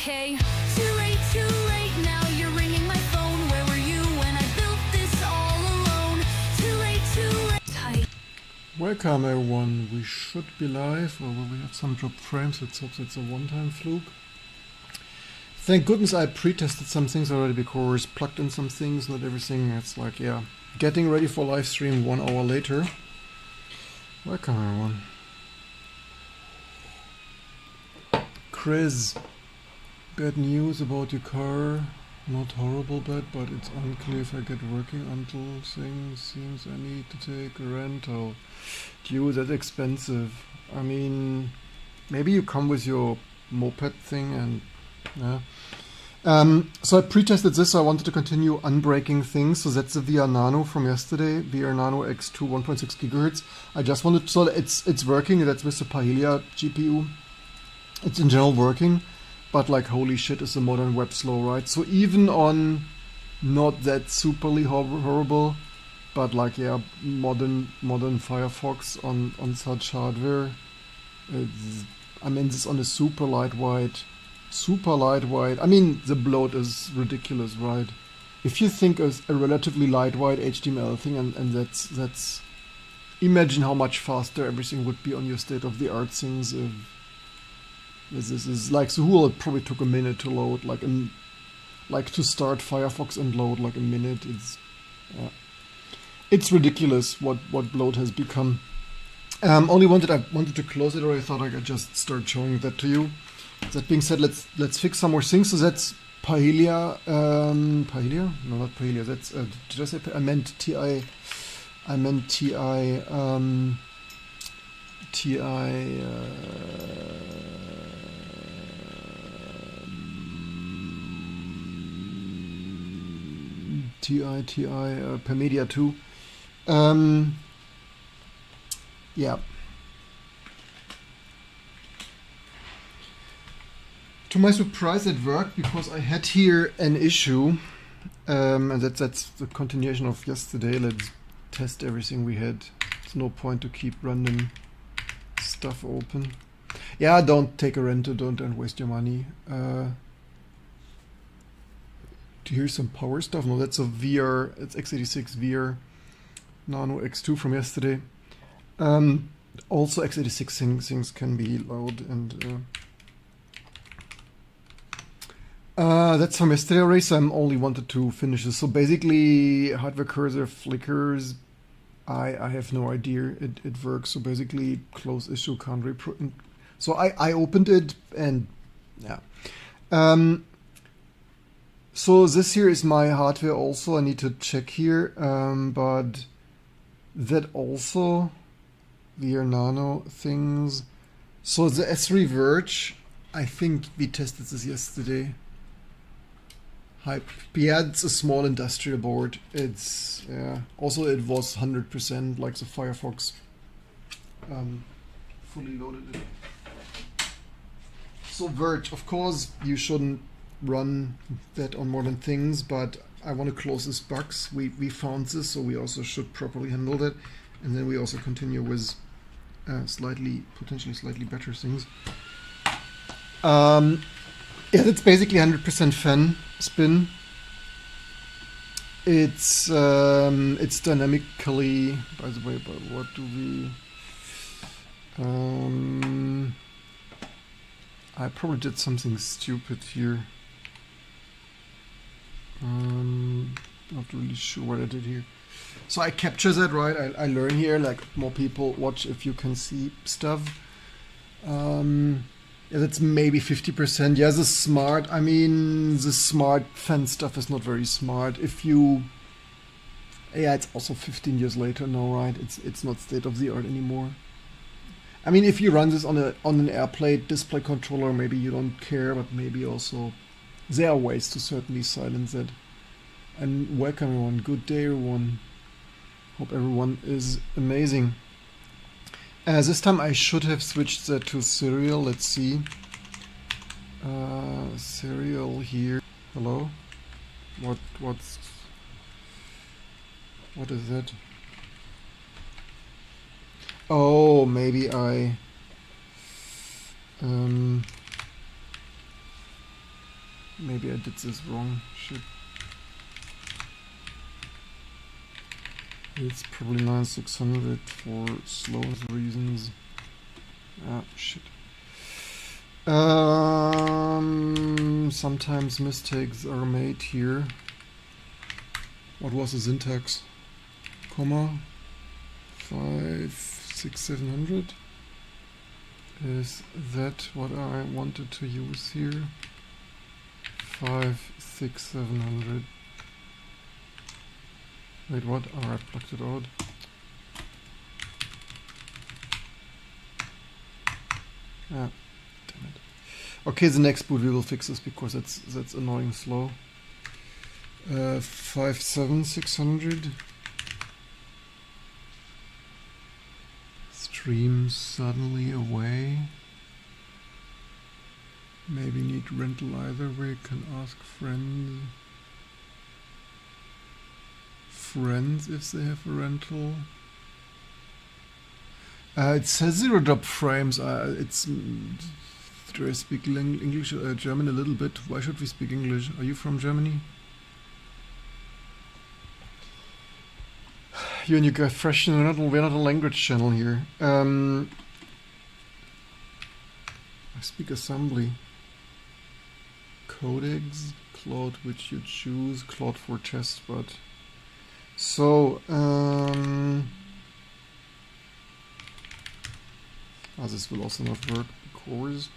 okay. Too late, now you're ringing my phone. Where were you when I built this all alone? Too late, tight. Welcome everyone, we should be live, although we have some dropped frames. Let's hope it's a one-time fluke. Thank goodness I pre-tested some things already, because plugged in some things, not everything. It's like, yeah, getting ready for live stream 1 hour later. Welcome everyone. Chris, bad news about your car. Not horrible bad, but it's unclear if I get working until things seems I need to take a rental. Dude, that's expensive. I mean, maybe you come with your moped thing and yeah. So I pre-tested this, so I wanted to continue unbreaking things. So that's the VR Nano from yesterday, VR Nano X2 1.6 gigahertz. I just wanted, so it's working. That's with the Paella GPU. It's in general working, but like holy shit, is the modern web slow, right? So even on not that superly horrible, but like yeah, modern Firefox on such hardware. I mean, this on a super lightweight. I mean, the bloat is ridiculous, right? If you think of a relatively lightweight HTML thing, and that's imagine how much faster everything would be on your state-of-the-art things. If this is like, so Suhul probably took a minute to load, like to start Firefox and load like a minute. It's ridiculous what bloat has become. I wanted to close it, or I thought I could just start showing that to you. That being said, let's fix some more things. So that's Paella. Paella? No, not Paella. That's did I say? I meant TI. TI Permedia 2. Yeah. To my surprise, it worked, because I had here an issue, and that's the continuation of yesterday. Let's test everything we had. There's no point to keep random stuff open. Yeah, don't take a rental, don't waste your money. Here's some power stuff. No, that's a VR, it's x86 VR Nano X2 from yesterday. Also x86 things can be loud, and that's from yesterday already, so I only wanted to finish this. So basically, hardware cursor flickers. I have no idea. It works. So basically, close issue can't reprint. So I opened it, and yeah. So this here is my hardware also. I need to check here, but that also VR Nano things. So the S3 Verge, I think we tested this yesterday. Yeah, it's a small industrial board. It's also it was 100% like the Firefox fully loaded it. So Verge, of course you shouldn't run that on modern things, but I want to close this box. We found this, so we also should properly handle that, and then we also continue with potentially slightly better things. Yeah, that's basically 100% fan spin. It's dynamically, by the way, but what do we... I probably did something stupid here. Not really sure what I did here. So I capture that, right? I learn here, like more people watch if you can see stuff. Yeah, that's maybe 50%. Yeah, the smart fan stuff is not very smart. Yeah, it's also 15 years later now, right? It's not state of the art anymore. I mean, if you run this on an AirPlay display controller, maybe you don't care, but maybe also there are ways to certainly silence it. And welcome everyone. Good day everyone. Hope everyone is amazing. This time I should have switched that to serial. Let's see. Serial here. Hello? What is that? Oh, maybe I Maybe I did this wrong. Shit. It's probably 9600 for slowness reasons. Ah, shit. Sometimes mistakes are made here. What was the syntax? Comma 5, 6, 700. Is that what I wanted to use here? 5, 6, 700. Wait, what? Oh, I plucked it out. Ah, damn it. Okay, the next boot we will fix this because that's annoying slow. 5, 7, 600. Stream suddenly away. Maybe need rental either way. Can ask friends. Friends if they have a rental. It says 0 drop frames. Do I speak English, German a little bit? Why should we speak English? Are you from Germany? You and you guys fresh. We're not a language channel here. I speak assembly. Codecs, Claude, which you choose. Claude for test, but so this will also not work because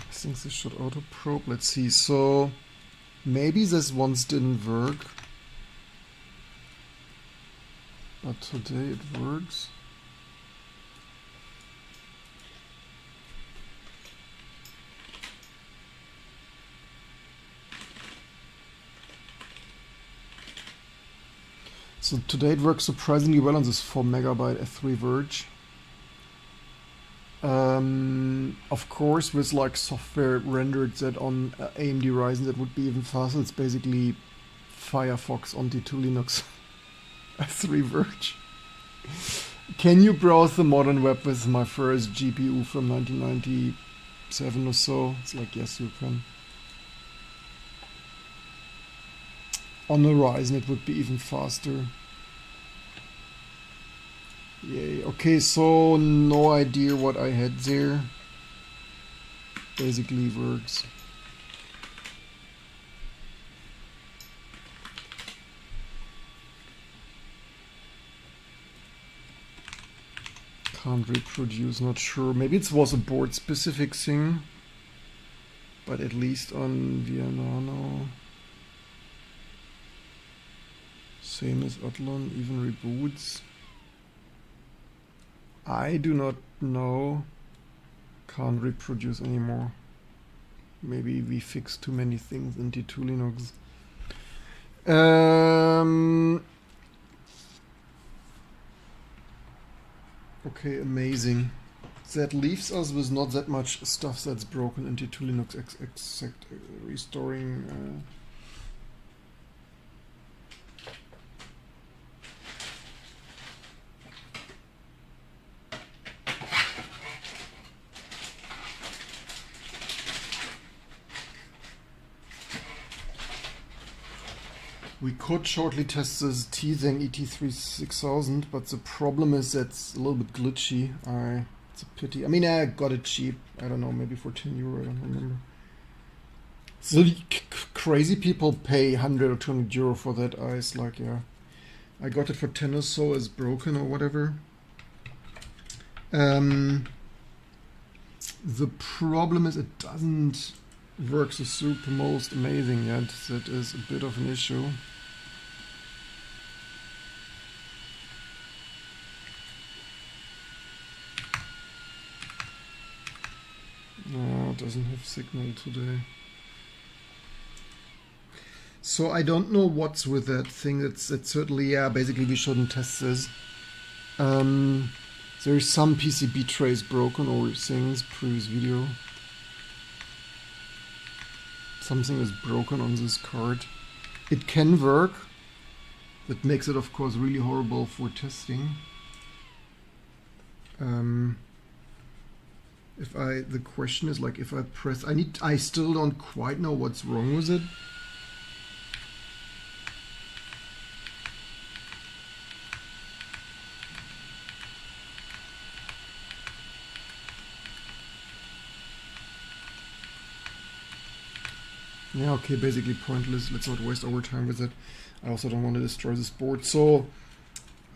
I think this should auto probe. Let's see. So maybe this once didn't work, but today it works. So today it works surprisingly well on this 4 MB F3 Verge. Of course, with like software rendered that on AMD Ryzen, that would be even faster. It's basically Firefox on T2 Linux F3 Verge. Can you browse the modern web with my first GPU from 1997 or so? It's like, yes, you can. On the Ryzen it would be even faster. Yay. Okay, so no idea what I had there. Basically works. Can't reproduce, not sure. Maybe it was a board specific thing. But at least on Vianano. Same as Athlon, even reboots. I do not know. Can't reproduce anymore. Maybe we fixed too many things in T2 Linux. Okay, amazing. That leaves us with not that much stuff that's broken in T2 Linux except restoring. We could shortly test this T-Zeng ET36000, but the problem is that's a little bit glitchy. It's a pity. I mean, I got it cheap. I don't know, maybe for 10 euro, I don't remember. So crazy people pay 100 or 200 euro for that. It's like, yeah. I got it for 10 or so as broken or whatever. The problem is it doesn't work so super most amazing yet. That is a bit of an issue. No, it doesn't have signal today. So I don't know what's with that thing. That's certainly, yeah, basically we shouldn't test this. There's some PCB trays broken or things, previous video. Something is broken on this card. It can work. That makes it, of course, really horrible for testing. Um, the question is like if I press, I still don't quite know what's wrong with it. Yeah, okay, basically pointless. Let's not waste our time with it. I also don't want to destroy this board. So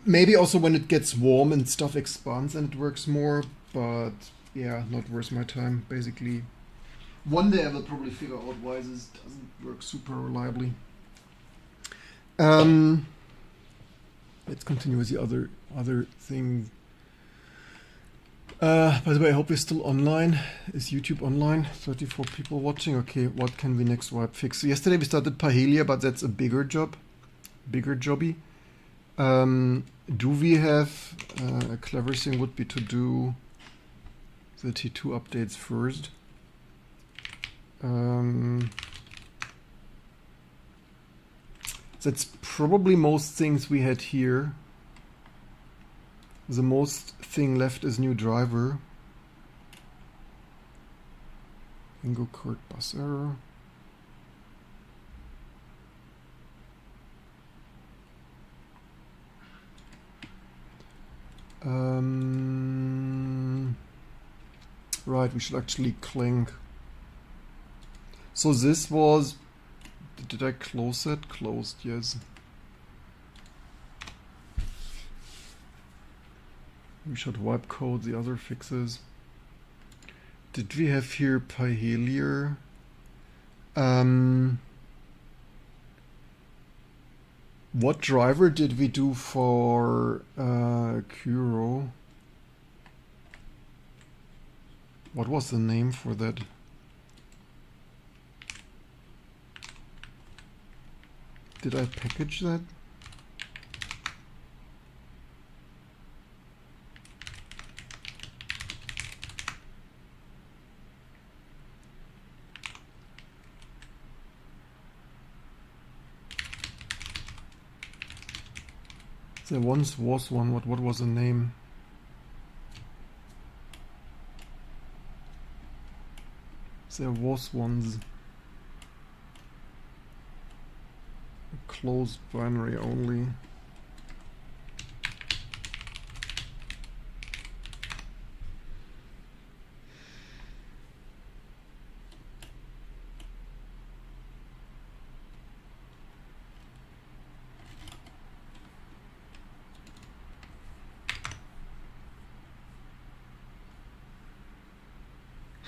maybe also when it gets warm and stuff expands and it works more, but yeah, not worth my time, basically. One day I will probably figure out why this doesn't work super reliably. Let's continue with the other thing. By the way, I hope you're still online. Is YouTube online? 34 people watching. Okay, what can we next wipe fix? So yesterday we started Pahelia, but that's a bigger jobby. Do we have a clever thing would be to do the T2 updates first? That's probably most things we had here. The most thing left is new driver. Bingo card bus error. Right, we should actually clink. So this was, did I close it? Closed, yes. We should wipe code the other fixes. Did we have here Pahelia? What driver did we do for Kuro? What was the name for that? Did I package that? There once was one. What was the name? There was once a closed binary only.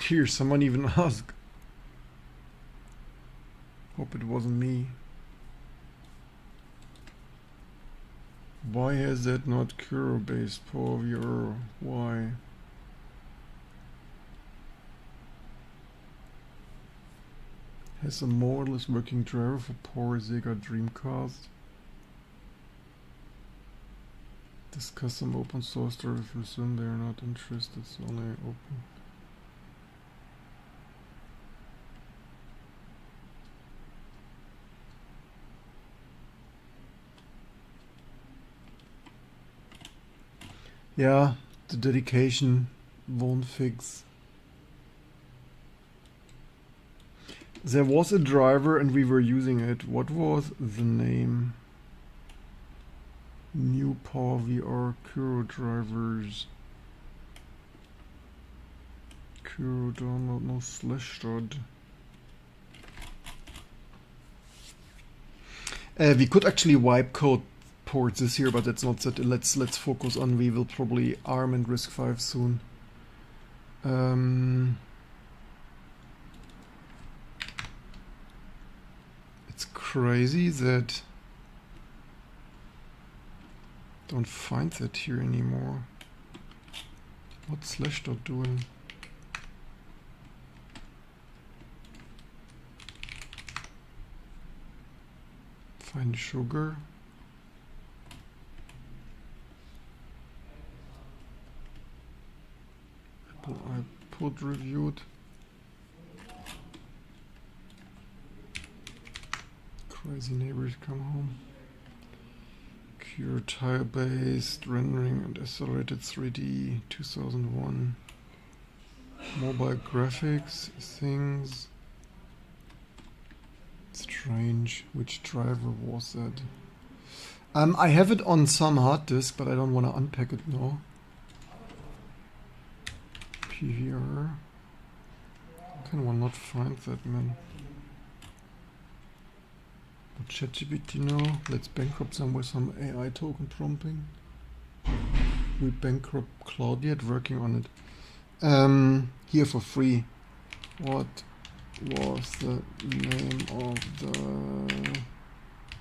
Here, someone even asked. Hope it wasn't me. Why has that not Kuro based Power Viewer? Why? Has a more or less working driver for Power Sega Dreamcast? Discuss some open source drivers with them. They are not interested. It's only open. Yeah, the dedication won't fix. There was a driver and we were using it. What was the name? New Power VR Kuro drivers. Kuro download, no /dot. We could actually wipe code ports this here, but that's not set. Let's focus on, we will probably ARM and RISC-V soon. It's crazy that don't find that here anymore. What's /dot doing? Find sugar. Apple iPod reviewed. Crazy neighbors come home. Pure tile-based rendering and accelerated 3D 2001. Mobile graphics things. Strange. Which driver was that? I have it on some hard disk, but I don't want to unpack it now. PVR. How can one not find that, man? ChatGPT now. Let's bankrupt them with some AI token prompting. We bankrupt Cloud yet? Working on it. Here for free. What was the name of the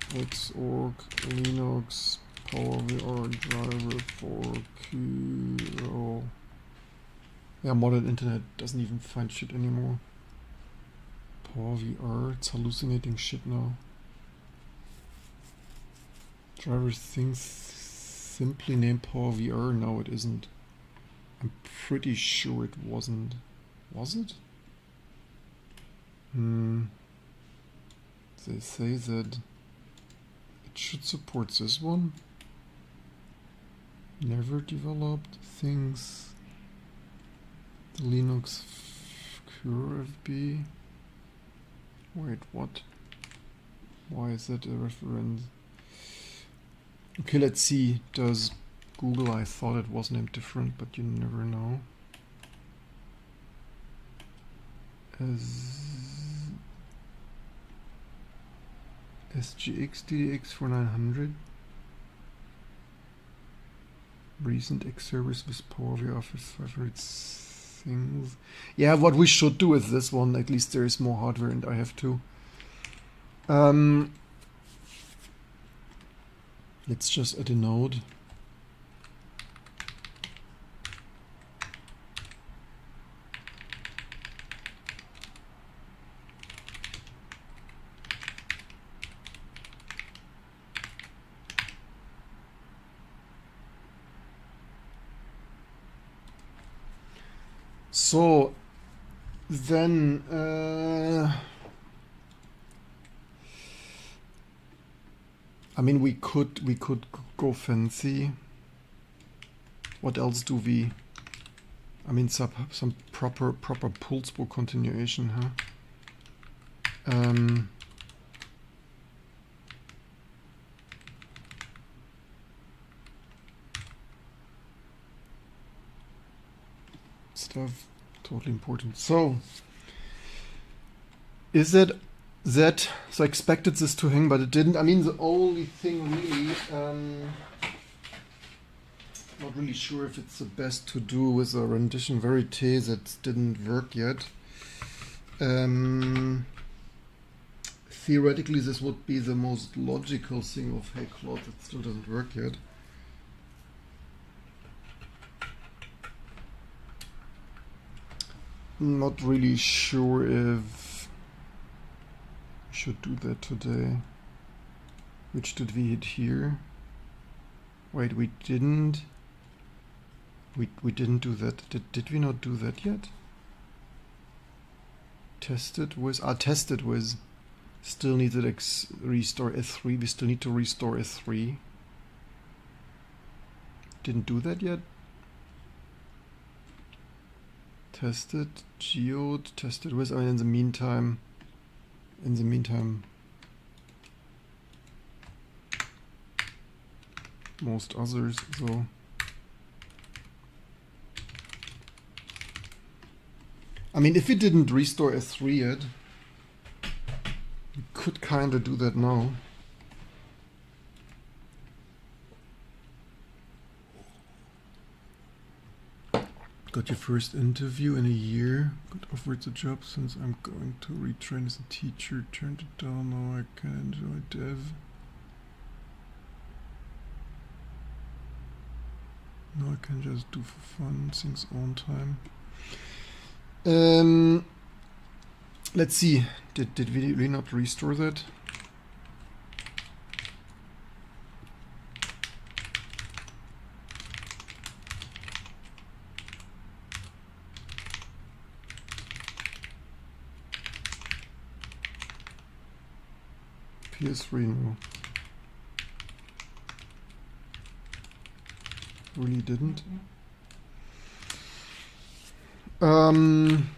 Xorg Linux PowerVR driver for Kiro? Yeah, modern internet doesn't even find shit anymore. PowerVR, it's hallucinating shit now. Driver things simply named PowerVR. No, it isn't. I'm pretty sure it wasn't. Was it? They say that it should support this one. Never developed things. The Linux CureFB. Wait, what? Why is that a reference? Okay, let's see. Does Google? I thought it was named different, but you never know. SGX DDX 4900. Recent X service with PowerVR Office 500 things. Yeah, what we should do with this one, at least there is more hardware and I have to. Let's just add a node. So then I mean we could go fancy. What else do we? I mean some proper pulse book continuation, huh? Stuff totally important. So is that so I expected this to hang, but it didn't. I mean, the only thing really, not really sure if it's the best to do with a rendition verite that didn't work yet. Theoretically, this would be the most logical thing of, hey, Claude, that still doesn't work yet. Not really sure if we should do that today. Which did we hit here? Wait, we didn't. We didn't do that. Did we not do that yet? Tested with. Tested with. Still needed restore S3. We still need to restore S3. Didn't do that yet. Tested, geode, tested with. I mean, in the meantime, most others. So I mean, if we didn't restore S3 yet, we could kind of do that now. Got your first interview in a year. Got offered the job since I'm going to retrain as a teacher. Turned it down. Now I can enjoy dev. Now I can just do for fun things on time. Let's see. Did we really not restore that? PS3 no. really didn't. Um,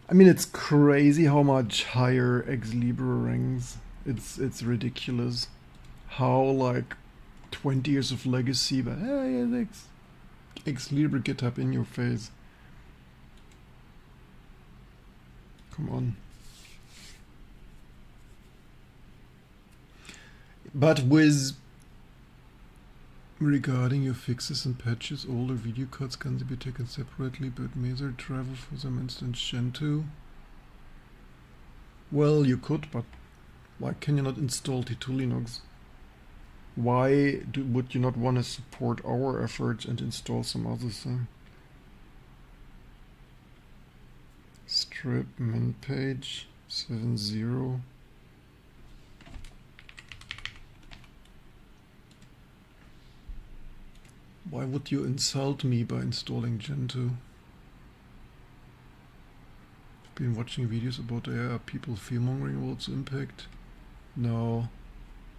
I mean, it's crazy how much higher Ex Libra ranks. It's ridiculous. How like 20 years of legacy, but hey, Ex Libra GitHub in your face. Come on. But with regarding your fixes and patches, older video cards can be taken separately, but Mazer driver for some instance Gentoo. Well, you could, but why can you not install T2 Linux? Why would you not want to support our efforts and install some other thing? Strip min page 7.0. Why would you insult me by installing Gentoo? I've been watching videos about AI. Are people fearmongering about its impact? No.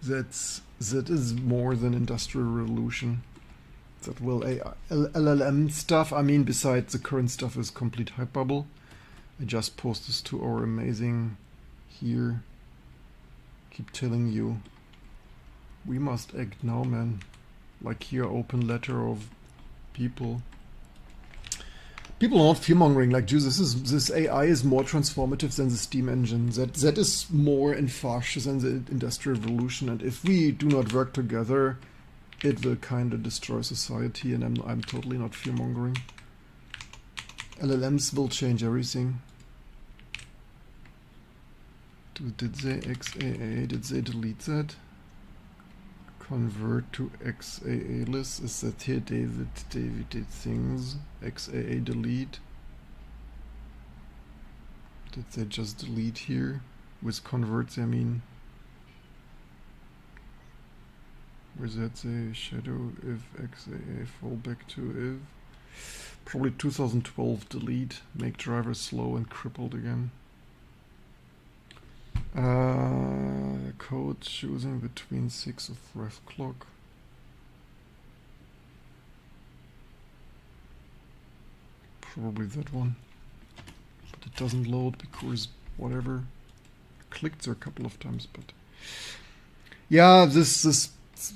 That is more than industrial revolution. That will AI, LLM stuff. I mean, besides the current stuff is complete hype bubble. I just post this to our amazing here. Keep telling you, we must act now, man. Like here, open letter of people. People are not fearmongering like, geez, this AI is more transformative than the steam engine. That is more and faster than the industrial revolution. And if we do not work together, it will kind of destroy society. And I'm totally not fearmongering. LLMs will change everything. Did they XAA? Did they delete that? Convert to XAA list. Is that here David did things? XAA delete. Did they just delete here? With converts I mean. Where's that say? Shadow if XAA fallback to if. Probably 2012 delete. Make drivers slow and crippled again. Code choosing between 6 of ref clock. Probably that one. But it doesn't load because whatever. Clicked there a couple of times, but yeah,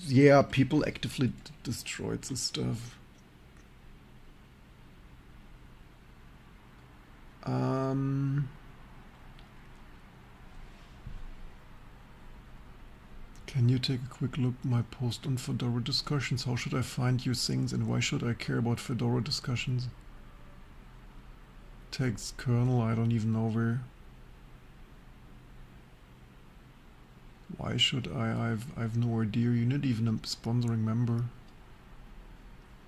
yeah, people actively destroyed this stuff. Can you take a quick look at my post on Fedora discussions? How should I find you things and why should I care about Fedora discussions? Text kernel, I don't even know where. Why should I've no idea. You're not even a sponsoring member.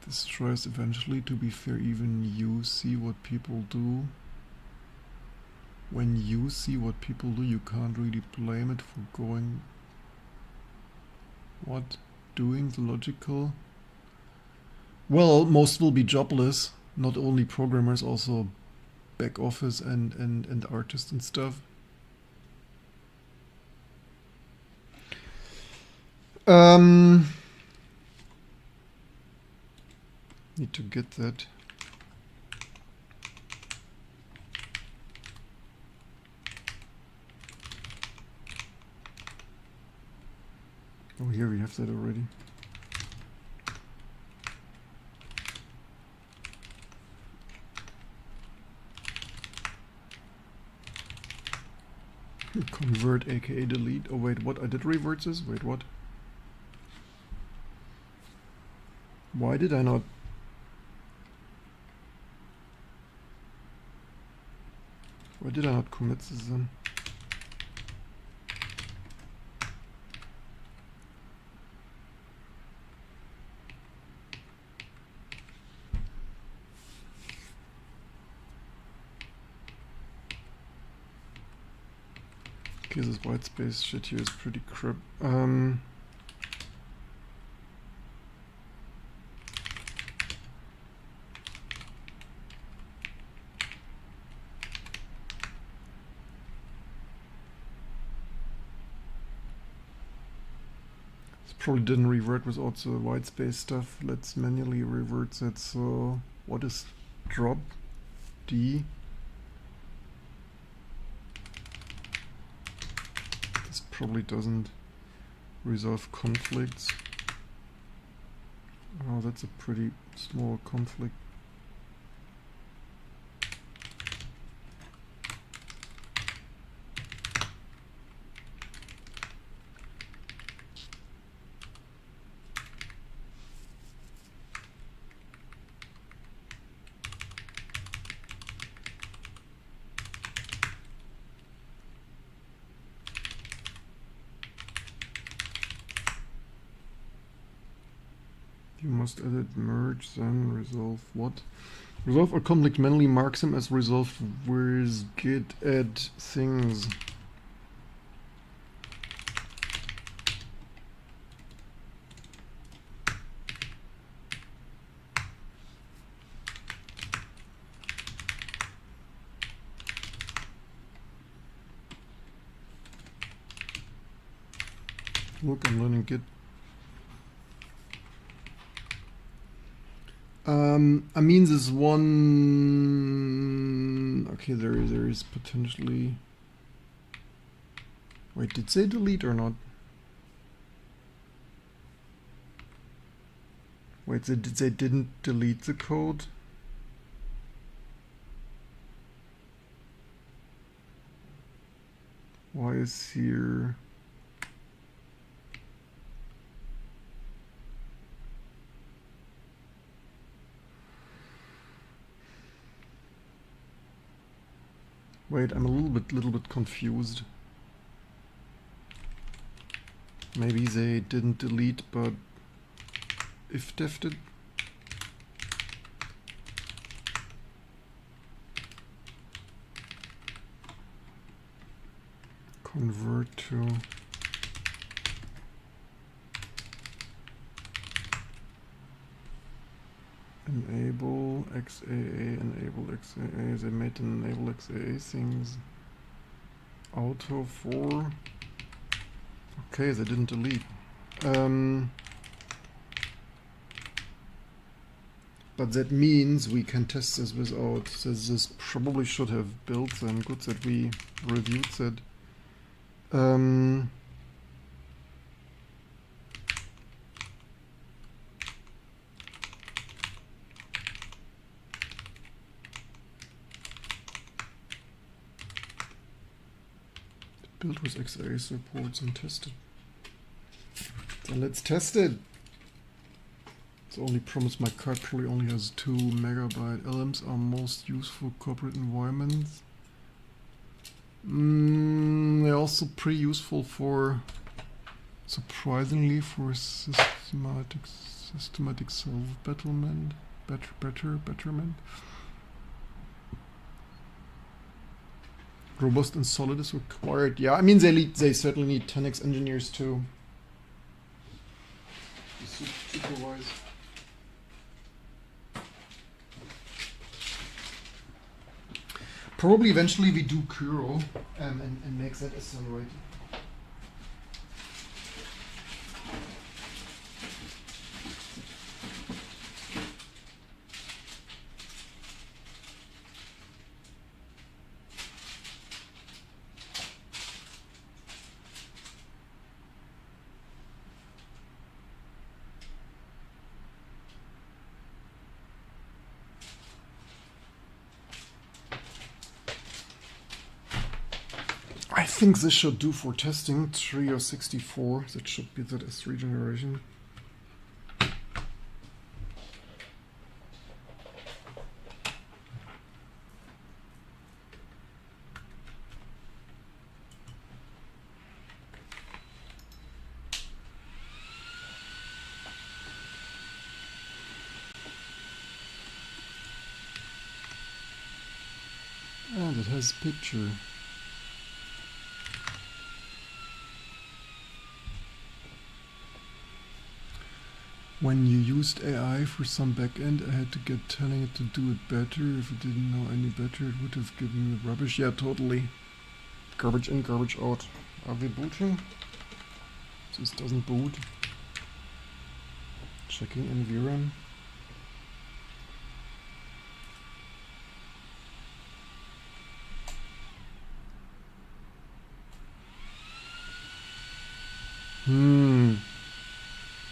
This tries eventually, to be fair, even you see what people do. When you see what people do, you can't really blame it for going... What? Doing the logical? Well, most will be jobless. Not only programmers, also back office and artists and stuff. Need to get that. Oh, here we have that already. Convert aka delete. Oh wait, what? I did revert this? Wait, what? Why did I not? Why did I not commit this then? Okay, this white space shit here is pretty crap. Probably didn't revert without the white space stuff. Let's manually revert that. So what is drop D? This probably doesn't resolve conflicts. Oh, that's a pretty small conflict. You must edit merge, then resolve what? Resolve a conflict manually marks him as resolved with git add things. Look, I'm learning git. I mean, this one. Okay, there is potentially. Wait, did they delete or not? Wait, they didn't delete the code? Why is here? Wait, I'm a little bit confused. Maybe they didn't delete, but if defed it. Convert to enable XAA, enable XAA. They made an enable XAA things. Auto for. Okay, they didn't delete. But that means we can test this without. This probably should have built then. Good that we reviewed that. Build with XA supports and tested. Then let's test it. The only problem my card probably only has 2 megabyte. LLMs are most useful corporate environments. They're also pretty useful for, surprisingly, for systematic self-betterment. Betterment. Robust and solid is required. Yeah, I mean they certainly need 10x engineers to supervise. Probably eventually we do Kuro and make that accelerated. I think this should do for testing 3 or 64. That should be that S3 generation. And it has picture. when you used AI for some backend, I had to get telling it to do it better. If it didn't know any better, it would have given me rubbish. Yeah, totally. Garbage in, garbage out. Are we booting? This doesn't boot. Checking environ.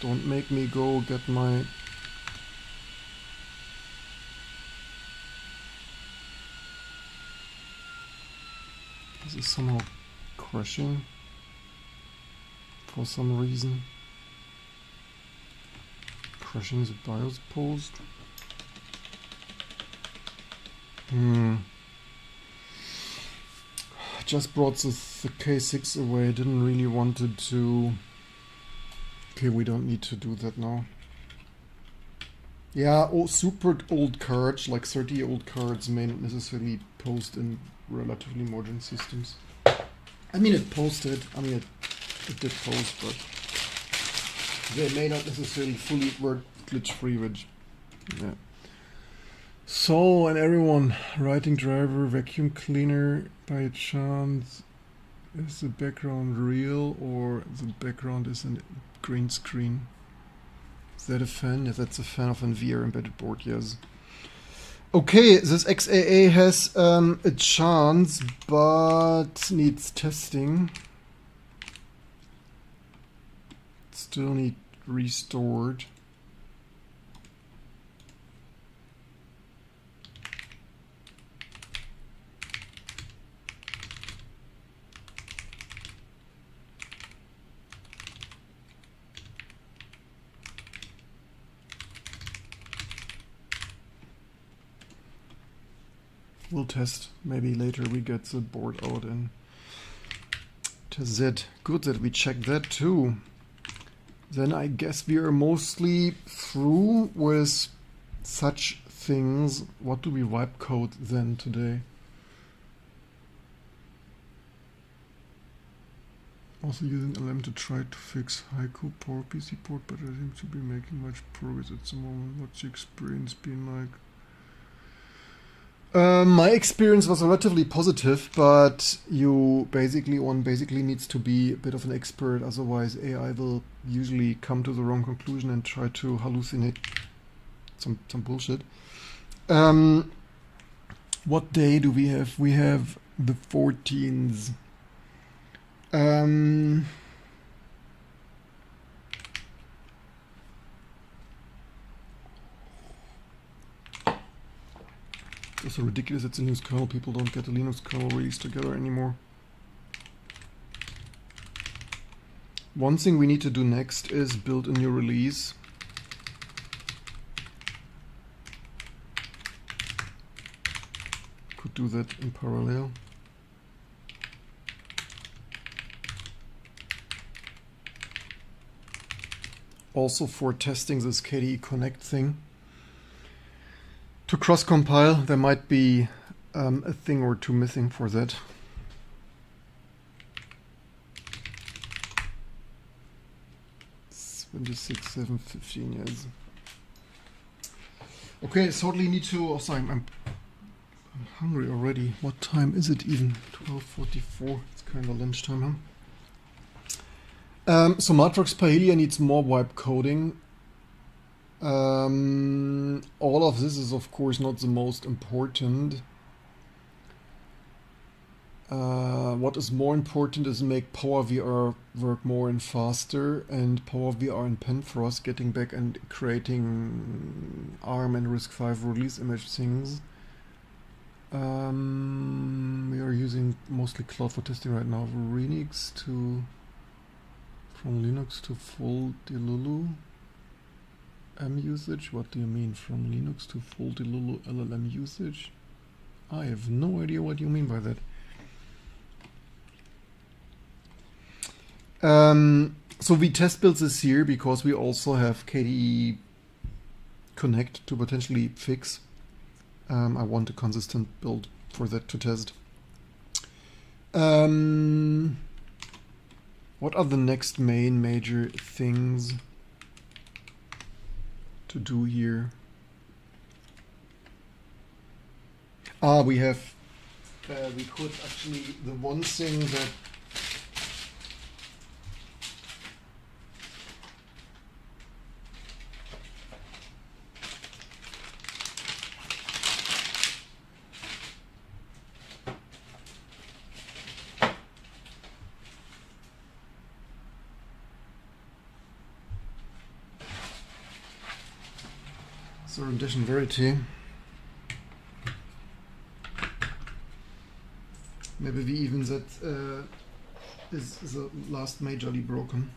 Don't make me go get my... This is somehow crashing for some reason. Crashing the BIOS post. Just brought the K6 away. Didn't really wanted to... Okay, we don't need to do that now. Yeah, super old cards, like 30-year-old cards, may not necessarily post in relatively modern systems. I mean, it posted. I mean, it did post, but they may not necessarily fully work glitch-free, which, yeah. So, and everyone, writing driver, vacuum cleaner, by chance, is the background real or the background is a green screen? Is that a fan? Yes, that's a fan of NVIDIA embedded board, yes. Okay, this XAA has a chance, but needs testing. Still need restored. We'll test. Maybe later we get the board out and test that. Good that we checked that too. Then I guess we are mostly through with such things. What do we wipe code then today? Also using LLM to try to fix Haiku PowerPC port, but I seem to be making much progress at the moment. What's your experience been like? My experience was relatively positive, but one basically needs to be a bit of an expert, otherwise AI will usually come to the wrong conclusion and try to hallucinate some bullshit. What day do we have? We have the 14th. It's so ridiculous it's a Linux kernel. People don't get a Linux kernel released together anymore. One thing we need to do next is build a new release. Could do that in parallel. Also for testing this KDE Connect thing. To cross-compile, there might be a thing or two missing for that. It's 26.7.15, yes. Okay, totally need to... Oh, sorry, I'm hungry already. What time is it even? 12:44. It's kind of lunchtime, huh? So Matrox Paella needs more wipe coding. All of this is of course not the most important. What is more important is make PowerVR work more and faster, and PowerVR and Penfrost getting back and creating ARM and RISC-V release image things. We are using mostly cloud for testing right now. From Linux to full Delulu usage? What do you mean from Linux to full Delulu LLM usage? I have no idea what you mean by that. So we test build this here because we also have KDE Connect to potentially fix. I want a consistent build for that to test. What are the next major things? to do here. We have, we could actually, the one thing that so rendition verity. Maybe we even that is the last majorly broken.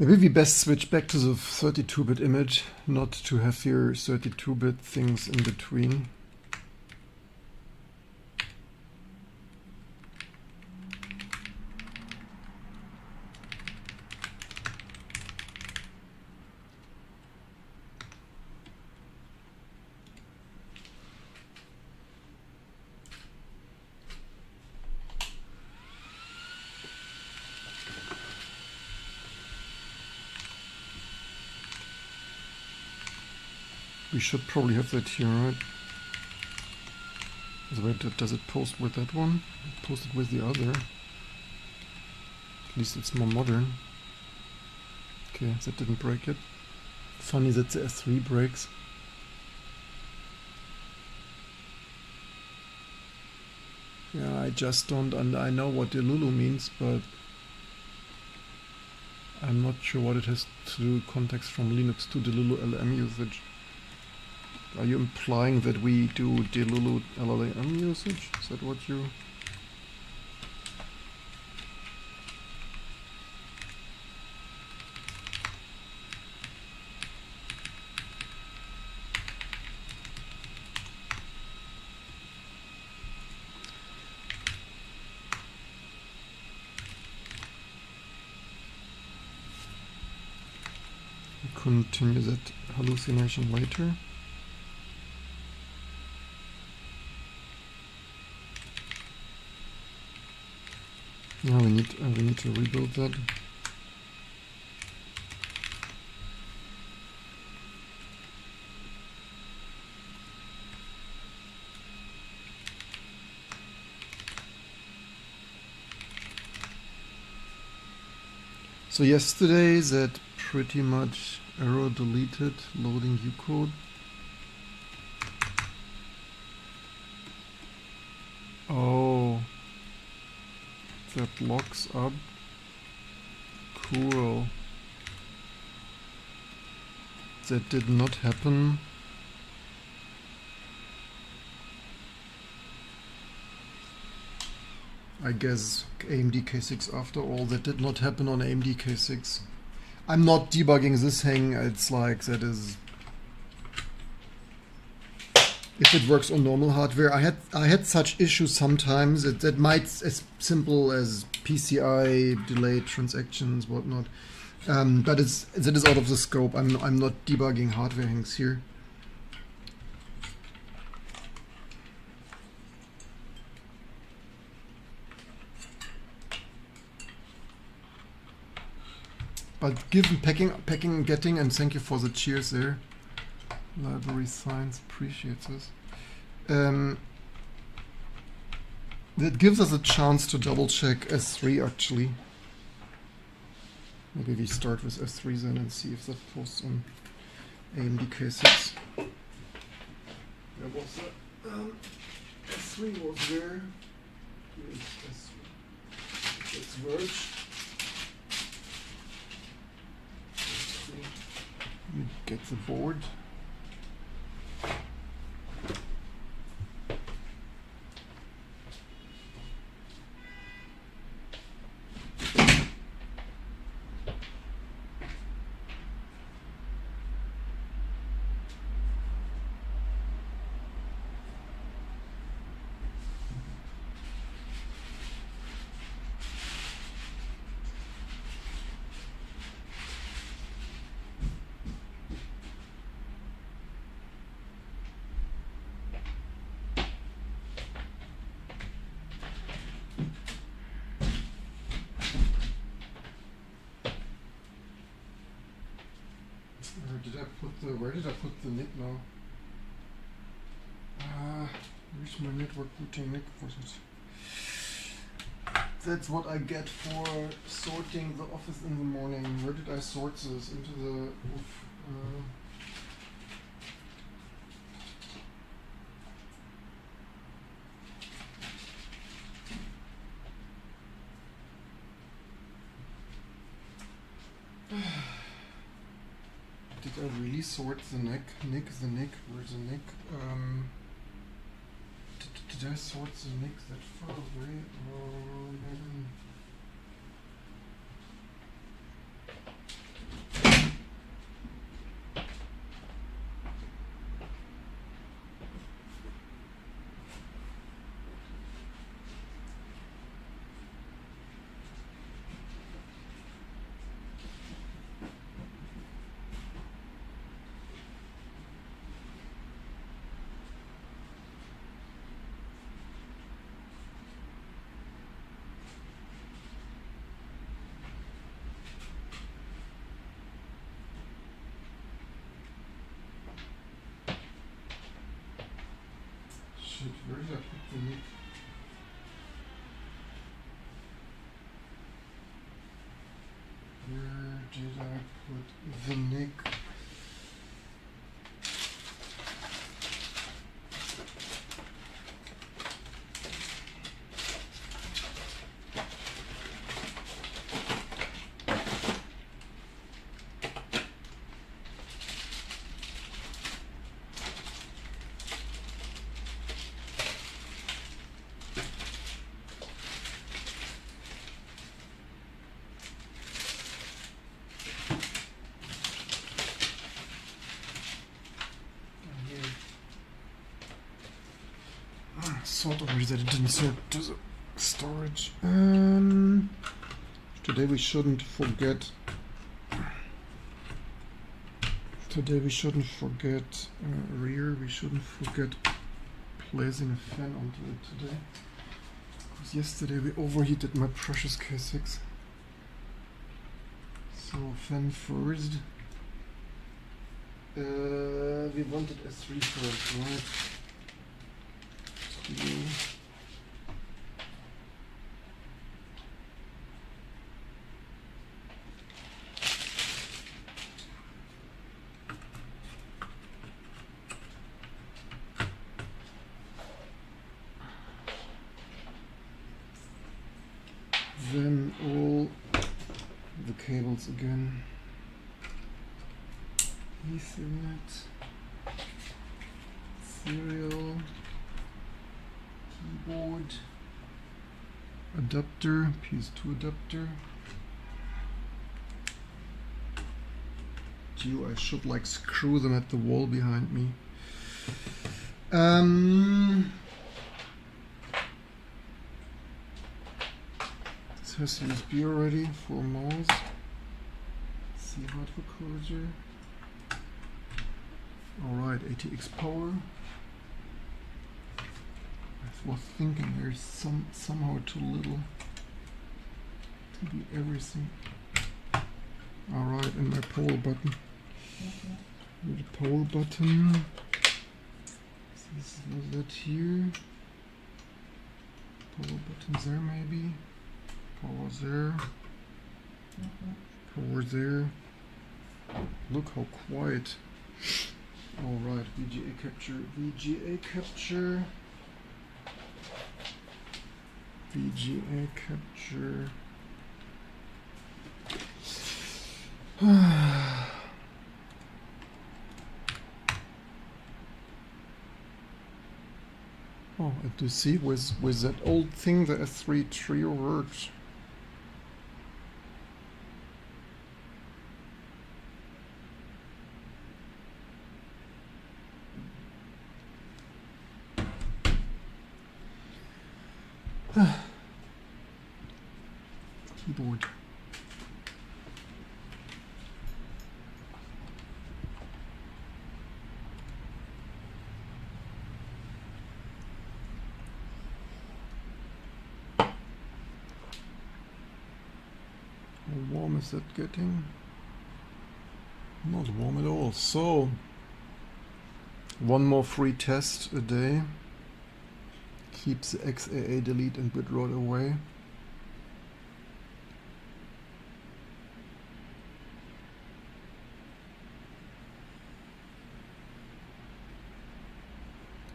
Maybe we best switch back to the 32-bit image, not to have here 32-bit things in between. We should probably have that here, right? Does it post with that one? It posted with the other. At least it's more modern. Okay, that didn't break it. Funny that the S3 breaks. Yeah, I just don't, and I know what Delulu means, but I'm not sure what it has to do with context from Linux to Delulu LLM usage. Are you implying that we do Delulu LLM usage? Is that what you... Continue that hallucination later. Yeah, we need to rebuild that. So yesterday that pretty much error deleted loading ucode. Oh, that locks up. Cool. That did not happen. I guess AMD K6 after all. That did not happen on AMD K6. I'm not debugging this thing. It's like that is... If it works on normal hardware, I had such issues sometimes. That might as simple as PCI delayed transactions, whatnot. But that is out of the scope. I'm not debugging hardware things here. But given packing, getting, and thank you for the cheers there. Library Science appreciates this. That gives us a chance to double check S3 actually. Maybe we start with S3 then and see if that posts on AMD K6. Where was that? S3 was there. Here is S3. It's Verge. You get the board. Where did I put the nick now? Where's my network routing nick? Was it? That's what I get for sorting the office in the morning. Where did I sort this? Into the... Did I really sort the nick? Where's the nick? Did I sort the nick that far away? Shit, where did I put the nick? Where did I put the nick? Sort already that it didn't sort to the storage. Today we shouldn't forget. Rear. We shouldn't forget placing a fan onto it today. Because yesterday we overheated my precious K6. So fan first. We wanted S3 first, right? Then all the cables again. Ethernet, serial, keyboard, adapter, PS2 adapter. Gee, I should like screw them at the wall behind me. This has USB already for mouse. See hardware closure. Alright, ATX power. I was thinking there's somehow too little to be everything. Alright, and my power button. The power button. Was that here? Power buttons there maybe. Power there. Power there. Look how quiet. Alright, VGA capture. VGA capture. Oh, and to see with that old thing, the S3 trio works. Keyboard. How warm is that getting? Not warm at all. So, one more free test a day. Keeps the XAA delete and bitrot away.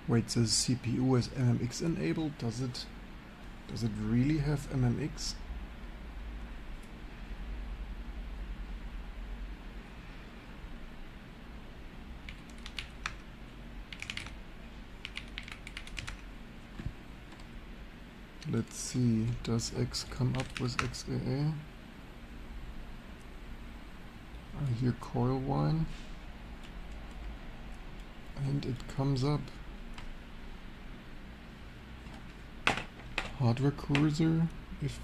Wait, the CPU is MMX enabled? Does it really have MMX? Let's see, does X come up with XAA? I hear coil whine. And it comes up. Hardware cursor, if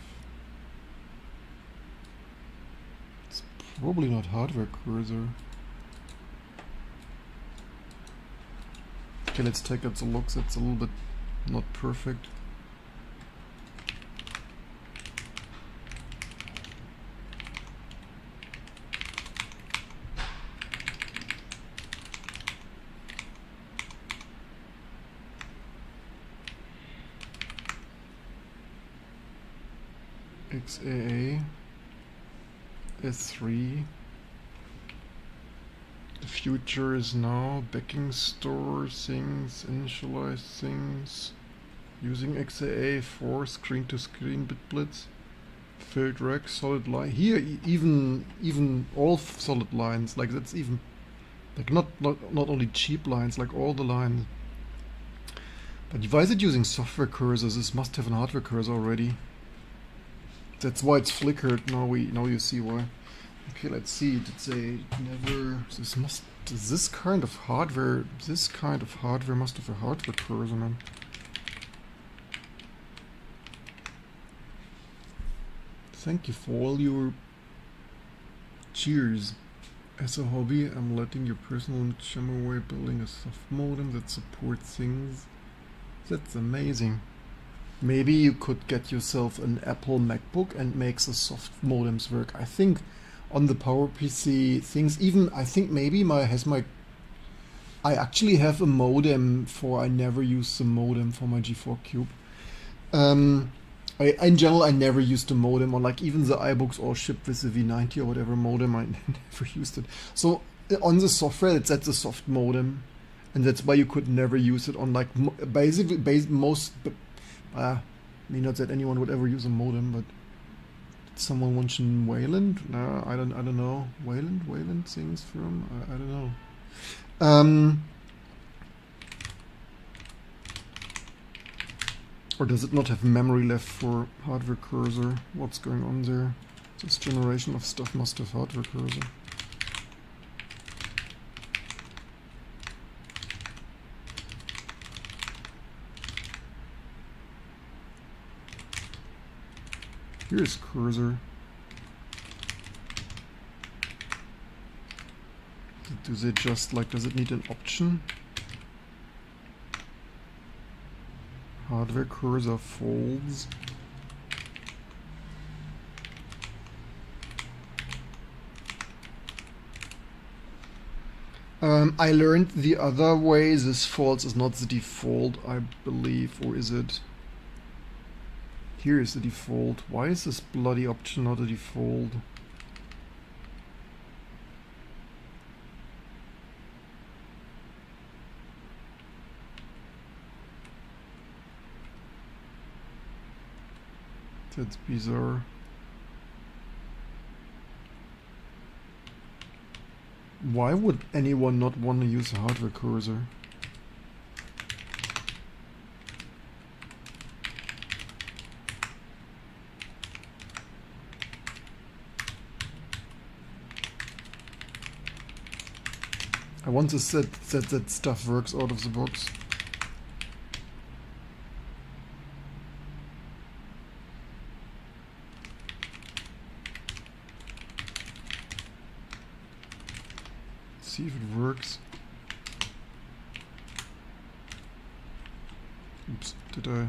it's probably not hardware cursor. Okay, let's take out the looks. It's a little bit not perfect. XAA S3. The future is now backing store things, initialize things, using XAA for screen to screen bit blitz, filled rack, solid line. Here even all solid lines, like that's even like not only cheap lines, like all the lines. But why is it using software cursors? This must have an hardware cursor already. That's why it's flickered. Now you see why. Okay, let's see. Did they never? This kind of hardware must have a hardware cursor, man. Thank you for all your cheers. As a hobby, I'm letting your personal chum away building a soft modem that supports things. That's amazing. Maybe you could get yourself an Apple MacBook and make the soft modems work. I think on the PowerPC things, even I think maybe I actually have a modem I never use the modem for my G4 Cube. In general, I never used the modem, or like even the iBooks all shipped with the V90 or whatever modem. I never used it. So on the software, it's at the soft modem, and that's why you could never use it on like basically most. Not that anyone would ever use a modem, but did someone mention Wayland? No, I don't know. Wayland things from I don't know. Or does it not have memory left for hardware cursor? What's going on there? This generation of stuff must have hardware cursor. Here's cursor. Do they just like, does it need an option? Hardware cursor folds. I learned the other way this folds is not the default, I believe, or is it? Here is the default. Why is this bloody option not a default? That's bizarre. Why would anyone not want to use a hardware cursor? I want to set that stuff works out of the box. See if it works. Oops, did I?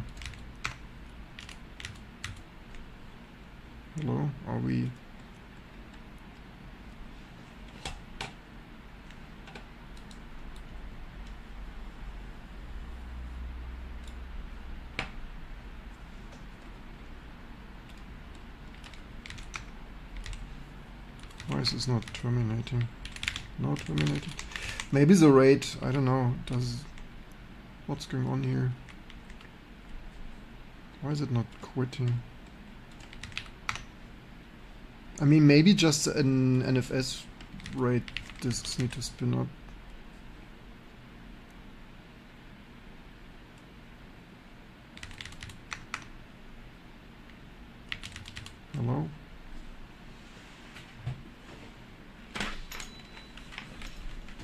Hello, are we? is this not terminating? No terminating. Maybe the rate, I don't know, what's going on here? Why is it not quitting? I mean, maybe just an NFS rate disks need to spin up. Hello?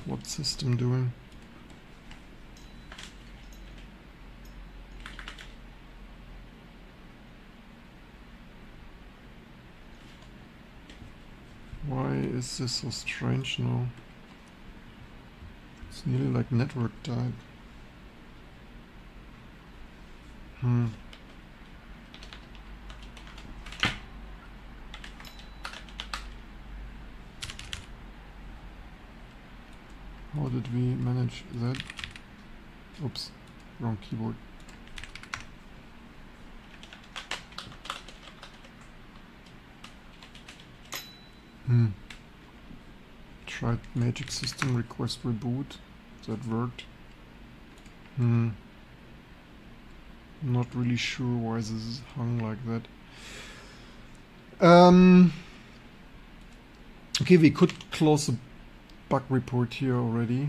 What's system doing? Why is this so strange now? It's nearly like network died. How did we manage that? Oops, wrong keyboard. Tried magic system request reboot. That worked. Not really sure why this is hung like that. Okay, we could close the bug report here already.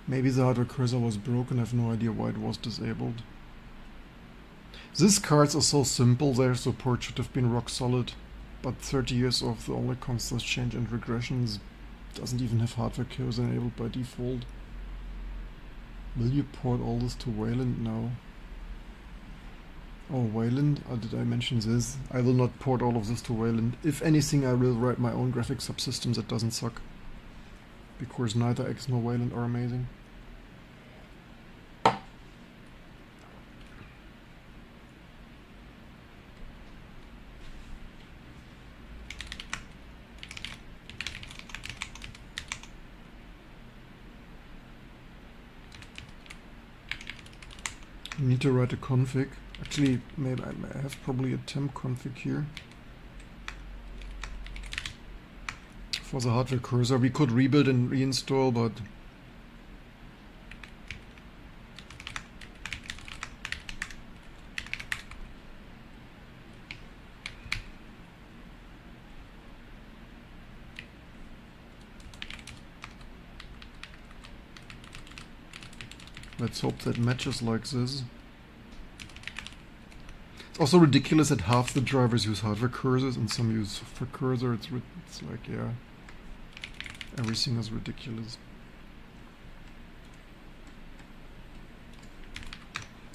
Maybe the hardware cursor was broken, I have no idea why it was disabled. These cards are so simple, their support should have been rock solid, but 30 years of the only constant change and regressions doesn't even have hardware cursor enabled by default. Will you port all this to Wayland? No. Oh, Wayland? Did I mention this? I will not port all of this to Wayland. If anything, I will write my own graphic subsystem that doesn't suck. Because neither X nor Wayland are amazing. I need to write a config. Actually, maybe I have probably a temp config here. For the hardware cursor, we could rebuild and reinstall, but let's hope that matches like this. It's also ridiculous that half the drivers use hardware cursors and some use software cursor. It's like, yeah, everything is ridiculous.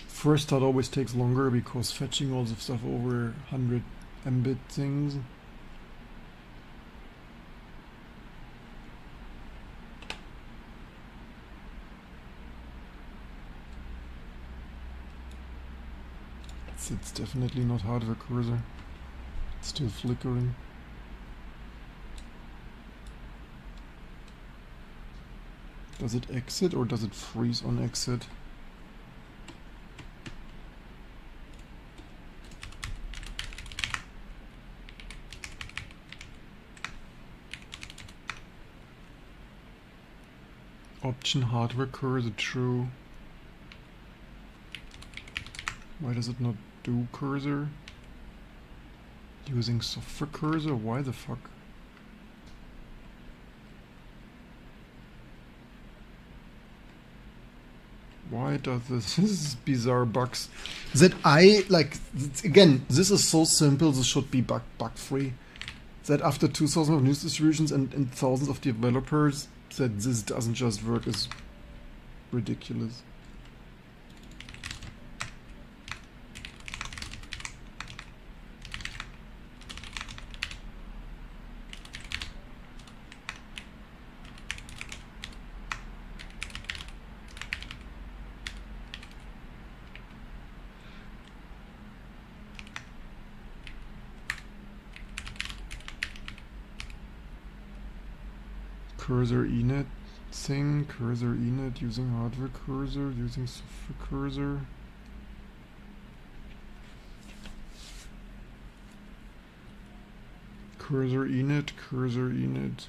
First start always takes longer because fetching all the stuff over 100 Mbit things. It's definitely not hardware cursor. It's still flickering. Does it exit or does it freeze on exit? Option hardware cursor true. Why does it not do cursor? Using software cursor? Why the fuck? Why does this? This is bizarre bugs that I like. Again, this is so simple. This should be bug free. That after 2,000 of news distributions and thousands of developers, that this doesn't just work is ridiculous. cursor init thing, cursor init using hardware cursor, using software cursor. Cursor init, cursor init.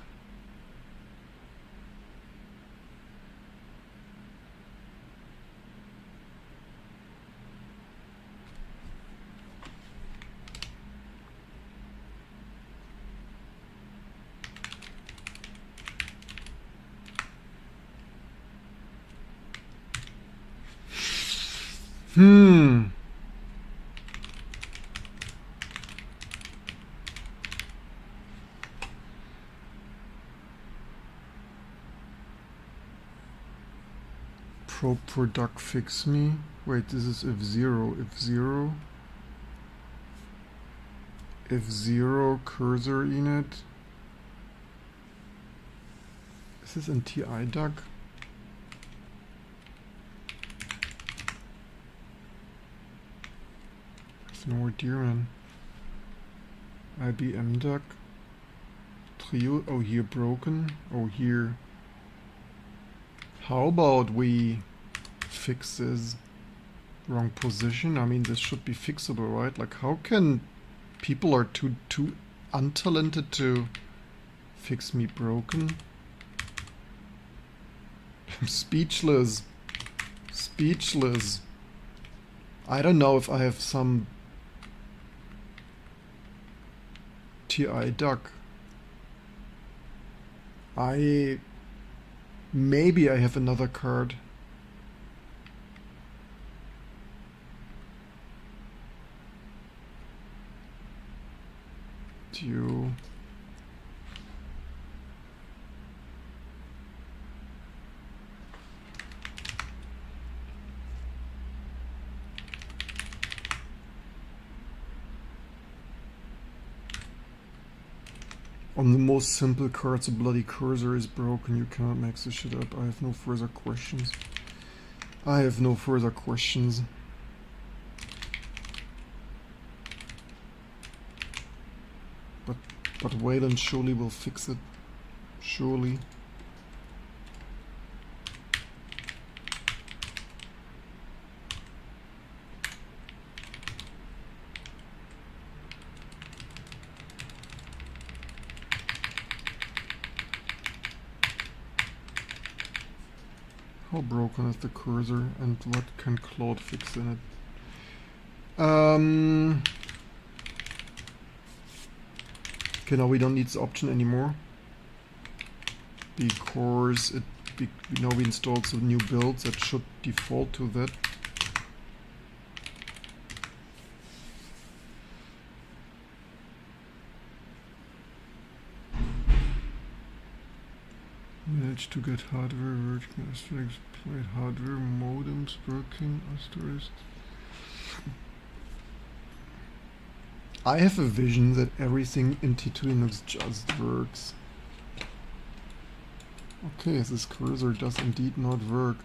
Product fix me. Wait, this is if0 cursor init. Is this in TI duck? There's no idea, man. IBM duck. Trio. Oh, here broken. Oh, here. How about we fix this wrong position? I mean, this should be fixable, right? Like, how can people are too untalented to fix me broken? I'm speechless. Speechless. I don't know if I have some TI duck. Maybe I have another card. Due. On the most simple cards, a bloody cursor is broken. You cannot make this shit up. I have no further questions. I have no further questions. But Wayland surely will fix it. Surely. How broken is the cursor and what can Claude fix in it? Okay, now we don't need this option anymore because now we installed some new builds that should default to that. Managed to get hardware working, asterisk, played hardware, modems working, asterisk. I have a vision that everything in T2 Linux just works. Okay, this cursor does indeed not work.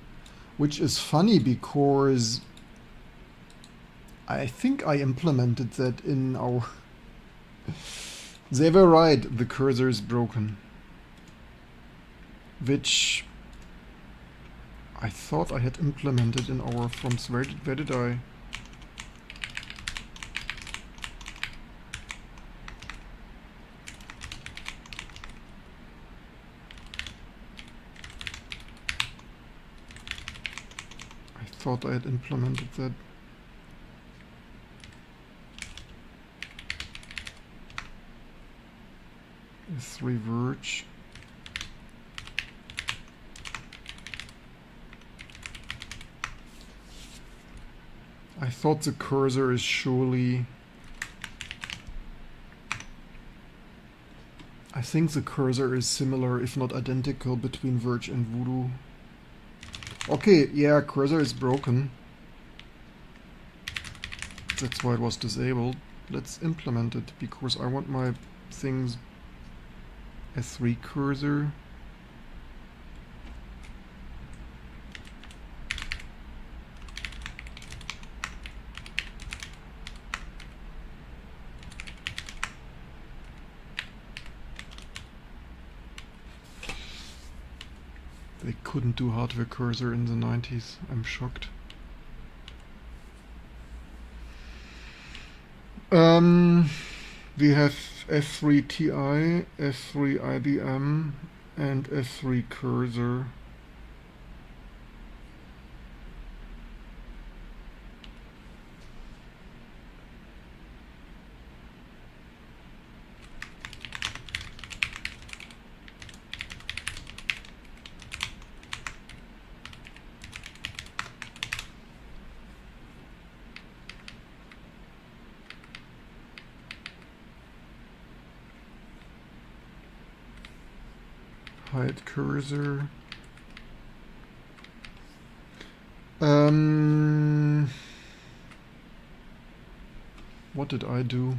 Which is funny because I think I implemented that in our... They were right, the cursor is broken. Which I thought I had implemented in our forms. Where did I? I thought I had implemented that. S3 Verge. I thought the cursor is surely... I think the cursor is similar, if not identical, between Verge and Voodoo. Okay, yeah, cursor is broken. That's why it was disabled. Let's implement it, because I want my things S3 cursor. They couldn't do hardware cursor in the 90s. I'm shocked. We have F3 Ti, F3 IBM, and F3 cursor. Hide cursor. What did I do?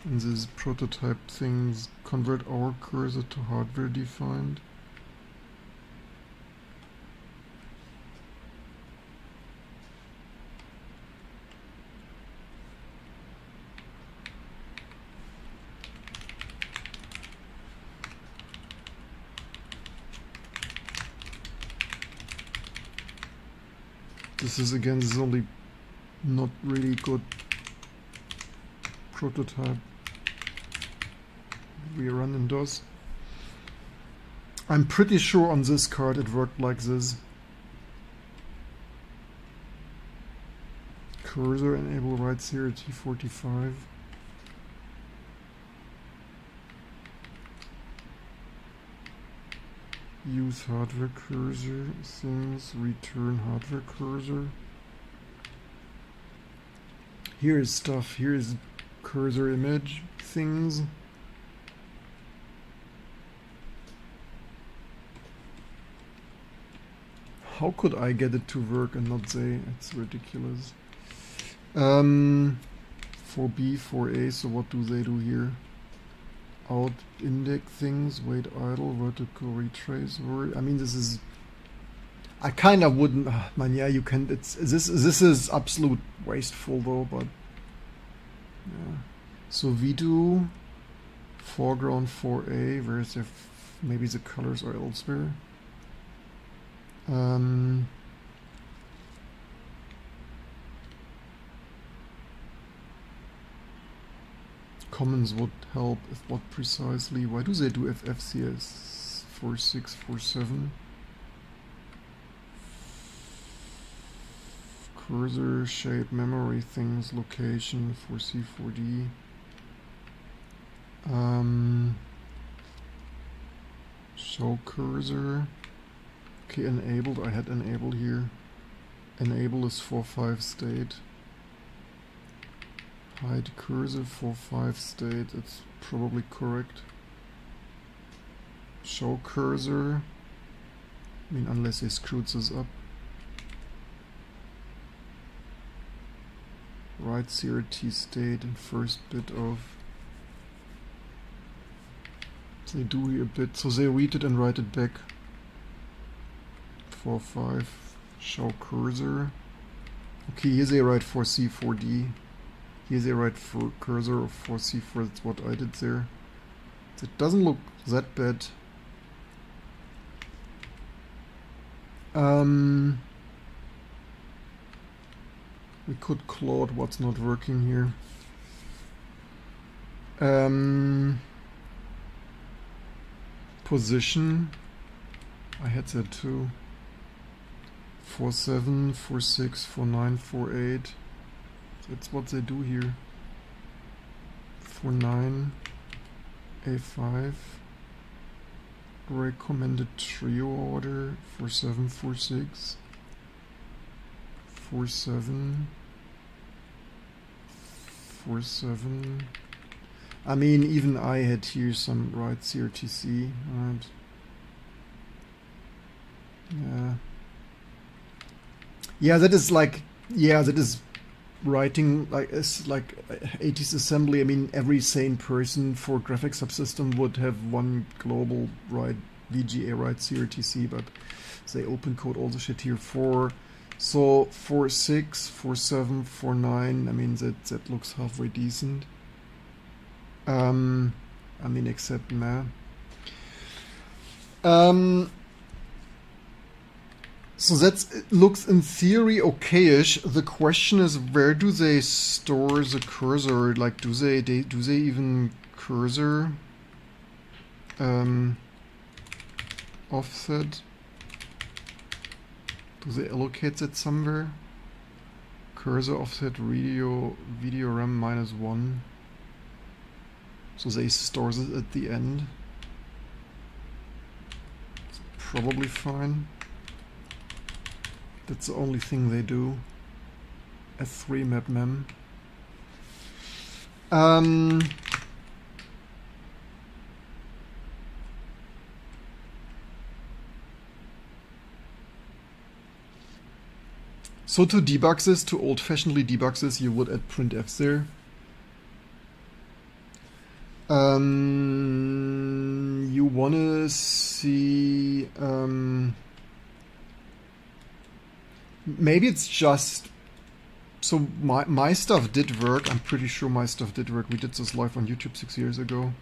In these prototype things, convert our cursor to hardware defined. This is only not really good prototype we run in DOS. I'm pretty sure on this card it worked like this. Cursor enable right CRT45. Use hardware cursor things, return hardware cursor. Here is stuff, here is cursor image things. How could I get it to work and not say it's ridiculous? 4B, 4A, so what do they do here? Out index things, wait idle, vertical retrace word. I mean, this is, I kind of wouldn't, man, yeah, you can, this is absolute wasteful though, but yeah. So we do foreground 4A, whereas there maybe the colors are elsewhere. Commons would help, if what precisely? Why do they do FFCS 4647? Cursor, shape, memory things, location, 4C, 4D. Show cursor. Okay, enabled, I had enabled here. Enable is 4.5 state. Hide cursor 4.5 state, that's probably correct. Show cursor. I mean, unless they screwed this up. Write CRT state in first bit of. They do here a bit, so they read it and write it back. 4.5. Show cursor. Okay, here they write 4C, 4D. Here they write for cursor of 4C4, that's what I did there. It doesn't look that bad. We could Claude what's not working here. Position. I had that too. 4.7, 4.6, 4.9, 4.8. That's what they do here. 4.9, A5. Recommended trio order. 4.7, 4.6. 4.7. 4.7. I mean, even I had here some right CRTC. Right. Yeah. Yeah, that is like, yeah, that is writing like it's like 80s assembly. I mean, every sane person for graphics subsystem would have one global write VGA write CRTC, but they open code all the shit here for So 4.6, 4.7, 4.9, I mean that looks halfway decent. I mean except meh. So it looks in theory okayish. The question is, where do they store the cursor? Like, do they even cursor offset? Do they allocate that somewhere? Cursor offset video RAM -1. So they store it at the end. It's probably fine. That's the only thing they do. S3 map mem. So to debug this, to old-fashionedly debug this, you would add printfs there. You wanna see maybe it's just so my stuff did work. I'm pretty sure my stuff did work. We did this live on YouTube 6 years ago.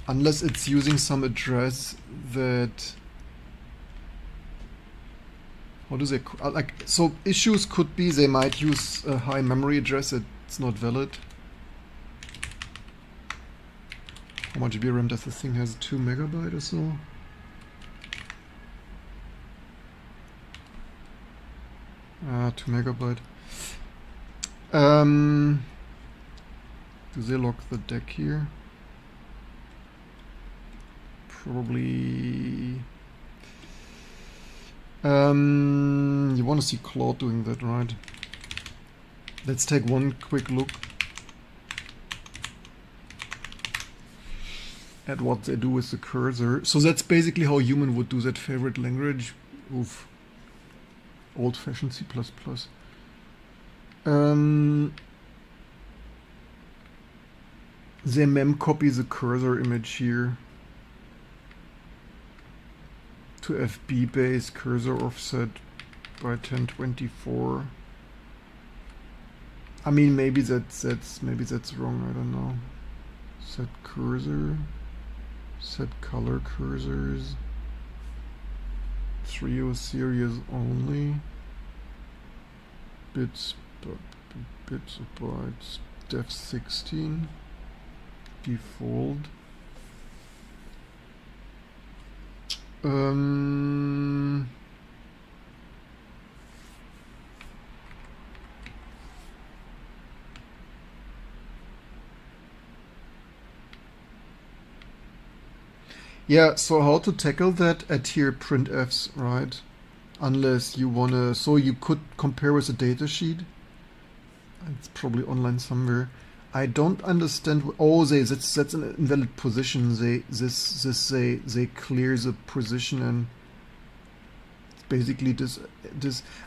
Unless it's using some address that, how do they like, so issues could be they might use a high memory address that's not valid. How much VRAM does this thing has? 2 megabyte or so? Ah, 2 megabyte. Do they lock the deck here? Probably. You want to see Claude doing that, right? Let's take one quick look at what they do with the cursor. So that's basically how human would do that. Favorite language. Oof. Old-fashioned C++. They mem copy the cursor image here to FB base cursor offset by 1024. I mean, maybe that's wrong. I don't know. Set cursor, set color cursors. 3.0 series only. Bits of bytes. Def 16 default. Yeah, so how to tackle that? Add here printfs, right? Unless you wanna, so you could compare with a datasheet. It's probably online somewhere. I don't understand. Oh, that's an invalid position. They clear the position and basically this.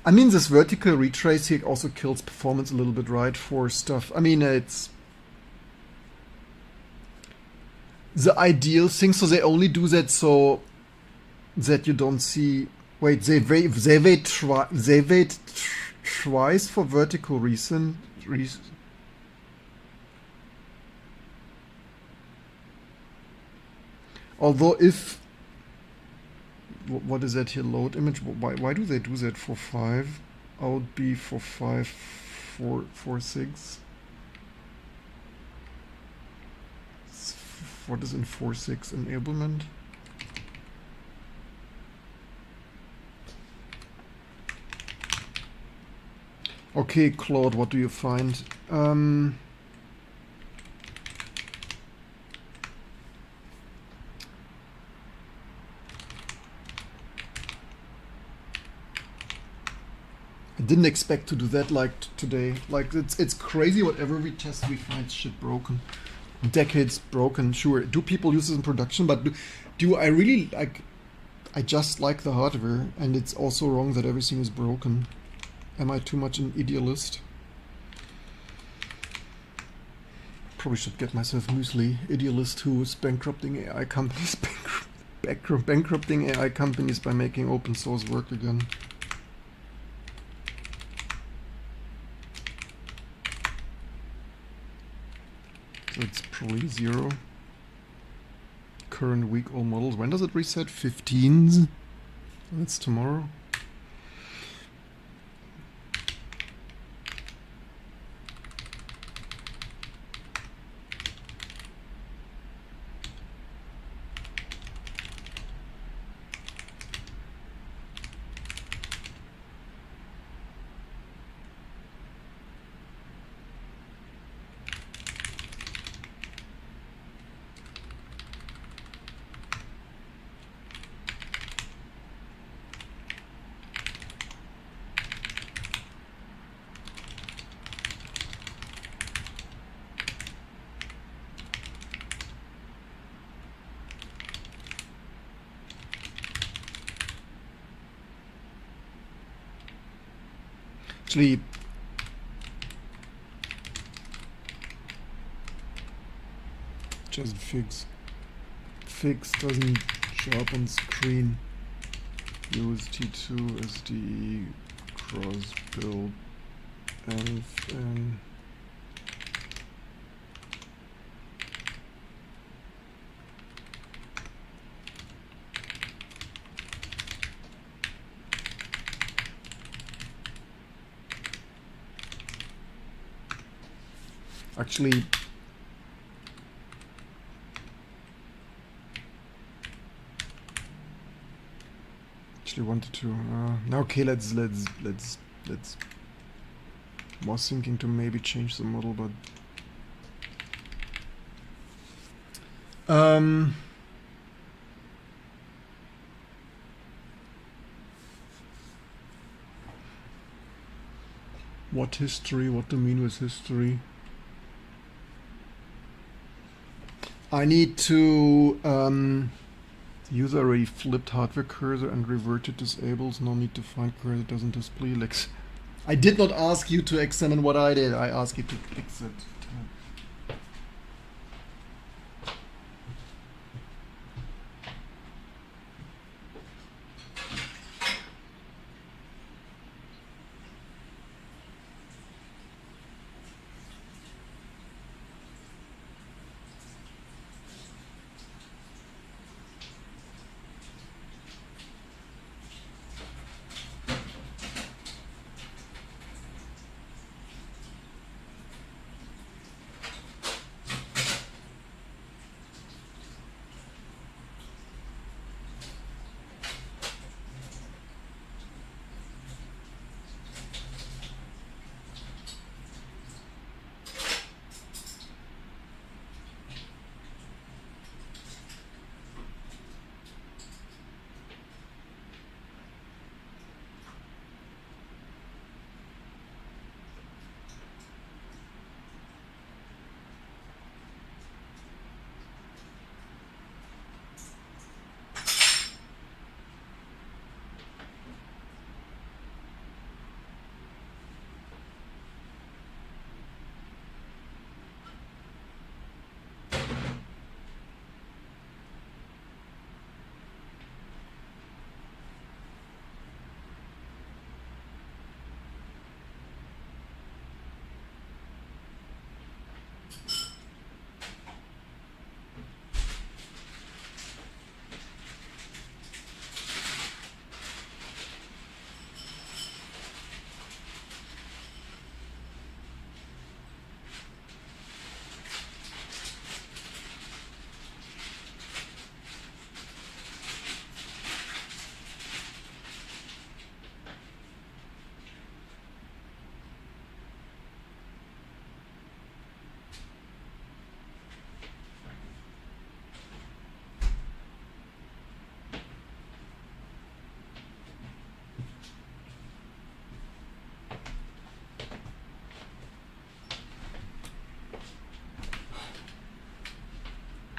I mean, this vertical retrace here also kills performance a little bit, right? For stuff. I mean, it's the ideal thing. So they only do that so that you don't see. Wait, they wait twice for vertical reason. Although if, what is that here, load image, why do they do that for 5? Out B for 5, 4, 6. What is in 4.6 enablement? Okay, Claude, what do you find? I didn't expect to do that like today. Like it's crazy. Whatever we test, we find shit broken. Decades broken. Sure. Do people use this in production? But do I really like? I just like the hardware, and it's also wrong that everything is broken. Am I too much an idealist? probably should get myself muesli. Idealist who is bankrupting AI companies, bankrupting AI companies by making open source work again. So it's probably 0. Current week all models. When does it reset? 15th? That's tomorrow. Actually, just fix doesn't show up on screen. Use T2 as the cross build and actually wanted to now okay, let's was thinking to maybe change the model, but what history, what do you mean with history? I need to the user already flipped hardware cursor and reverted disables. No need to find cursor doesn't display lex. I did not ask you to examine what I did. I asked you to fix it.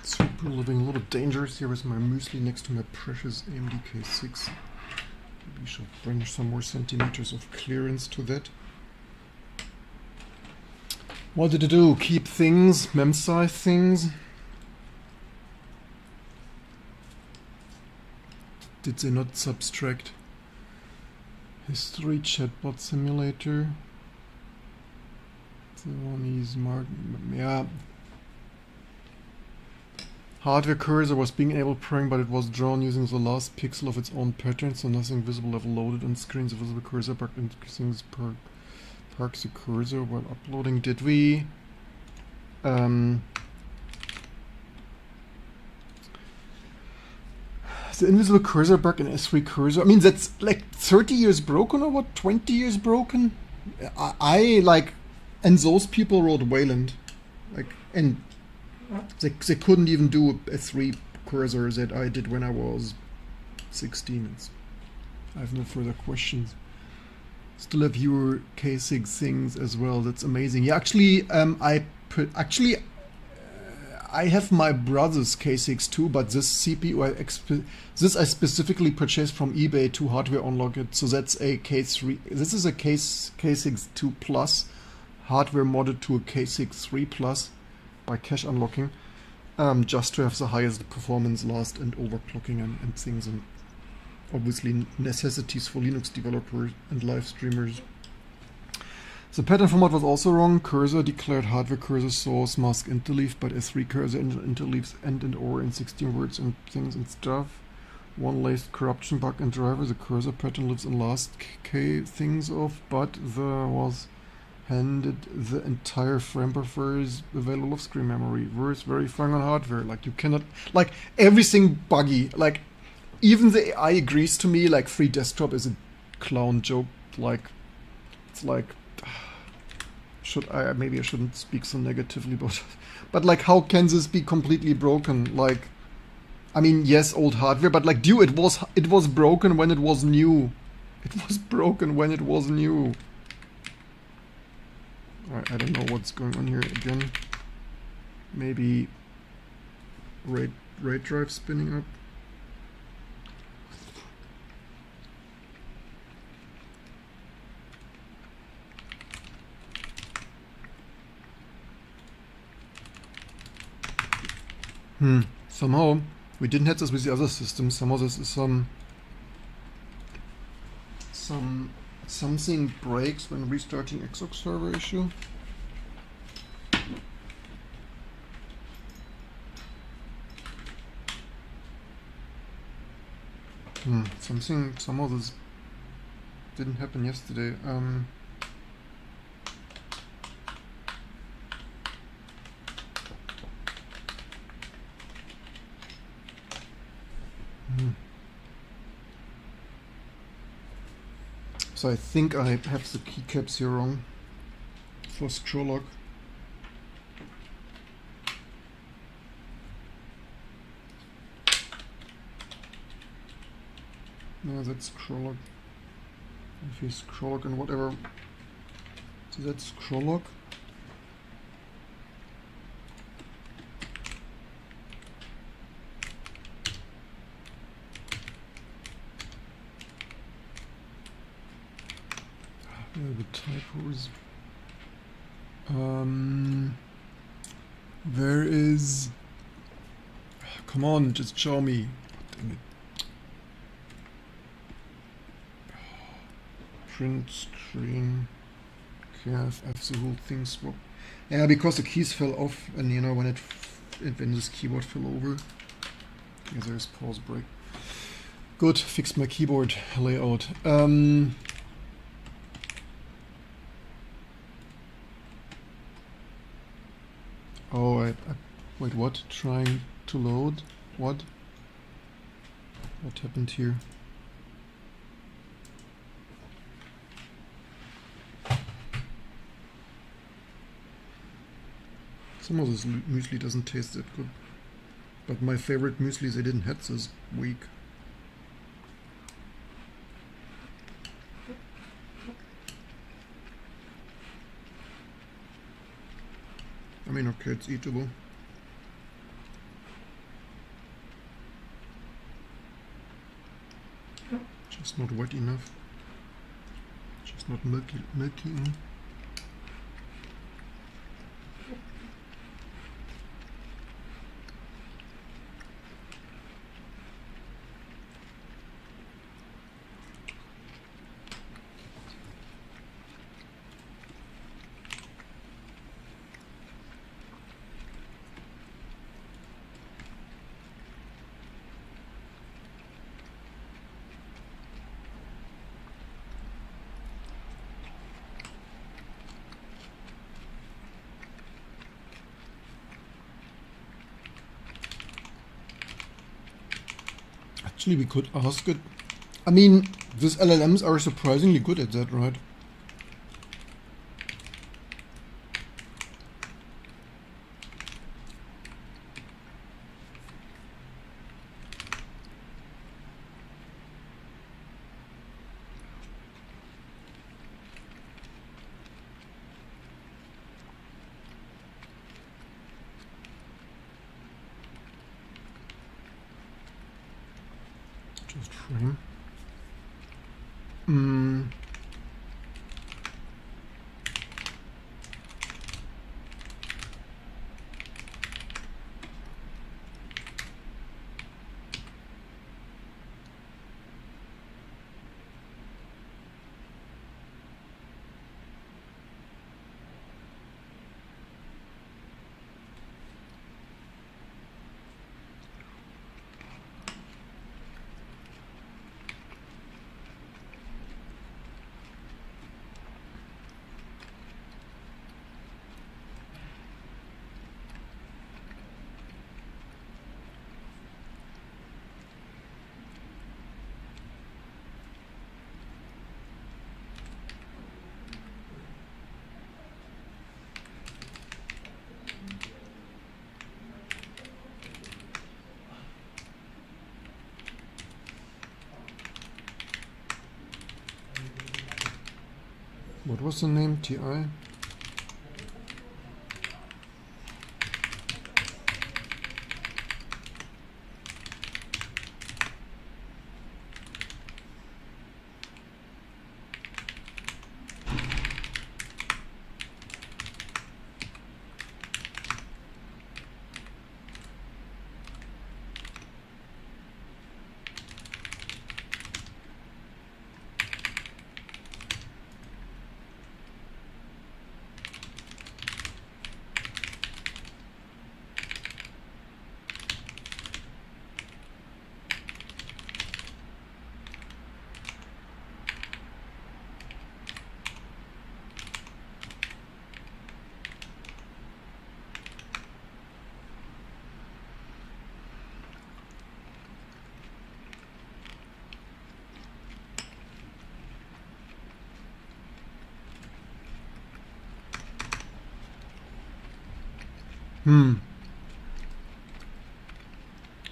Super living a little dangerous here with my muesli next to my precious AMD K6. Maybe should bring some more centimeters of clearance to that. What did it do? Keep things, mem-size things? Did they not subtract? History chatbot simulator. The one is marked. Yeah. Hardware cursor was being enabled pairing, but it was drawn using the last pixel of its own pattern, so nothing visible level loaded on screen. The visible cursor back increasing this parks the cursor while uploading. Did we the invisible cursor bug in S3 cursor? I mean, that's like 30 years broken or what? 20 years broken? I like, and those people wrote Wayland, like, and they couldn't even do a S3 cursor that I did when I was 16. I have no further questions. Still have your K6 things as well. That's amazing. Yeah, actually, I have my brother's K6 too, but this CPU this I specifically purchased from eBay to hardware unlock it. So that's a K3. This is a K6 2 Plus, hardware modded to a K6 3 Plus by cache unlocking, just to have the highest performance, last, and overclocking and things, and obviously necessities for Linux developers and live streamers. The pattern format was also wrong. Cursor declared hardware cursor source mask interleave, but S3 cursor interleaves end and or in 16 words and things and stuff. One laced corruption bug in driver. The cursor pattern lives in last K things of, but there was handed the entire frame buffer is available off screen memory. Worse, verifying on hardware. Like you cannot, like everything buggy. Like even the AI agrees to me. Like free desktop is a clown joke. Like it's like. Maybe I shouldn't speak so negatively about it. But like, how can this be completely broken? Like, I mean, yes, old hardware, but like, dude, it was broken when it was new. It was broken when it was new. I don't know what's going on here again. Maybe RAID drive spinning up. Somehow we didn't have this with the other systems. Somehow this is something breaks when restarting Xbox server issue. Somehow this didn't happen yesterday. So I think I have the keycaps here wrong for scroll lock. No, that's scroll lock. If you scroll lock and whatever. So that's scroll lock. The typos. Where is? Come on, just show me. Dang it. Print screen. Okay, I have the whole thing swapped. Yeah, because the keys fell off, and you know when when this keyboard fell over. Okay, there's pause break. Good, fixed my keyboard layout. Oh, wait, what? Trying to load? What? What happened here? Some of this muesli doesn't taste that good. But my favorite mueslis I didn't have this week. I mean, okay, it's eatable. Just not wet enough. Just not milky enough. Actually, we could ask it. I mean, these LLMs are surprisingly good at that, right? Just frame. What was the name? TI?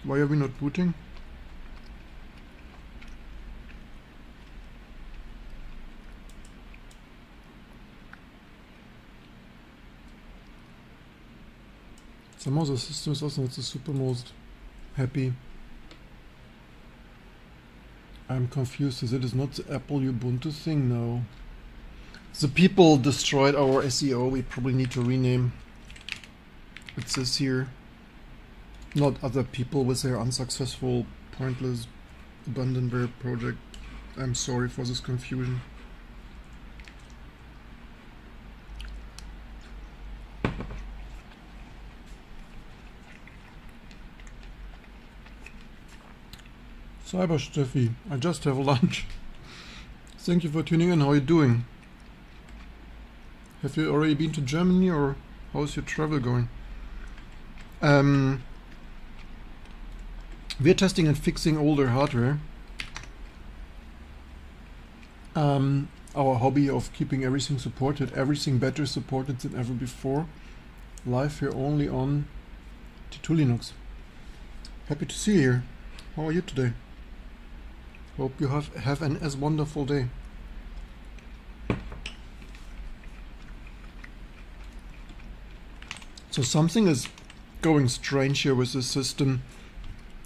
Why are we not booting? Somehow the system is also not the super most happy. I'm confused as it is not the Apple Ubuntu thing now. The people destroyed our SEO, we probably need to rename. It says here, not other people with their unsuccessful, pointless, abandonware project. I'm sorry for this confusion. Cyber Steffi, I just have lunch. Thank you for tuning in. How are you doing? Have you already been to Germany, or how's your travel going? We're testing and fixing older hardware. Our hobby of keeping everything supported, everything better supported than ever before. Live here only on T2 Linux. Happy to see you here. How are you today? Hope you have an as wonderful day. So something is going strange here with the system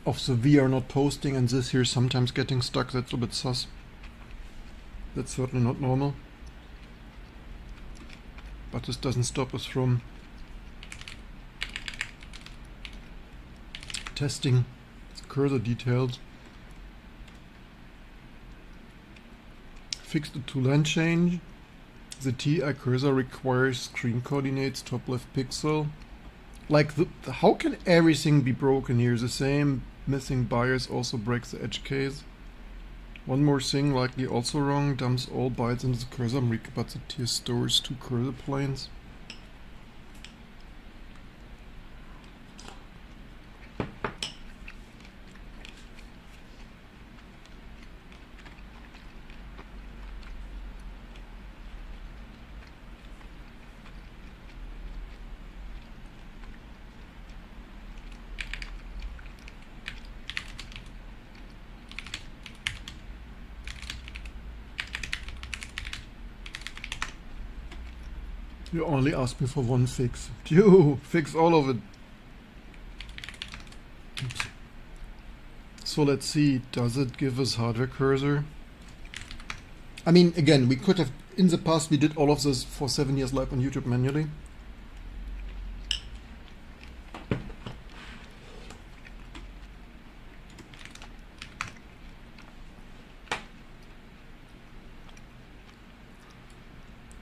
of the VR not posting and this here sometimes getting stuck. That's a bit sus. That's certainly not normal. But this doesn't stop us from testing cursor details. Fix the two-line change. The TI cursor requires screen coordinates, top left pixel. Like, how can everything be broken here? The same missing bias also breaks the edge case. One more thing, likely also wrong, dumps all bytes into the cursor, but the tier stores two cursor planes. You only asked me for one fix. You fix all of it. Oops. So let's see, does it give us hardware cursor? I mean, again, we could have, in the past we did all of this for 7 years live on YouTube manually.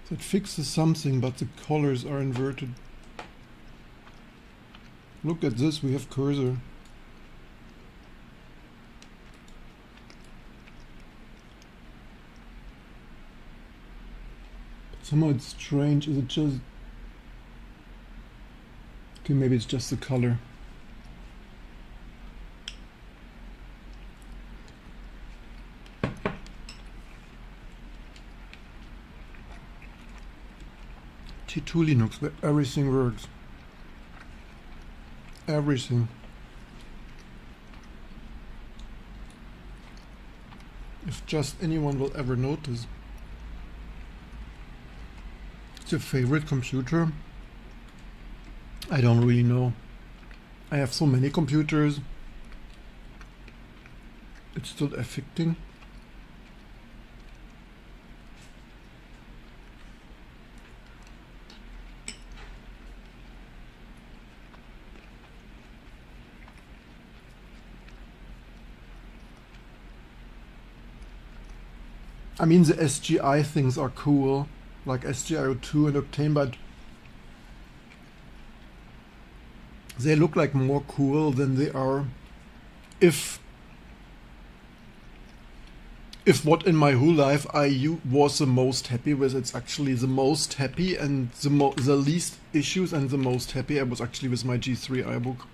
That fixes something, but the colors are inverted. Look at this, we have cursor. Somehow it's strange. Is it just... Okay, maybe it's just the color. T2 Linux, where everything works. Everything. If just anyone will ever notice. It's your favorite computer? I don't really know. I have so many computers. It's still affecting. I mean, the SGI things are cool, like SGIO2 and Octane, but they look like more cool than they are. If what in my whole life I was the most happy with, it's actually the most happy and the least issues and the most happy I was actually with my G3 iBook.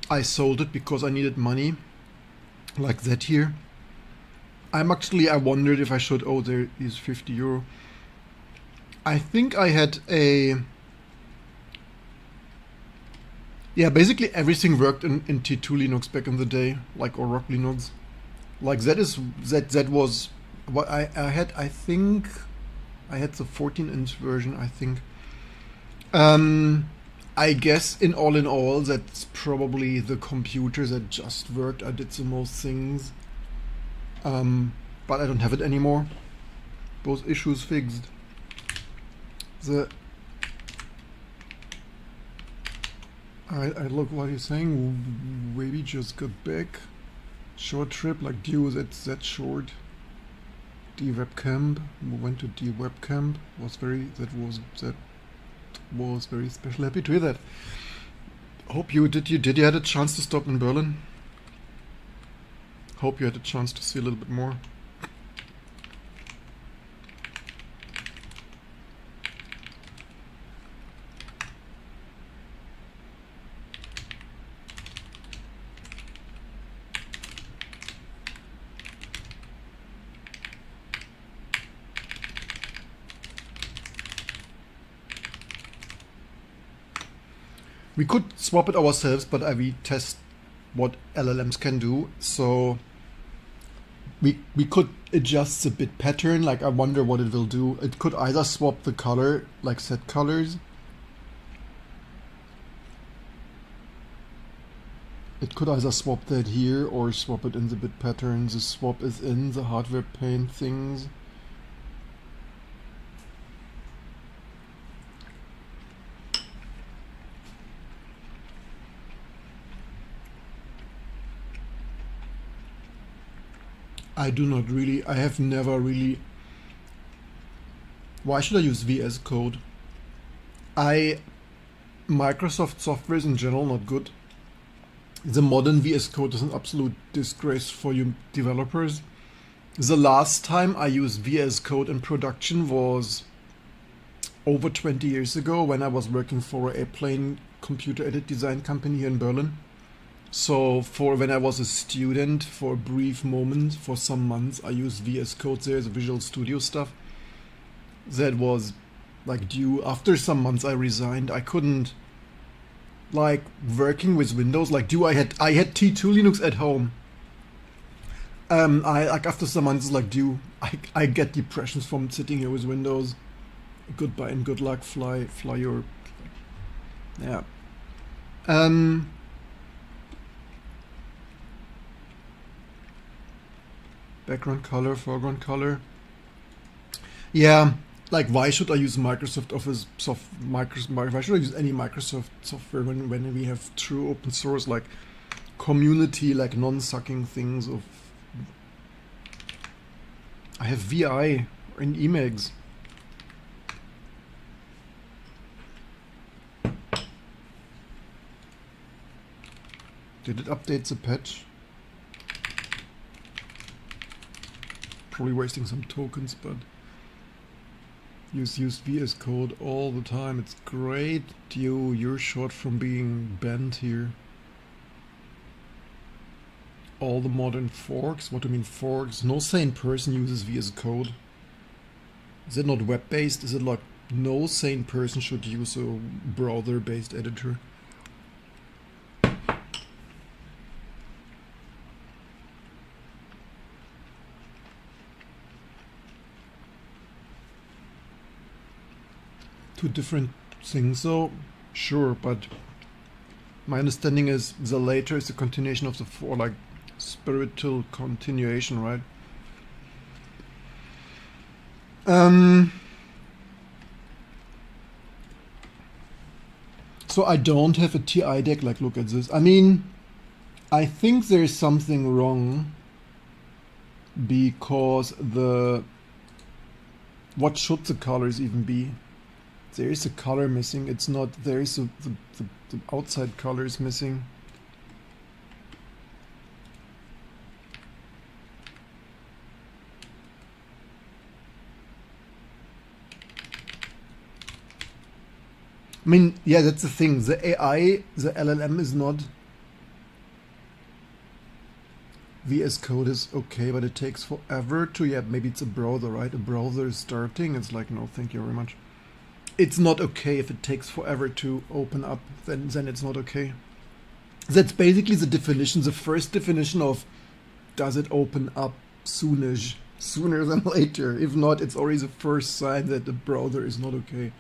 I sold it because I needed money, like that here. I wondered if I should, oh, there is 50 euro. I think I had yeah, basically everything worked in T2 Linux back in the day, like, or Rock Linux. Like that was what I had. I think I had the 14-inch version, I think. I guess in all, that's probably the computer that just worked. I did the most things. But I don't have it anymore. Those issues fixed. I look what you're saying. Maybe just got back. Short trip, like Dio, that's that short. D webcam. We went to D webcam. That was very special. Happy to hear that. Hope you had a chance to stop in Berlin? Hope you had a chance to see a little bit more. We could swap it ourselves, but we test what LLMs can do. So we could adjust the bit pattern. Like, I wonder what it will do. It could either swap the color, like set colors. It could either swap that here or swap it in the bit pattern. The swap is in the hardware pane things. I have never really... Why should I use VS Code? Microsoft software is in general not good. The modern VS Code is an absolute disgrace for you developers. The last time I used VS Code in production was over 20 years ago when I was working for a plain computer aided design company here in Berlin. So for when I was a student, for a brief moment, for some months, I used VS Code there, the Visual Studio stuff. That was like due. After some months I resigned. I couldn't, like, working with Windows, like I had T2 Linux at home. I like after some months, like I get depressions from sitting here with Windows. Goodbye and good luck. Fly your. Yeah. Background color, foreground color. Yeah, like why should I use Microsoft Office why should I use any Microsoft software when we have true open source like community, like non-sucking things of. I have VI in Emacs. Did it update the patch? Probably wasting some tokens, but use VS Code all the time. It's great. You're short from being banned here. All the modern forks. What do you mean forks? No sane person uses VS Code. Is it not web-based? Is it like no sane person should use a browser-based editor? Two different things, so sure, but my understanding is the later is a continuation of the former, like spiritual continuation, right? So I don't have a TI deck. Like, look at this. I mean, I think there's something wrong because what should the colors even be? There is a color missing. It's not. There is the outside color is missing. I mean, yeah, that's the thing. The AI, the LLM is not. VS Code is okay, but it takes forever to. Yeah, maybe it's a browser, right? A browser is starting. It's like, no, thank you very much. It's not okay if it takes forever to open up, then it's not okay. That's basically the definition, the first definition of does it open up soonish, sooner than later. If not, it's already the first sign that the browser is not okay.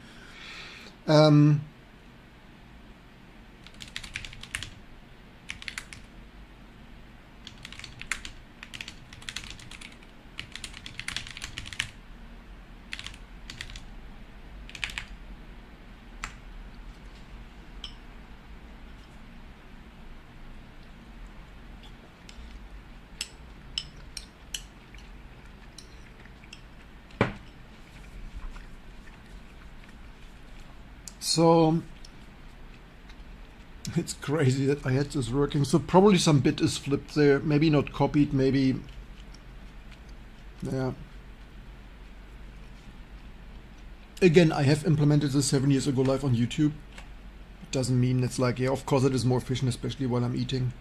So it's crazy that I had this working. So probably some bit is flipped there. Maybe not copied, maybe. Yeah. Again, I have implemented this 7 years ago live on YouTube. Doesn't mean it's like, yeah, of course it is more efficient, especially while I'm eating.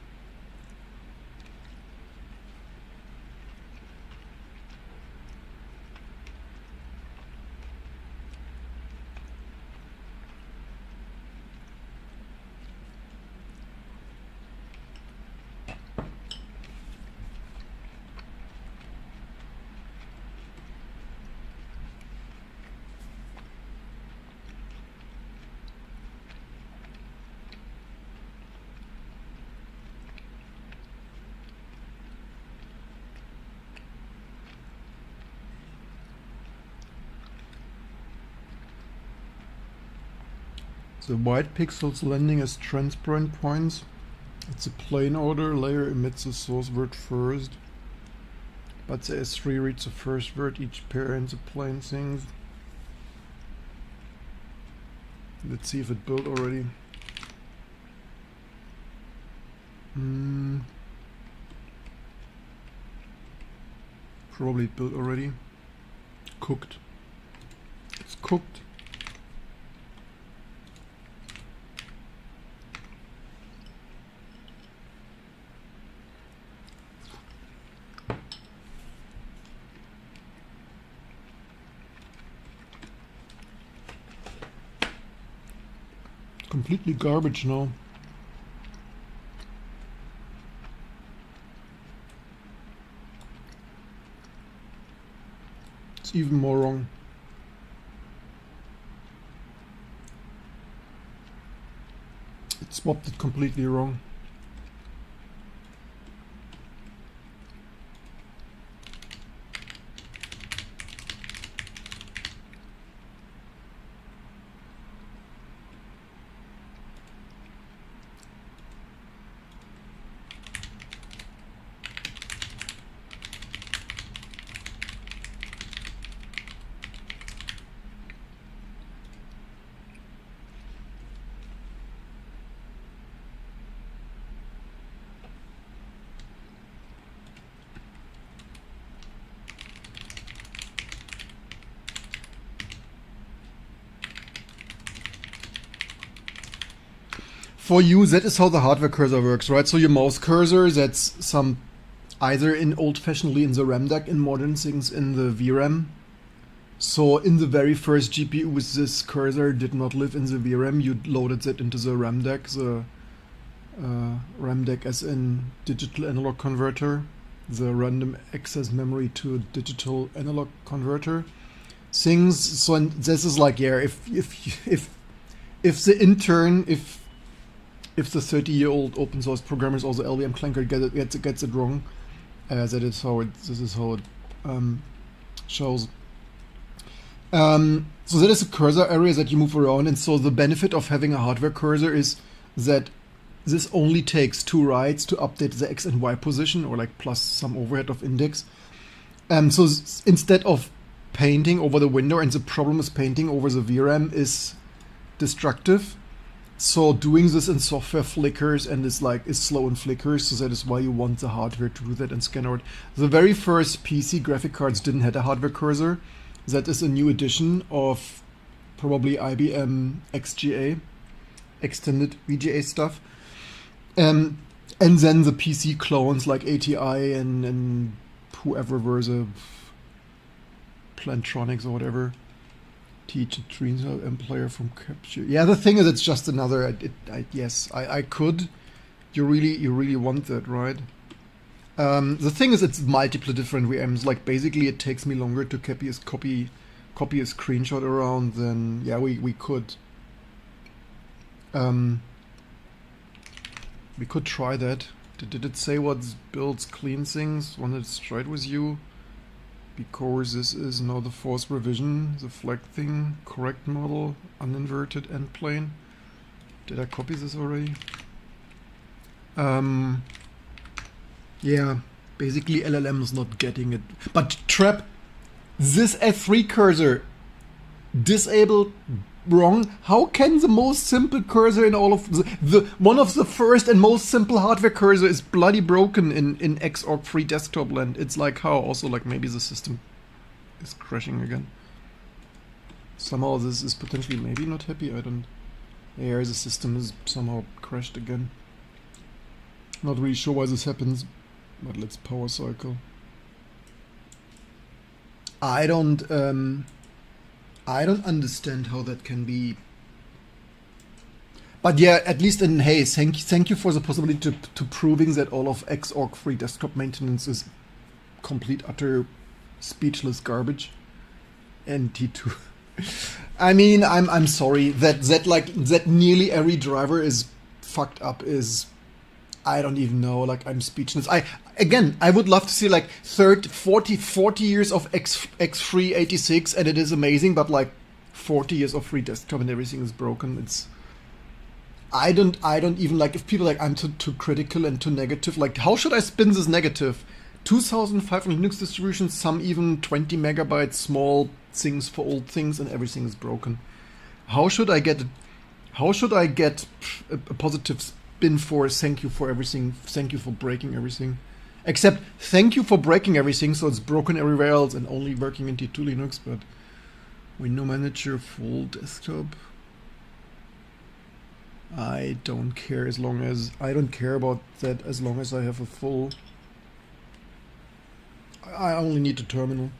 The white pixels landing as transparent points. It's a plain order. Layer emits the source word first, but the S3 reads the first word. Each pair ends the plain things. Let's see if it built already. Probably built already. Cooked. It's cooked. Completely garbage now. It's even more wrong. swapped it completely wrong. For you, that is how the hardware cursor works, right? So your mouse cursor, that's some either in old-fashionedly in the RAM deck, in modern things in the VRAM. So in the very first GPU, this cursor did not live in the VRAM. You loaded that into the RAM deck, the RAM deck as in digital analog converter, the random access memory to digital analog converter things. So and this is like, yeah, if the intern, if the 30-year-old open source programmers or the LLM clanker gets it wrong, this is how it shows. So that is a cursor area that you move around, and so the benefit of having a hardware cursor is that this only takes 2 writes to update the X and Y position, or like plus some overhead of index. So instead of painting over the window, and the problem is painting over the VRAM is destructive. So doing this in software flickers and is slow and flickers, so that is why you want the hardware to do that and scan out. The very first PC graphic cards didn't have a hardware cursor. That is a new edition of probably IBM XGA, extended VGA stuff. And then the PC clones like ATI and whoever were the Plantronics or whatever. Teach a Dreamcell player from Capture. Yeah, the thing is, it's just another. Yes, I could. You really want that, right? The thing is, it's multiple different VMs. Like basically, it takes me longer to copy a screenshot around than we could. We could try that. Did it say what builds clean things when it's tried with you? Because this is now the 4th revision, the flag thing, correct model, uninverted end plane. Did I copy this already? Yeah, basically LLM is not getting it. But Trap, this F3 cursor, disabled, wrong. How can the most simple cursor in all of the one of the first and most simple hardware cursor is bloody broken in Xorg free desktop land? It's like how also like maybe the system is crashing again. Somehow this is potentially maybe not happy. I don't. Yeah, the system is somehow crashed again. Not really sure why this happens, but let's power cycle. I don't understand how that can be. But yeah, at least in hey, thank you for the possibility to proving that all of Xorg free desktop maintenance is complete utter speechless garbage. And T2. I mean, I'm sorry that nearly every driver is fucked up is. I don't even know, like I'm speechless. I would love to see like 40 years of X3 86 and it is amazing, but like 40 years of free desktop and everything is broken. It's I don't even like if people like I'm too critical and too negative. Like how should I spin this negative? 2,500 Linux distributions, some even 20 megabytes small things for old things, and everything is broken. How should I get a positive spin for thank you for everything, thank you for breaking everything? Except thank you for breaking everything, so it's broken everywhere else and only working in T2 Linux, but window manager full desktop. I don't care as long as I don't care about that as long as I have a full. I only need a terminal.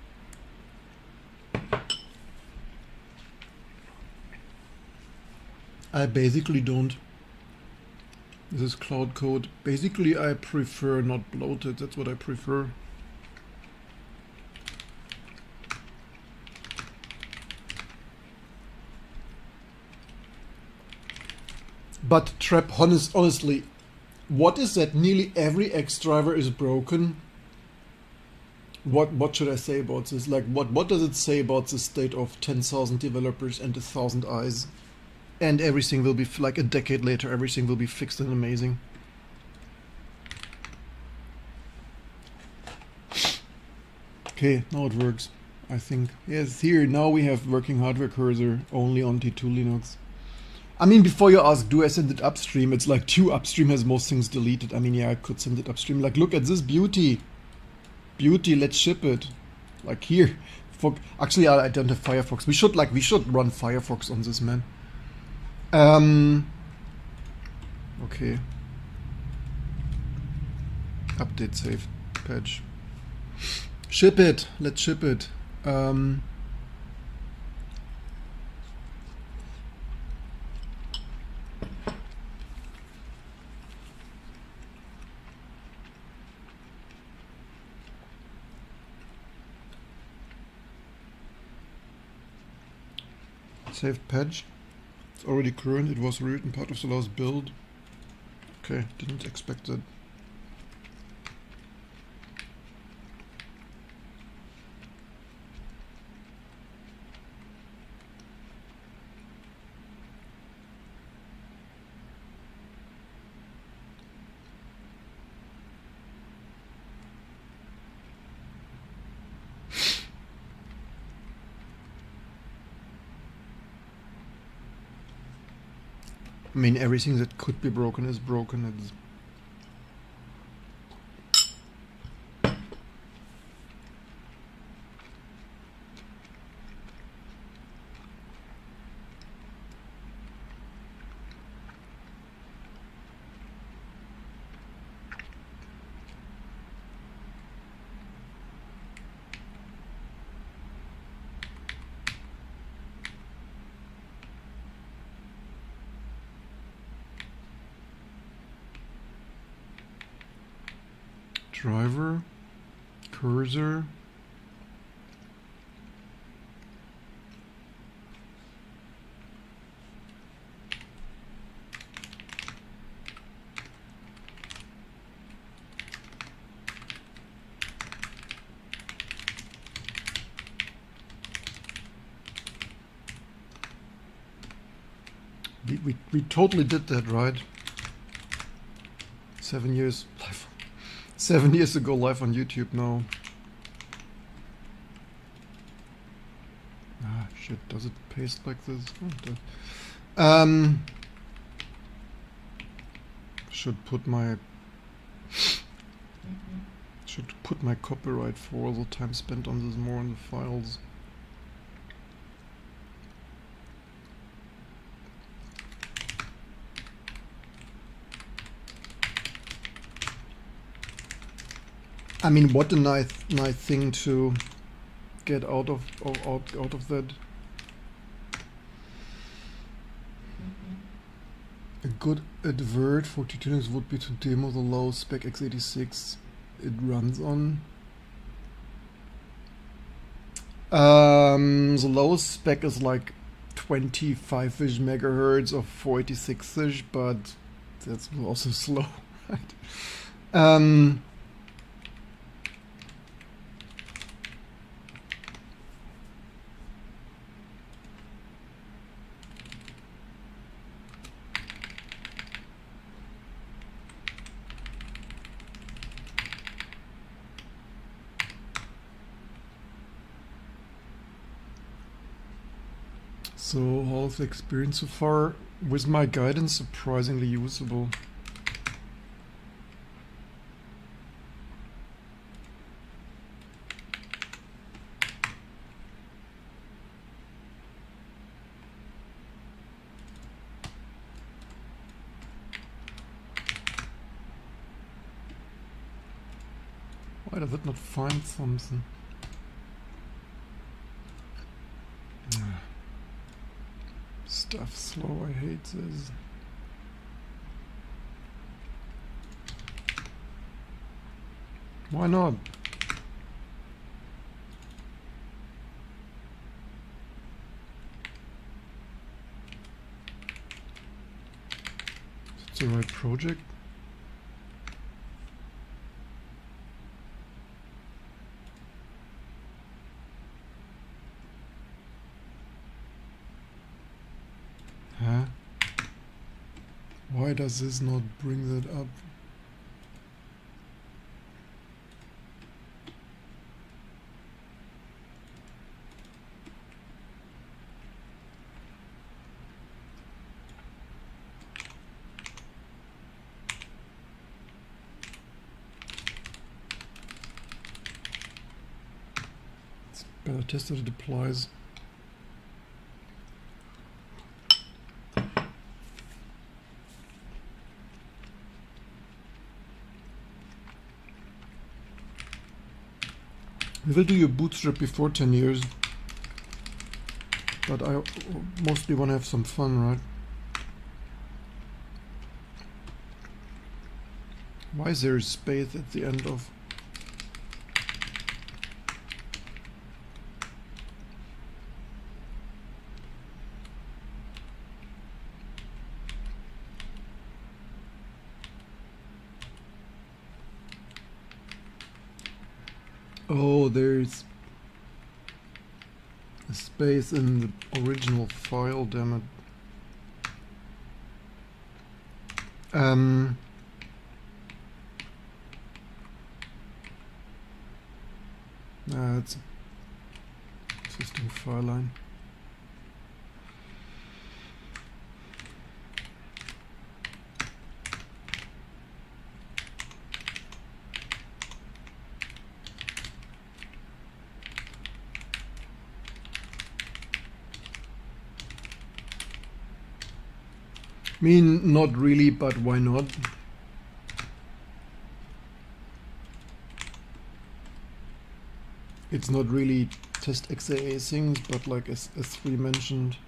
I basically don't. This is cloud code. Basically, I prefer not bloated. That's what I prefer. But Trap, honestly, what is that? Nearly every X driver is broken. What should I say about this? Like, what does it say about the state of 10,000 developers and 1,000 eyes? And everything will be, like a decade later, everything will be fixed and amazing. Okay, now it works, I think. Yes, here, now we have working hardware cursor only on T2 Linux. I mean, before you ask, do I send it upstream? It's like 2 upstream has most things deleted. I mean, yeah, I could send it upstream. Like, look at this beauty. Beauty, let's ship it. Like here. Actually, I don't have Firefox. We should run Firefox on this, man. Okay. Update saved patch. Ship it. Let's ship it. Saved patch. It's already current. It was rewritten part of the last build. Okay, didn't expect that. I mean, everything that could be broken is broken. It's driver, cursor. We totally did that, right? 7 years live. 7 years ago live on YouTube now. Ah, shit, does it paste like this? Oh, it does. Should put my copyright for all the time spent on this more on the files. I mean, what a nice thing to get out of that. A good advert for T2 would be to demo the low spec x86 it runs on. The lowest spec is like 25-ish megahertz or 486-ish, but that's also slow, right? So how's the experience so far? With my guidance, surprisingly usable. Why does it not find something? Stuff slow, I hate this. Why not? the right project? Huh? Why does this not bring that up? It's better test that it applies. We will do your bootstrap before 10 years, but I mostly want to have some fun, right? Why is there a space at the end of? Oh, there's a space in the original file, damn it. It's a existing file line. I mean, not really, but why not? It's not really test XAA things, but like as we mentioned.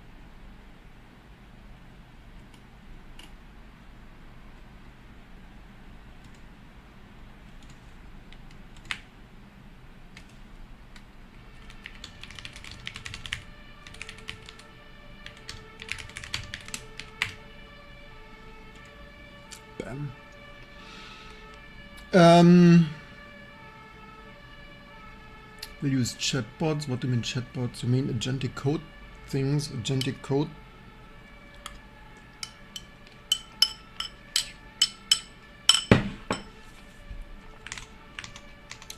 We use chatbots. What do you mean chatbots? You mean agentic code things? Agentic code?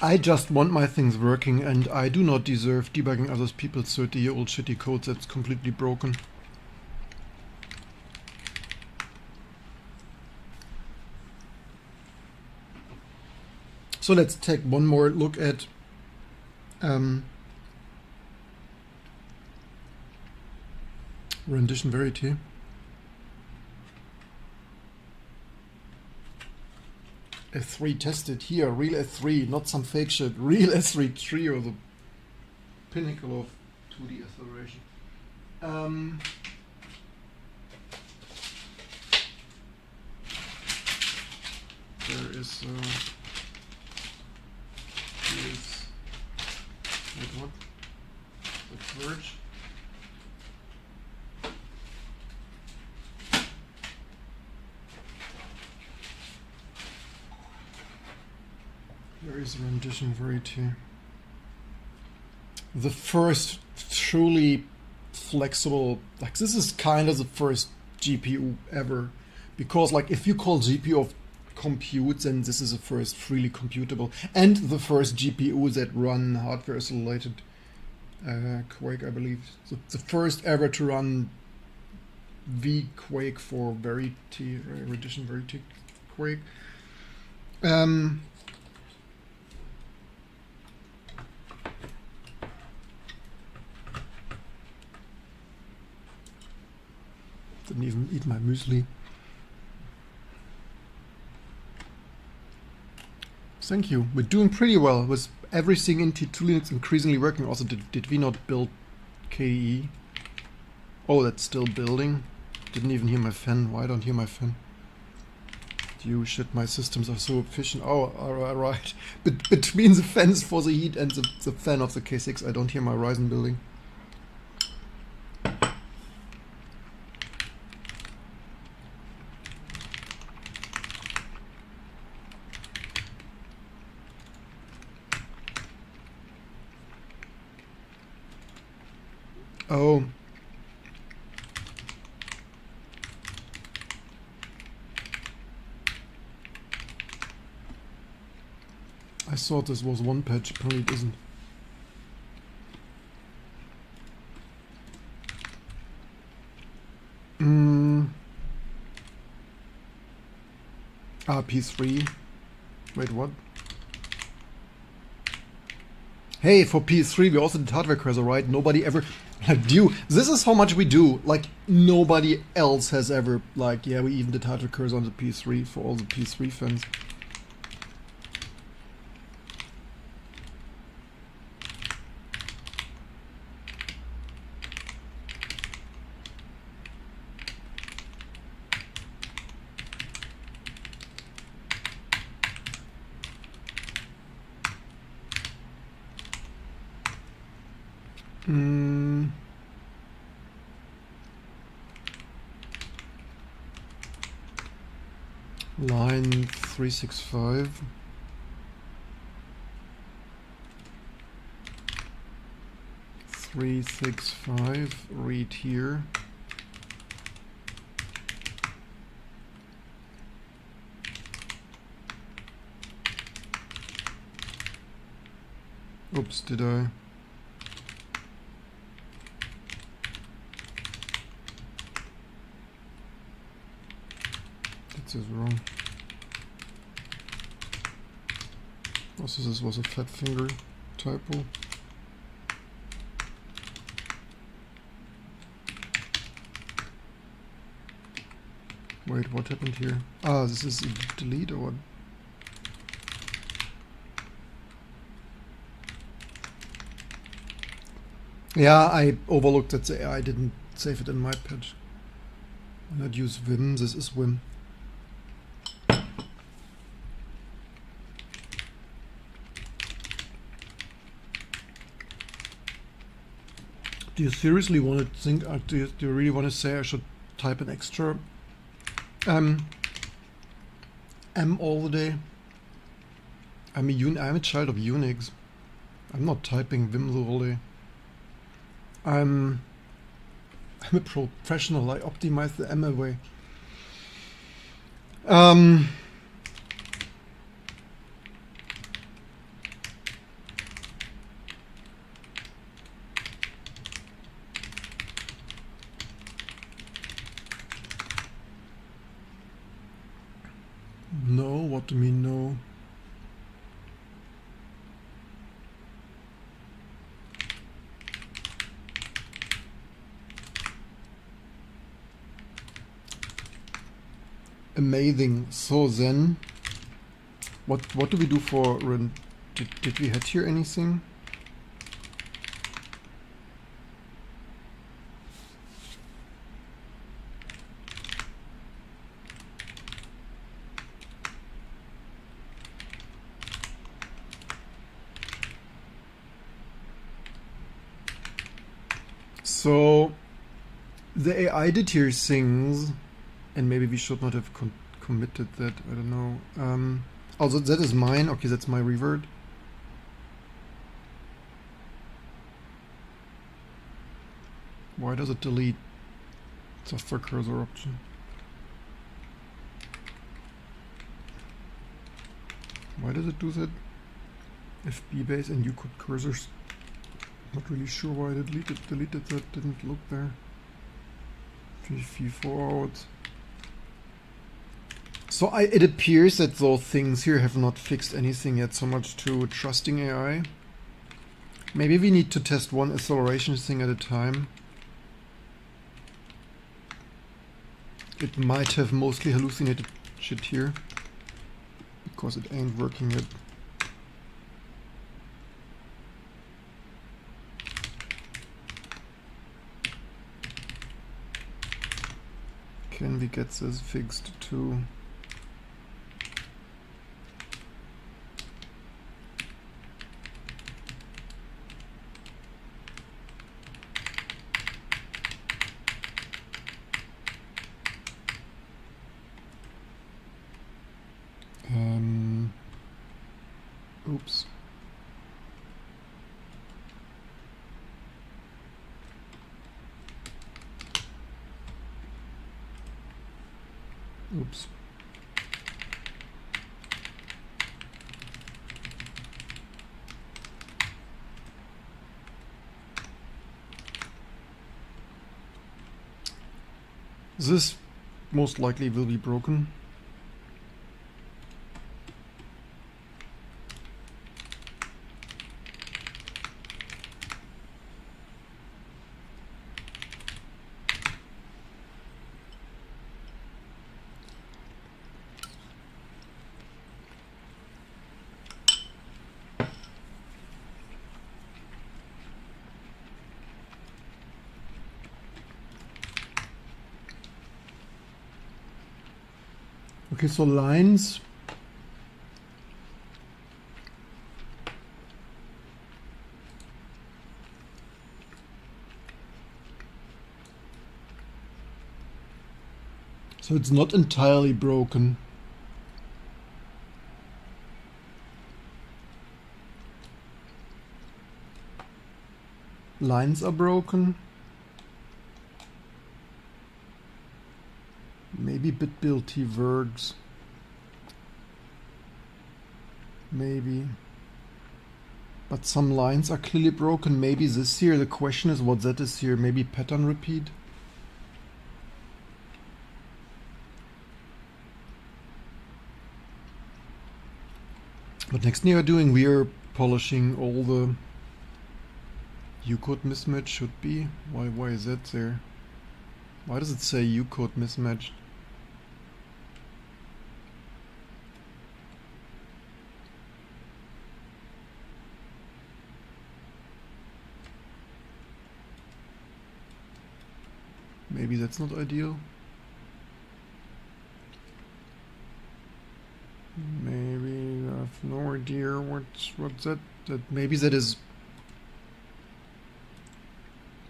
I just want my things working, and I do not deserve debugging other people's 30-year-old shitty code that's completely broken. So let's take one more look at rendition verity. S3 tested here, real S3, not some fake shit, real S3 trio, the pinnacle of 2D acceleration. There is wait, what? The merge. There is rendition verity. The first truly flexible, like this is kind of the first GPU ever, because like if you call GPU of compute, then this is the first freely computable and the first GPU that run hardware isolated Quake, I believe. So the first ever to run vQuake for Verity, rendition verity Quake. Didn't even eat my muesli. Thank you. We're doing pretty well with everything in T2 Linux increasingly working. Also, did we not build KDE? Oh, that's still building. Didn't even hear my fan. Why don't hear my fan? You shit, my systems are so efficient. Oh, alright. But between the fans for the heat and the fan of the K6, I don't hear my Ryzen building. Oh. I thought this was one patch, apparently it isn't. P3. Wait, what? Hey, for PS3 we also did hardware cursor, right? Nobody ever like this is how much we do. Like nobody else has ever like, yeah, we even did hardware cursor on the PS3 for all the PS3 fans. Line 365. Read here. Oops, did I? This is wrong. Also, this was a fat finger typo. Wait, what happened here? Ah, this is a delete or what? Yeah, I overlooked that I didn't save it in my patch. I not use Vim, this is Vim. Do you seriously want to think, do you really want to say I should type an extra M all the day? I'm a child of Unix. I'm not typing Vim all day. I'm a professional. I optimize the M away. No, what do you mean no? Amazing. So then, what do we do for? Did we had here anything? So the AI did here things, and maybe we should not have committed that. I don't know. Also, that is mine. Okay, that's my revert. Why does it delete software cursor option? Why does it do that? FB base and Ucode cursors. Not really sure why I deleted that. Didn't look there. V4 out. So it appears that those things here have not fixed anything yet so much to trusting AI. Maybe we need to test one acceleration thing at a time. It might have mostly hallucinated shit here, because it ain't working yet. Can we get this fixed too? Oops. Oops. This most likely will be broken. Okay, so lines. So it's not entirely broken. Lines are broken. Maybe bitability works. Maybe. But some lines are clearly broken. Maybe this here. The question is what that is here. Maybe pattern repeat. But next thing we are polishing all the U-code mismatch should be. Why is that there? Why does it say U-code mismatched? Maybe that's not ideal. Maybe I have no idea what's that. Maybe that is.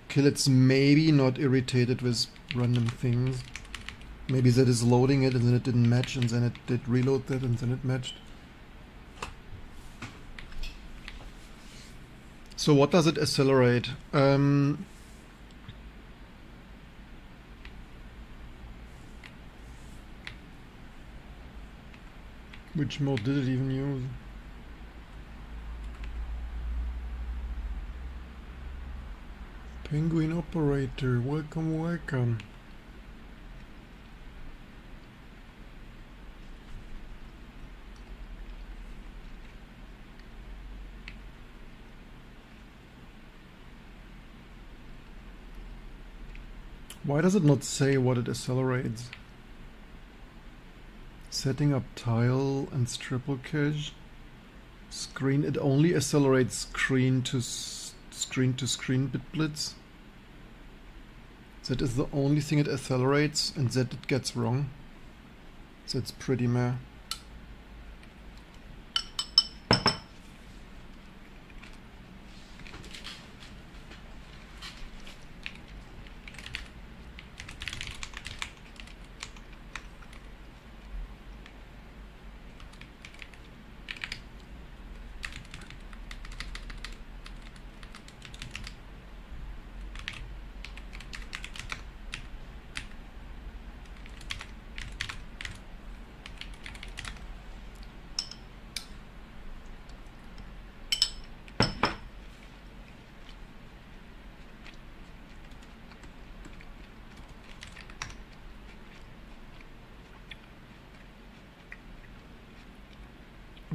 Okay, let's maybe not irritated with random things. Maybe that is loading it and then it didn't match and then it did reload that and then it matched. So what does it accelerate? Which mode did it even use? Penguin operator, welcome, welcome. Why does it not say what it accelerates? Setting up tile and triple cache. Screen, it only accelerates screen to screen bit blitz. That is the only thing it accelerates and that it gets wrong. That's pretty meh.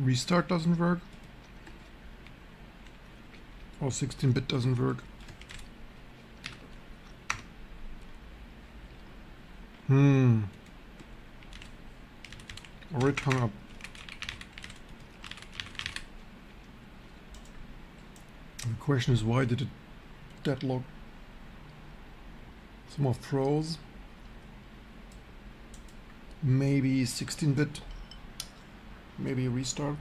Restart doesn't work. Or 16-bit doesn't work. Or it hung up. The question is why did it deadlock? Some more froze. Maybe 16-bit. Maybe a restart.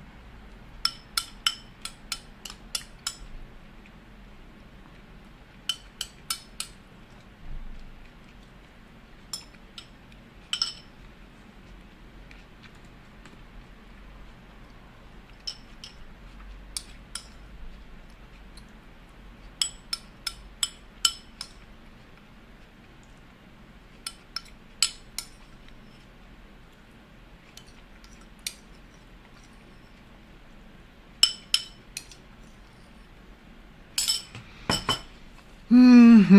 We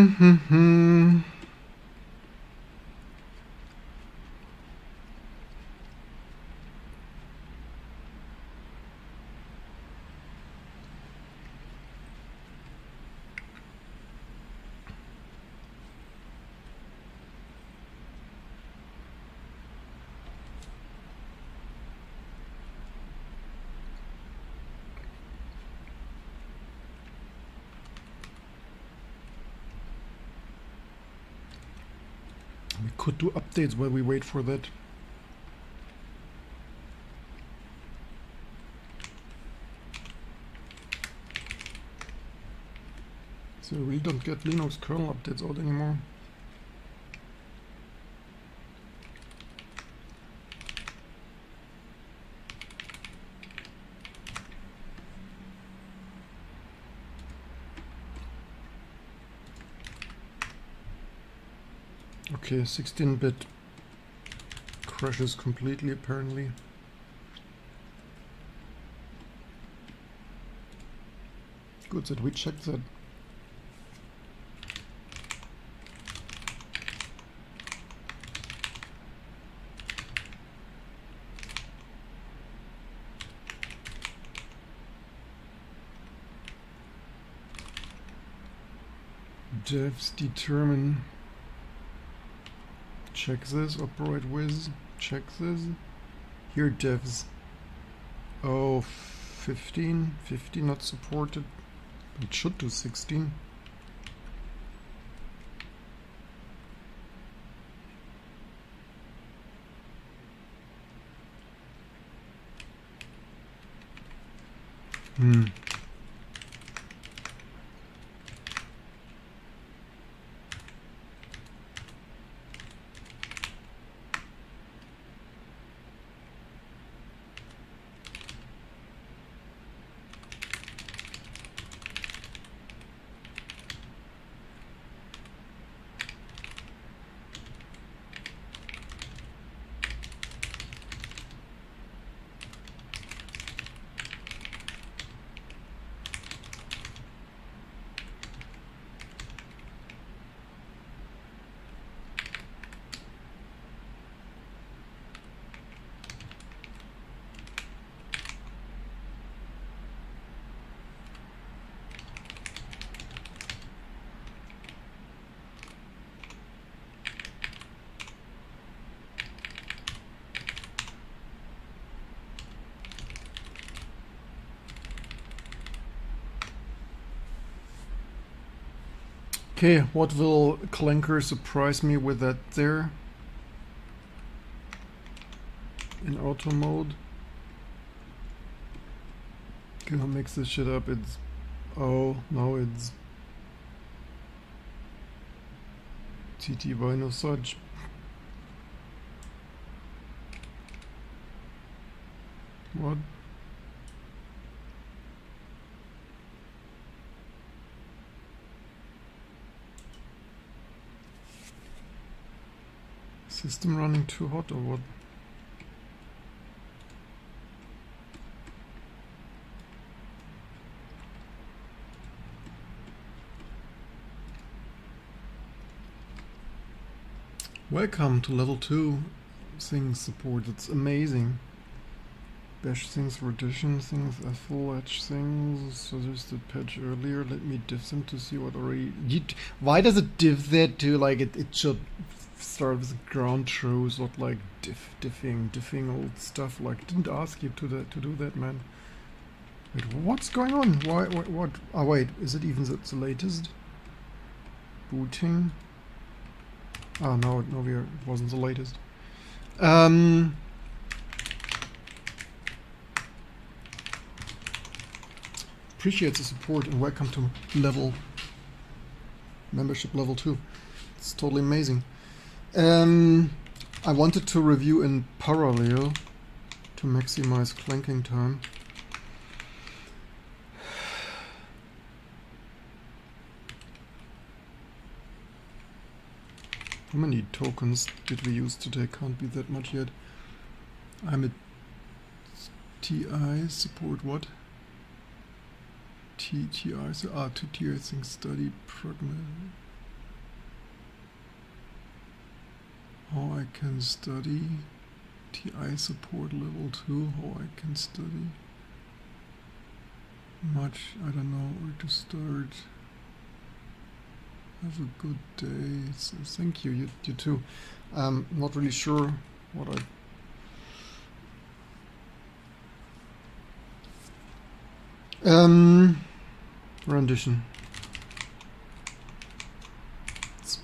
could do updates while we wait for that. So we don't get Linux kernel updates out anymore. Okay, 16-bit crashes completely apparently. Good that we checked that. Devs determine. Check this, operate with, check this. Here devs. Oh, 15 not supported. It should do 16. Okay, what will Clanker surprise me with that there? In auto mode. Gonna mix this shit up. It's, oh no, it's TTY no such. What? System running too hot or what? Welcome to level 2 things support. It's amazing. Bash things, Redition things, FLH things, suggested patch earlier. Let me diff them to see what already. Why does it diff that to like it should start with ground truth, not like diffing old stuff. Like didn't ask you to do that, man. Wait, what's going on? Why what? Oh wait, is it even the latest? Booting. Oh no, it wasn't the latest. Appreciate the support and welcome to membership level 2. It's totally amazing. I wanted to review in parallel to maximize clanking time. How many tokens did we use today? Can't be that much yet. I'm at TI support what? TTR, so 2 tier thing study program. can study. TI support level 2, how I can study. Much, I don't know where to start. Have a good day. So thank you, you too. Not really sure what rendition.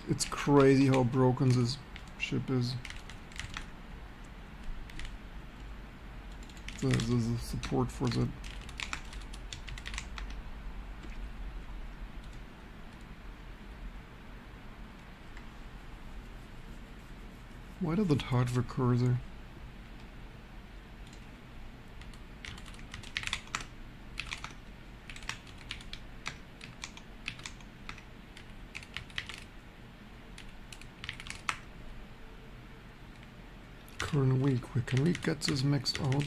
It's crazy how broken this ship is. The support for that. Why did that hardware cursor? Current week. Can we get this maxed out?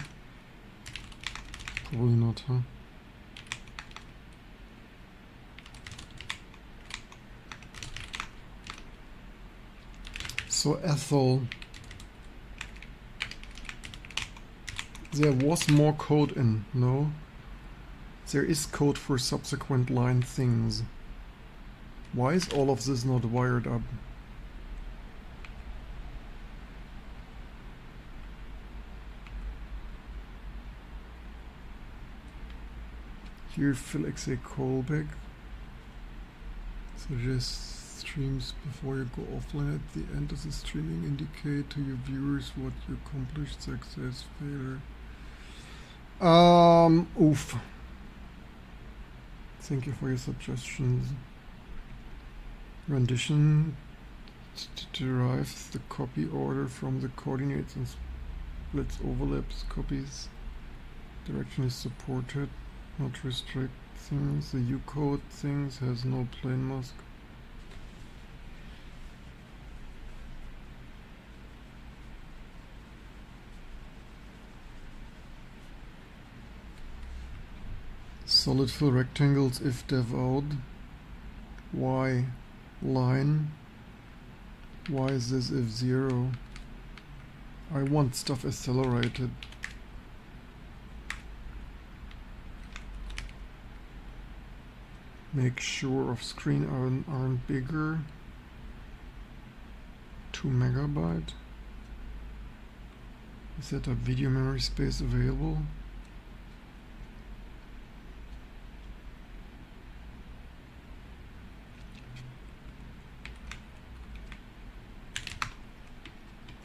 Probably not, huh? So Ethel, there was more code in, no? There is code for subsequent line things. Why is all of this not wired up? Here Felix A. callback. Suggest streams before you go offline. At the end of the streaming, indicate to your viewers what you accomplished, success, failure. Oof. Thank you for your suggestions. Rendition derives the copy order from the coordinates and splits overlaps copies. Direction is supported. Not restrict things. The Ucode things has no plain mask. Solid fill rectangles if dev out. Why? Line. Why is this if 0? I want stuff accelerated. Make sure off screen aren't bigger. 2 megabyte. Is that a video memory space available?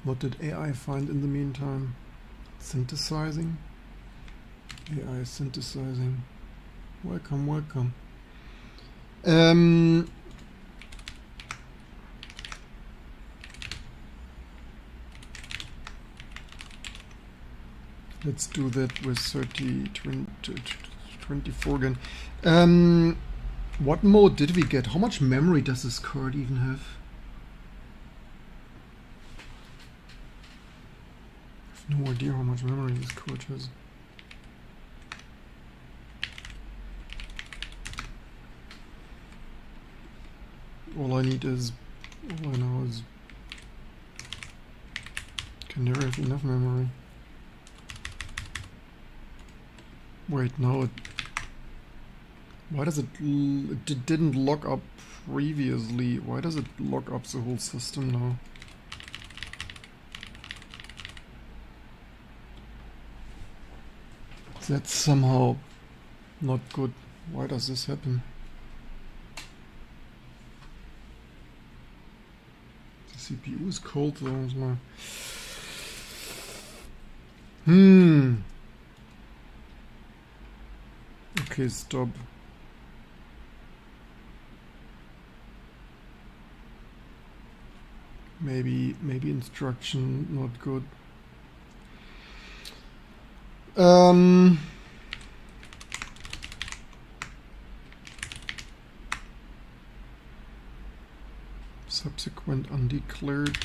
What did AI find in the meantime? Synthesizing? AI synthesizing. Welcome, welcome. Let's do that with 24 again. What mode did we get? How much memory does this card even have? I have no idea how much memory this card has. All I know is can never have enough memory. Wait, no. Why does it didn't lock up previously? Why does it lock up the whole system now? That's somehow not good. Why does this happen? CPU is cold though as well. Okay, stop. Maybe instruction not good. Subsequent undeclared.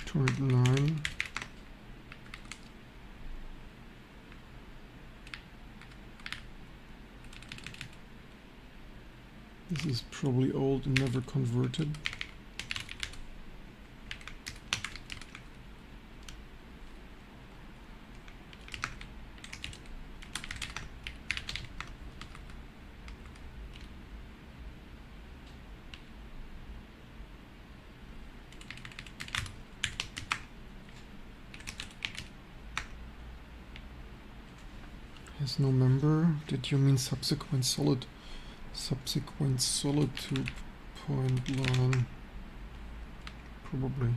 209. This is probably old and never converted. There's no member. Did you mean subsequent solid? Subsequent solid to point line. Probably.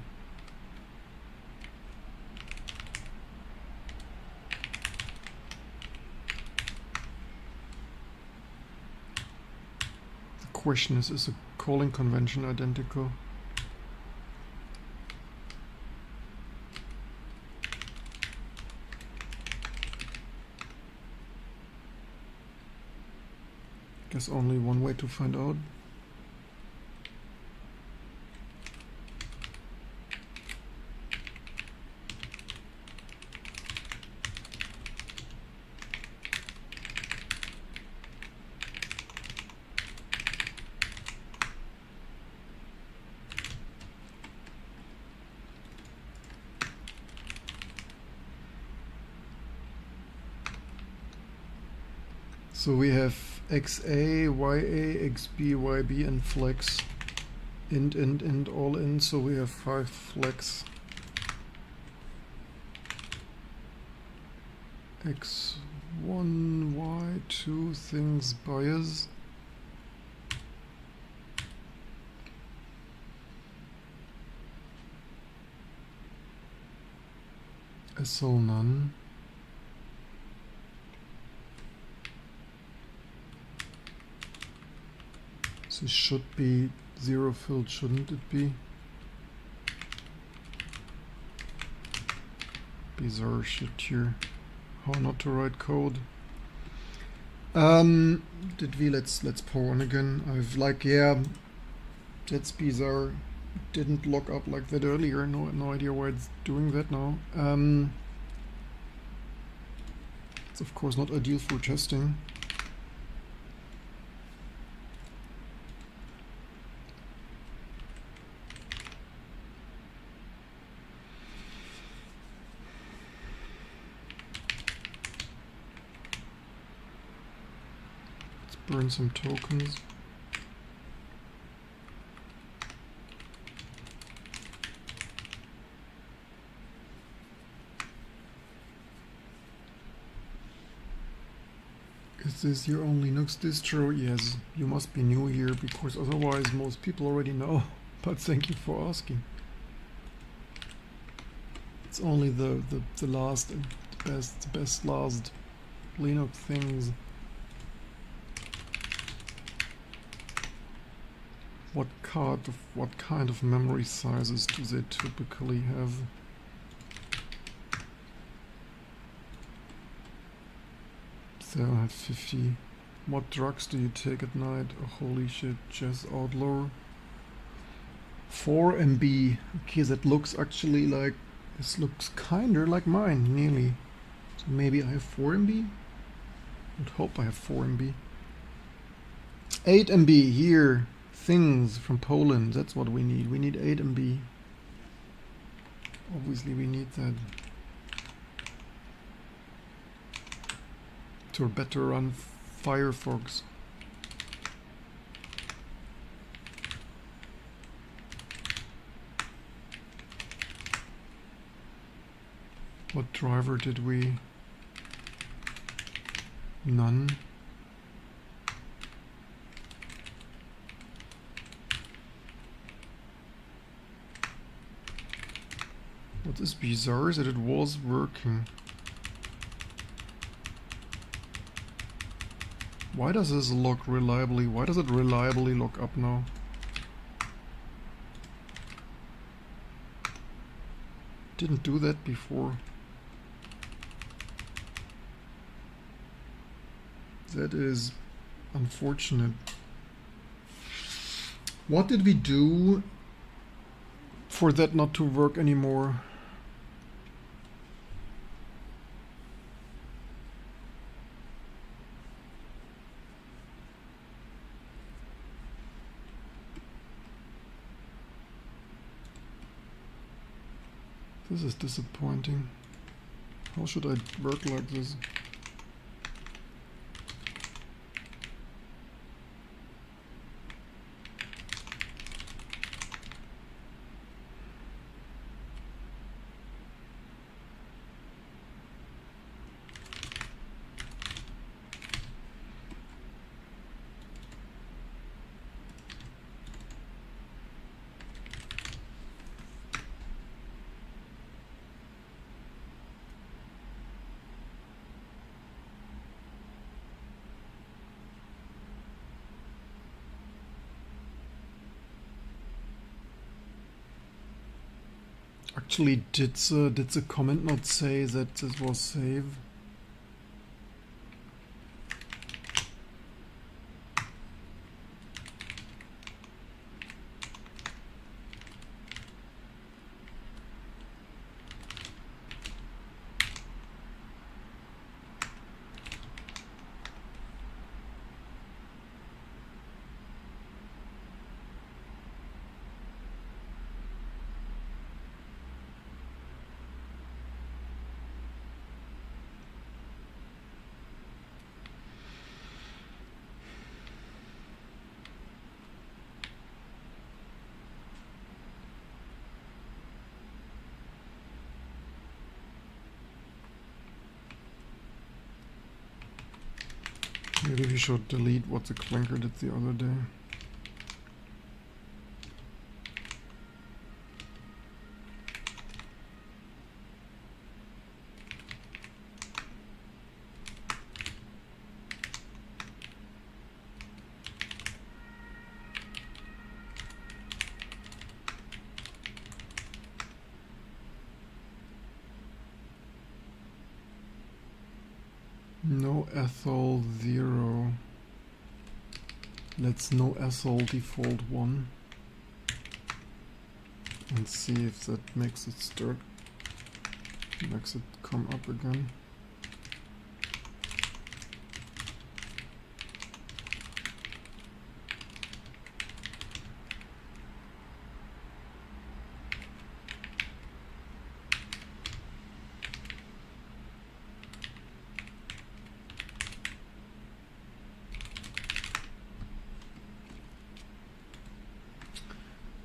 The question is a calling convention identical? Guess only one way to find out. So we have XA, YA, XB, YB, and flex. Int, all in, so we have 5 flex. X1, Y2 things bias. SL none. This should be 0 filled, shouldn't it be? Bizarre shit here. How not to write code. Did we let's pour one again. I've like, yeah, that's bizarre. Didn't lock up like that earlier. No idea why it's doing that now. It's of course not ideal for testing. Burn some tokens. Is this your only Linux distro? Yes, you must be new here because otherwise most people already know, but thank you for asking. It's only the last and the best last Linux things. What kind of memory sizes do they typically have? So I have 50. What drugs do you take at night? Oh, holy shit, Jazz Outlaw. 4 MB. Okay, that looks actually like, this looks kinda like mine, nearly. So maybe I have 4 MB? I would hope I have 4 MB. 8 MB here. Things from Poland, that's what we need. We need 8 MB. Obviously we need that to better run Firefox. What driver did we? None. What is bizarre is that it was working. Why does this lock reliably? Why does it reliably lock up now? Didn't do that before. That is unfortunate. What did we do for that not to work anymore? This is disappointing. How should I work like this? Actually, did the comment not say that this was save? Maybe we should delete what the clanker did the other day. No ethyl 0. Let's no ethyl default 1. And see if that makes it start. Makes it come up again.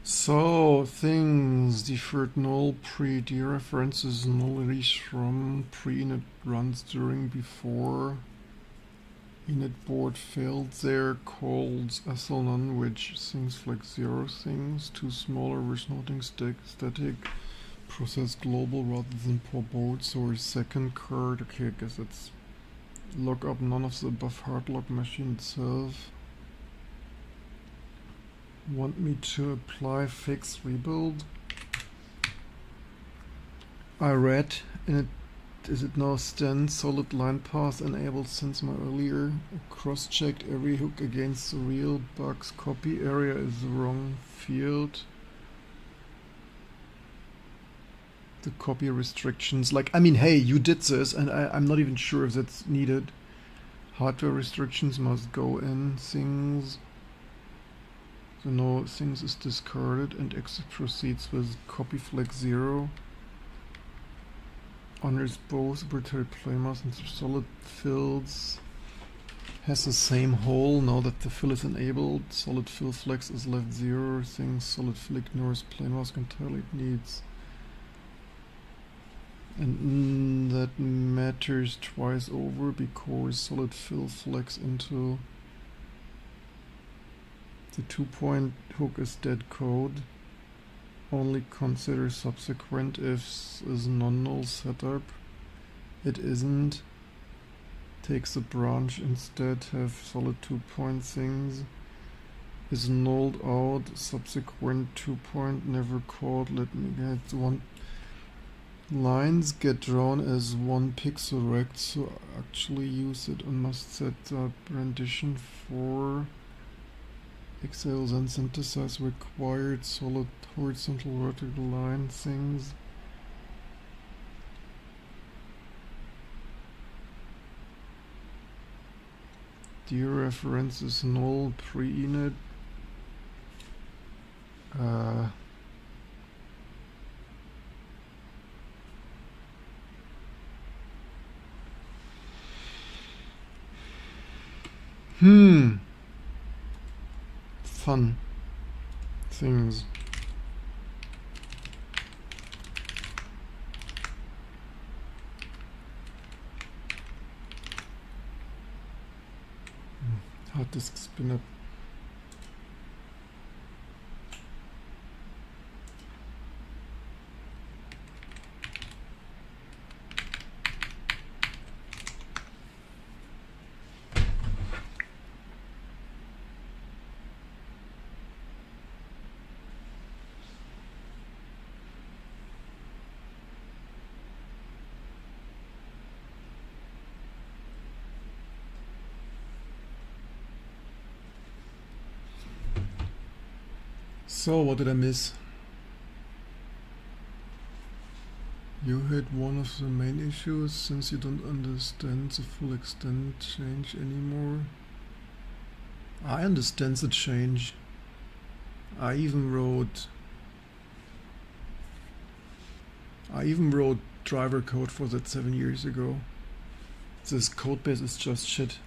So, things deferred null pre-dereferences null reach from pre-init runs during before init board failed there calls ethyl none which things like 0 things too smaller with noting static process global rather than per board. So a second card, okay, I guess it's log up none of the above hardlock machine itself. Want me to apply fix rebuild? I read in it, is it now stand solid line path enabled since my earlier cross-checked every hook against the real bugs copy area is the wrong field. The copy restrictions, like, I mean, hey, you did this and I'm not even sure if that's needed. Hardware restrictions must go in things. So no things is discarded and exit proceeds with copy flag 0. Honors both arbitrary playmass and solid fills. Has the same hole now that the fill is enabled. Solid fill flex is left 0. Things solid fill ignores playmask entirely it needs. And that matters twice over because solid fill flex into the 2-point hook is dead code. Only consider subsequent ifs is non-null setup. It isn't. Takes a branch instead, have solid 2-point things. Is nulled out, subsequent 2-point never called. Let me get one. Lines get drawn as 1 pixel rect, so actually use it and must set up rendition for exhales and synthesize required solid horizontal vertical line things. Dereference is null pre-init. Fun things. Hard disk spin up. So, what did I miss? You hit one of the main issues since you don't understand the full extent change anymore. I understand the change. I even wrote driver code for that 7 years ago. This code base is just shit.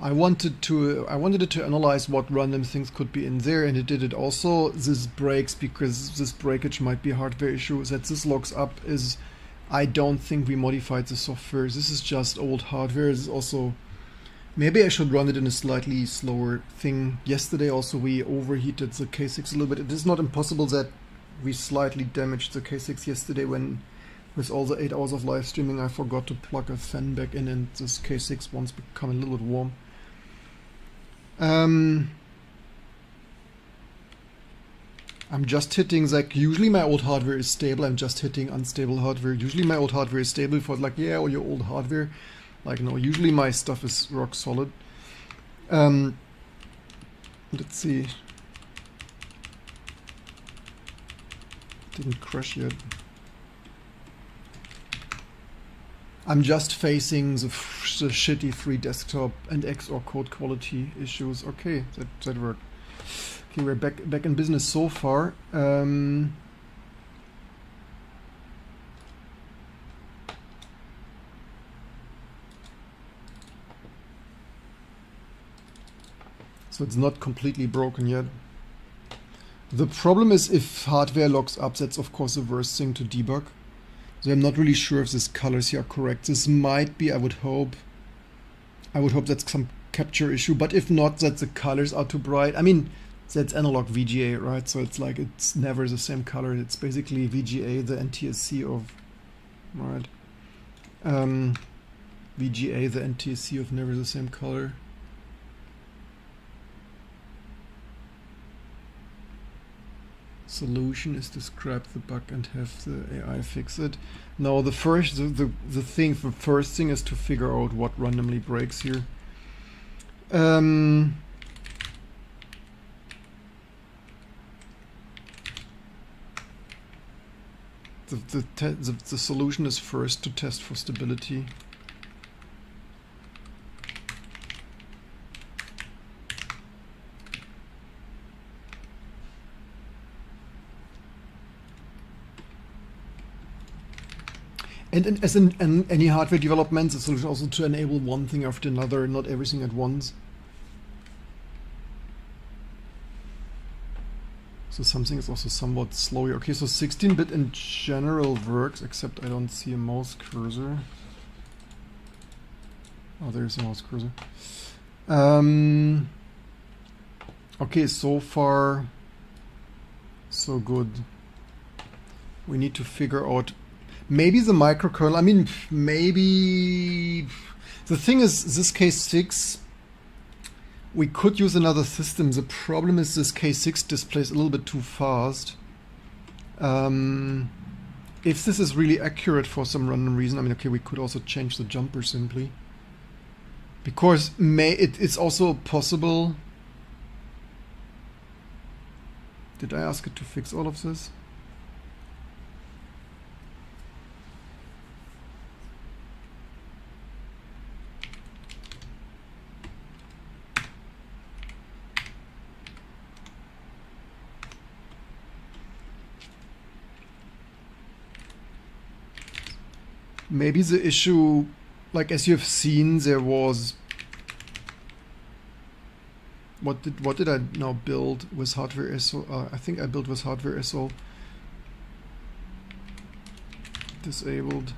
I wanted it to analyze what random things could be in there, and it did it also. This breaks because this breakage might be a hardware issue. That this logs up is, I don't think we modified the software. This is just old hardware. This is also, maybe I should run it in a slightly slower thing. Yesterday also we overheated the K6 a little bit. It is not impossible that we slightly damaged the K6 yesterday when, with all the 8 hours of live streaming, I forgot to plug a fan back in, and this K6 once become a little bit warm. I'm just hitting, like, usually my old hardware is stable. I'm just hitting unstable hardware. Usually my old hardware is stable for like, yeah, all your old hardware. Like, no, usually my stuff is rock solid. Let's see. Didn't crash yet. I'm just facing the shitty free desktop and XOR code quality issues. Okay, that worked. Okay, we're back in business so far. So it's not completely broken yet. The problem is if hardware logs up, that's of course the worst thing to debug. So I'm not really sure if these colors here are correct. This might be, I would hope that's some capture issue, but if not, that the colors are too bright. I mean, that's analog VGA, right? So it's like, it's never the same color. It's basically VGA, the NTSC of, right? VGA, the NTSC of never the same color. Solution is to scrap the bug and have the AI fix it. No, the first thing is to figure out what randomly breaks here. The solution is first to test for stability. And as in any hardware development, the solution also to enable one thing after another, not everything at once. So something is also somewhat slower. Okay, so 16-bit in general works, except I don't see a mouse cursor. Oh, there's a mouse cursor. Okay, so far, so good. We need to figure out maybe the microkernel. I mean, maybe the thing is, this K6, we could use another system. The problem is this K6 displays a little bit too fast. If this is really accurate for some random reason, I mean, okay, we could also change the jumper simply. Because it's also possible. Did I ask it to fix all of this? Maybe the issue, like as you have seen, there was, what did I now build with hardware SO? I think I built with hardware SO disabled.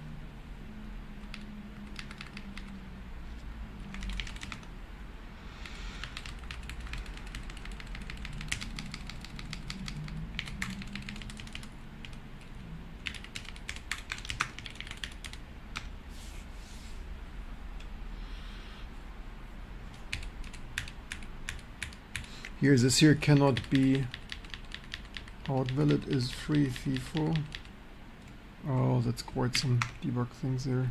Here, this here cannot be. Out valid is free FIFO. Oh, that's quite some debug things there.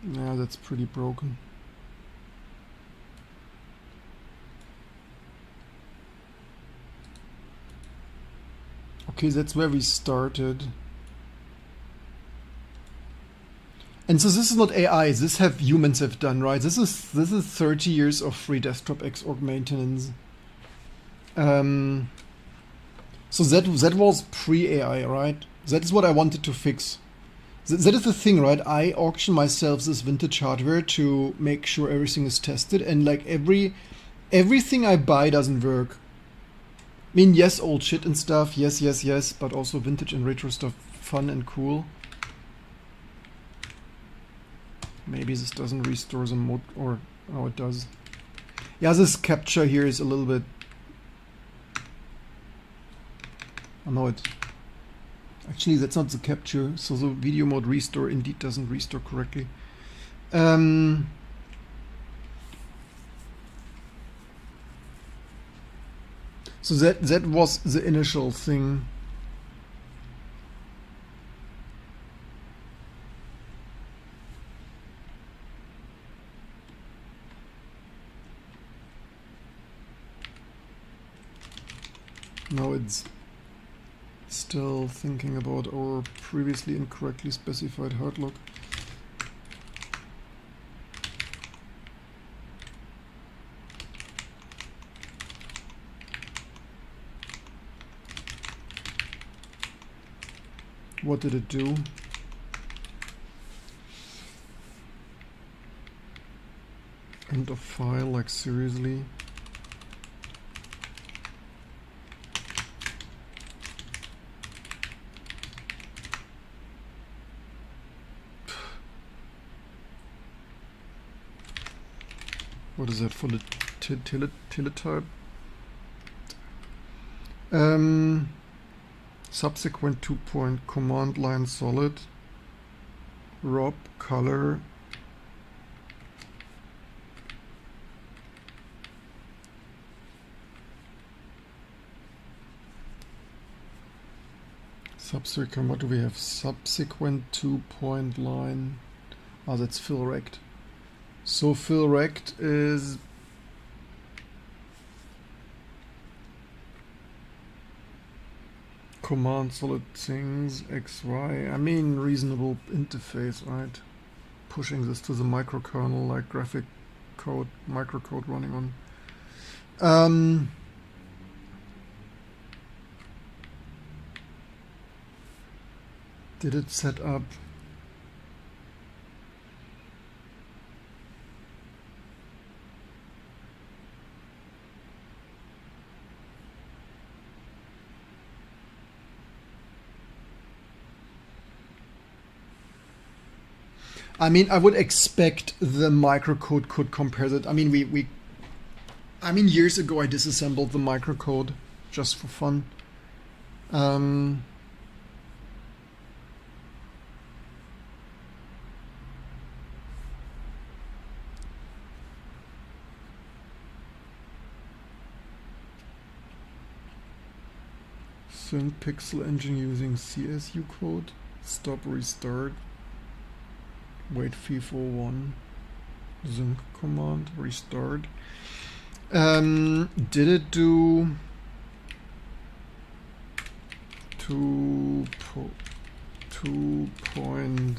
Yeah, that's pretty broken. Okay, that's where we started. And so this is not AI, this humans have done, right? This is 30 years of free desktop Xorg maintenance. So that was pre-AI, right? That is what I wanted to fix. That is the thing, right? I auction myself this vintage hardware to make sure everything is tested, and like everything I buy doesn't work. I mean, yes, old shit and stuff, yes, but also vintage and retro stuff, fun and cool. Maybe this doesn't restore the mode, or oh, it does. Yeah, this capture here is a little bit. Oh no, it. Actually, that's not the capture. So the video mode restore indeed doesn't restore correctly. So that was the initial thing. Now it's still thinking about our previously incorrectly specified hard lock. What did it do? End of file, like seriously? What is that for the teletype? Subsequent 2-point command line solid. Rob color. Subsequent, what do we have? Subsequent 2-point line. Ah, that's fill rect. So fill rect is command solid things XY. I mean, reasonable interface, right? Pushing this to the microkernel like graphic code, microcode running on. Did it set up? I mean, I would expect the microcode could compare that. I mean, I mean, years ago I disassembled the microcode just for fun. Sync pixel engine using CSU code. Stop, restart. Wait FIFO1. Sync command, restart. Did it do 2-point?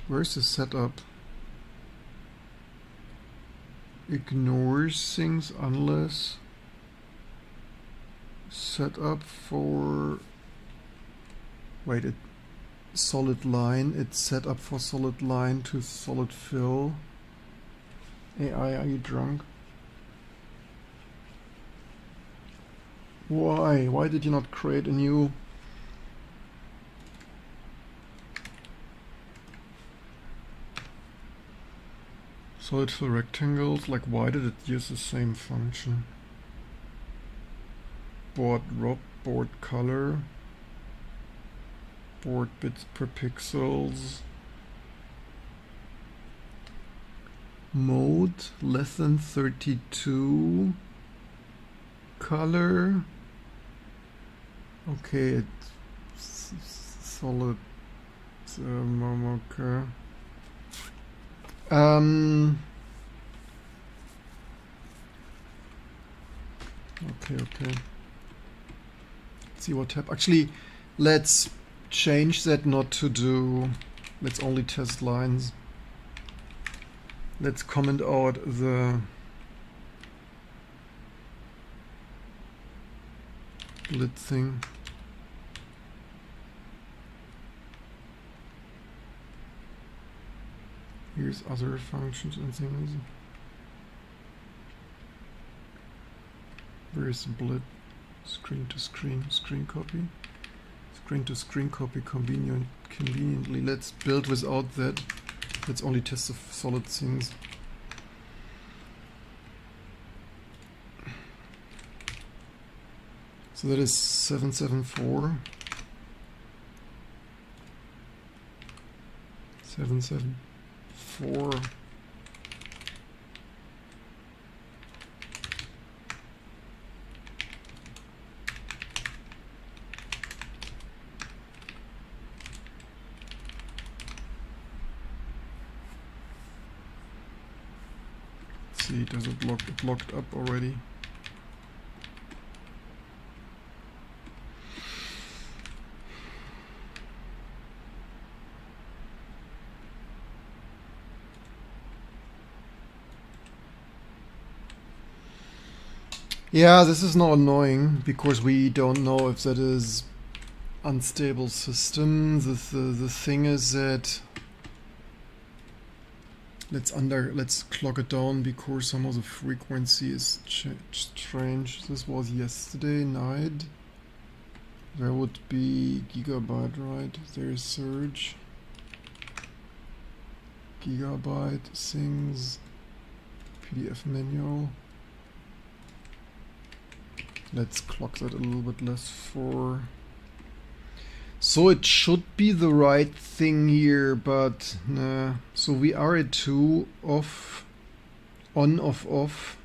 Where's the setup? Ignores things unless set up for. Wait, it solid line. It's set up for solid line to solid fill. AI, are you drunk? Why? Why did you not create a new? Solid fill rectangles? Like, why did it use the same function? Board rob, board color, board bits per pixels, mode less than 32, color. Okay, it's solid. Okay. Okay. see what happens. Actually, let's change that not to do, let's only test lines. Let's comment out the lit thing. Here's other functions and things. Where's the blit? Screen to screen, screen copy. Screen to screen copy conveniently. Let's build without that. Let's only test the solid things. So that is 774. 774. See, does it lock? It locked up already. Yeah, this is now annoying because we don't know if that is unstable system. The thing is that let's clock it down because some of the frequency is strange. This was yesterday night. There would be gigabyte, right? There's surge. Gigabyte things. PDF manual. Let's clock that a little bit less for. So it should be the right thing here, but nah. So we are at 2 off, on, off.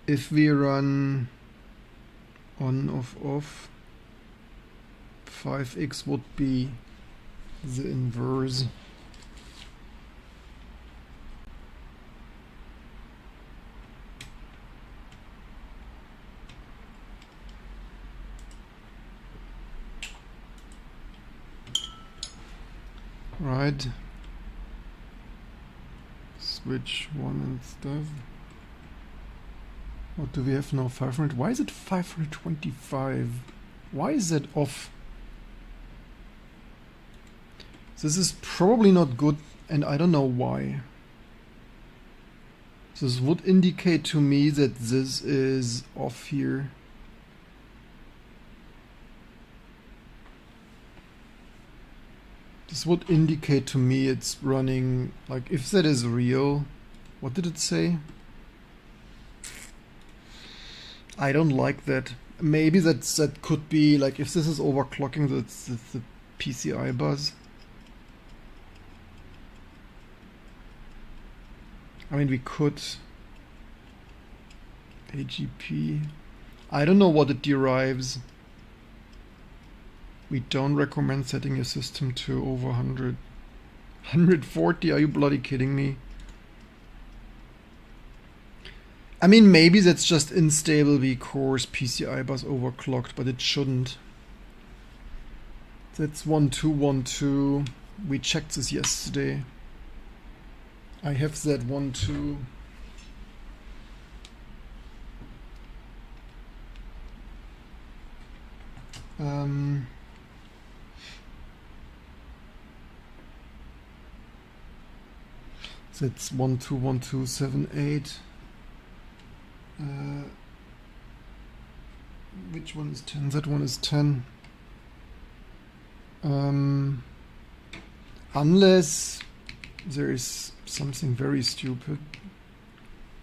If we run on, off, 5x would be the inverse. Right. Switch 1 and stuff. What do we have now? 500. Why is it 525? Why is that off? This is probably not good, and I don't know why. This would indicate to me that this is off here. This would indicate to me it's running, like, if that is real. What did it say? I don't like that. Maybe that could be, like, if this is overclocking the PCI bus. I mean, we could AGP. I don't know what it derives. We don't recommend setting your system to over 100. 140? Are you bloody kidding me? I mean, maybe that's just unstable because PCI bus overclocked, but it shouldn't. That's 1212. We checked this yesterday. I have that 12. That's 121278. Which one is 10? That one is 10. Unless there is something very stupid.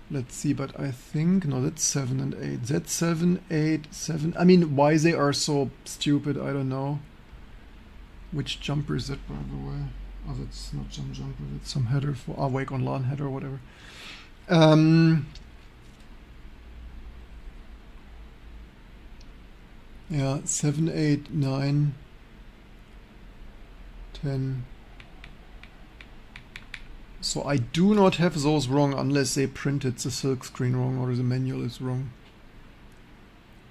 Let's see, but I think, no, that's 7 and 8. That's 7, 8, 7. I mean, why they are so stupid, I don't know. Which jumper is that, by the way? Oh, that's not some jumper, that's some header for wake on LAN header or whatever. Yeah, 7, 8, 9, 10. So I do not have those wrong unless they printed the silk screen wrong or the manual is wrong.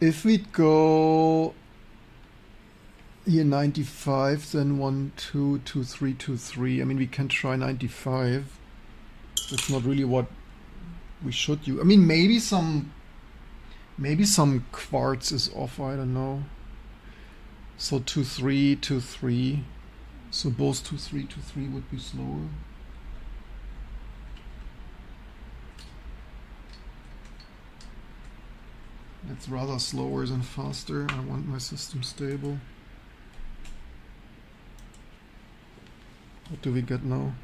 If we go Here 95, then 1, 2, 2, 3, 2, 3. I mean, we can try 95. That's not really what we should use. I mean, maybe some quartz is off, I don't know. So 2, 3, 2, 3. So both 2, 3, 2, 3 would be slower. It's rather slower than faster. I want my system stable. What do we get now?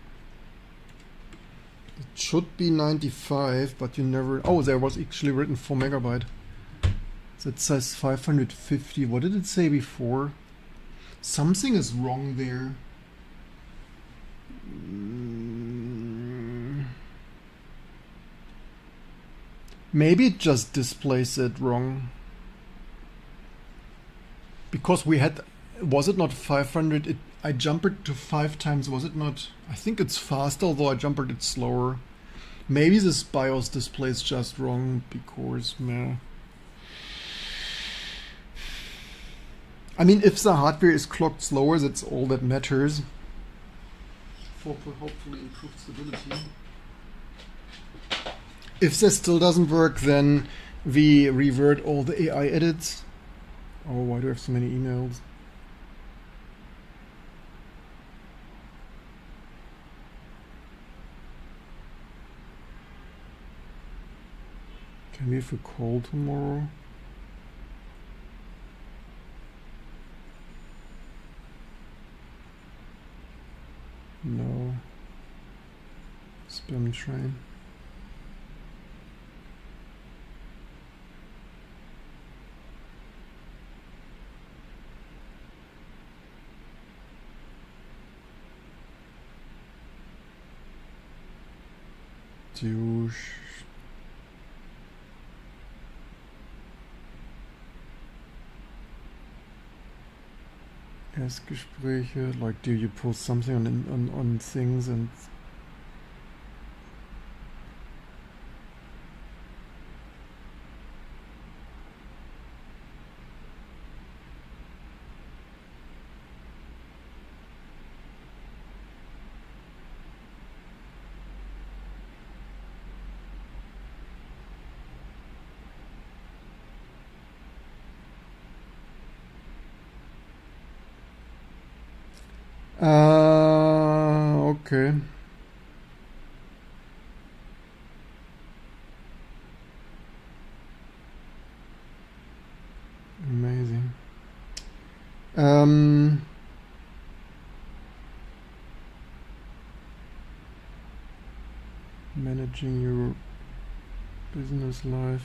It should be 95, but you never... Oh, there was actually written 4 megabyte. So it says 550. What did it say before? Something is wrong there. Maybe it just displays it wrong. Because we had... Was it not 500? I jumped it to 5 times. Was it not? I think it's faster, although I jumped it slower. Maybe this BIOS display is just wrong because, meh. I mean, if the hardware is clocked slower, that's all that matters. For hopefully improved stability. If this still doesn't work, then we revert all the AI edits. Oh, why do I have so many emails? Can we have a call tomorrow? No. Spam train. Douche. Erstgespräche, like do you post something on things and okay. Amazing. Managing your business life.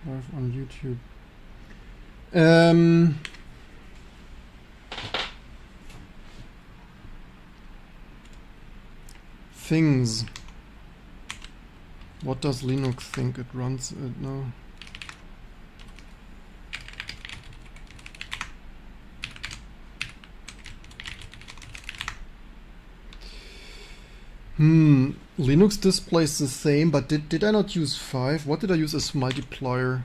Live on YouTube. Things. What does Linux think it runs it now? Linux displays the same, but did I not use 5? What did I use as multiplier?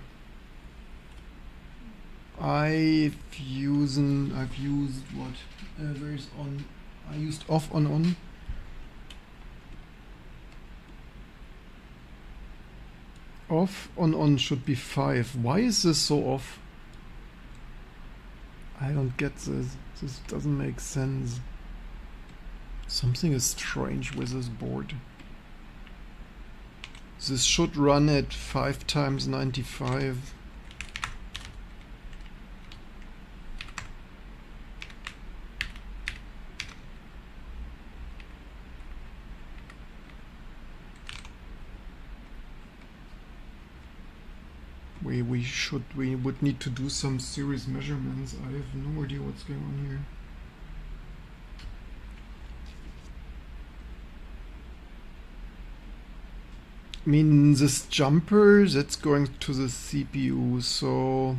I've used what? Where's on? I used off on. Off on should be 5. Why is this so off? I don't get this. This doesn't make sense. Something is strange with this board. This should run at 5 times 95. We would need to do some serious measurements. I have no idea what's going on here. I mean, this jumper, that's going to the CPU, so...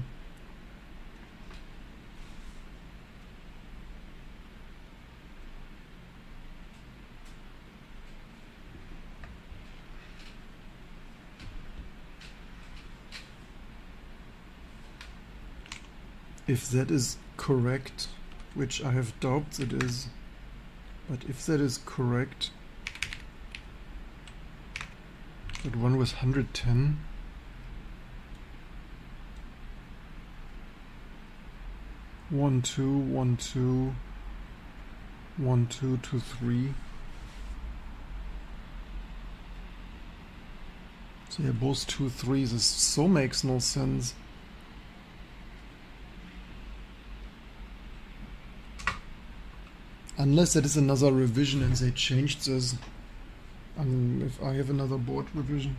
if that is correct, which I have doubts it is, but if that is correct, that one was 110. One, two, 1, 2, 1, 2, 2, 3. So yeah, both 2, 3s. This so makes no sense. Unless that is another revision and they changed this. If I have another board revision.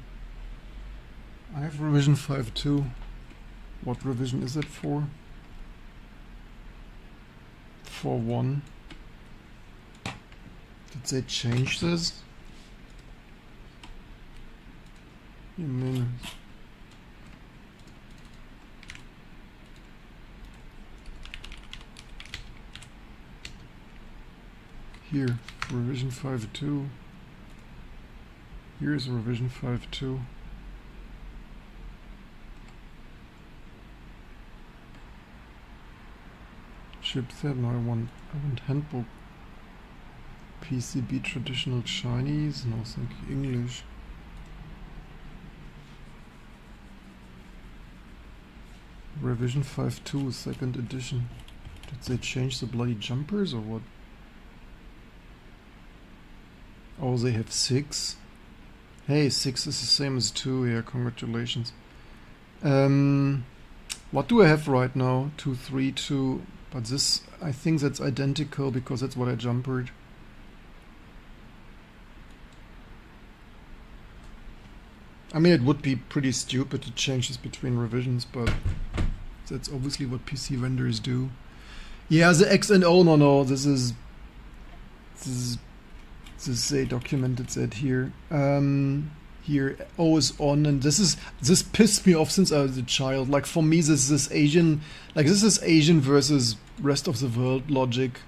I have revision 5.2. What revision is it for? 4.1. Did they change this? You mean here, revision 5.2. Here's revision 5.2. Chipset, no, I want handbook. PCB traditional Chinese, no, thank you, English. Revision 5.2, second edition. Did they change the bloody jumpers or what? Oh, they have 6. Hey, 6 is the same as 2 here, congratulations. What do I have right now? 2, 3, 2. But this, I think that's identical because that's what I jumpered. I mean, it would be pretty stupid to change this between revisions, but that's obviously what PC vendors do. Yeah, the X and O, no, this is they documented that here. Here O is on, and this pissed me off since I was a child. Like for me, this is Asian, like this is Asian versus rest of the world logic.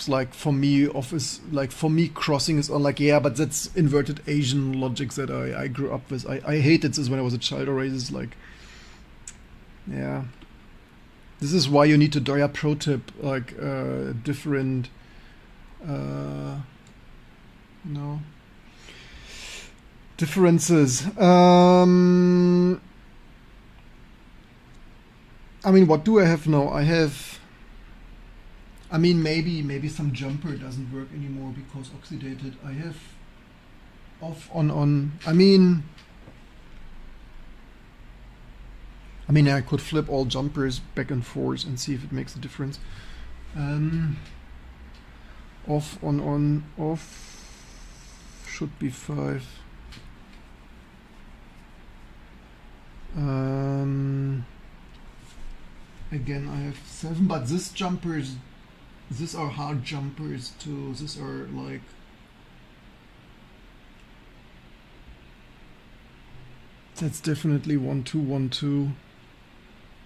Like for me, office, like for me, crossing is on. Like yeah, but that's inverted Asian logic that I grew up with. I hated this when I was a child already. It's like, yeah, this is why you need to do a pro tip, like different. No. Differences. I mean, what do I have now? I have. I mean, maybe some jumper doesn't work anymore because oxidated. I have off on. I mean, I could flip all jumpers back and forth and see if it makes a difference. Off on off should be 5. Again, I have 7, but these jumpers, these are hard jumpers too. These are like that's definitely 1 2 1 2.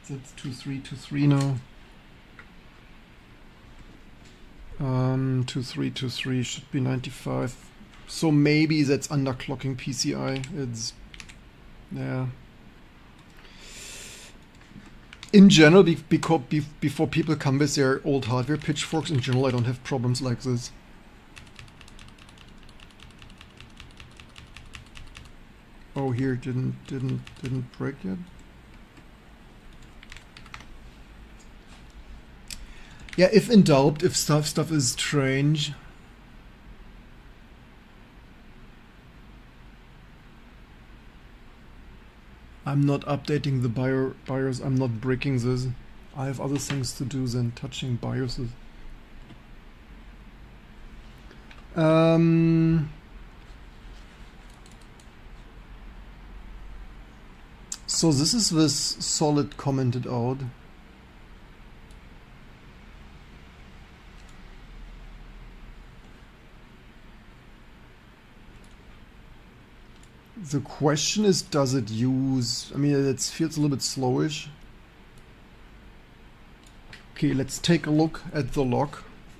That's 2 3 2 3 now. 2 3 2 3 should be 95. So maybe that's underclocking PCI. It's yeah. In general, before people come with their old hardware pitchforks, in general, I don't have problems like this. Oh, here didn't break yet. Yeah, if in doubt, if stuff is strange. I'm not updating the BIOS, I'm not breaking this. I have other things to do than touching BIOSes. So this is this solid commented out. The question is, does it use... I mean, it feels a little bit slowish. Okay, let's take a look at the log.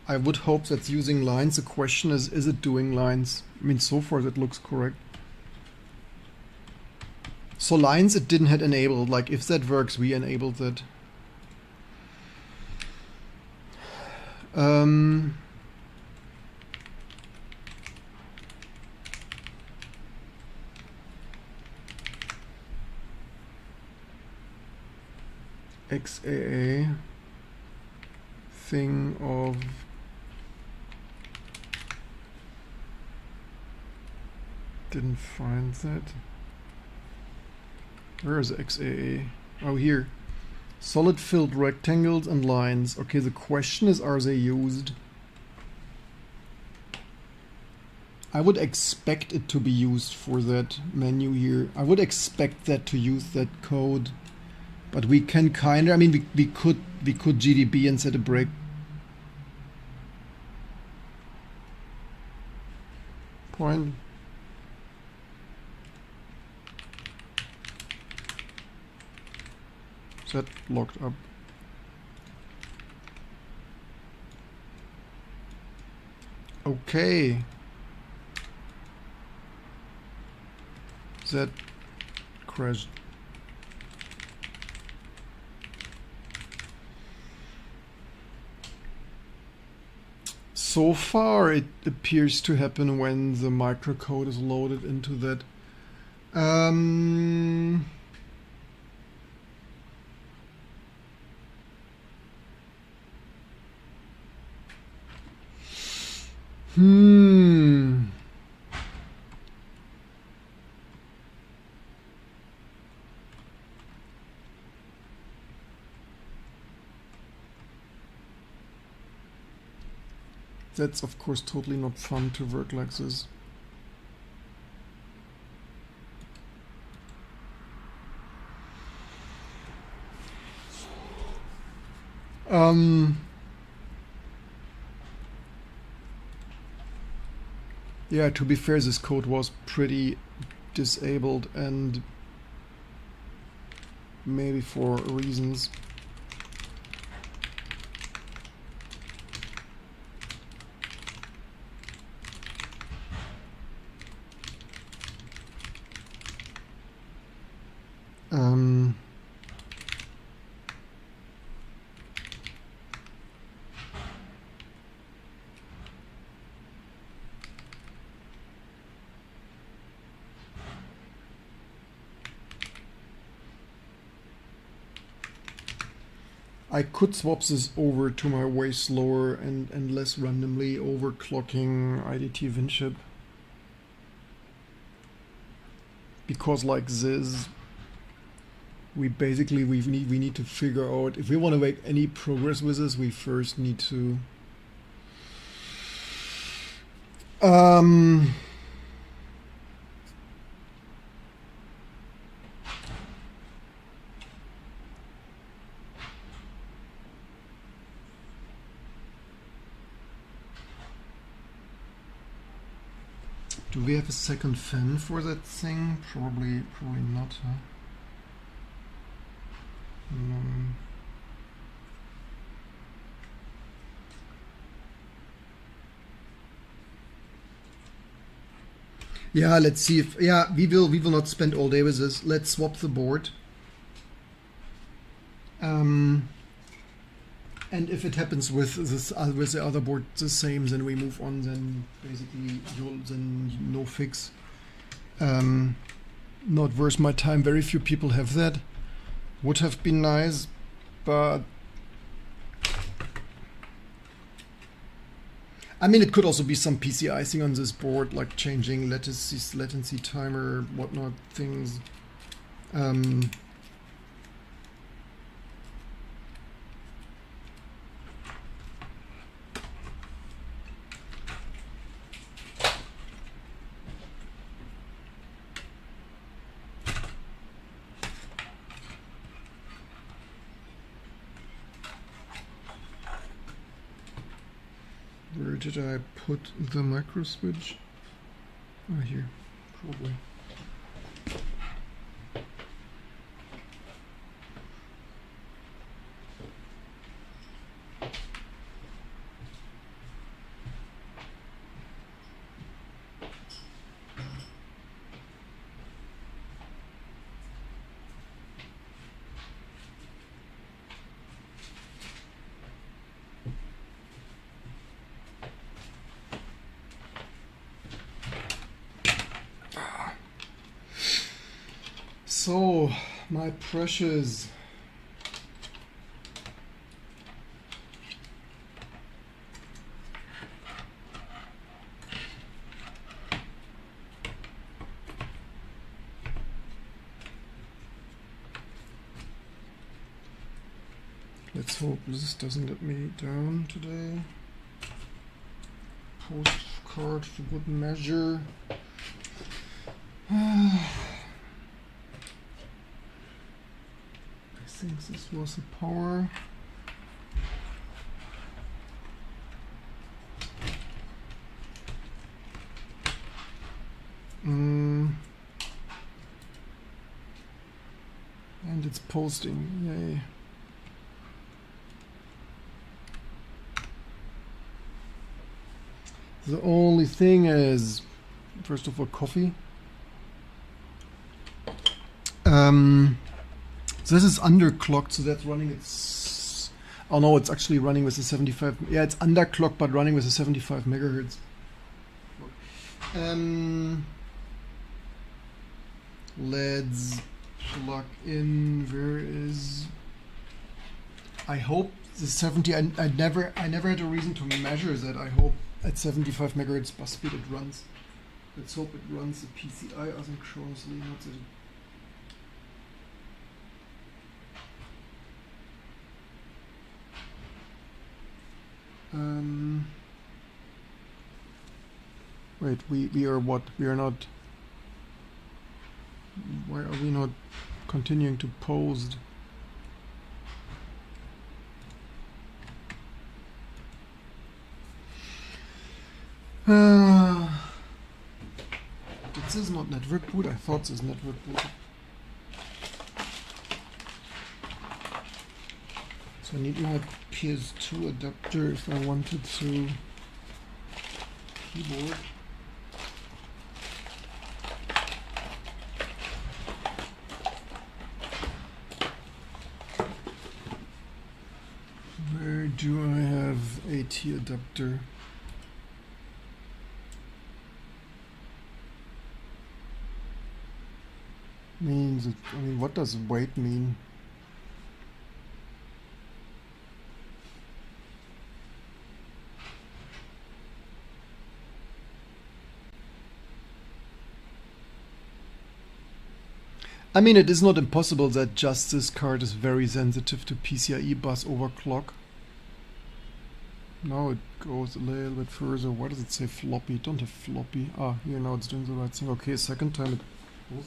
I would hope that's using lines. The question is it doing lines? I mean, so far that looks correct. So lines it didn't have enabled. Like, if that works, we enabled that. Um, XAA thing of didn't find that. Where is XAA? Oh, here. Solid filled rectangles and lines. Okay, the question is, are they used? I would expect it to be used for that menu here. I would expect that to use that code. But we can kinda, I mean, we could GDB and set a break. Point. Is that locked up? Okay. That crashed. So far, it appears to happen when the microcode is loaded into that. That's of course totally not fun to work like this. Yeah, to be fair, this code was pretty disabled and maybe for reasons. I could swap this over to my way slower and less randomly overclocking IDT WinChip. Because like this, we need to figure out if we want to make any progress with this, we first need to do we have a second fan for that thing? Probably not, huh? Yeah, let's see if we will not spend all day with this. Let's swap the board. And if it happens with this with the other board the same, then we move on. Then basically, then no fix. Not worth my time. Very few people have that. Would have been nice, but I mean, it could also be some PC icing on this board, like changing latency timer, whatnot things. Where did I put the micro switch? Oh, here, probably. So, my precious. Let's hope this doesn't let me down today. Postcard for good measure. I think this was a power. And it's posting, yay. The only thing is, first of all, coffee. This is underclocked, so that's running its. Oh no, it's actually running with a 75. Yeah, it's underclocked, but running with a 75 megahertz. Let's plug in. Where is? I hope the 70. I never had a reason to measure that. I hope at 75 megahertz bus speed it runs. Let's hope it runs the PCI asynchronously, not that it. Wait, we are what? We are not. Why are we not continuing to post? This is not network boot. I thought this is network boot. So I need my PS2 adapter if I wanted to keyboard. Where do I have AT adapter? Means it, I mean, what does weight mean? I mean, it is not impossible that just this card is very sensitive to PCIe bus overclock. Now it goes a little bit further. Why does it say floppy? Don't have floppy. Ah, here now it's doing the right thing. Okay, second time it goes.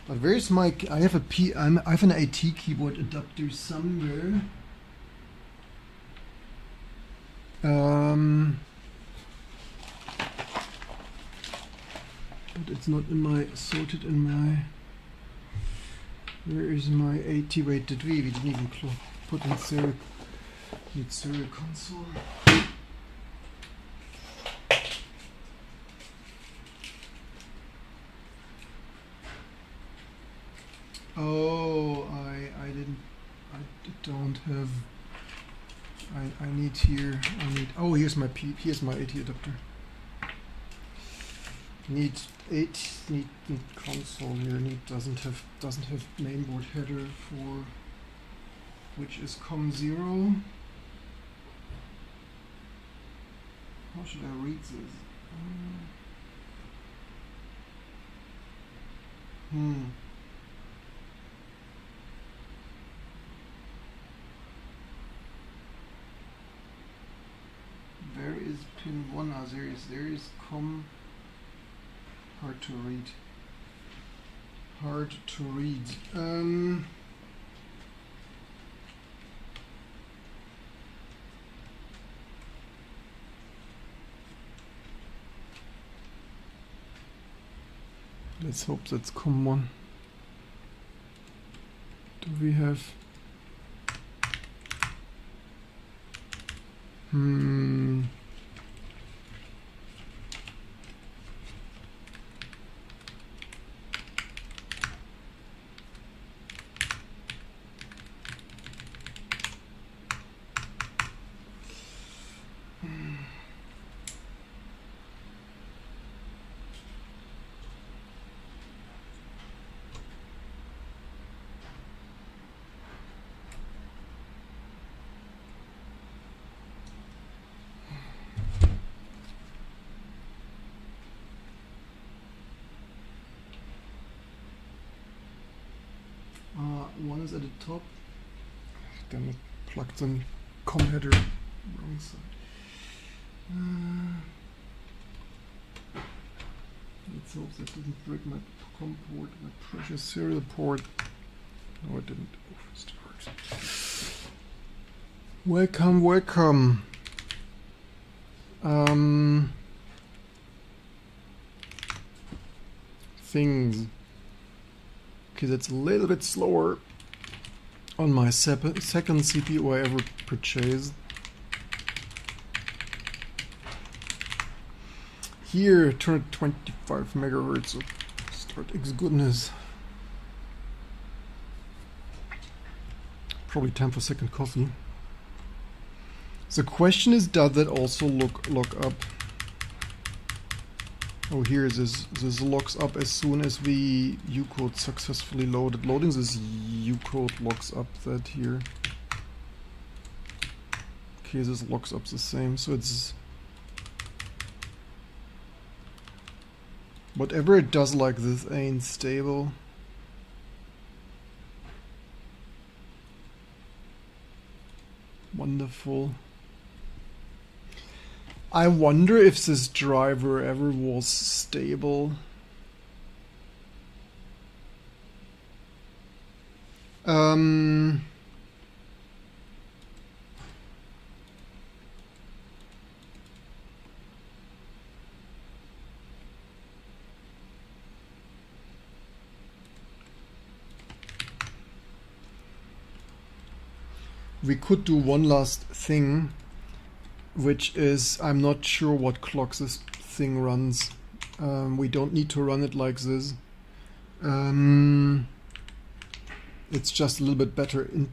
But where's my? I have I have an AT keyboard adapter somewhere. But it's not in my sorted in my. Where is my AT? Wait, did we? We didn't even put in serial. Need serial console. Oh, I don't have. I need here. I need. Oh, here's my here's my AT adapter. Need console here. Doesn't have mainboard header for which is COM0. How should I read this? Where is pin 1? Ah, there is COM. Hard to read. Hard to read. Let's hope that's COM1. Do we have? at the top. Damn it, plugged the COM header wrong side. Let's hope that didn't break my COM port, my precious serial port. No, it didn't. Oh, it still works. Welcome, welcome. Things. Okay, that's a little bit slower on my second CPU I ever purchased. Here, turn at 25 megahertz, so start X goodness. Probably time for second coffee. The question is, does that also lock up? Oh, here this locks up as soon as we ucode successfully loaded. Loading this ucode locks up that here. Okay, this locks up the same, so it's whatever it does like this ain't stable. Wonderful. I wonder if this driver ever was stable. We could do one last thing, which is, I'm not sure what clock this thing runs. We don't need to run it like this. It's just a little bit better in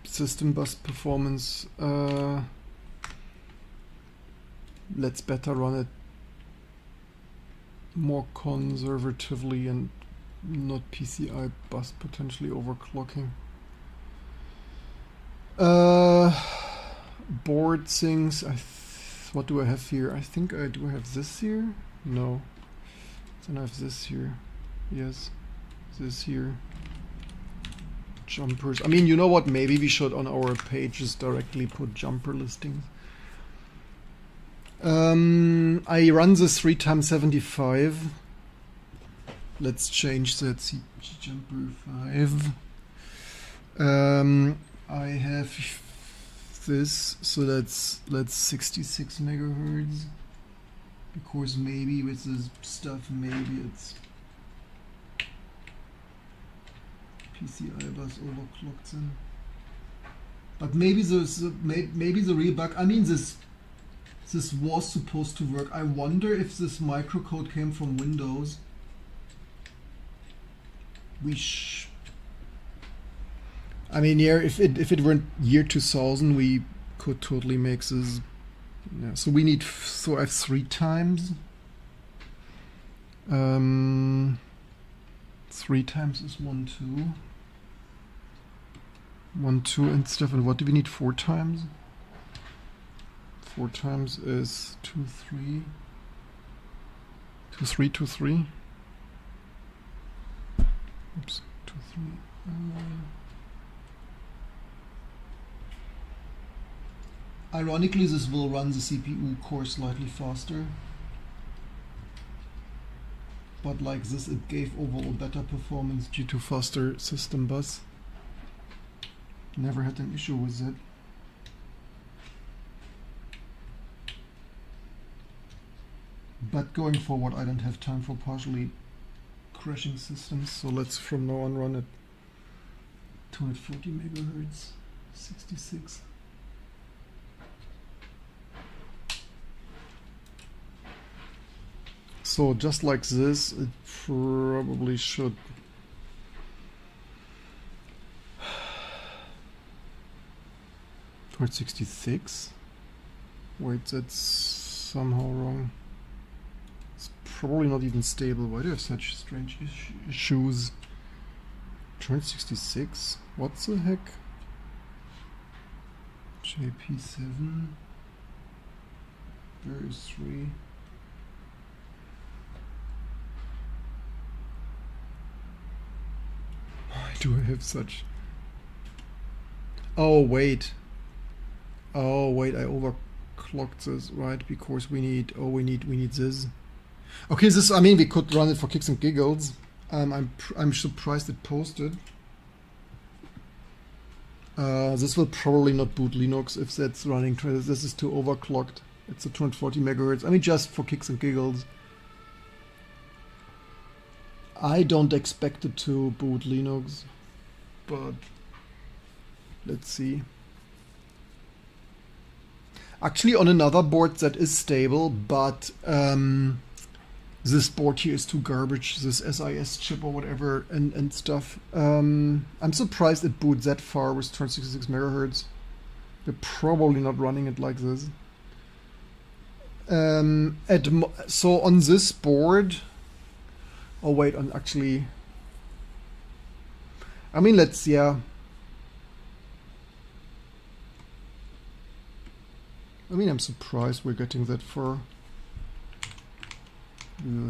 system bus performance. Let's better run it more conservatively and not PCI bus potentially overclocking. Board things. What do I have here? I think I do have this here. No. Then I have this here. Yes. This here. Jumpers. I mean, you know what? Maybe we should on our pages directly put jumper listings. I run this 3 times 75. Let's change that. CG jumper 5. I have this, so that's 66 megahertz. Because maybe with this stuff, maybe it's PCI bus overclocked in. But maybe maybe the real bug. I mean, this was supposed to work. I wonder if this microcode came from Windows. I mean, yeah, if it weren't year 2000, we could totally make this. Yeah, so we need, so I have 3 times. 3 times is 1, 2. 1, 2 and stuff. And what do we need 4 times? 4 times is 2, 3. 2, 3, 2, 3. Oops, 2, 3. Ironically, this will run the CPU core slightly faster. But like this, it gave overall better performance due to faster system bus. Never had an issue with it. But going forward, I don't have time for partially crashing systems, so let's from now on run at 240 megahertz, 66. So just like this, it probably should. For 66? Wait, that's somehow wrong. It's probably not even stable. Why do I have such strange issues? Turn 66? What the heck? JP7. There is 3. Why do I have such Oh wait. Oh wait, I overclocked this, right? Because we need, oh, we need this. Okay, this, I mean, we could run it for kicks and giggles. I'm surprised it posted. This will probably not boot Linux if that's running. This is too overclocked. It's a 240 megahertz. I mean, just for kicks and giggles. I don't expect it to boot Linux, but let's see. Actually, on another board that is stable, but this board here is too garbage, this SIS chip or whatever and stuff. I'm surprised it boots that far with 266 megahertz. They're probably not running it like this. So on this board, oh wait, on actually, I mean, let's, yeah. I mean, I'm surprised we're getting that far.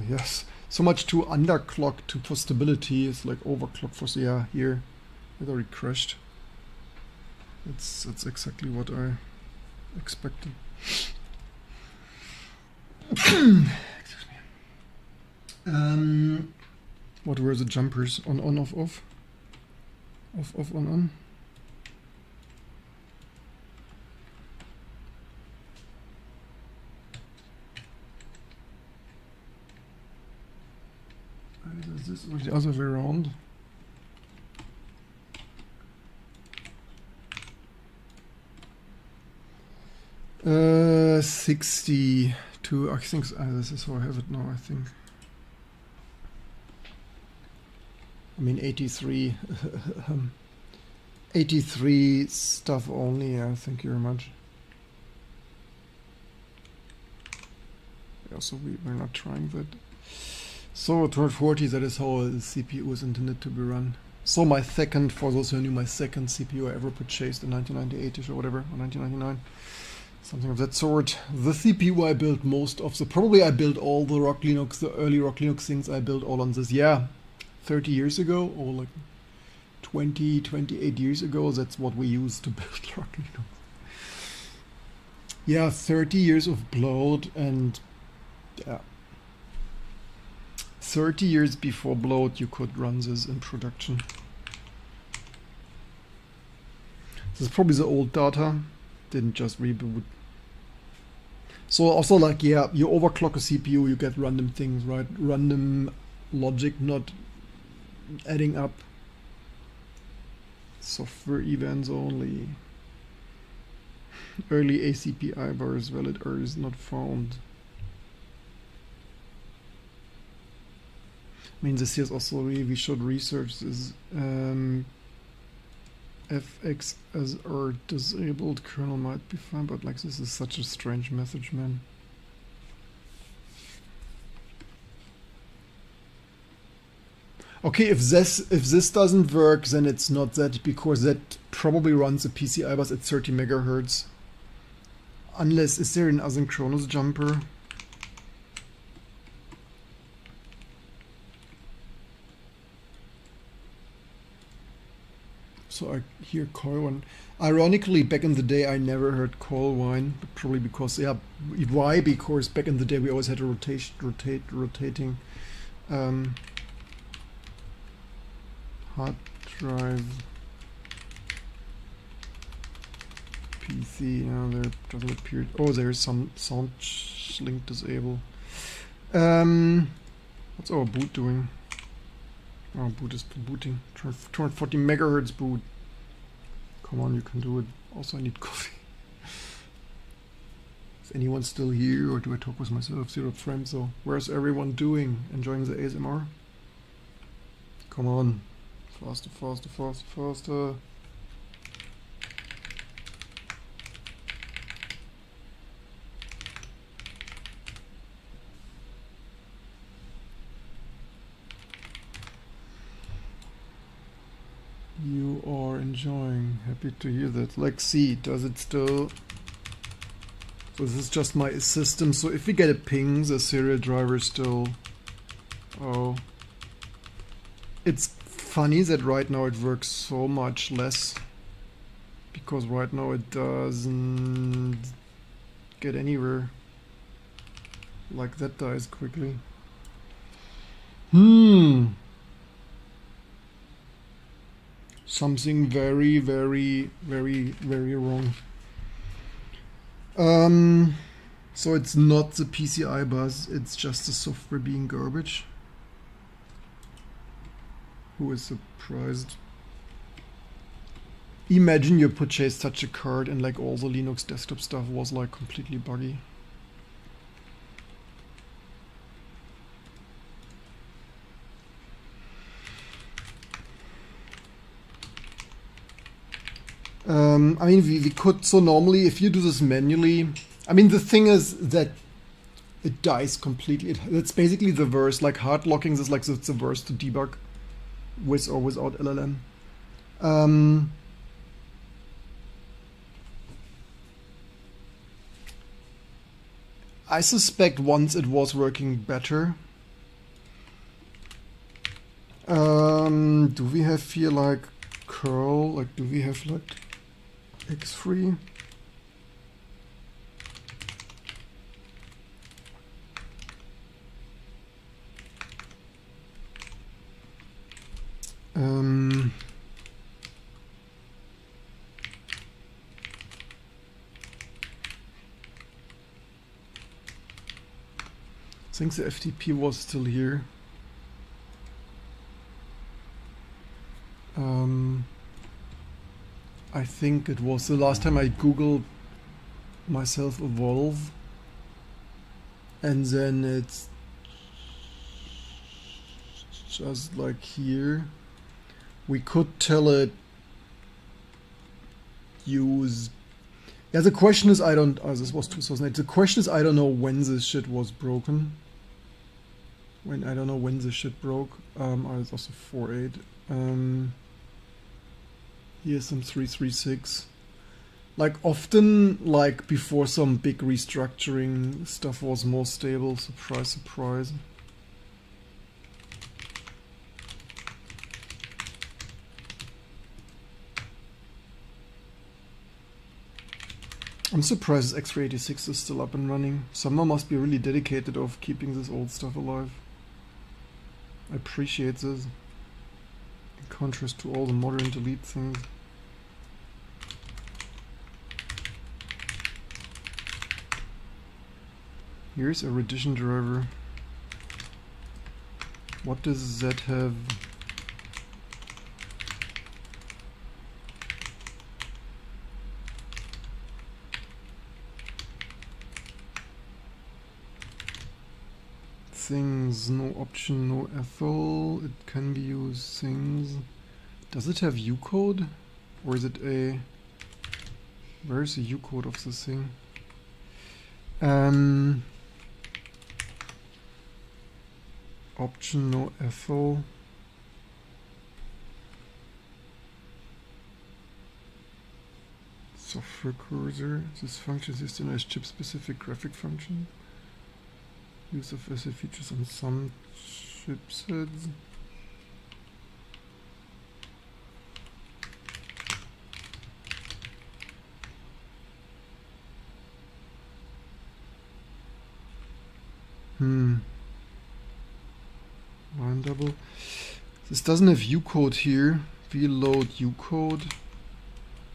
Yes, so much to underclock to for stability. It's like overclock for, yeah, here it already crashed. That's exactly what I expected. Excuse me. What were the jumpers? On, off, off? Off, off, on? Is this or the other way around? Uh, 62. I think this is how I have it now. I think. I mean 83. 83 stuff only. Yeah, thank you very much. Yeah, so we're not trying that. So 240, that is how the CPU is intended to be run. So my second, for those who knew, my second CPU I ever purchased in 1998-ish or whatever, or 1999. Something of that sort. The CPU I built most of the, probably I built all the Rock Linux, the early Rock Linux things I built all on this. Yeah, 30 years ago, or like 20, 28 years ago, that's what we used to build Rock Linux. Yeah, 30 years of bloat and yeah. 30 years before bloat you could run this in production. This is probably the old data, didn't just reboot. So also like, yeah, you overclock a CPU, you get random things, right? Random logic not adding up. Software events only. Early ACPI bars, valid errors not found. I mean, this is also really, we should research this. FX as er disabled kernel might be fine, but like this is such a strange message, man. Okay, if this doesn't work, then it's not that, because that probably runs a PCI bus at 30 megahertz. Unless, is there an asynchronous jumper? So I hear Coilwine. Ironically, back in the day, I never heard Coilwine, but probably because, yeah, why? Because back in the day, we always had a rotating hard drive PC. Now there doesn't appear. Oh, there's some sound link disable. What's our boot doing? Oh, boot is booting. 240 megahertz boot. Come on, you can do it. Also, I need coffee. Is anyone still here, or do I talk with myself? 0 frames. So, where's everyone doing? Enjoying the ASMR? Come on, faster, faster, faster, faster. You are enjoying. Happy to hear that. Like, see, does it still? So this is just my system. So if we get a ping, the serial driver still. Oh, it's funny that right now it works so much less. because right now it doesn't get anywhere. Like that dies quickly. Something very, very, very, very wrong. So it's not the PCI bus, it's just the software being garbage. Who is surprised? Imagine you purchased such a card and like all the Linux desktop stuff was like completely buggy. I mean, we could, so normally if you do this manually, I mean, the thing is that it dies completely. It's basically the worst, like hard locking is like it's the worst to debug with or without LLM. I suspect once it was working better. Do we have here like curl, like do we have like x3? I think the FTP was still here. I think it was the last time I googled myself evolve, and then it's just like here. We could tell it use. Yeah, the question is I don't. Oh, this was 2008. The question is I don't know when this shit was broken. I don't know when this shit broke. Oh, it's also 4.8. Here's some 3.3.6. Like often, like before some big restructuring, stuff was more stable. Surprise, surprise. I'm surprised X386 is still up and running. Someone must be really dedicated of keeping this old stuff alive. I appreciate this. In contrast to all the modern delete things. Here's a rendition driver. What does that have? Things, no option, no ethyl. It can be used. Things. Does it have Ucode? Or is it a... Where is the Ucode of this thing? Option, no ethyl. Software cursor. This function system has chip-specific graphic function. Use of asset features on some chipsets. Line double. This doesn't have Ucode here. Vload Ucode.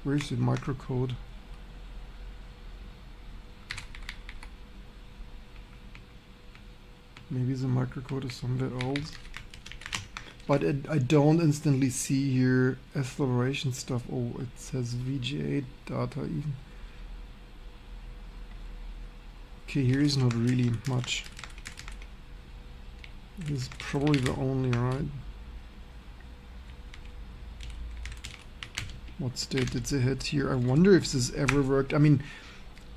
Where's the microcode? Maybe the microcode is somewhere else. But I don't instantly see here acceleration stuff. Oh, it says VGA data even. Okay, here is not really much. This is probably the only, right? What state did they hit here? I wonder if this ever worked. I mean,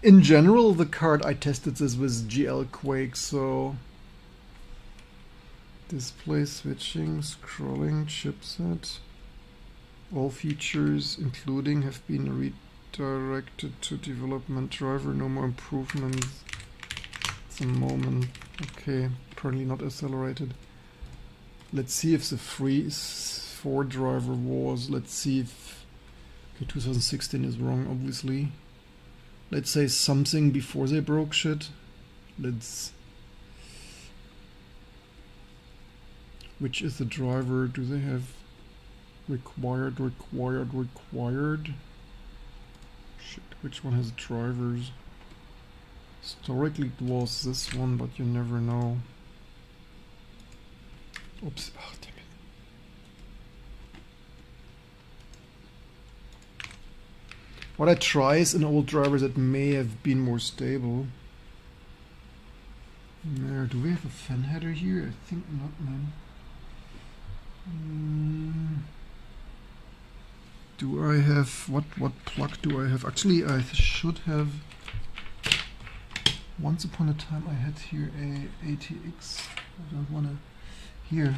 in general, the card I tested this with GL Quake, so... Display switching, scrolling, chipset. All features, including, have been redirected to development driver. No more improvements. It's a moment. Okay, apparently not accelerated. Let's see if the freeze 4 driver was. Let's see if... Okay, 2016 is wrong, obviously. Let's say something before they broke shit. Let's... Which is the driver? Do they have required? Shit, which one has drivers? Historically it was this one, but you never know. Oops, oh, damn it. What I try is an old driver that may have been more stable. There, do we have a fan header here? I think not, man. Do I have, what plug do I have? Actually, I should have, once upon a time I had here a ATX. I don't want to, here,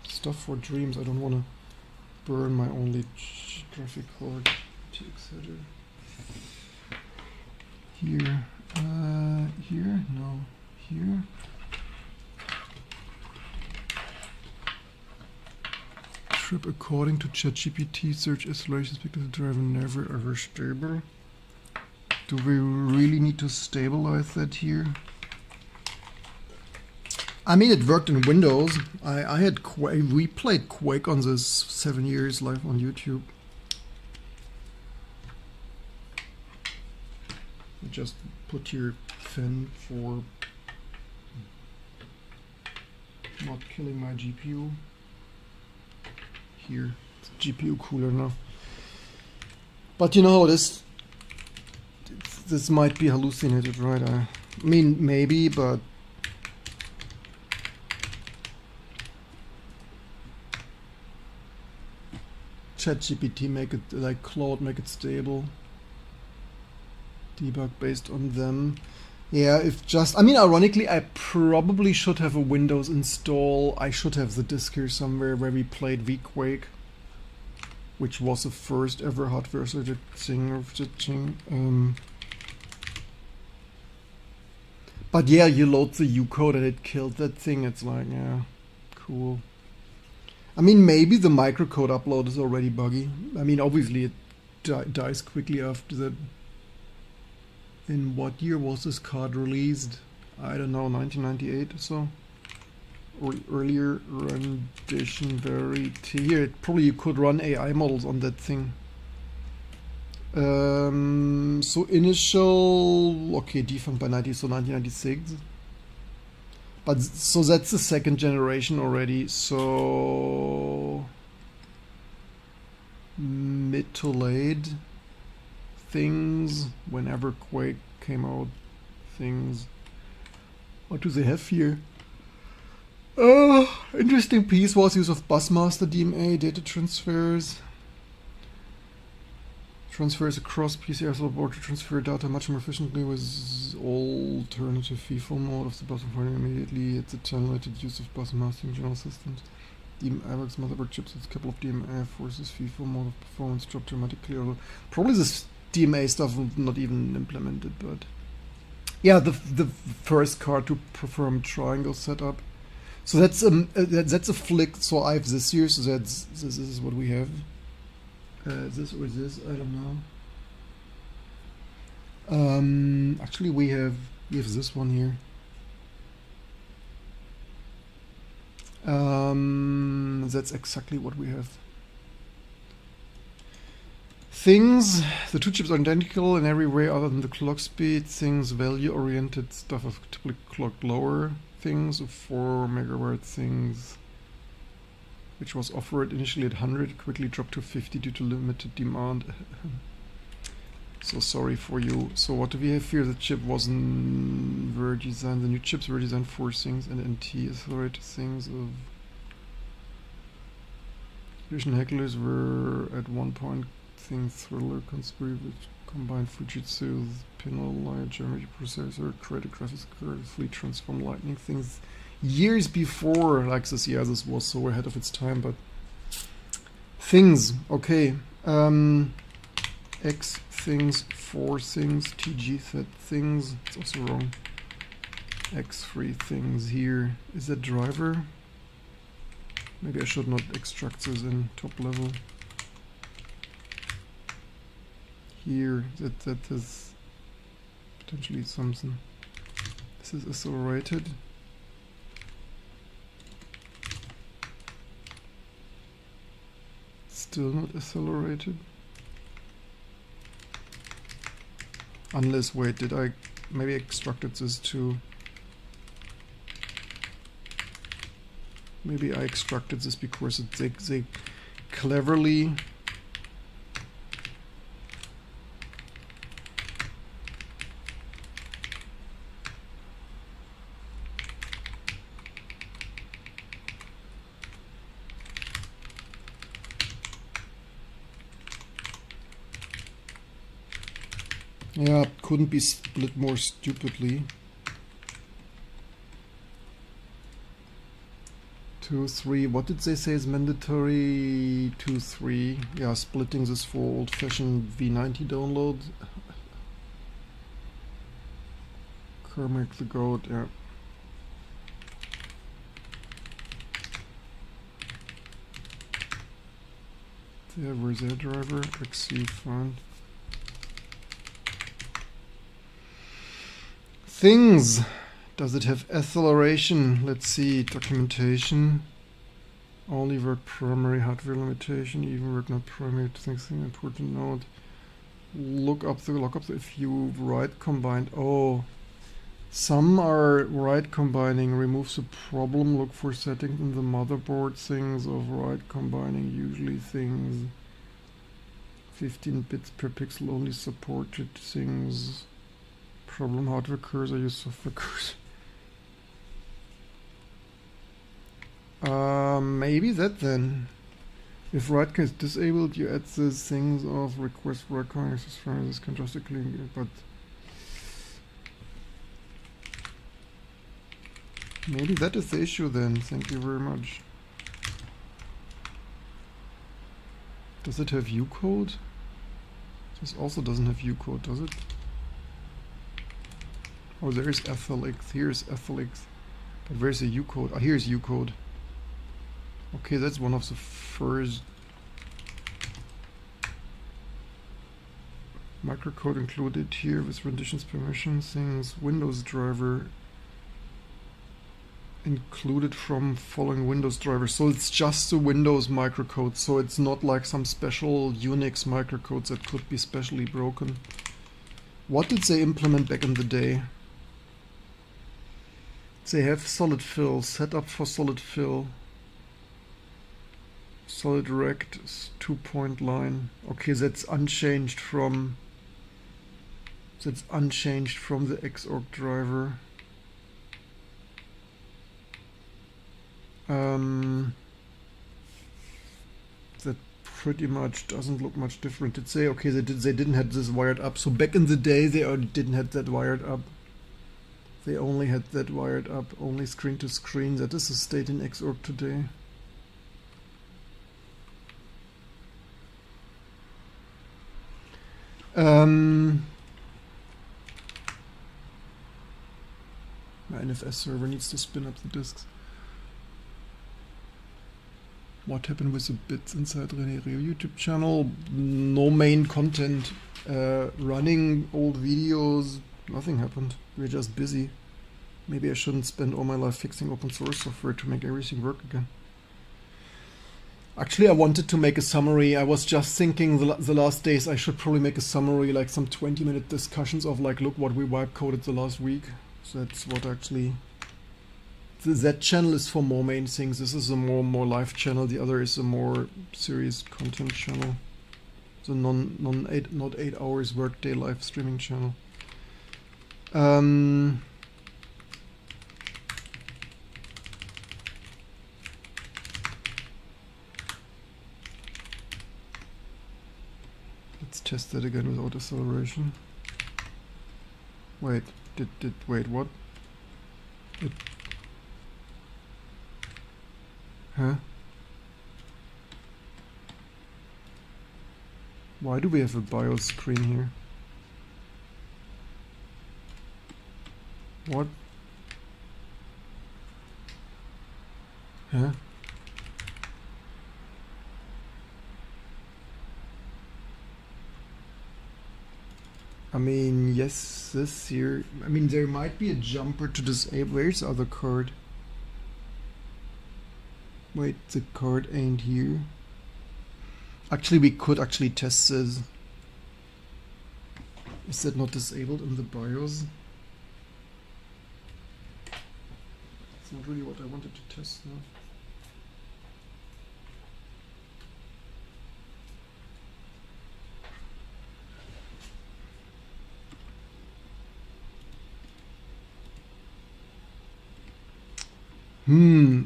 stuff for dreams. I don't want to burn my only graphic card. ATX header. Here, no, here. Trip according to ChatGPT, search acceleration speed of the driver never ever stable. Do we really need to stabilize that here? I mean, it worked in Windows. I had Quake. We played Quake on this 7 years live on YouTube. Just put here fan for not killing my GPU. Here, it's GPU cooler now. But you know, this might be hallucinated, right? I mean, maybe, but ChatGPT make it, like Claude, make it stable. Debug based on them. Yeah, if just, I mean, ironically, I probably should have a Windows install. I should have the disk here somewhere where we played VQuake, which was the first ever hardware thing of the thing. But yeah, you load the U-code and it killed that thing. It's like, yeah, cool. I mean, maybe the microcode upload is already buggy. I mean, obviously it dies quickly after that. In what year was this card released? I don't know, 1998 or so? Or earlier rendition variety. Here, probably you could run AI models on that thing. So initial, okay, defunct by 1996. But so that's the second generation already. So mid to late. Things, whenever Quake came out, things. What do they have here? Interesting piece was use of Busmaster DMA, data transfers. Transfers across PCI board to transfer data much more efficiently with alternative FIFO mode of the bus reporting immediately. It's a generated use of Busmaster in general systems. DMA motherboard chips with a couple of DMA forces FIFO mode of performance drop dramatically. Although probably this DMA stuff not even implemented, but yeah, the first card to perform triangle setup. So that's a flick. So I have this here. So this is what we have. This or this, I don't know. Actually, we have this one here. That's exactly what we have. Things, the two chips are identical in every way other than the clock speed. Things, value-oriented stuff of typically clocked lower. Things, 4 megahertz things, which was offered initially at 100, quickly dropped to 50 due to limited demand. So sorry for you. So what do we have here? The chip were designed, the new chips were designed for things and NT accelerated things of Vision hecklers were at one point things thriller conspiracy which combined Fujitsu's pinhole light geometry processor, created graphics card, fleet transform lightning things years before like this. Yeah, this was so ahead of its time, but things, okay. X things, 4 things, TG set things, it's also wrong. X3 things here. Is that driver? Maybe I should not extract this in top level. here that is potentially something. This is accelerated. Still not accelerated. Unless, wait, did I maybe extracted this too? Maybe I extracted this because they cleverly yeah, couldn't be split more stupidly. 2, 3. What did they say is mandatory? 2, 3. Yeah, splitting this for old-fashioned V90 download. Kermit the Goat, yeah. There, where's their driver? XC fine. Things. Does it have acceleration? Let's see. Documentation. Only work primary hardware limitation. Even work not primary. Things important note. Look up the if you write combined. Oh, some are write combining. Removes the problem. Look for settings in the motherboard. Things of write combining. Usually things. 15 bits per pixel only supported things. Problem hardware cursor. Use software cursor. Maybe that then. If write is disabled, you add the things of request write command as far as this can drastically, but maybe that is the issue then. Thank you very much. Does it have ucode? This also doesn't have ucode, does it? Oh, there is FLX. Here's FLX. But where's the ucode? Ah, here's ucode. Okay, that's one of the first. Microcode included here with renditions, permissions, things. Windows driver included from following Windows driver. So it's just the Windows microcode. So it's not like some special Unix microcodes that could be specially broken. What did they implement back in the day? They have solid fill, setup for solid fill. Solid rect 2-point line. Okay, that's unchanged from the Xorg driver. That pretty much doesn't look much different. Did say okay they didn't have this wired up. So back in the day they didn't have that wired up. They only had that wired up, only screen to screen. That is the state in Xorg today. My NFS server needs to spin up the disks. What happened with the bits inside René Rio YouTube channel? No main content. Running old videos, nothing happened. We're just busy. Maybe I shouldn't spend all my life fixing open source software to make everything work again. Actually, I wanted to make a summary. I was just thinking the last days I should probably make a summary, like some 20-minute discussions of like, look what we wipe coded the last week. So that's what actually. That channel is for more main things. This is a more live channel. The other is a more serious content channel. The not 8 hours workday live streaming channel. Let's test that again without acceleration. Wait, wait, what? Huh? Why do we have a BIOS screen here? What? Huh? I mean, yes, this here. I mean, there might be a jumper to disable. Where's the other card? Wait, the card ain't here. Actually, we could actually test this. Is that not disabled in the BIOS? It's not really what I wanted to test now.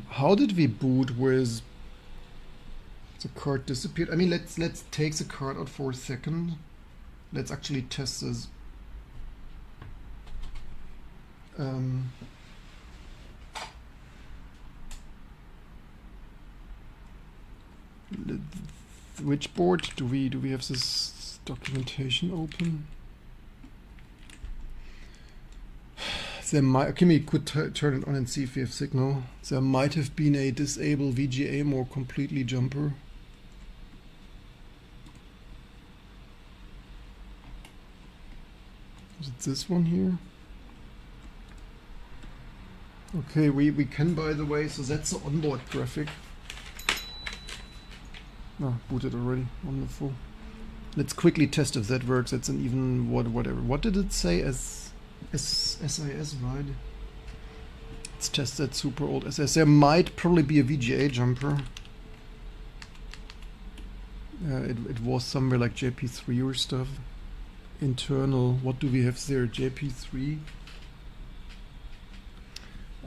How did we boot with the card disappeared? I mean, let's take the card out for a second. Let's actually test this. Which board do we have this documentation open? There might, okay, we could turn it on and see if we have signal. There might have been a disable VGA more completely jumper. Is it this one here? Okay, we can, by the way, so that's the onboard graphic. No, booted already. Wonderful. Let's quickly test if that works. That's an even whatever. What did it say as SIS, right? Let's test that super old SS. There might probably be a VGA jumper. It was somewhere like JP3 or stuff. Internal, what do we have there? JP3.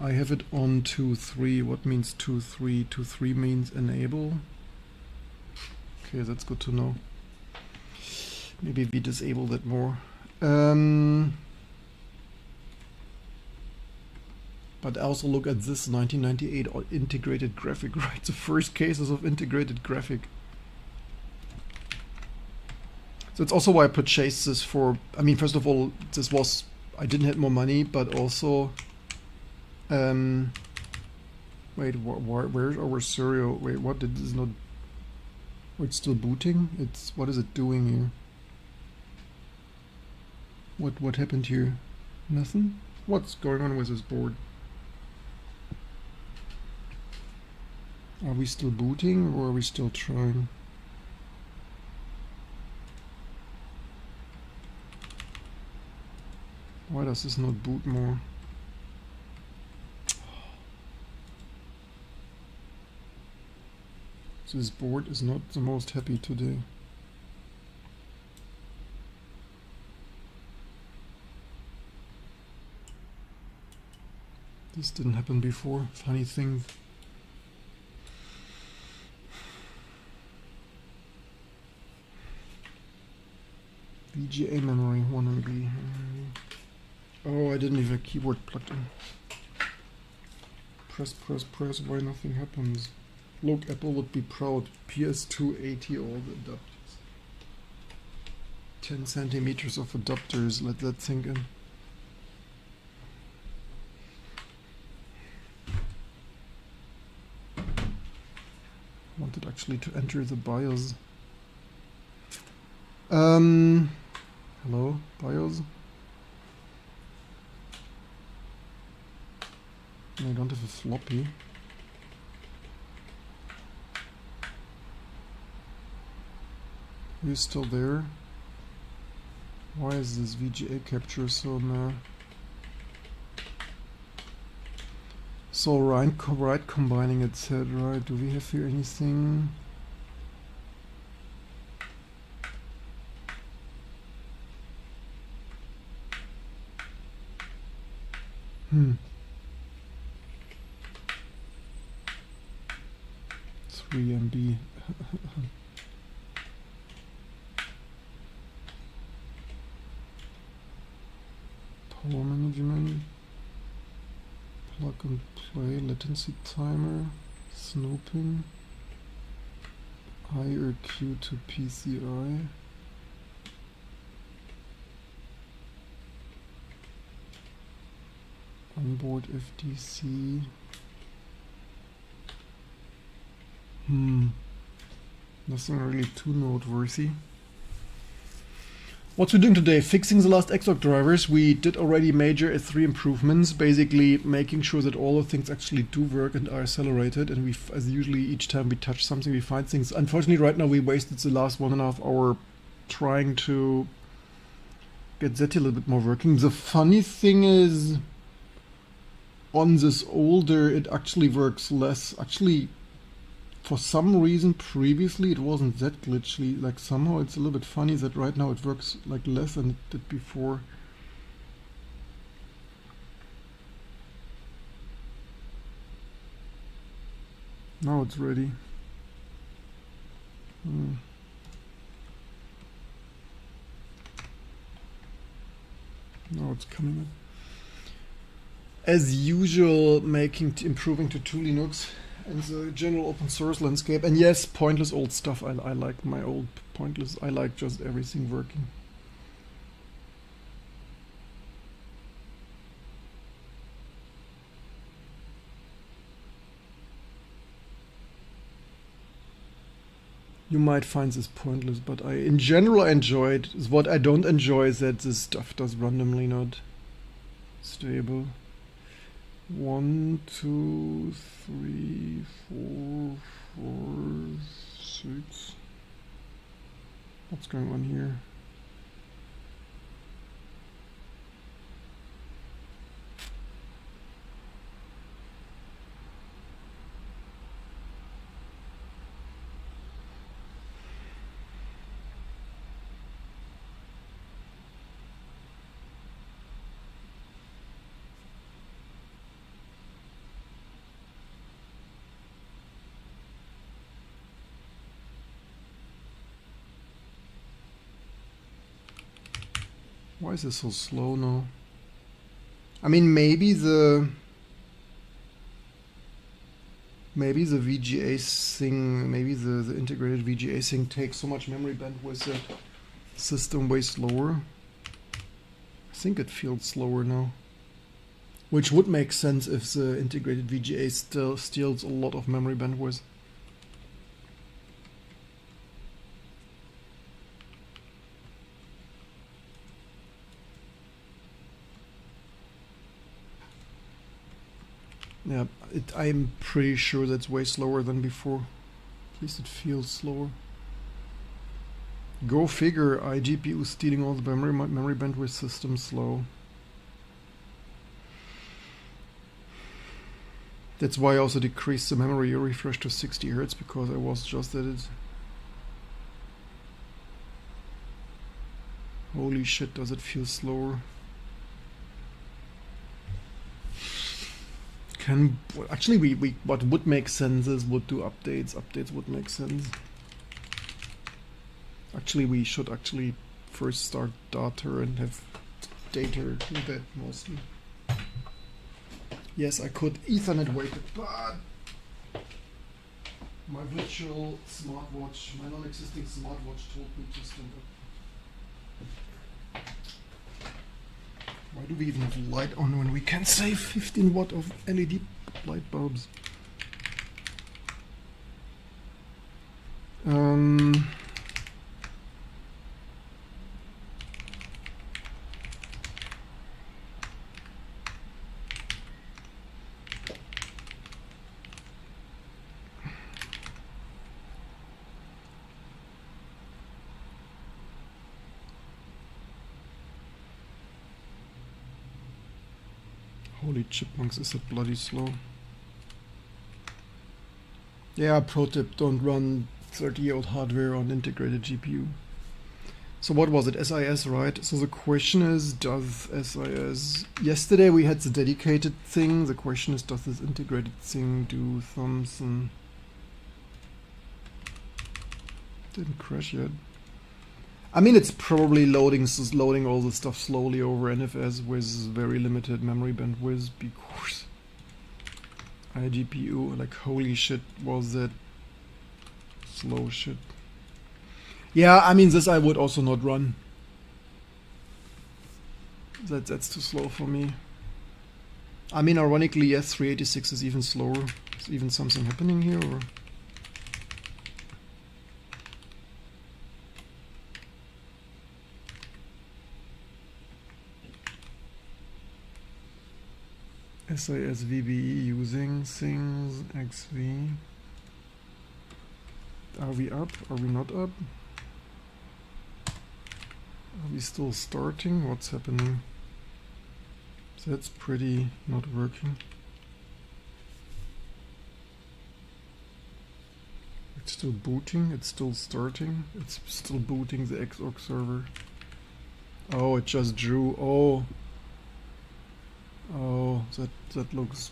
I have it on 2.3. What means 2.3? 2.3 means enable. Okay, that's good to know. Maybe we disable that more. But also look at this 1998 integrated graphic, right? The first cases of integrated graphic. So it's also why I purchased this for, I mean, first of all, this was, I didn't have more money, but also, wait, where's our serial? Wait, what did this not, oh, it's still booting? It's, what is it doing here? What happened here? Nothing? What's going on with this board? Are we still booting or are we still trying? Why does this not boot more? This board is not the most happy today. This didn't happen before. Funny thing. VGA memory 1 MB. Oh, I didn't even have a keyboard plugged in. Press, why nothing happens? Look, Apple would be proud. PS280, all the adapters. 10 centimeters of adapters, let that sink in. I wanted actually to enter the BIOS. Hello, BIOS? I don't have a floppy. Are you still there? Why is this VGA capture so meh? So right combining it said, right, do we have here anything? Hmm. 3 MB. Power management. Plug and play. Latency timer. Snooping. IRQ to PCI. Onboard FDC. Nothing really too noteworthy. What we're doing today, fixing the last Xorg drivers. We did already major S3 improvements, basically making sure that all the things actually do work and are accelerated. And we, as usually, each time we touch something, we find things. Unfortunately, right now we wasted the last 1.5 hours trying to get that a little bit more working. The funny thing is, on this older, it actually works less. Actually, for some reason previously it wasn't that glitchy. Like somehow it's a little bit funny that right now it works like less than it did before. Now it's ready. Now it's coming up. As usual, improving to 2 Linux and the general open source landscape. And yes, pointless old stuff. I like my old pointless. I like just everything working. You might find this pointless, but in general I enjoy it. What I don't enjoy is that this stuff does randomly not stable. 1, 2, 3, 4, 6. What's going on here? Why is this so slow now? I mean, maybe the VGA thing, maybe the integrated VGA thing takes so much memory bandwidth that the system way slower. I think it feels slower now, which would make sense if the integrated VGA still steals a lot of memory bandwidth. Yeah, I'm pretty sure that's way slower than before. At least it feels slower. Go figure, iGPU stealing all the memory bandwidth, system slow. That's why I also decreased the memory refresh to 60 Hz, because I was just at it. Holy shit, does it feel slower? Actually, what would make sense is would do updates. Updates would make sense. Actually, we should actually first start data and have data do that mostly. Yes, I could Ethernet wake it, but my virtual smartwatch, my non-existing smartwatch told me to stand up. Why do we even have light on when we can save 15 watt of LED light bulbs? Holy chipmunks, is that bloody slow. Yeah, pro tip, don't run 30-year-old hardware on integrated GPU. So what was it? SIS, right? So the question is, does SIS... Yesterday we had the dedicated thing. The question is, does this integrated thing do something? Didn't crash yet. I mean, it's probably loading all the stuff slowly over NFS with very limited memory bandwidth, because iGPU, like, holy shit, was that slow shit. Yeah, I mean, this I would also not run. That's too slow for me. I mean, ironically, yes, 386 is even slower. Is even something happening here, or? SISVBE using things XV. Are we up? Are we not up? Are we still starting? What's happening? That's pretty not working. It's still booting, it's still starting, it's still booting the Xorg server. Oh, it just drew. Oh. Oh, that looks.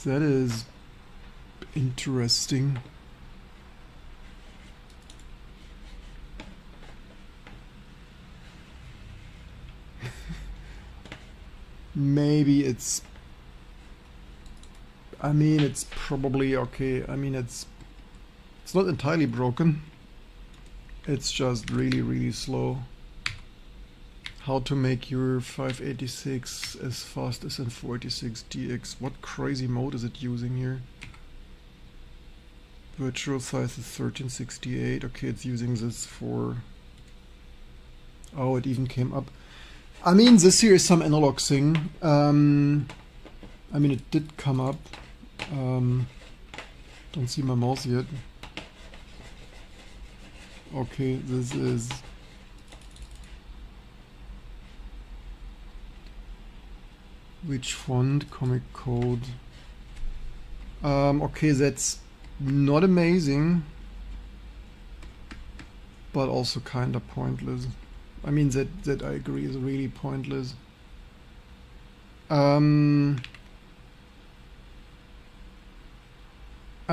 That is interesting. Maybe it's. I mean, it's probably okay. I mean, it's not entirely broken. It's just really, really slow. How to make your 586 as fast as N486DX. What crazy mode is it using here? Virtual size is 1368. Okay, it's using this for... Oh, it even came up. I mean, this here is some analog thing. I mean, it did come up. Don't see my mouse yet. Okay, this is... Which font? Comic code. Okay, that's not amazing, but also kinda pointless. I mean, that I agree is really pointless. I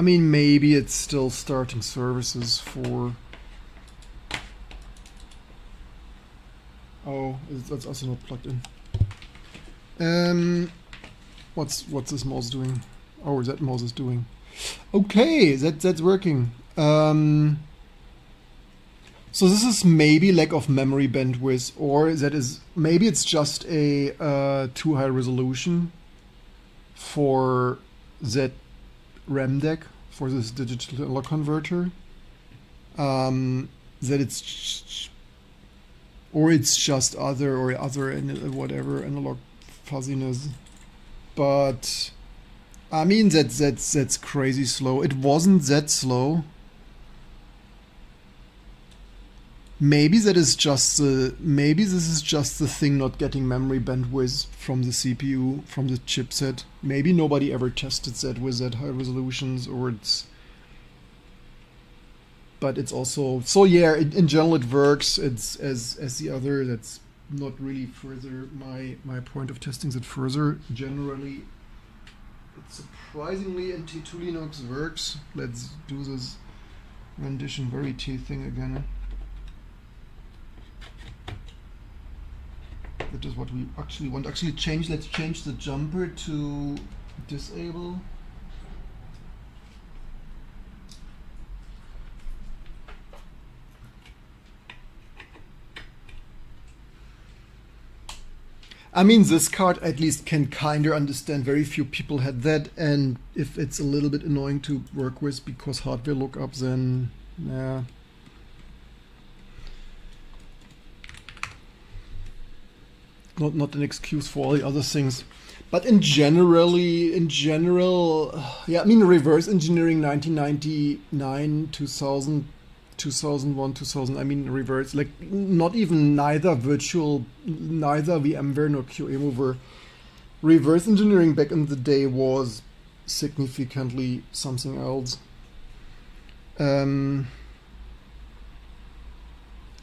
mean, maybe it's still starting services for... Oh, that's also not plugged in. What's this mouse doing? Oh, that mouse is doing. Okay, that's working. So this is maybe lack of memory bandwidth, or that is maybe it's just a too high resolution for that RAM deck, for this digital analog converter. That it's or it's just other whatever analog fuzziness, but I mean that's crazy slow. It wasn't that slow. Maybe that is just the maybe this is just the thing not getting memory bandwidth from the CPU, from the chipset. Maybe nobody ever tested that with that high resolutions, or it's. But it's also so yeah. In general, it works. It's as the other. That's not really further my point of testing it further. Generally, it surprisingly in T2 Linux works. Let's do this rendition verity thing again. That is what we actually want. Actually, let's change the jumper to disable. I mean, this card at least can kinda understand. Very few people had that, and if it's a little bit annoying to work with because hardware lookup, then yeah. Not an excuse for all the other things, but in general, yeah. I mean, reverse engineering 1999, 2000, 2001, 2000. I mean, reverse like not even neither VMware nor QEMU were reverse engineering back in the day was significantly something else.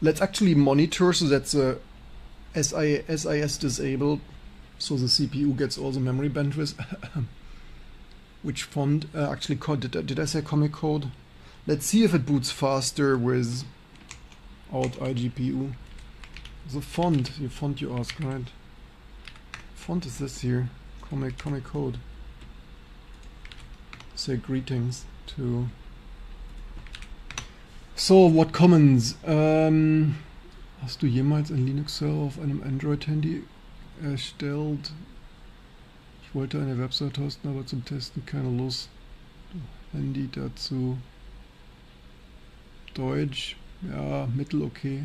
Let's actually monitor so that's a SIS disabled, so the CPU gets all the memory bandwidth. Which font actually code did I say comic code? Let's see if it boots faster with out iGPU. The font you ask, right? Font is this here, comic code. Say greetings to. So what comments? Hast du jemals ein Linux-Server auf einem Android-Handy erstellt? Ich wollte eine Website hosten, aber zum Testen keine Lust. Handy dazu. Deutsch, ja, mittel okay.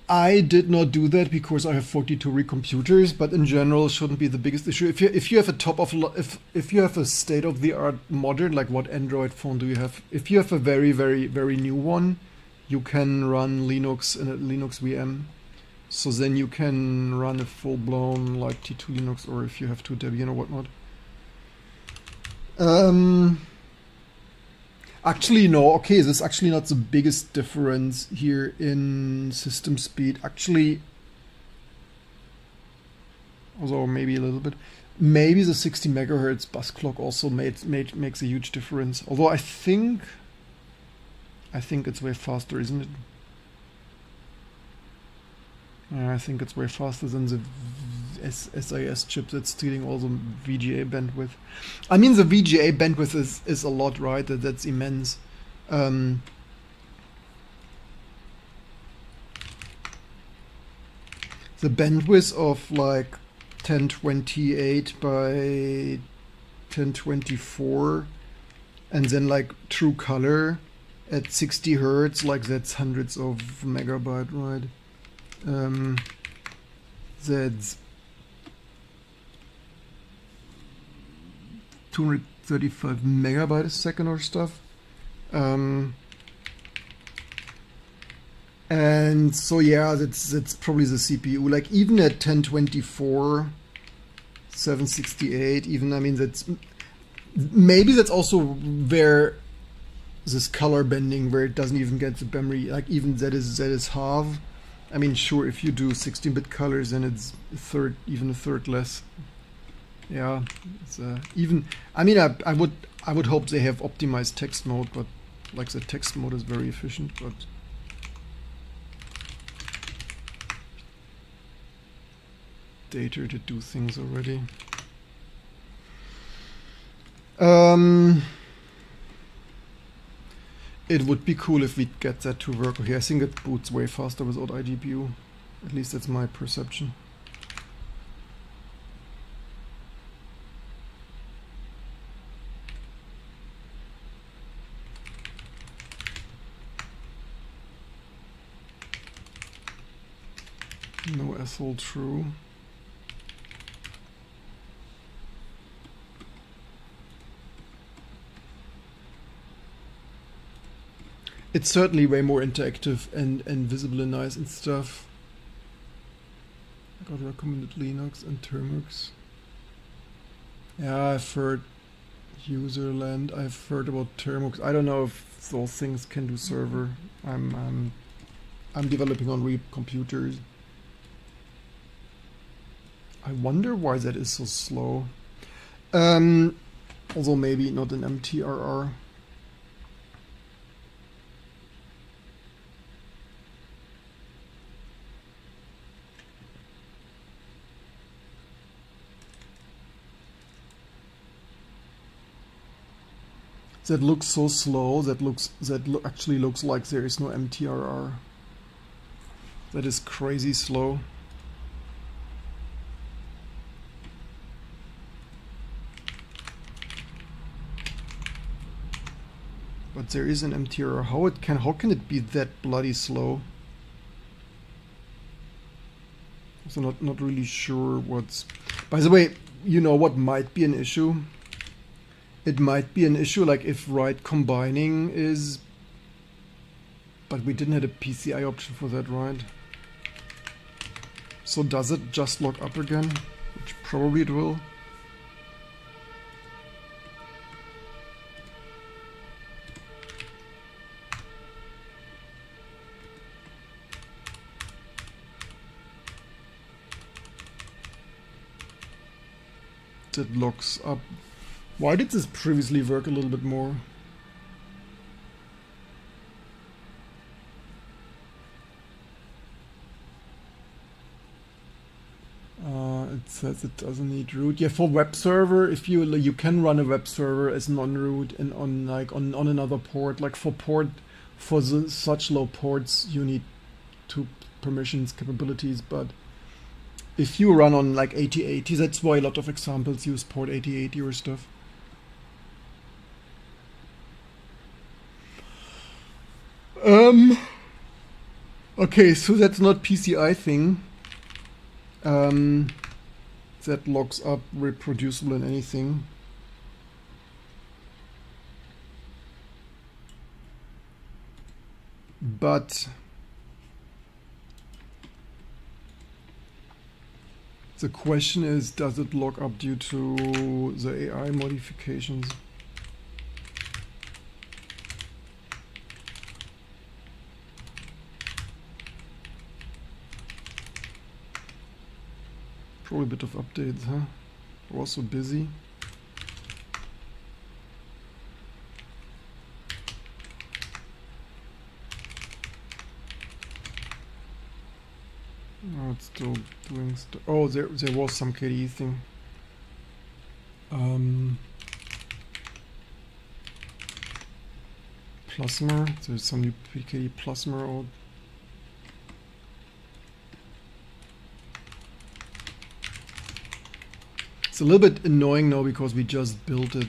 I did not do that because I have 42 recomputers, but in general, shouldn't be the biggest issue. If you have a if you have a state of the art modern, like what Android phone do you have? If you have a very new one, you can run Linux in a Linux VM. So then you can run a full blown like T2 Linux, or if you have 2 Debian or whatnot. Actually, no. Okay, this is actually not the biggest difference here in system speed. Actually, although maybe a little bit. Maybe the 60 megahertz bus clock also makes a huge difference. Although I think it's way faster, isn't it? Yeah, I think it's way faster than the SIS chip that's stealing all the VGA bandwidth. I mean, the VGA bandwidth is a lot, right? That's immense. The bandwidth of like 1028 by 1024 and then like true color at 60 hertz, like that's hundreds of megabyte, right? That's 235 megabyte a second or stuff. And so yeah, that's probably the CPU. Like even at 1024, 768, even, I mean, maybe that's also where this color bending, where it doesn't even get the memory, like even that is half. I mean, sure, if you do 16-bit colors, then it's even a third less. Yeah, it's even. I mean, I would hope they have optimized text mode, but like the text mode is very efficient. But data to do things already. It would be cool if we'd get that to work. Okay, I think it boots way faster without iGPU. At least that's my perception. No asshole true. It's certainly way more interactive and visible and nice and stuff. I got recommended Linux and Termux. Yeah, I've heard Userland. I've heard about Termux. I don't know if those things can do server. I'm developing on real computers. I wonder why that is so slow. Also maybe not an MTRR. That looks so slow. That actually looks like there is no MTRR. That is crazy slow. But there is an MTRR. How can it be that bloody slow? So not really sure what's. By the way, you know what might be an issue? It might be an issue like if write combining is, but we didn't have a PCI option for that, right? So does it just lock up again? Which probably it will. That locks up. Why did this previously work a little bit more? It says it doesn't need root. Yeah, for web server, if you can run a web server as non-root and on another port. Like for such low ports, you need 2 permissions capabilities. But if you run on like 8080, that's why a lot of examples use port 8080 or stuff. Okay, so that's not PCI thing. That locks up reproducible in anything. But the question is, does it lock up due to the AI modifications? Probably a bit of updates, huh? We're also busy. Oh, it's still doing stuff. Oh, there was some KDE thing. Plasma. There's some new KDE Plasma. Or it's a little bit annoying now because we just built it.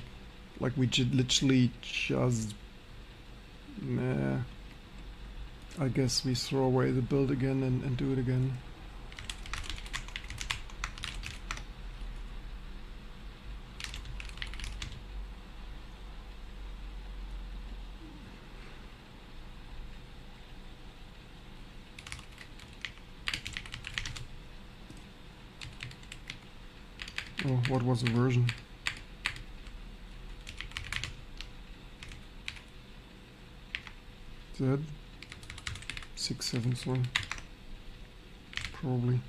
Like we literally just. Meh. I guess we throw away the build again and do it again. Oh, what was the version? That 6.7.1 probably.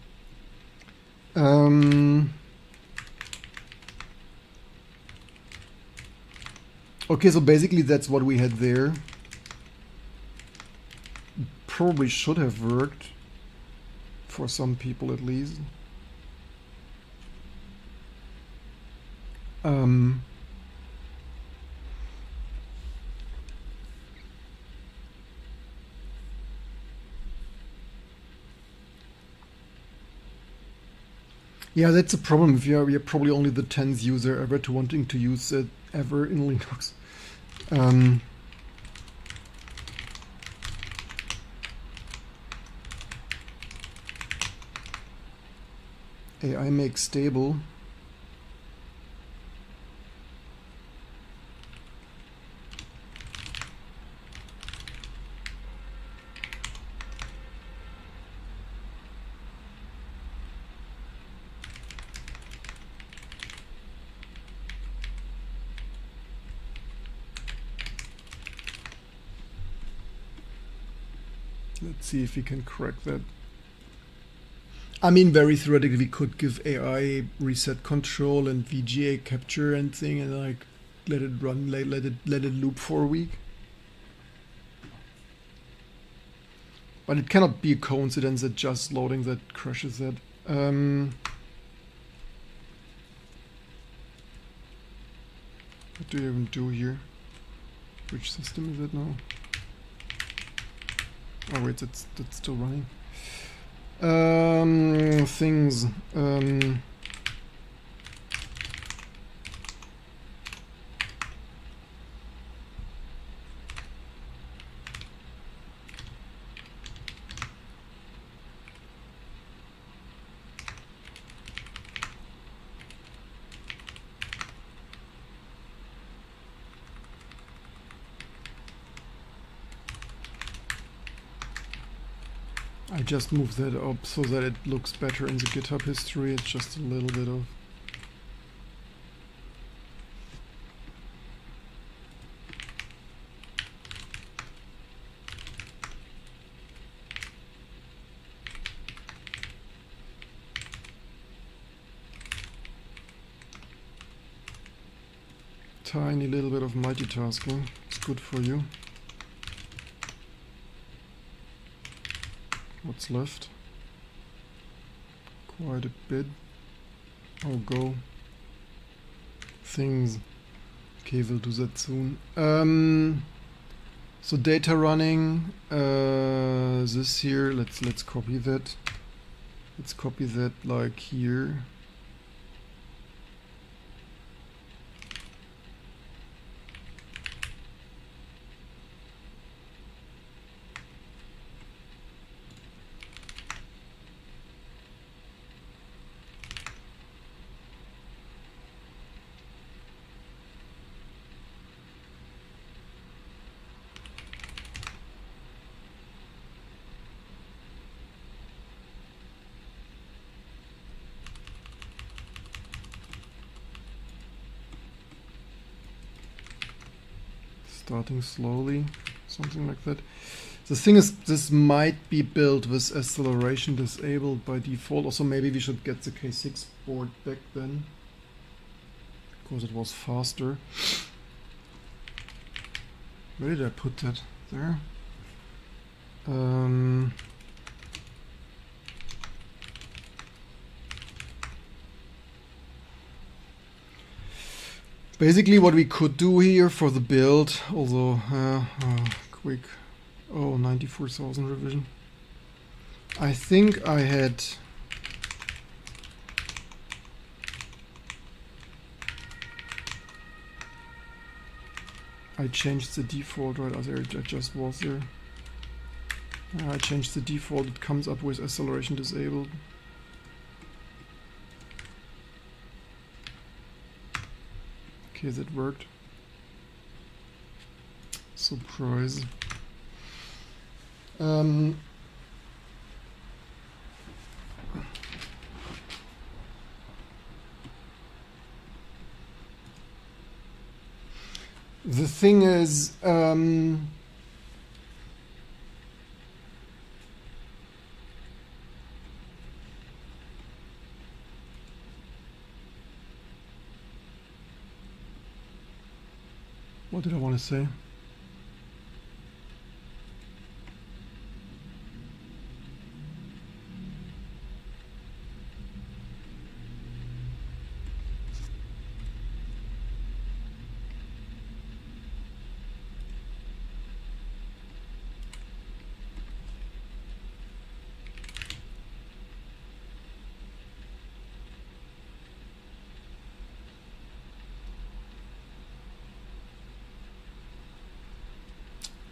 Okay, so basically that's what we had there. Probably should have worked for some people at least. Yeah, that's a problem if you're probably only the 10th user ever to wanting to use it ever in Linux. AI make stable. Let's see if we can crack that. I mean, very theoretically, we could give AI reset control and VGA capture and thing, and like let it run, let it loop for a week. But it cannot be a coincidence that just loading that crashes that. What do you even do here? Which system is it now? Oh wait, that's still running. Things. I just moved that up so that it looks better in the GitHub history. It's just a little bit of tiny little bit of multitasking. It's good for you. What's left? Quite a bit. Oh, go. Things. Okay, we'll do that soon. So data running. This here. Let's copy that. Let's copy that like here. starting slowly, something like that. The thing is, this might be built with acceleration disabled by default. Also, maybe we should get the K6 board back then, because it was faster. Where did I put that? There. Basically what we could do here for the build, although quick, 94,000 revision. I think I had changed the default right as it just was there. I changed the default, it comes up with acceleration disabled. Okay, that worked. Surprise. The thing is, what did I want to say?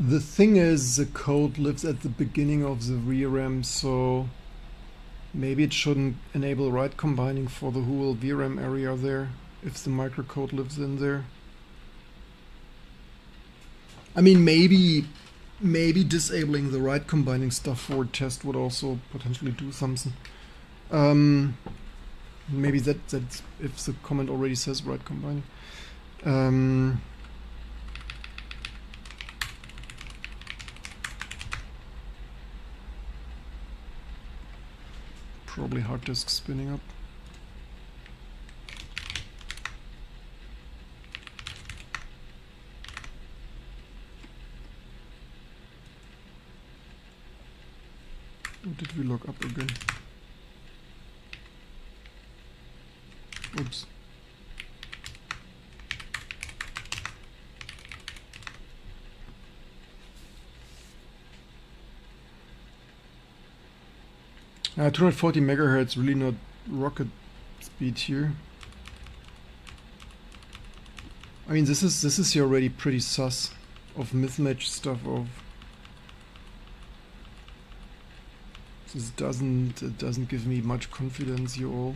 The thing is, the code lives at the beginning of the VRAM, so maybe it shouldn't enable write combining for the whole VRAM area there, if the microcode lives in there. I mean, maybe disabling the write combining stuff for test would also potentially do something. Maybe that's if the comment already says write combining. Probably hard disk spinning up. What did we look up again? Oops. 240 megahertz, really not rocket speed here. I mean, this is here already pretty sus of mismatch stuff. Of this doesn't give me much confidence, you all.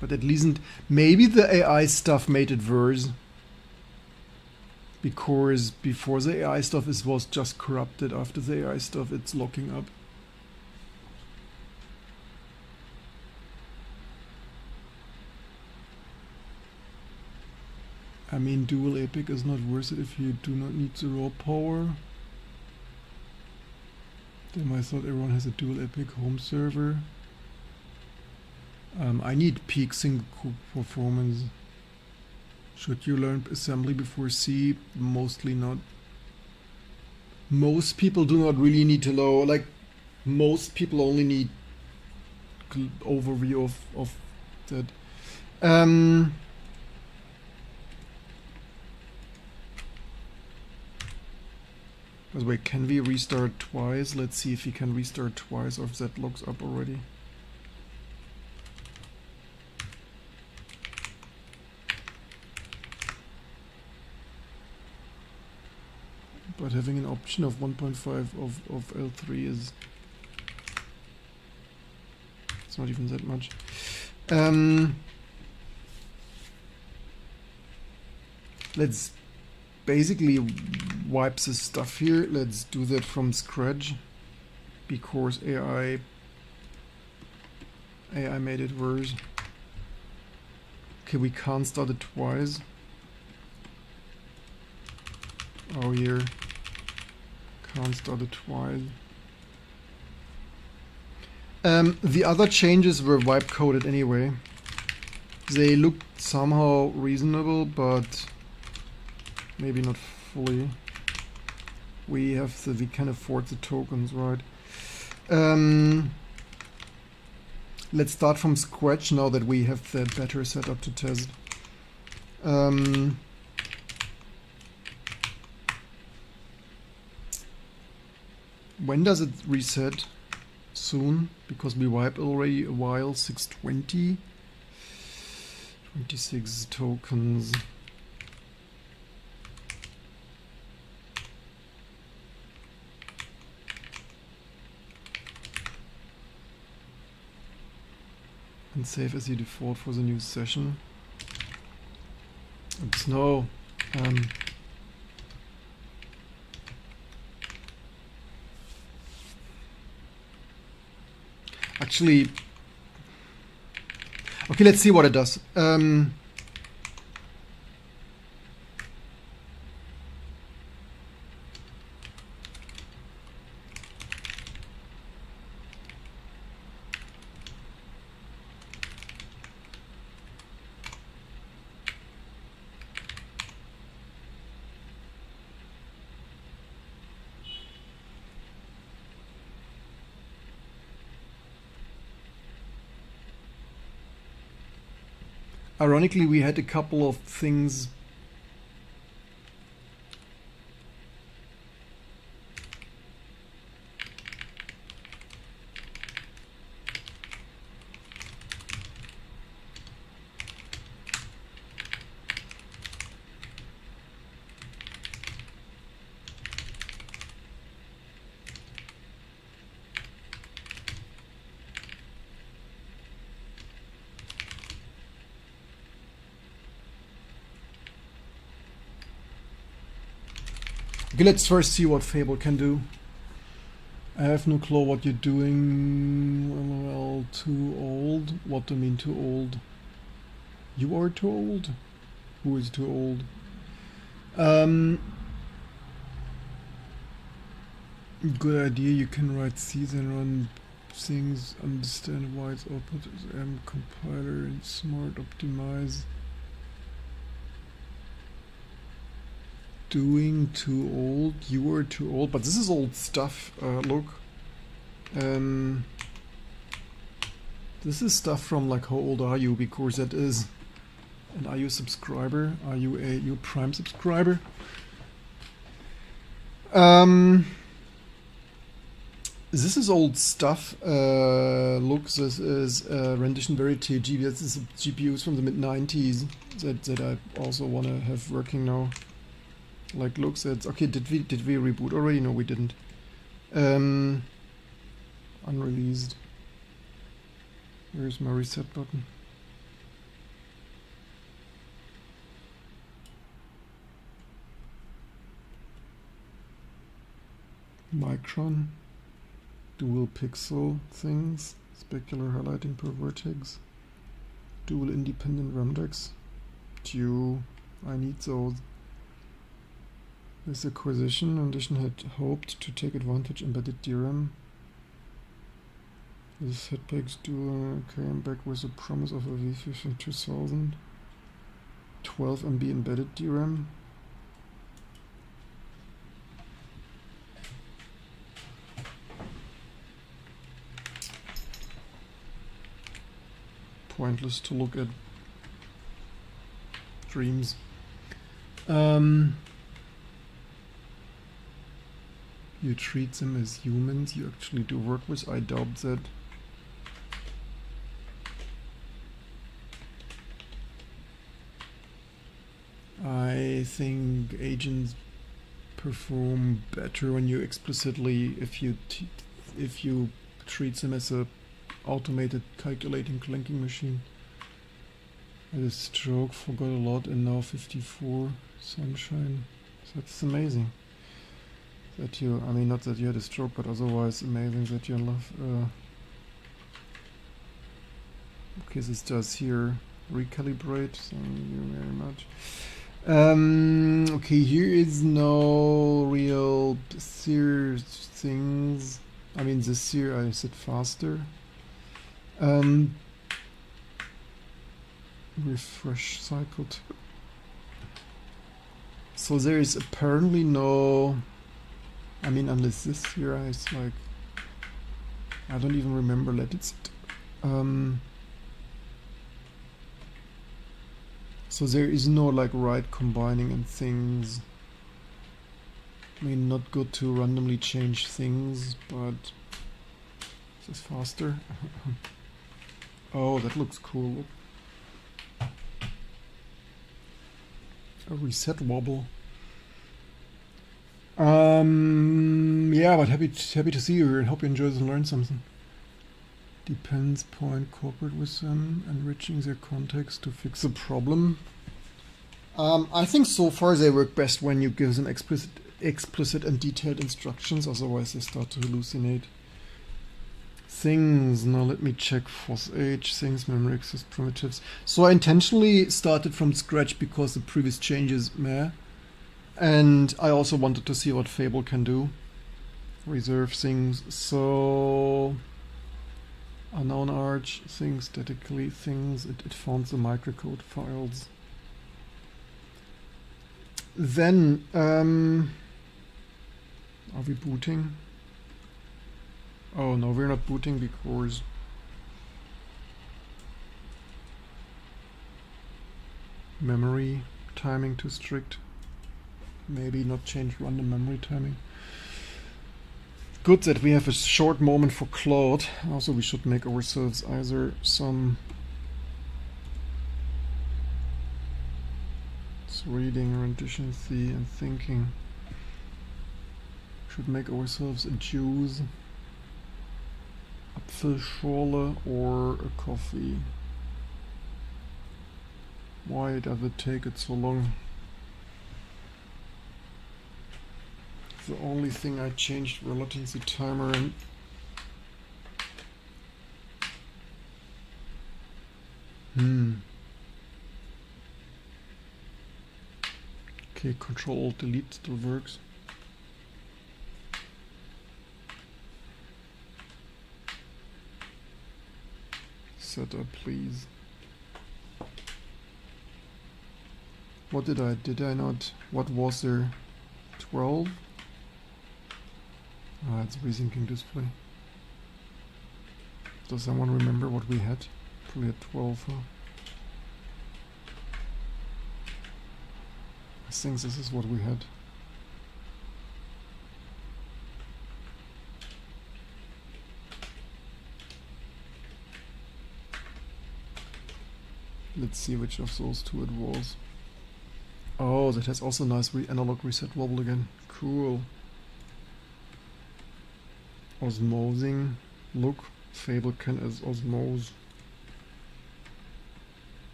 But at least maybe the AI stuff made it worse. Because before the AI stuff was just corrupted, after the AI stuff it's locking up. I mean, dual epic is not worth it if you do not need the raw power. Then I thought everyone has a dual epic home server. I need peak single core performance. Should you learn assembly before C? Mostly not. Most people do not really need to know, like, most people only need overview of that. By the way, can we restart twice? Let's see if we can restart twice or if that locks up already. But having an option of 1.5 of L3 is... it's not even that much. Let's basically wipe this stuff here. Let's do that from scratch, because AI AI made it worse. Okay, we can't start it twice. Oh, here. Can't start it twice. The other changes were wipe coded anyway. They looked somehow reasonable, but maybe not fully. We can afford the tokens, right? Let's start from scratch now that we have the better setup to test. When does it reset? Soon, because we wiped already a while. 620. 26 tokens. And save as the default for the new session. It's no. Actually, okay, let's see what it does. Ironically, we had a couple of things. Okay, let's first see what Fable can do. I have no clue what you're doing. Well, too old. What do you mean too old? You are too old? Who is too old? Good idea. You can write C's and run things, understand why it's output is M compiler and smart optimize. Doing too old. You are too old, but this is old stuff. Look. This is stuff from like how old are you, because that is. And are you a subscriber? Are you a Prime subscriber? This is old stuff. Look, this is rendition verity GPU. This is GPUs from the mid-90s that I also want to have working now. Like, look, that's okay. Did we reboot already? No, we didn't. Unreleased. Where's my reset button? Micron. Dual pixel things. Specular highlighting per vertex. Dual independent ramdex. I need those. This acquisition, in addition, had hoped to take advantage embedded DRAM. This headpacks came back with a promise of a V50 2000. 12 MB embedded DRAM. Pointless to look at dreams. You treat them as humans you actually do work with? I doubt that. I think agents perform better when you explicitly, if you treat them as a automated calculating clanking machine. I had a stroke, forgot a lot, and now 54 sunshine. That's amazing. That you, I mean, not that you had a stroke, but otherwise amazing that you're in love. Okay, this does here recalibrate. Thank you very much. Okay, here is no real sear things. I mean, this here I said faster. Refresh cycle 2. So there is apparently no. I mean, unless this here is like. I don't even remember. Let it sit. So there is no like right combining and things. I mean, not good to randomly change things, but is this faster? Oh, that looks cool. A reset wobble. Yeah, but happy to see you here and hope you enjoy this and learn something. Depends point cooperate with them, enriching their context to fix a problem. I think so far they work best when you give them explicit and detailed instructions, otherwise they start to hallucinate. Things, now let me check FOSS age, things, memory access primitives. So I intentionally started from scratch because the previous changes meh. And I also wanted to see what Fable can do. Reserve things, so unknown arch, things, statically things, it found the microcode files. Then, are we booting? Oh no, we're not booting because memory timing too strict. Maybe not change random memory timing. Good that we have a short moment for Claude. Also, we should make ourselves either some reading, rendition, and thinking. Should make ourselves a juice, Apfelschorle, or a coffee. Why does it take it so long? The only thing I changed were latency timer and okay, Control Delete still works. Setup, please. What did I not? What was there? 12? Ah, it's resyncing display. Does someone remember what we had? Probably had 12, huh? I think this is what we had. Let's see which of those two it was. Oh, that has also nice analog reset wobble again. Cool. Osmosing. Look, Fable can as osmose.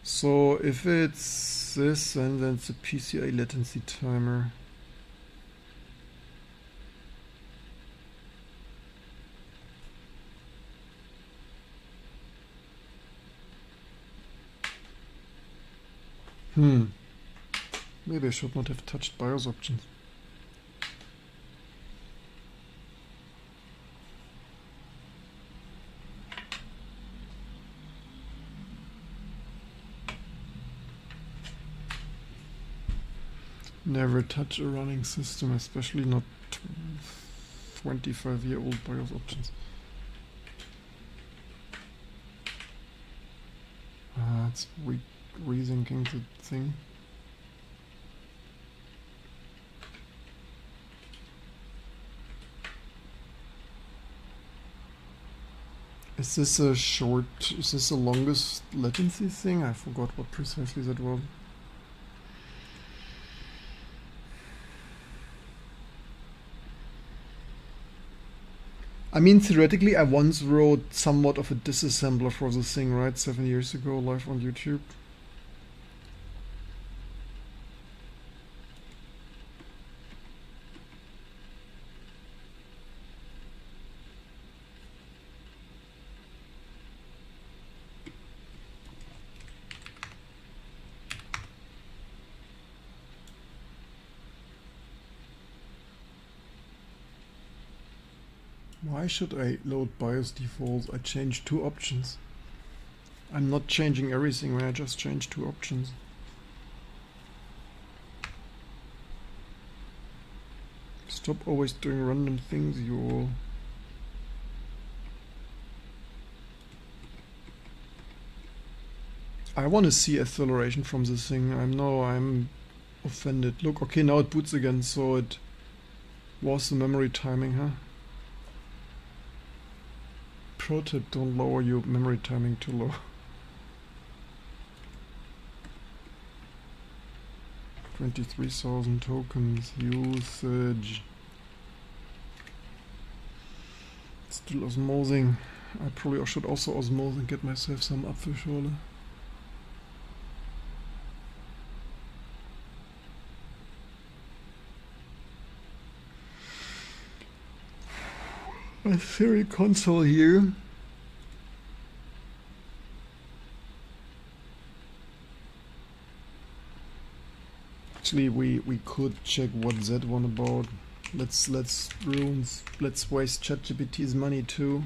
So if it's this, then it's a PCI latency timer. Maybe I should not have touched BIOS options. Never touch a running system, especially not 25-year-old BIOS options. It's rethinking the thing. Is this the longest latency thing? I forgot what precisely that was. I mean, theoretically, I once wrote somewhat of a disassembler for this thing, right? 7 years ago, live on YouTube. Why should I load BIOS defaults? I changed 2 options. I'm not changing everything when I just change 2 options. Stop always doing random things, you all. I want to see acceleration from this thing. I'm offended. Look, okay, now it boots again, so it was the memory timing, huh? Pro tip, don't lower your memory timing too low. 23,000 tokens, usage. Still osmosing. I probably should also osmose and get myself some Apfelschorle. My theory console here. Actually, we could check what's that one about. Let's waste ChatGPT's money too.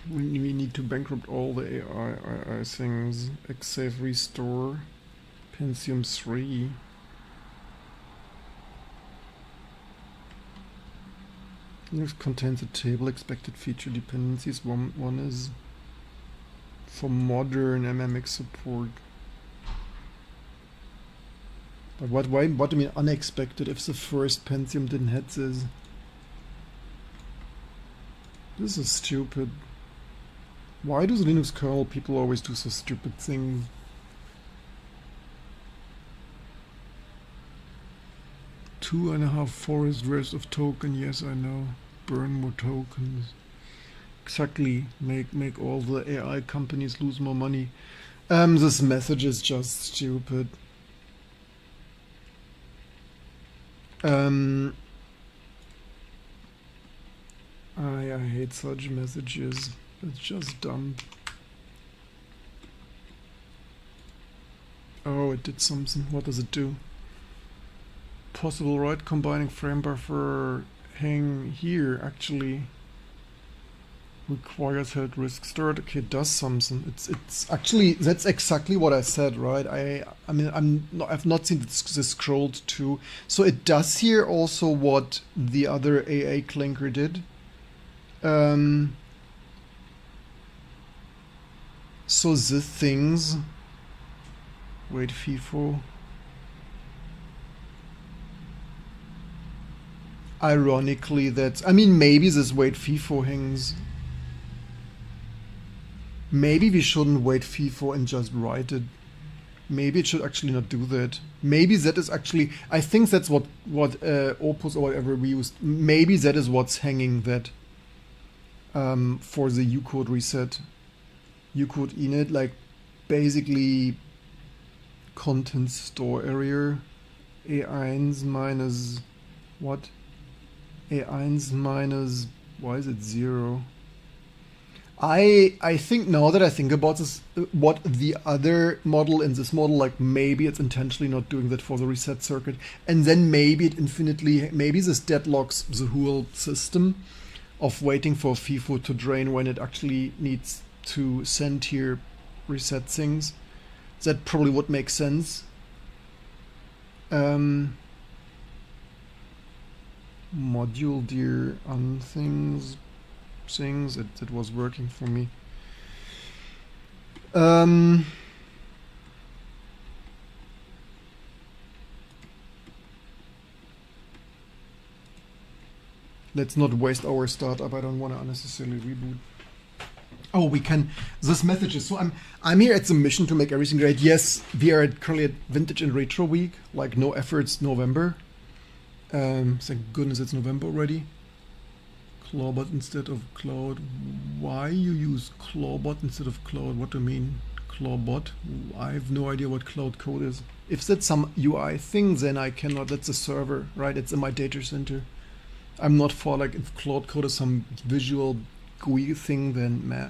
We need to bankrupt all the AI things. Xsave restore. Pentium 3. Linux contains a table expected feature dependencies. One is for modern MMX support. But what do you mean unexpected if the first Pentium didn't have this? This is stupid. Why do the Linux kernel people always do so stupid things? Two and a half forest worth of token, yes I know. Burn more tokens. Exactly. Make all the AI companies lose more money. This message is just stupid. I hate such messages. It's just dumb. Oh, it did something. What does it do? Possible, right? Combining frame buffer hang here actually requires held risk start. Okay, it does something. It's actually, that's exactly what I said, right? I mean I've not seen this scrolled to. So it does here also what the other AA clinker did. So the things, wait, FIFO. Ironically, that's, I mean, maybe this wait FIFO hangs. Maybe we shouldn't wait FIFO and just write it. Maybe it should actually not do that. Maybe that is actually, I think that's what Opus or whatever we used. Maybe that is what's hanging that for the ucode reset. Ucode init, like basically content store area A1 minus what? A1 minus, why is it 0? I think now that I think about this, what the other model in this model, like maybe it's intentionally not doing that for the reset circuit, and then maybe it infinitely, maybe this deadlocks the whole system of waiting for FIFO to drain when it actually needs to send here reset things. That probably would make sense. Module dear on things it was working for me. Let's not waste our startup. I don't want to unnecessarily reboot. Oh, we can. This message is so. I'm here at the mission to make everything great. Yes, we are currently at Vintage and Retro Week. Like no efforts, November. Thank goodness it's November already. Clawbot instead of Cloud. Why you use Clawbot instead of Cloud? What do you mean, Clawbot? I have no idea what Cloud Code is. If that's some UI thing, then I cannot. That's a server, right? It's in my data center. I'm not for like if Claude Code is some visual GUI thing, then meh.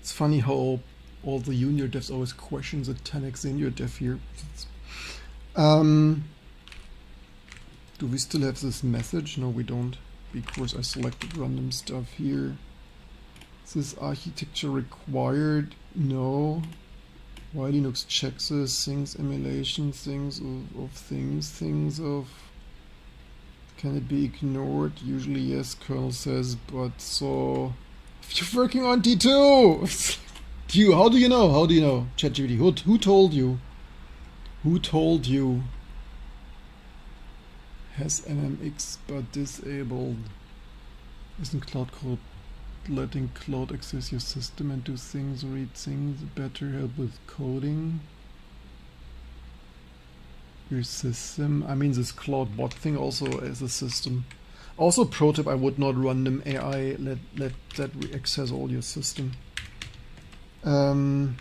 It's funny how all the junior devs always question the 10x senior dev here. Do we still have this message? No, we don't, because I selected random stuff here. Is this architecture required? No. Why Linux checks this? Things, emulation, things of things, things of... Can it be ignored? Usually yes, kernel says, but so... If you're working on D2! How do you know? How do you know? ChatGPT, who told you? Who told you? Has MMX but disabled. Isn't Cloud Code letting Cloud access your system and do things, read things, better help with coding? Your system? I mean, this Cloud bot thing also as a system. Also, pro tip, I would not run them AI, let that access all your system. I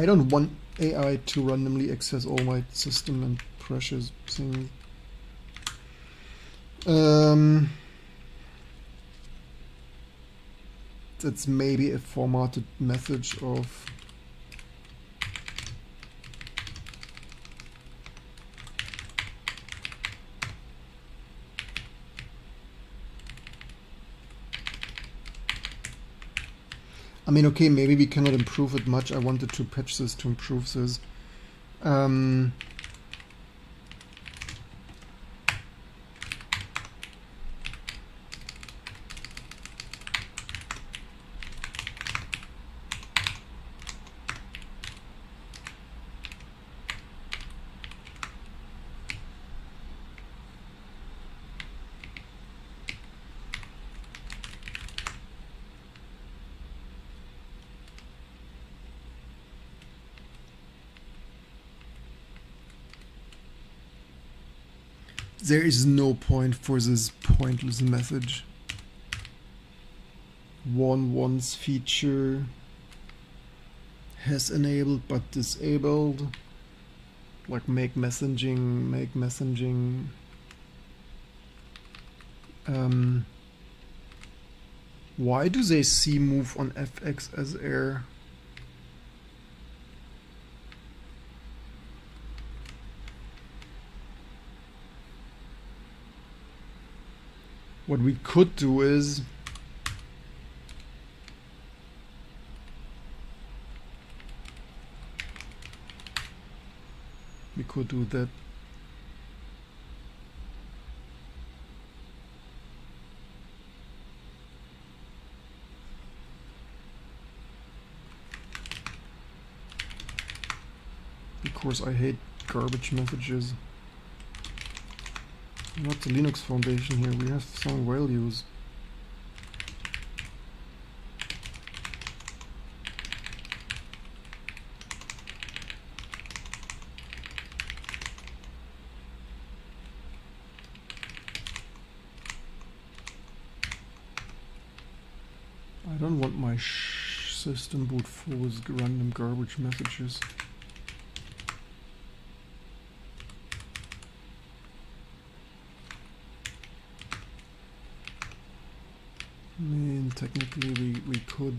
don't want AI to randomly access all my system and precious things. That's maybe a formatted message of... I mean, okay, maybe we cannot improve it much. I wanted to patch this to improve this. There is no point for this pointless message. Once feature has enabled but disabled. Like make messaging. Why do they see move on FX as error? What we could do is we could do that. Because I hate garbage messages. Not the Linux Foundation here, we have some values. I don't want my system boot full with random garbage messages. I mean, technically we could.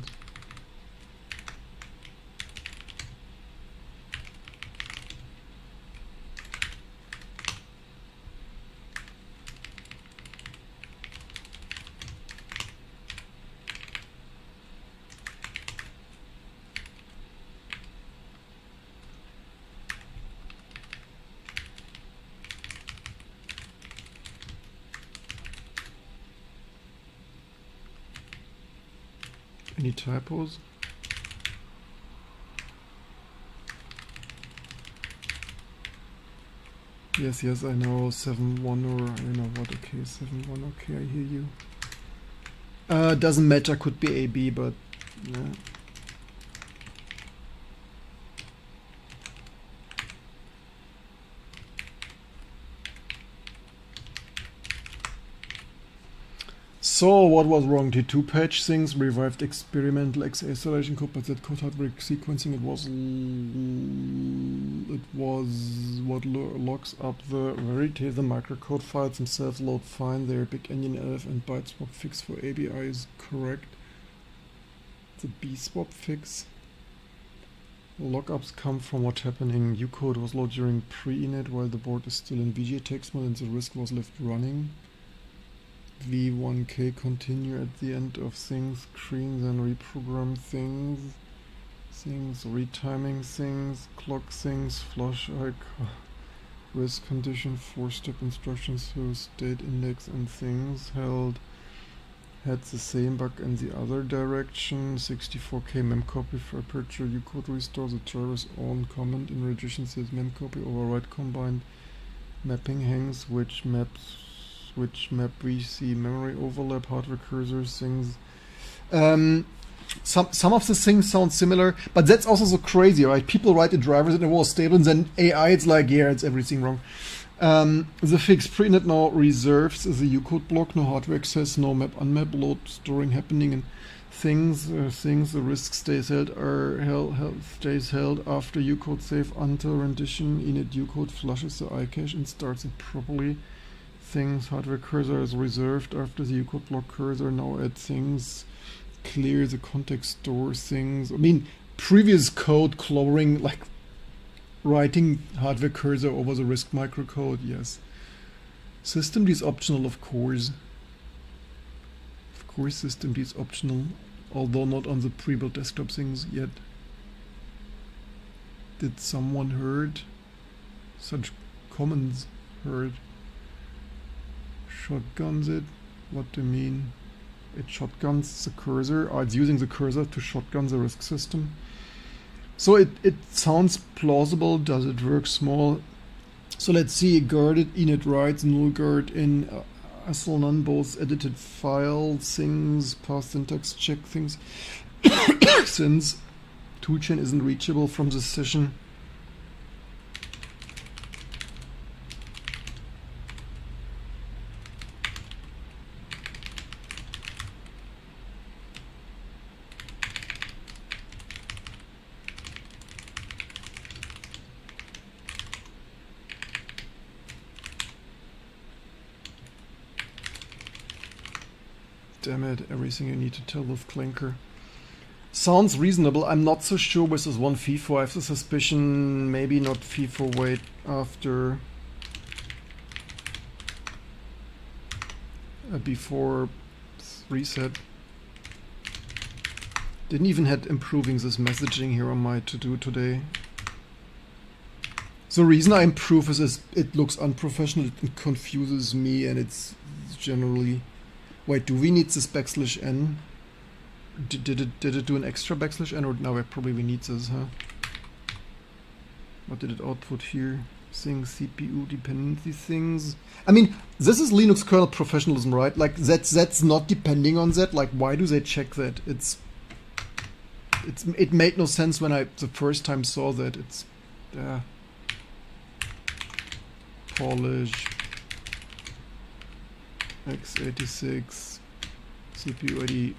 Any typos? Yes, I know 7-1 or I know what, okay, 7-1, okay, I hear you. Doesn't matter, could be AB, but yeah. So what was wrong? T2 patch things revived experimental XA installation code, but that code hardware sequencing it was what locks up the verity. The microcode files themselves load fine. Their big onion elf and byte swap fix for ABI is correct. The B swap fix. Lockups come from what happening. Ucode was loaded during pre-init while the board is still in VGA text mode and the risk was left running. V1K continue at the end of things, screen, then reprogram things, retiming things, clock things, flush risk condition, 4-step instructions, so state index and things had the same bug in the other direction. 64K memcopy for aperture ucode restore. The driver's own comment in revision says memcopy override combined mapping hangs, which map we see memory overlap, hardware cursor things. Some of the things sound similar, but that's also so crazy, right? People write the drivers and it was stable, and then AI, it's like, yeah, it's everything wrong. The fix pre-init now reserves the ucode block, no hardware access, no map unmap load storing happening, and things the risk stays held after ucode save until rendition. Init ucode flushes the iCache and starts it properly. Things hardware cursor is reserved after the ucode block cursor. Now add things, clear the context store things. I mean, previous code clobbering, like writing hardware cursor over the risk microcode, yes. Systemd is optional, of course. Of course, systemd is optional, although not on the pre-built desktop things yet. Did someone heard such comments heard? Shotguns it? What do you mean? It shotguns the cursor. It's using the cursor to shotgun the risk system. So it sounds plausible. Does it work small? So let's see. Guarded init writes, null guard in asl none, both edited file things, pass syntax check things. Since toolchain isn't reachable from the session. Damn it, everything you need to tell with Clinker. Sounds reasonable. I'm not so sure with this one FIFO. I have the suspicion maybe not FIFO wait after before reset. Didn't even had improving this messaging here on my to-do today. The reason I improve is it looks unprofessional, it confuses me, and it's generally... Wait, do we need this \n? Did it do an extra \n, or no? Probably we need this, huh? What did it output here? Things, CPU dependency things. I mean, this is Linux kernel professionalism, right? Like that's not depending on that. Like, why do they check that? It made no sense when I the first time saw that. It's polish x86 CPU ID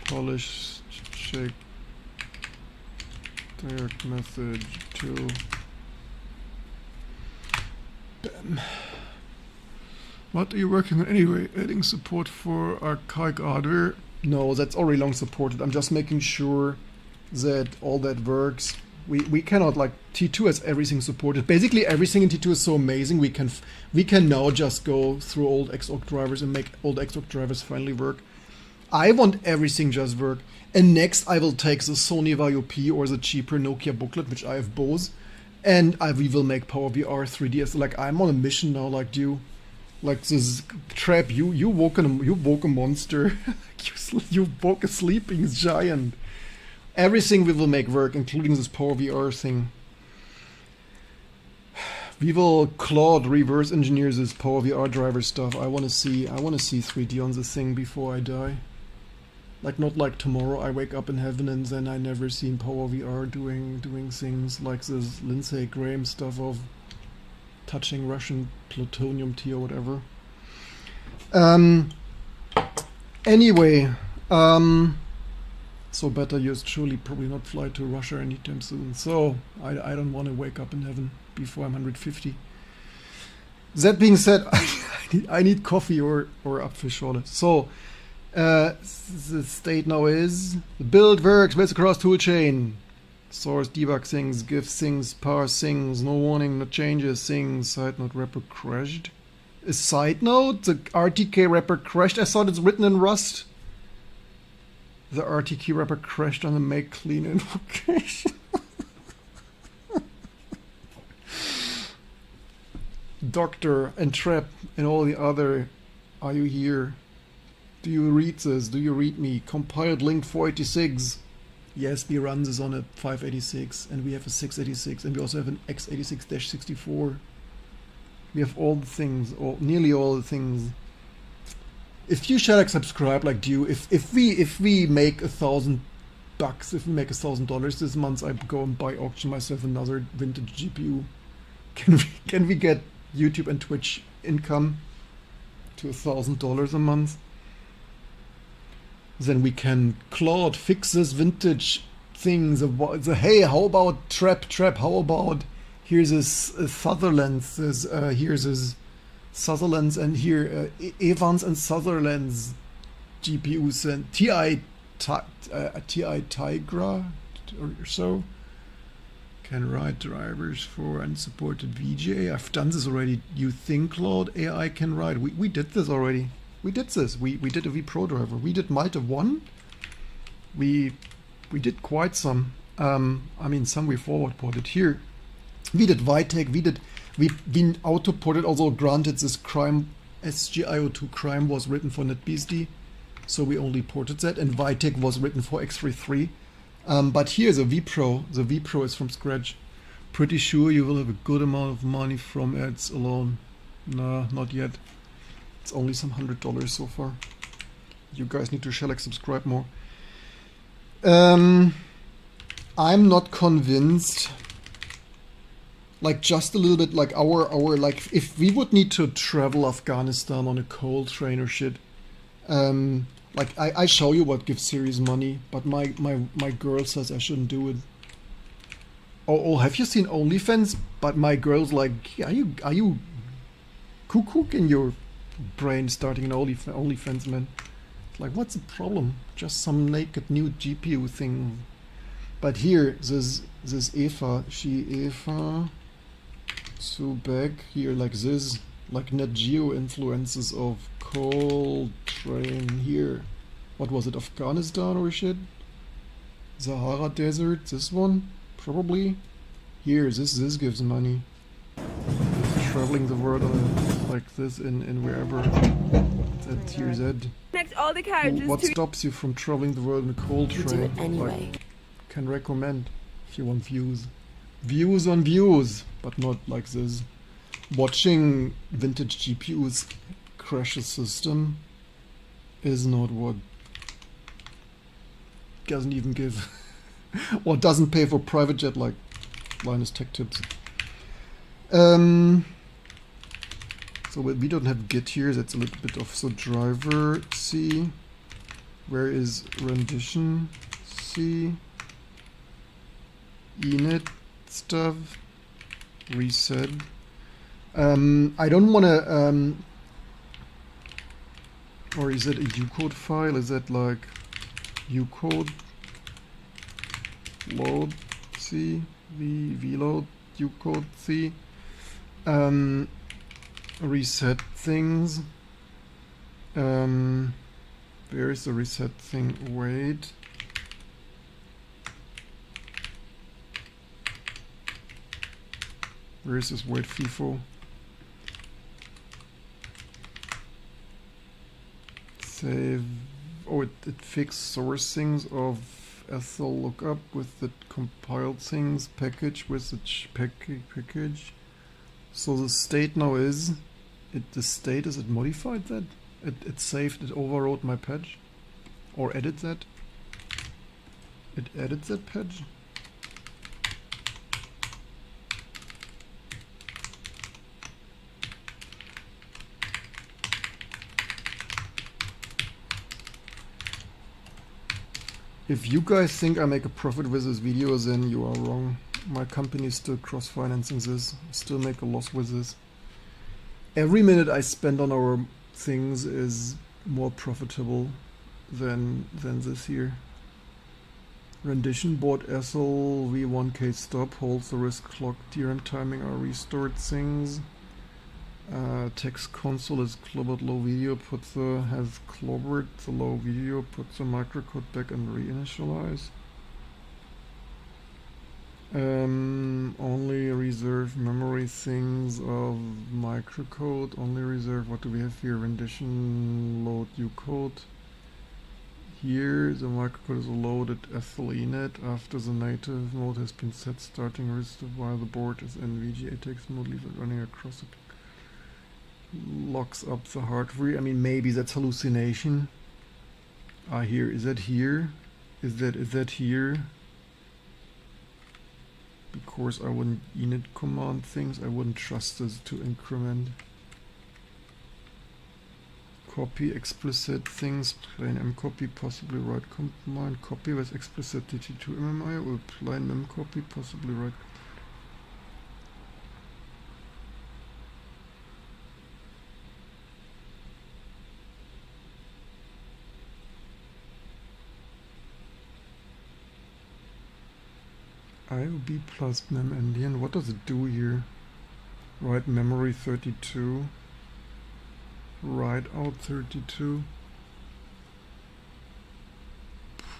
polish check direct message to bam. What are you working on anyway? Adding support for archaic hardware? No, that's already long supported. I'm just making sure that all that works. We cannot, like, T2 has everything supported. Basically everything in T2 is so amazing we can now just go through old Xorg drivers and make old Xorg drivers finally work. I want everything just work. And next I will take the Sony Vaio P or the cheaper Nokia booklet, which I have both, and we will make PowerVR 3DS. Like, I'm on a mission now, like you. Like this trap, you woke a monster. you woke a sleeping giant. Everything we will make work, including this PowerVR thing. We will Claude reverse engineer this PowerVR driver stuff. I wanna see 3D on this thing before I die. Like, not like tomorrow I wake up in heaven and then I never seen PowerVR doing things like this Lindsey Graham stuff of touching Russian plutonium tea or whatever. Anyway, so better yours truly probably not fly to Russia anytime soon. So I don't want to wake up in heaven before I'm 150. That being said, I need coffee or Apfelschorle. So the state now is the build works, builds across toolchain. Source debug things, give things, parse things, no warning, no changes, things, side node wrapper crashed. A side note, the RTK wrapper crashed. I thought it's written in Rust. The RTK wrapper crashed on the make clean invocation. Doctor and Trap and all the other, are you here? Do you read this? Do you read me? Compiled link 486. Yes, we run this on a 586 and we have a 686 and we also have an x86-64. We have all the things, or nearly all the things. If you shall subscribe like you, if we make $1,000, if we make $1,000 this month, I go and buy auction myself another vintage GPU. Can we get YouTube and Twitch income to $1,000 a month? Then we can Claude fix this vintage things. Hey, how about Trap? How about here's this Sutherland's, here's this Sutherland's, and here Evans and Sutherland's GPUs and TI Tigra or so. Can write drivers for unsupported VGA. I've done this already. You think Claude AI can write? We did this already. We did this. We did a vPro driver. We did Malta 1. We did quite some. I mean, some we forward ported here. We did Vitek. We auto ported. Also, granted, this crime SGIO2 crime was written for NetBSD, so we only ported that. And Vitek was written for x33. But here the vPro. The vPro is from scratch. Pretty sure you will have a good amount of money from ads alone. Nah, not yet. It's only some $100 so far. You guys need to Shellac subscribe more. I'm not convinced. Like just a little bit like our like if we would need to travel Afghanistan on a coal train or shit. Like I show you what gives serious money, but my girl says I shouldn't do it. Oh, have you seen OnlyFans? But my girl's like, are you cuckoo in your brain starting an OnlyFans, man? Like, what's the problem? Just some naked new GPU thing. But here, this Eva, so back here like this, like Net Geo influences of coal train here. What was it, Afghanistan or shit? Sahara Desert, this one? Probably. Here, this gives money. Traveling the world like this in wherever. That here that. Connect all the carriages What to stops you from traveling the world in a coal You train? do it anyway. Like, can recommend if you want views. Views on views, but not like this. Watching vintage GPUs crash a system is not what doesn't even give or doesn't pay for private jet like Linus Tech Tips. So we don't have Git here, that's a little bit of so driver C. Where is rendition C? Init stuff. Reset. I don't wanna or is it a ucode file? Is that like ucode load C vload ucode C reset things. Where is the reset thing? Wait. Where is this wait FIFO? Save. Oh, it fixed source things of ethel lookup with the compiled things package with the package. So the state now is the state is it modified that? It saved, it overwrote my patch? Or edit that? It edits that patch? If you guys think I make a profit with this video, then you are wrong. My company is still cross-financing this, still make a loss with this. Every minute I spend on our things is more profitable than this here. Rendition board SL V1K stop holds the risk clock DRM timing are restored things. Text console is clobbered low video, has clobbered the low video, put the microcode back and reinitialize. Only reserve memory things of microcode, only reserve, what do we have here? Rendition load ucode. Here the microcode is loaded SLENet after the native mode has been set, starting restart while the board is in VGA mode, leave it running across it. Locks up the hardware. I mean, maybe that's hallucination. Here, is that here? Is that here? Because I wouldn't init command things, I wouldn't trust this to increment. Copy explicit things, plain mcopy, possibly write command, copy with explicit tt2 mmi, or plain memcopy, possibly write. IOB plus mem endian, what does it do here? Write memory 32. Write out 32.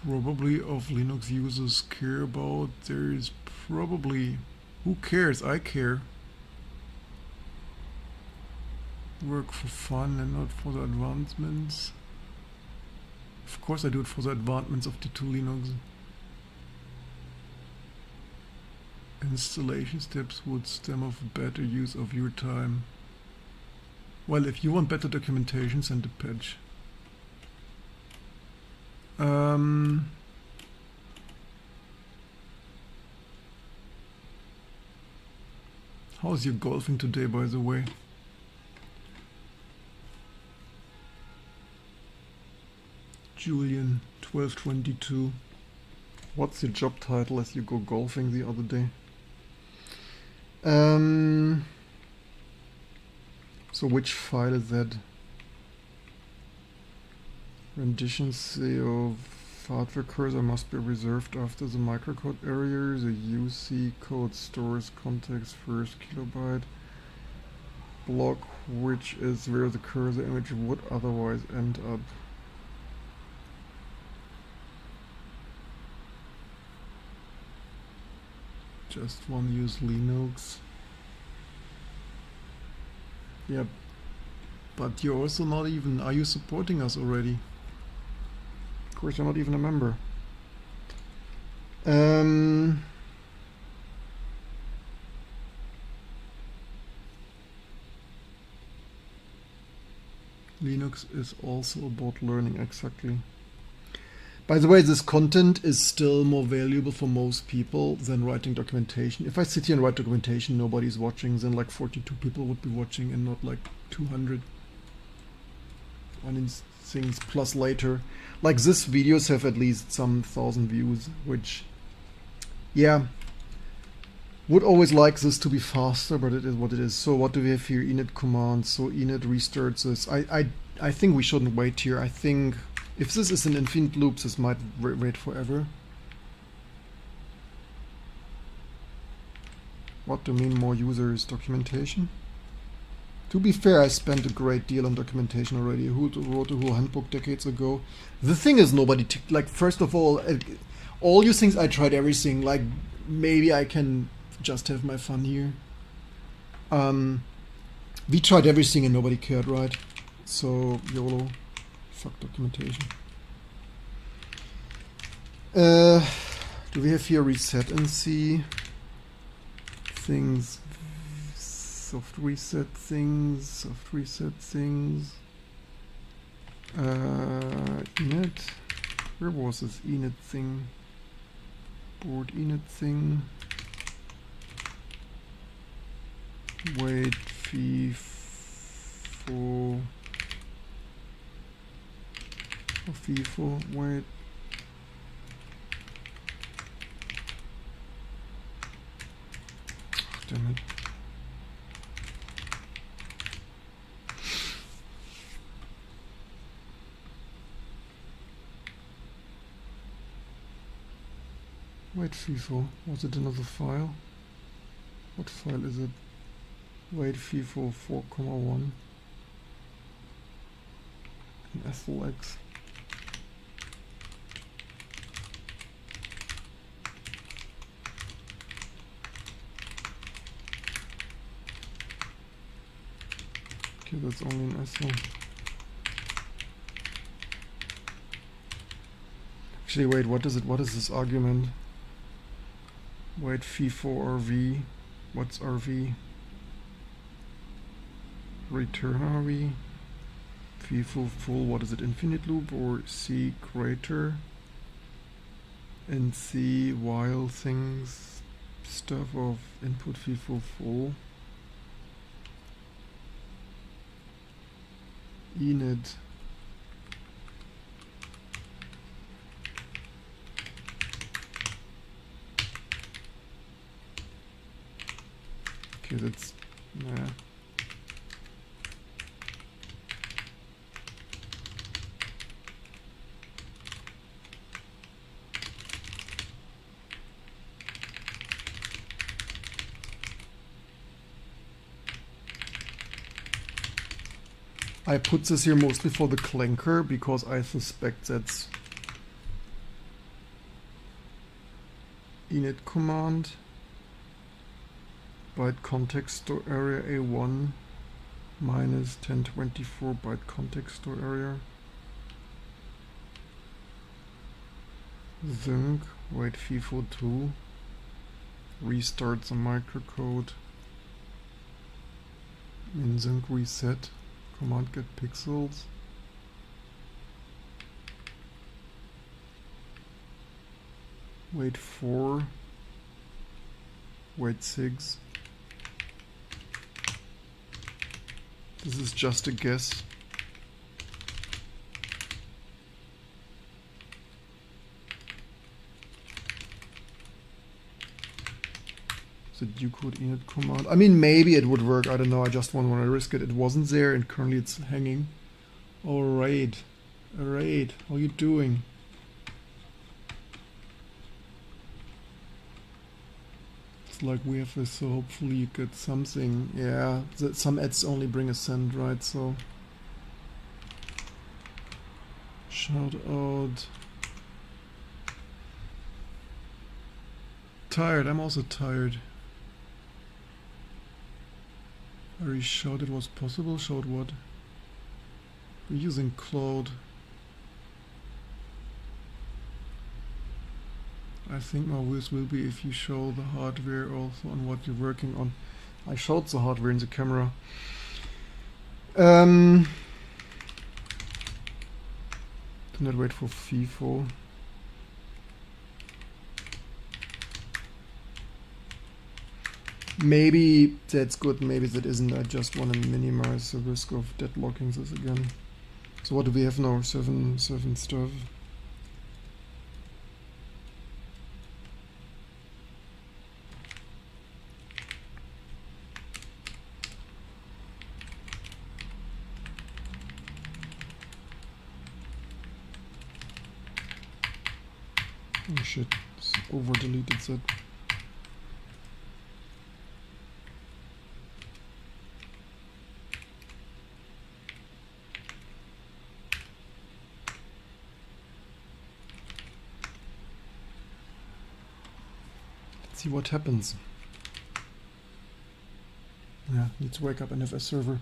Probably of Linux users care about. There is probably, who cares? I care. Work for fun and not for the advancements. Of course I do it for the advancements of T2 Linux. Installation steps would stem off better use of your time. Well, if you want better documentation, send a patch. How's your golfing today, by the way? Julian, 1222. What's your job title as you go golfing the other day? So which file is that? Renditions of hardware cursor must be reserved after the microcode area. The UC code stores context first kilobyte block, which is where the cursor image would otherwise end up. Just one use Linux. Yep. But you're also not even, are you supporting us already? Of course you're not even a member. Linux is also about learning, exactly. By the way, this content is still more valuable for most people than writing documentation. If I sit here and write documentation, nobody's watching, then like 42 people would be watching and not like 200. On things plus later. Like this videos have at least some 1,000 views, which, yeah, would always like this to be faster, but it is what it is. So what do we have here? Init command. So init restarts this. I think we shouldn't wait here. I think if this is an infinite loop, this might wait forever. What do you mean more users? Documentation? To be fair, I spent a great deal on documentation already. Who wrote a whole handbook decades ago? The thing is, nobody, like, first of all you things, I tried everything. Like, maybe I can just have my fun here. We tried everything and nobody cared, right? So, YOLO. Fuck documentation. Do we have here reset and see things? Soft reset things. Init. Where was this init thing? Board init thing. Wait, FIFO. FIFO, wait. damn it. Wait, FIFO, was it another file? What file is it? Wait, FIFO 4,1 in SLX. Okay, that's only an SL. Actually, wait, what is it? What is this argument? Wait, FIFO RV. What's RV? Return RV. FIFO full, what is it? Infinite loop or C greater? And C while things stuff of input FIFO full. Init. Okay, that's nah. I put this here mostly for the clanker because I suspect that's init command byte context store area A1 minus 1024 byte context store area. Zinc, wait, FIFO 2, restart the microcode, in zinc reset, command get pixels, wait 4, wait 6. This is just a guess. The Ducode init command. I mean, maybe it would work. I don't know. I just want to risk it. It wasn't there, and currently it's hanging. All right, all right. How you doing? It's like we have this, so hopefully you get something. Yeah, some ads only bring a cent, right? So shout out. Tired. I'm also tired. Are you showed it was possible? Showed what? We're using Cloud. I think my wish will be if you show the hardware also on what you're working on. I showed the hardware in the camera. Do not wait for FIFO. Maybe that's good, maybe that isn't. I just want to minimize the risk of deadlocking this again. So what do we have now? 7 stuff. Oh shit, over deleted that. See what happens. Yeah, need to wake up NFS server.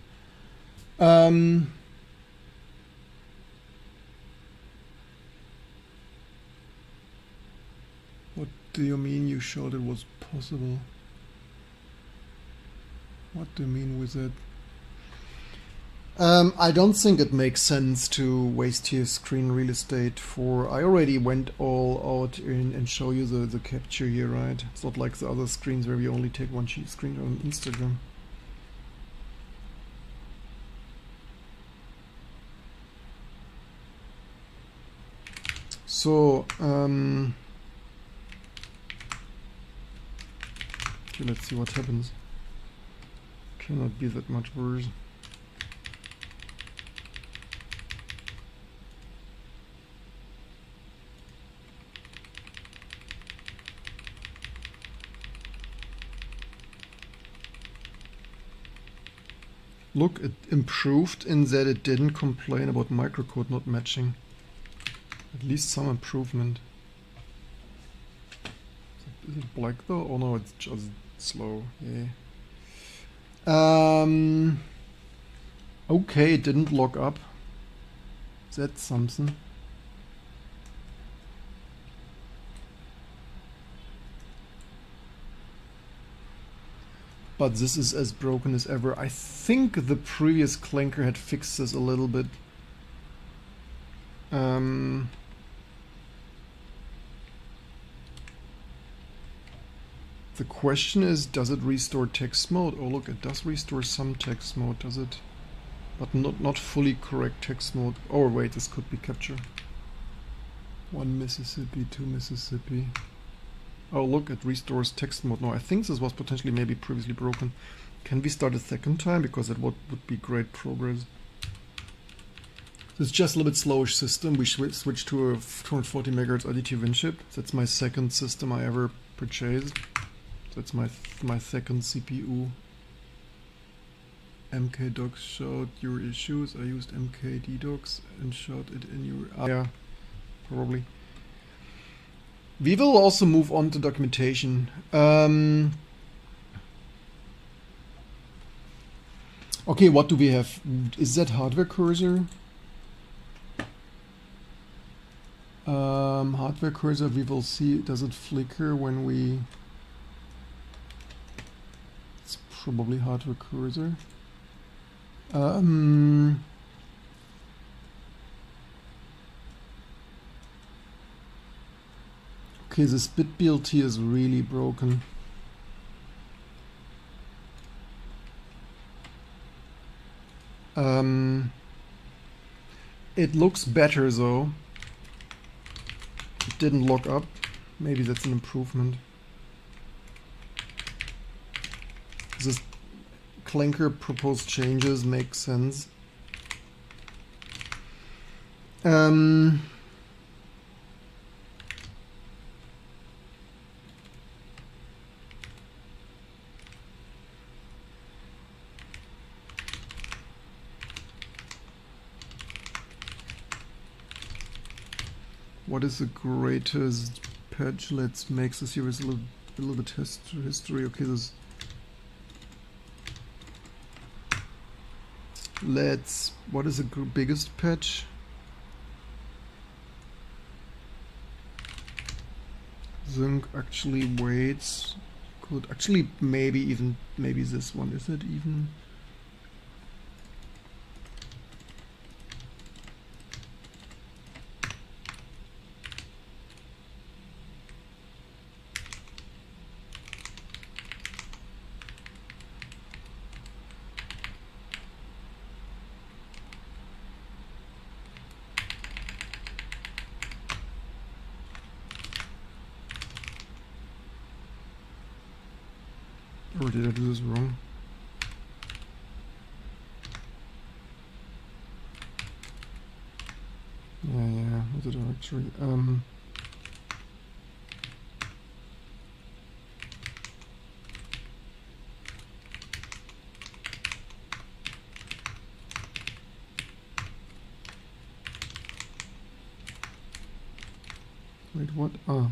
What do you mean you showed it was possible? What do you mean with that? I don't think it makes sense to waste your screen real estate for... I already went all out in and show you the capture here, right? It's not like the other screens where we only take one screen on Instagram. So, okay, let's see what happens. Cannot be that much worse. Look, it improved in that it didn't complain about microcode not matching. At least some improvement. Is it black though? Oh no, it's just slow. Yeah. Okay, it didn't lock up. That's something. But this is as broken as ever. I think the previous clanker had fixed this a little bit. The question is, does it restore text mode? Oh look, it does restore some text mode, does it? But not fully correct text mode. Oh wait, this could be capture. 1 Mississippi, 2 Mississippi. Oh look, it restores text mode. No, I think this was potentially maybe previously broken. Can we start a second time? Because that would be great progress. It's just a little bit slowish system. We switched to a 240 MHz IDT WinChip. That's my second system I ever purchased. That's my second CPU. MKDocs showed your issues. I used MKDocs and showed it in your... yeah, probably. We will also move on to documentation. Okay, what do we have? Is that hardware cursor? Hardware cursor, we will see. Does it flicker when we... It's probably hardware cursor. Okay, this bit BLT is really broken. It looks better though. It didn't lock up. Maybe that's an improvement. This clanker proposed changes make sense. What is the greatest patch? Let's make this here with a little bit history. Okay, this. Let's. What is the biggest patch? Zinc actually waits. Could actually maybe this one. Is it even? Or did I do this wrong? Yeah, I did actually. Wait, what? Ah.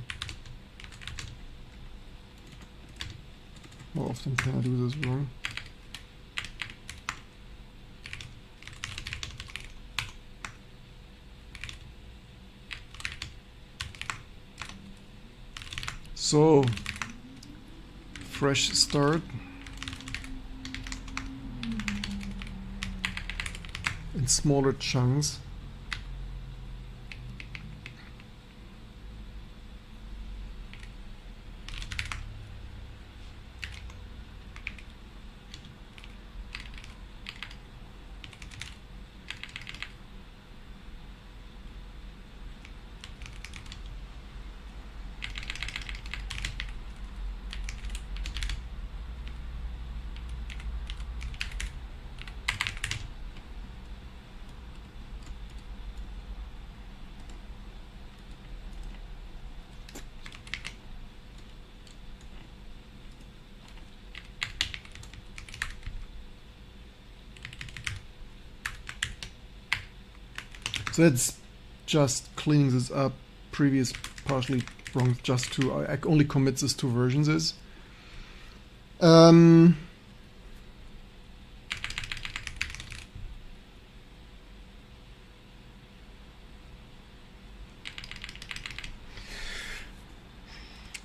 How often can I do this wrong? So, fresh start. In smaller chunks. So it's just cleaning this up. Previous partially wrong, just to, I only commit this two versions is.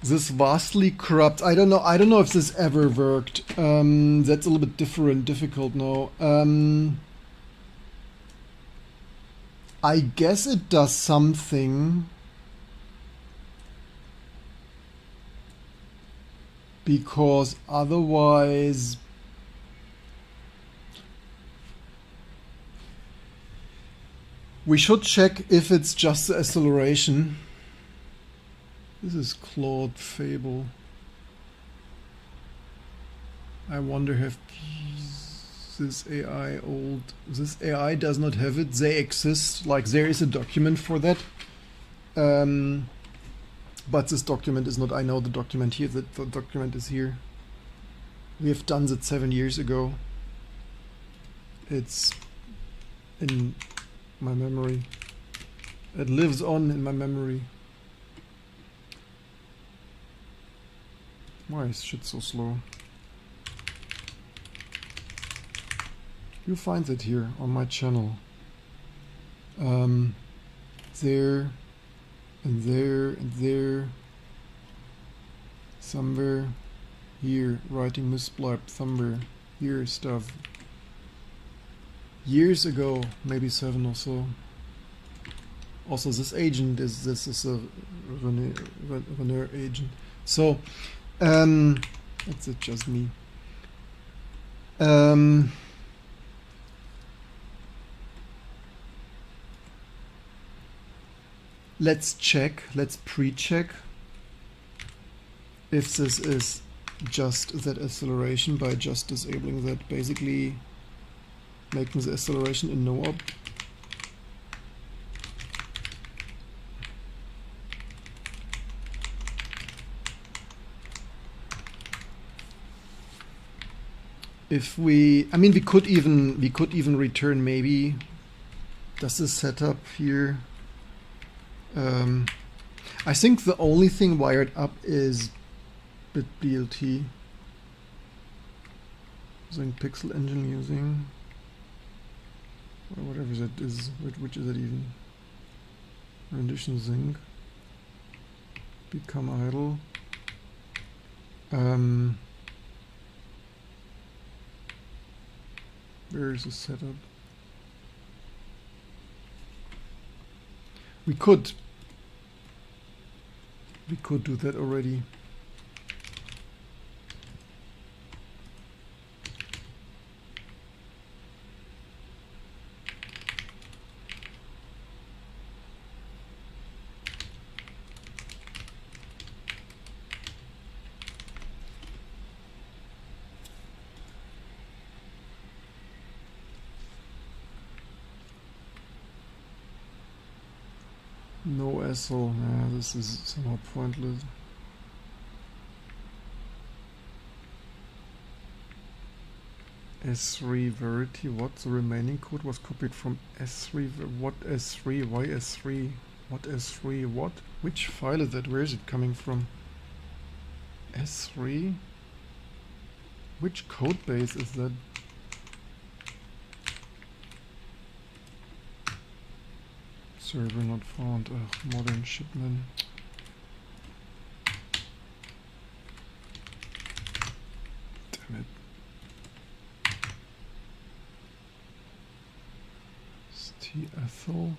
This vastly corrupt. I don't know if this ever worked. That's a little bit difficult now. I guess it does something. Because otherwise we should check if it's just the acceleration. This is Claude Fable. I wonder if this AI this AI does not have it. They exist, like there is a document for that. But this document is not, I know the document here, the document is here. We have done that 7 years ago. It's in my memory. It lives on in my memory. Why is shit so slow? You find it here on my channel. There. And there, and there, somewhere here, writing misbleib, somewhere here, stuff. Years ago, maybe 7 or so. Also, this agent is a Veneer agent. So, that's it, just me. Let's pre-check if this is just that acceleration by just disabling that, basically making the acceleration in no-op. If we, I mean, we could even return maybe. Does this setup here? I think the only thing wired up is bitBLT. Using pixel engine using, or whatever that is, which is that even? Rendition zinc. Become idle. Where is the setup? We could do that already. No SL, nah, this is somehow pointless. S3 Verity, what? The remaining code was copied from S3, what S3, why S3, what S3, what? Which file is that? Where is it coming from? S3? Which code base is that? Server not found. Ugh, modern shipment. Damn it. Ethel.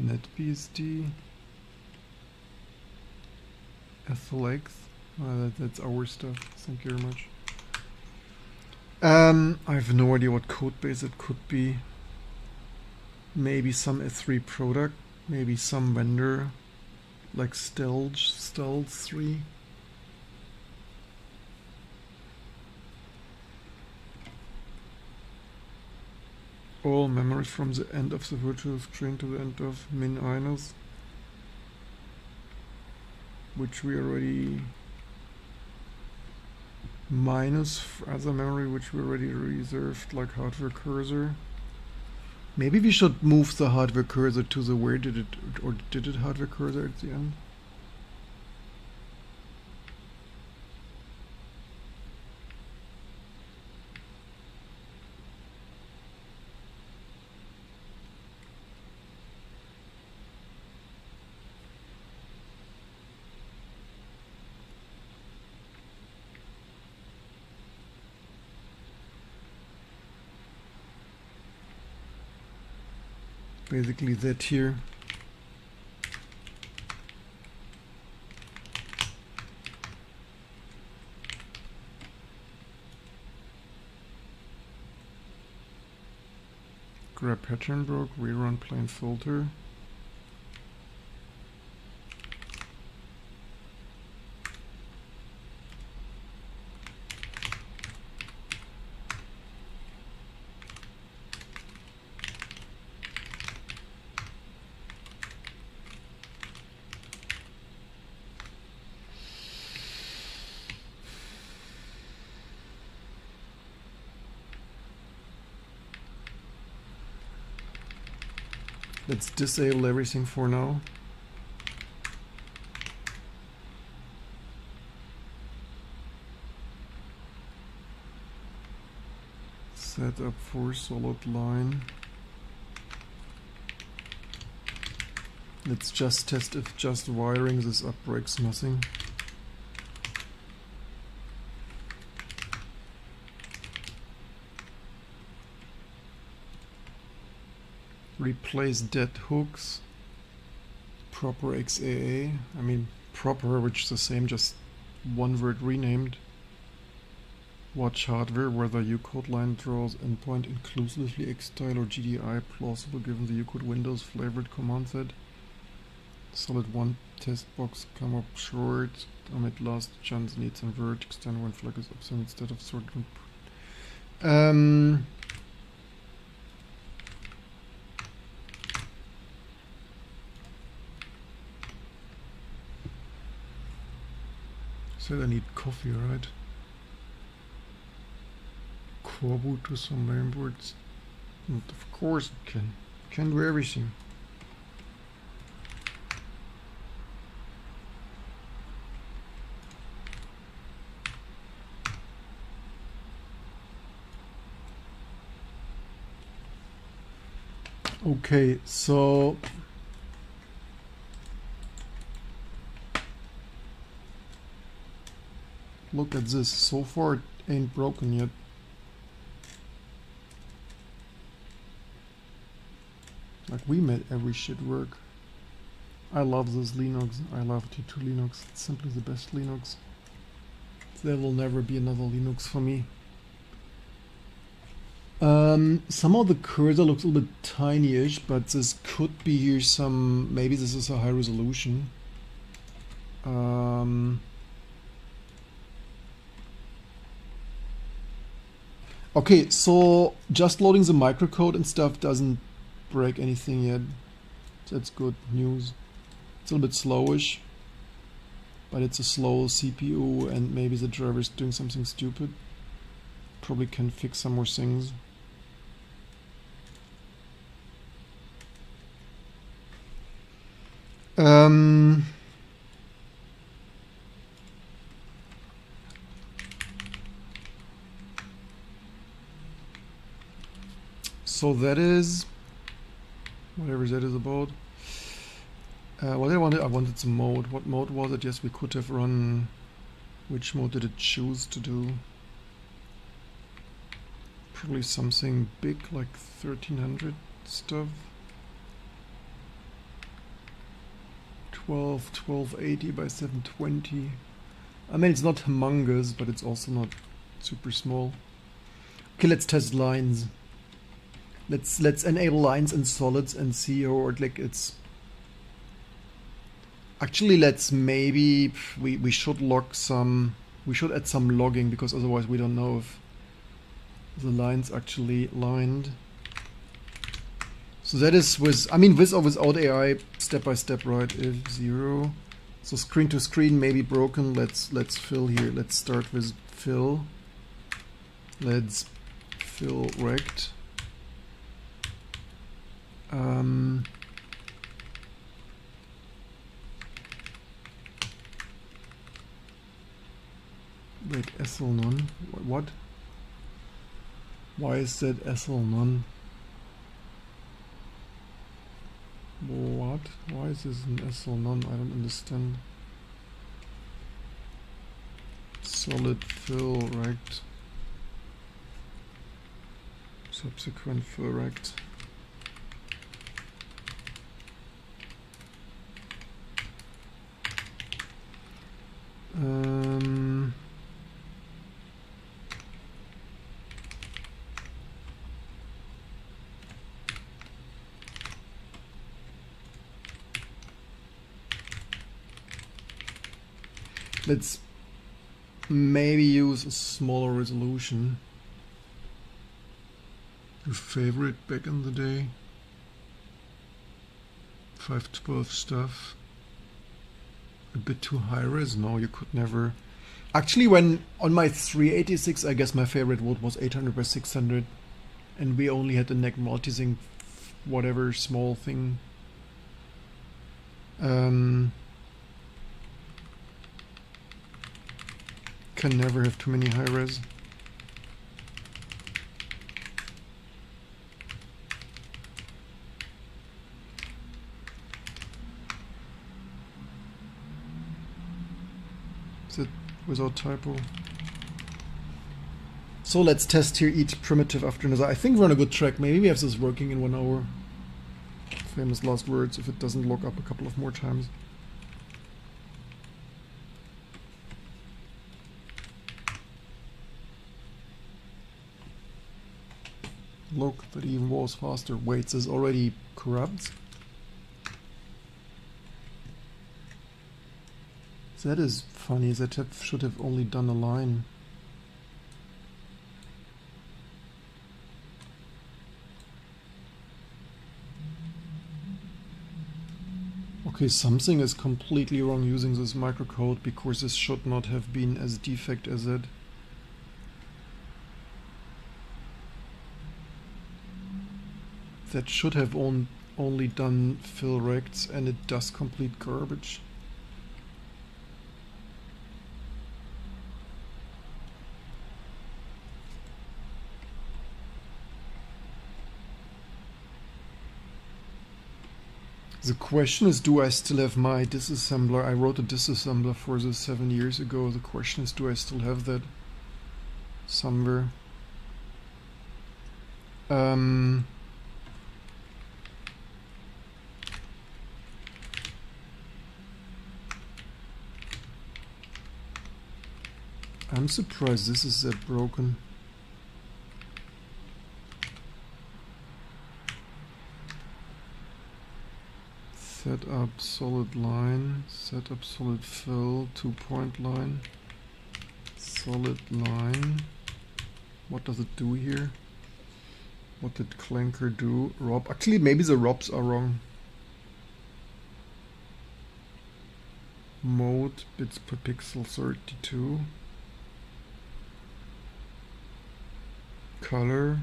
NetBSD. EthelX. That's our stuff. Thank you very much. I have no idea what code base it could be. Maybe some S3 product, maybe some vendor like Stelz 3. All memories from the end of the virtual string to the end of min minus, which we already minus other memory which we already reserved, like hardware cursor. Maybe we should move the hardware cursor to the where did it, or did it hardware cursor at the end? Basically that here. Grab pattern broke, rerun plain filter. Let's disable everything for now. Set up for solid line. Let's just test if just wiring this up breaks nothing. Replace dead hooks. Proper XAA. I mean proper, which is the same, just one word renamed. Watch hardware, whether Ucode line draws endpoint inclusively Xstyle or GDI plausible given the Ucode Windows flavored command set. Solid 1 test box come up short. Omit last chance needs some word. Extend when flag is absent instead of sort. Said I need coffee, right? Core boot to some mainboards. And of course it can. Can do everything. Okay, so look at this. So far it ain't broken yet. Like we made every shit work. I love this Linux. I love T2 Linux. It's simply the best Linux. There will never be another Linux for me. Somehow the cursor looks a little bit tiny-ish, but this could be here some, maybe this is a high resolution. Okay, so just loading the microcode and stuff doesn't break anything yet. That's good news. It's a little bit slowish, but it's a slow CPU and maybe the driver is doing something stupid. Probably can fix some more things. So that is whatever that is about. What I wanted some mode. What mode was it? Yes, we could have run. Which mode did it choose to do? Probably something big like 1300 stuff. 1280 by 720. I mean, it's not humongous, but it's also not super small. Okay, let's test lines. Let's enable lines and solids and see how like it's. Actually, let's maybe we should log some. We should add some logging because otherwise we don't know if the line's actually lined. So that is with, I mean, with or without AI, step by step, right? If 0, so screen to screen may be broken. Let's fill here. Let's start with fill. Let's fill rect. Um, wait, SL none? What? Why is that SL none? What? Why is this an SL none? I don't understand. Solid fill rect. Subsequent fill rect. Let's maybe use a smaller resolution. Your favorite back in the day? 512 stuff. A bit too high res? No, you could never. Actually, when on my 386, I guess my favorite wood was 800 by 600, and we only had the neck multisync, whatever small thing. Can never have too many high res. Is it without typo? So let's test here each primitive after another. I think we're on a good track. Maybe we have this working in 1 hour. Famous last words if it doesn't lock up a couple of more times. Look, that even was faster. Wait, this already corrupts? That is funny. That should have only done a line. Okay, something is completely wrong using this microcode, because this should not have been as defect as it. That should have only done fill rects, and it does complete garbage. The question is, do I still have my disassembler? I wrote a disassembler for this 7 years ago. The question is, do I still have that somewhere? I'm surprised this is that broken. Set up solid line, set up solid fill, 2-point line, solid line. What does it do here? What did Clanker do? Rob. Actually, maybe the robs are wrong. Mode, bits per pixel 32. Color.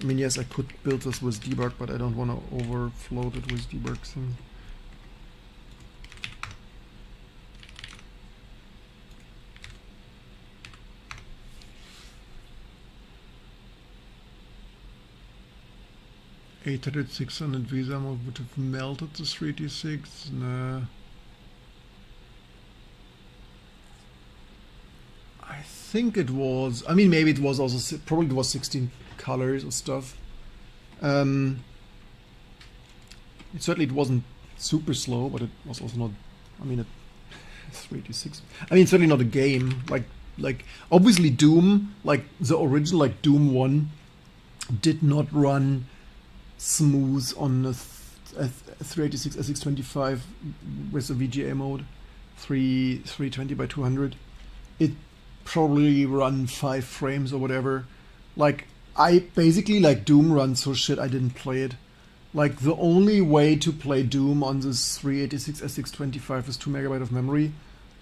I mean, yes, I could build this with debug, but I don't want to overfloat it with debug thing. $800, $600 Visa mode would have melted the 3D6. Nah. I think it was. I mean, maybe it was also. Probably it was 16 colors or stuff. It certainly it wasn't super slow, but it was also not. I mean, 3D6. I mean, certainly not a game. Like obviously Doom, like the original, like Doom 1, did not run smooth on a 386 SX25 with the VGA mode, 320 by 200. It probably run 5 frames or whatever. Like I basically, like, Doom runs so shit I didn't play it. Like the only way to play Doom on this 386 SX25 with 2 MB of memory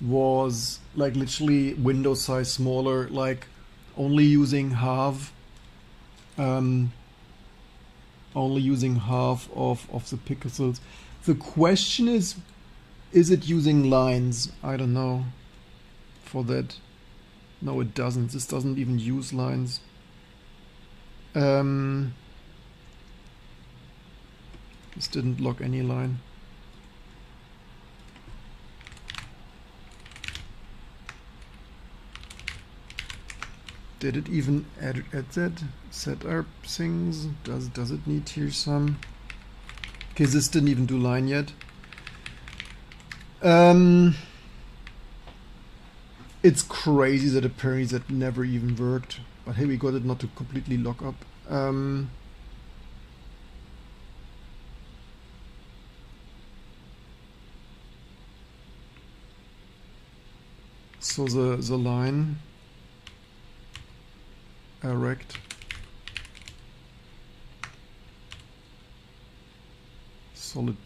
was like literally window size smaller, like only using half um, only using half of the pixels. The question is it using lines? I don't know. For that, no, it doesn't. This doesn't even use lines. This didn't log any line. Did it even add that? Set up things? Does it need here some? Okay, this didn't even do line yet. It's crazy that apparently that never even worked. But hey, we got it not to completely lock up. So the line erect solid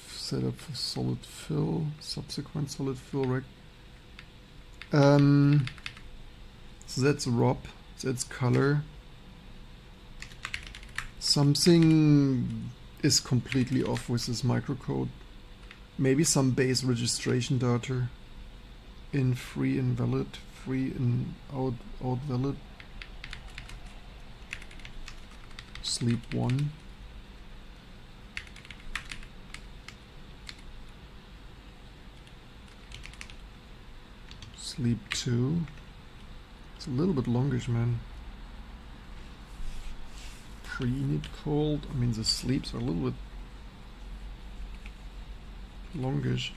setup for solid fill, subsequent solid fill rect. So that's ROP, that's color. Something is completely off with this microcode. Maybe some base registration data. In free invalid, free in out valid. Sleep 1. Sleep 2. It's a little bit longish, man. Pre-init cold. I mean, the sleeps are a little bit longish.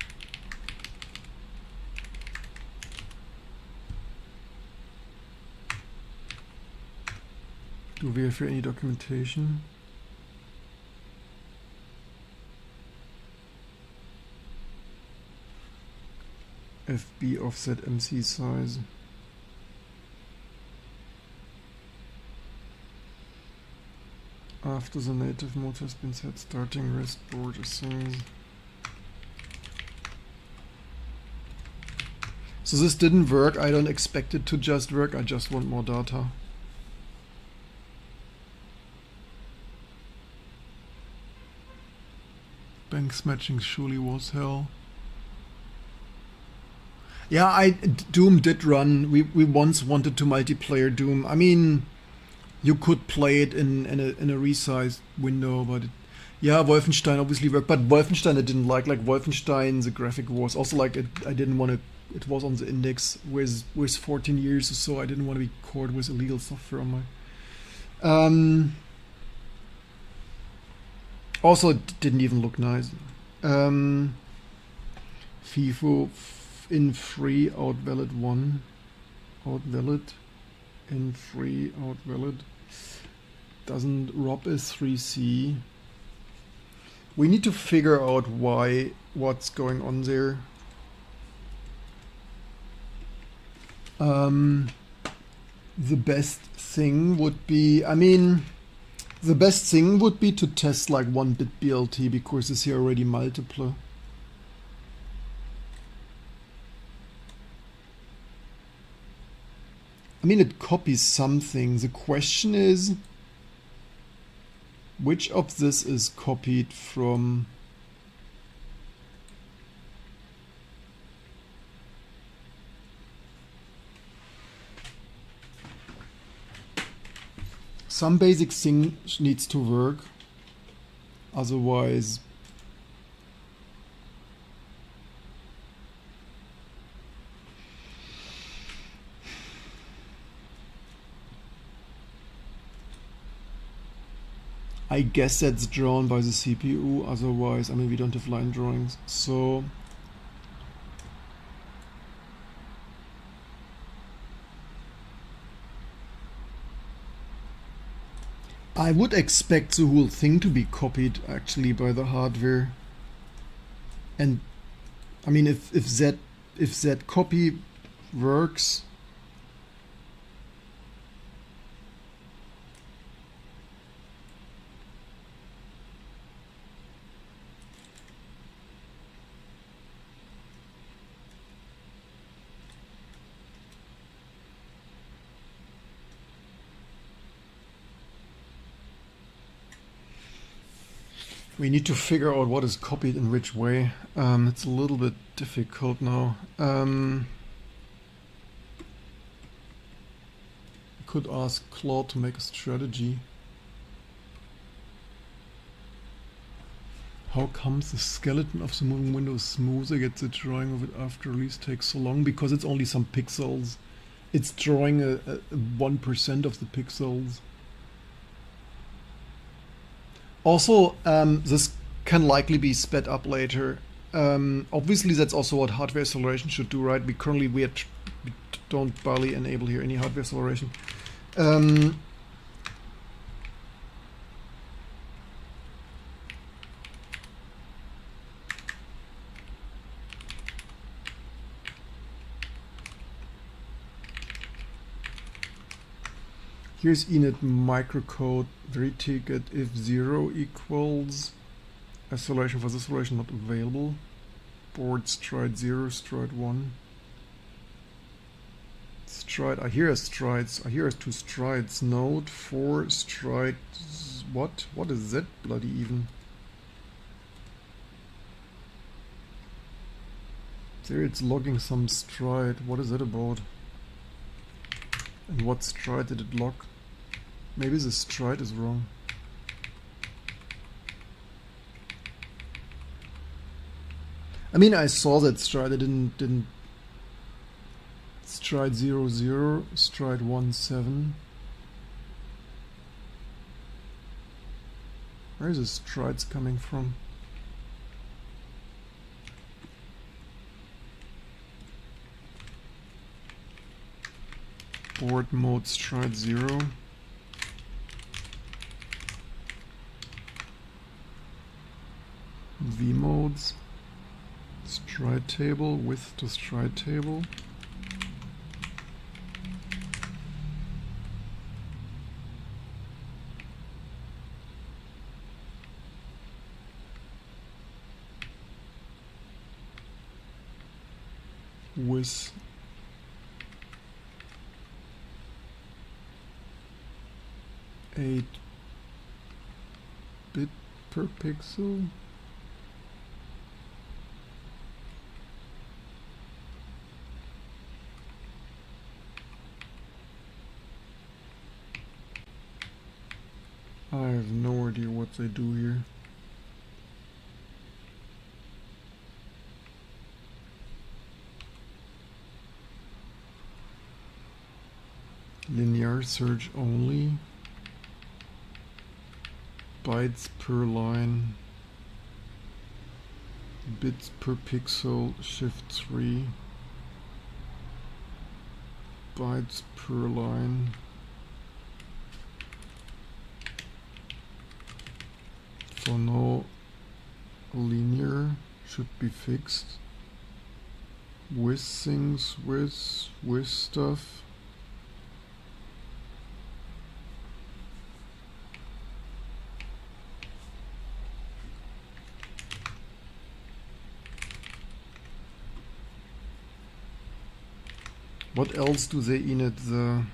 Do we have here any documentation? FB offset MC size. After the native mode has been set, starting rest board things. So this didn't work. I don't expect it to just work. I just want more data. Banks matching surely was hell. Yeah, Doom did run. We once wanted to multiplayer Doom. I mean, you could play it in a resized window, but yeah, Wolfenstein obviously worked. But Wolfenstein I didn't like Wolfenstein. The graphic was also like it. I didn't want to. It was on the index with 14 years or so. I didn't want to be caught with illegal software on my. Also, it didn't even look nice. FIFO in free out valid 1, out valid in free out valid. Doesn't ROP is 3C. We need to figure out what's going on there. The best thing would be, the best thing would be to test like 1-bit BLT because it's here already multiple. I mean, it copies something. The question is, which of this is copied from? Some basic thing needs to work. Otherwise, I guess that's drawn by the CPU. Otherwise, I mean, we don't have line drawings. So I would expect the whole thing to be copied actually by the hardware. And I mean, if that copy works, We need to figure out what is copied in which way. It's a little bit difficult now. Could ask Claude to make a strategy. How comes the skeleton of the moving window is smoother, yet the drawing of it after release takes so long? Because it's only some pixels. It's drawing a 1% of the pixels. Also, this can likely be sped up later. Obviously, that's also what hardware acceleration should do, right? We don't barely enable here any hardware acceleration. Here's init microcode reticket if 0 equals acceleration for this acceleration not available. Board stride 0, stride 1. Stride, I hear strides, I hear 2 strides. Node 4 strides. What? What is that bloody even? There it's logging some stride. What is that about? And what stride did it log? Maybe the stride is wrong. I mean, I saw that stride. I didn't stride 0 0, stride 1 7. Where is the strides coming from? Board mode stride 0. V modes. Stride table, width to stride table. With 8 bit per pixel. I have no idea what they do here. Linear search only. Bytes per line. Bits per pixel, shift 3. Bytes per line. For now, linear should be fixed. With things, with stuff. What else do they init the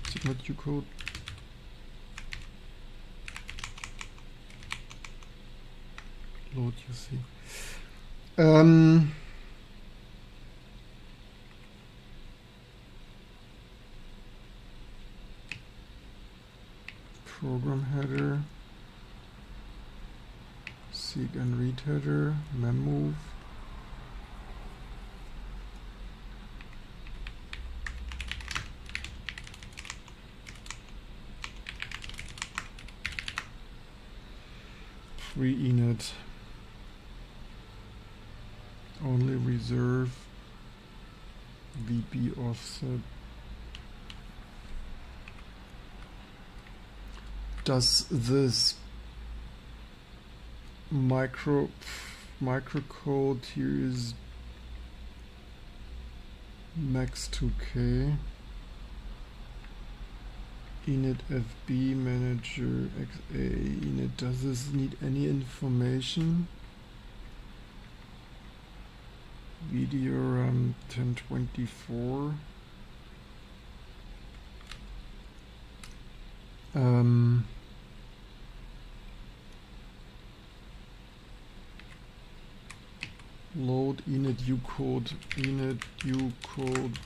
Is it not Ucode? Load UC. Program header, seek and read header, memmove. Free init. Only reserve VB offset. Does this microcode here is max 2k init fb manager xa init, does this need any information? Video RAM 1024. Load init ucode, init ucode.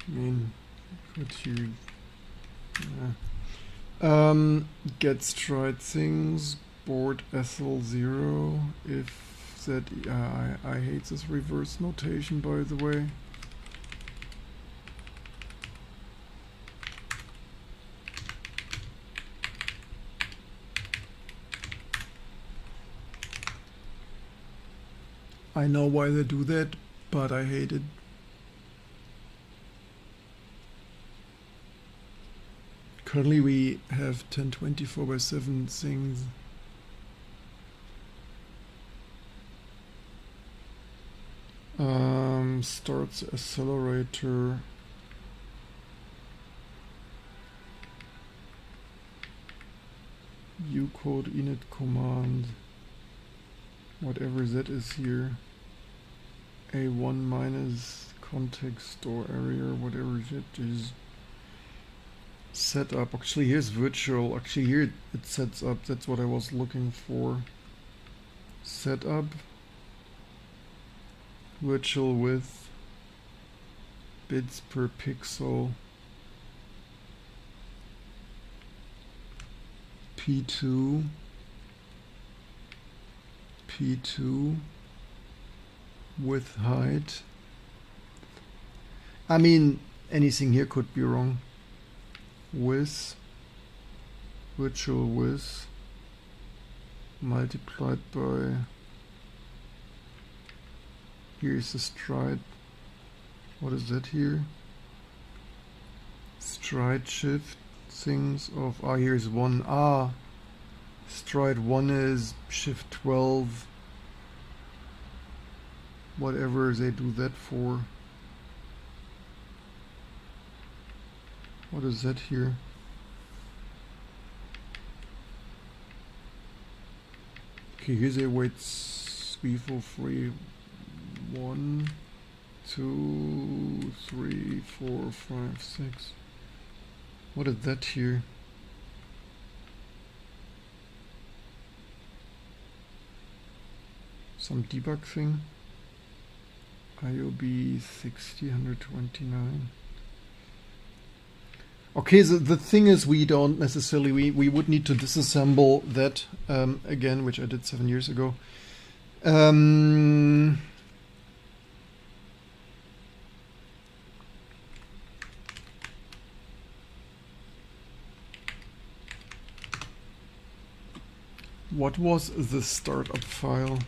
I mean, could you get stride things, board SL0 if that I hate this reverse notation, by the way. I know why they do that, but I hate it. Currently we have 1024/7 things. Starts accelerator. Ucode init command. Whatever that is here. A1 minus context store area, whatever that is. Setup. Actually, here's virtual. Actually, here it sets up. That's what I was looking for. Setup. Virtual width. Bits per pixel. P2. P2. Width height. I mean, anything here could be wrong. Width, virtual width, multiplied by, here's the stride, what is that here? Stride shift things of, here's one, stride 1 is shift 12, whatever they do that for. What is that here? Okay, here's a weight 3, 4, 3, 1, 2, 3, 4, 5, 6. What is that here? Some debug thing. IOB 60/129. Okay, the thing is, we don't necessarily, we would need to disassemble that again, which I did 7 years ago. What was the startup file?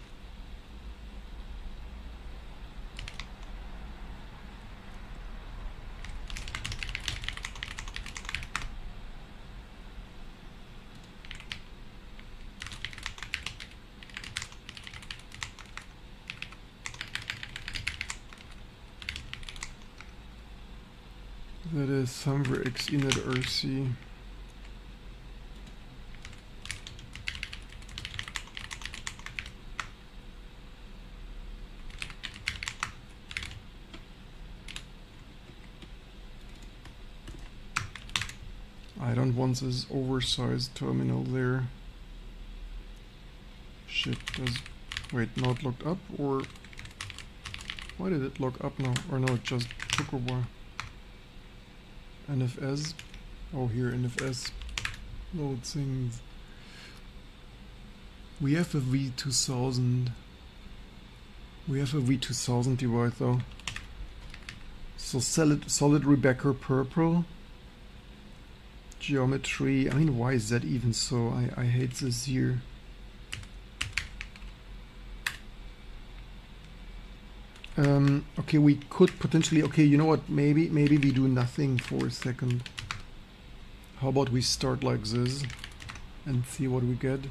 That is somewhere x init rc. I don't want this oversized terminal there. Shit, wait, not looked up, or why did it look up now? Or no, it just took a while. NFS, oh here, NFS, load things. We have a V2000. We have a V2000 device though. So solid Rebecca purple. Geometry, I mean, why is that even so? I hate this here. Okay, we could potentially, okay, you know what, maybe we do nothing for a second. How about we start like this and see what we get?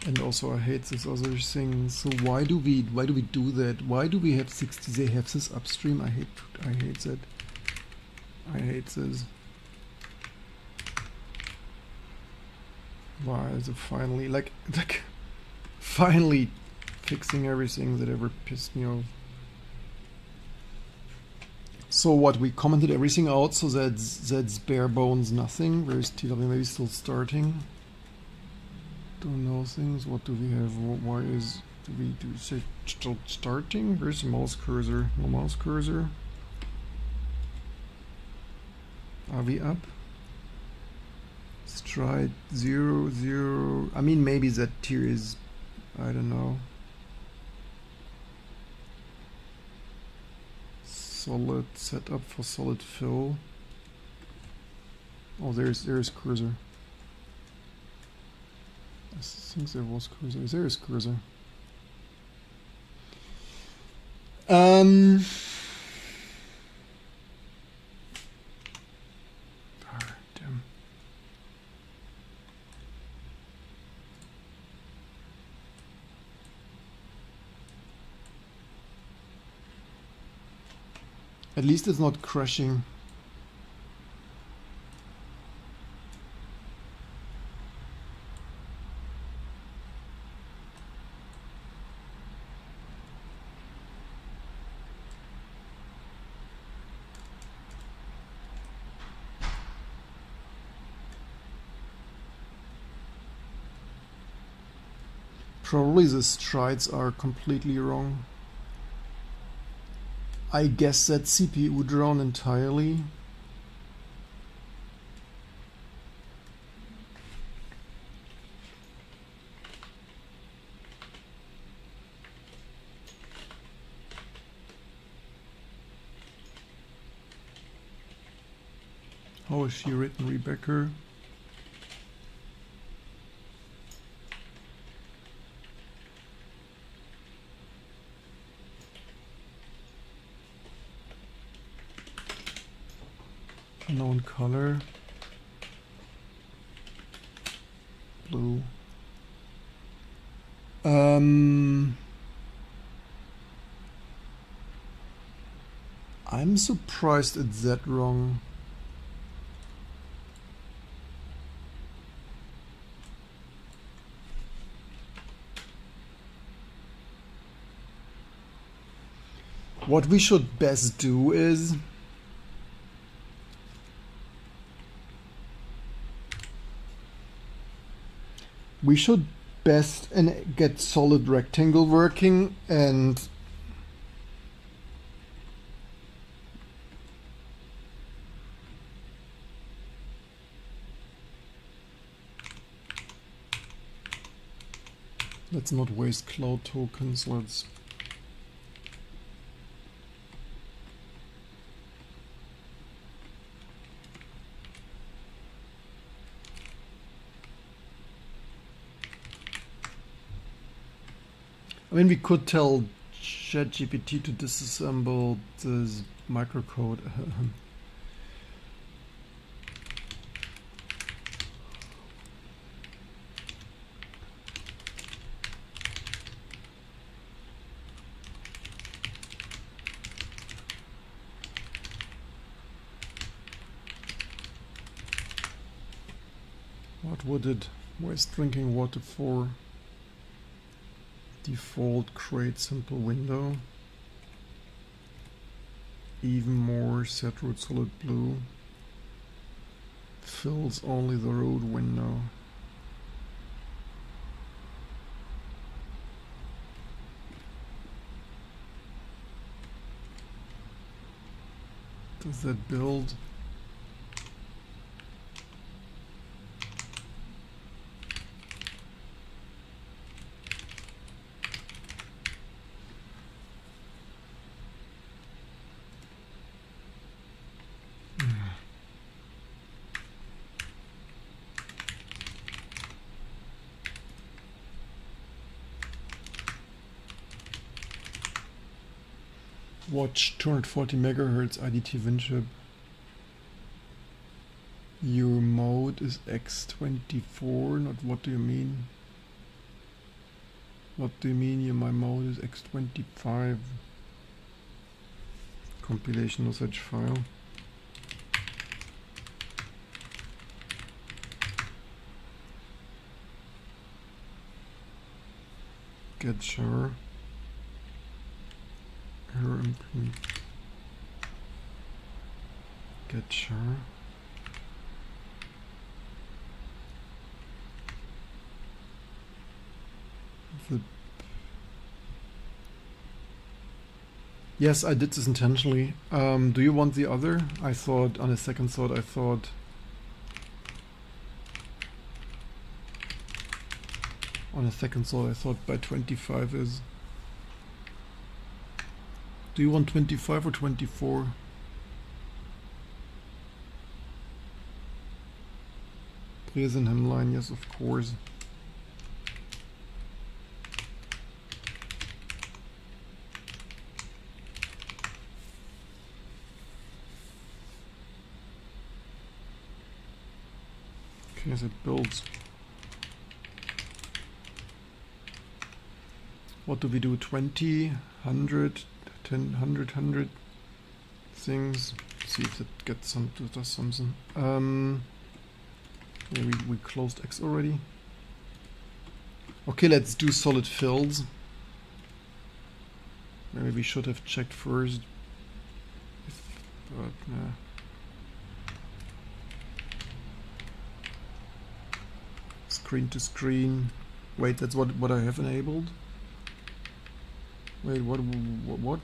And also I hate this other thing. So why do we do that? Why do we have 60? They have this upstream. I hate that. I hate this. Why is it finally like finally fixing everything that ever pissed me off? So what, we commented everything out, so that's bare bones nothing. Where's TW? Maybe still starting. Don't know things. What do we have? Why is do we do say still starting? Where's the mouse cursor? No mouse cursor. Are we up? Stride 0 0. I mean, maybe that tier is, I don't know. Solid setup for solid fill. Oh, there's cursor. I think there was cursor. There is cursor. Damn. At least it's not crashing. Probably the strides are completely wrong. I guess that CPU drawn entirely. How is she written, Rebecca? Unknown color. Blue. I'm surprised it's that wrong. What we should best do is we should best and get solid rectangle working, and let's not waste cloud tokens. Let's I mean, we could tell ChatGPT to disassemble this microcode. What would it waste drinking water for? Default create simple window. Even more set root solid blue. Fills only the root window. Does that build? Watch 240 megahertz IDT WinChip. Your mode is X24. Not what do you mean? What do you mean my mode is X25? Compilation of such file. get char. Error implement. Get char. The yes, I did this intentionally. Do you want the other? I thought, on a second thought, I thought by 25 is. Do you want 25 or 24? Presen hemline, yes, of course. Okay, as it builds. What do we do? 20, 100, 10, 100, 100 things. See if it gets some, does something. Yeah, we closed X already. Okay, let's do solid fills. Maybe we should have checked first. But nah. Screen to screen. Wait, that's what I have enabled. Wait, what?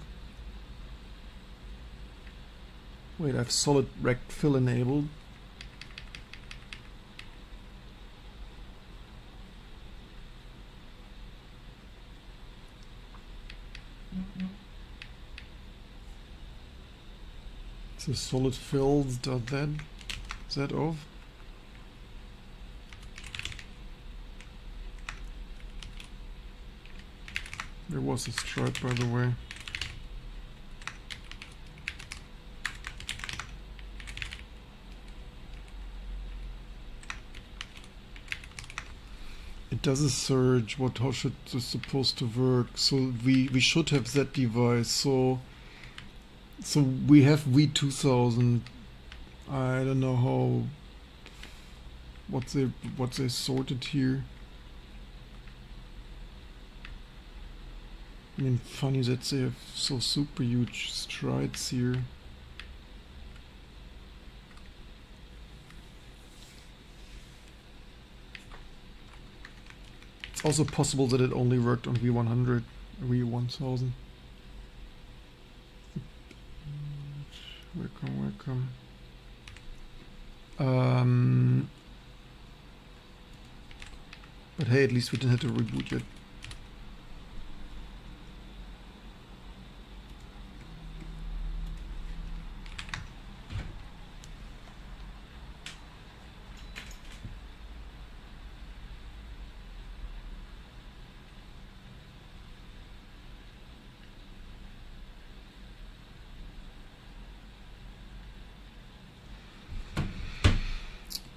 Wait, I have solid rect fill enabled. So solid fills dot that. Is that off? There was a stripe, by the way. It does a surge. How should this supposed to work? So we should have that device. So we have V2000. I don't know how what they sorted here. I mean, funny that they have so super huge strides here. It's also possible that it only worked on V100, V1000. Welcome. But hey, at least we didn't have to reboot yet.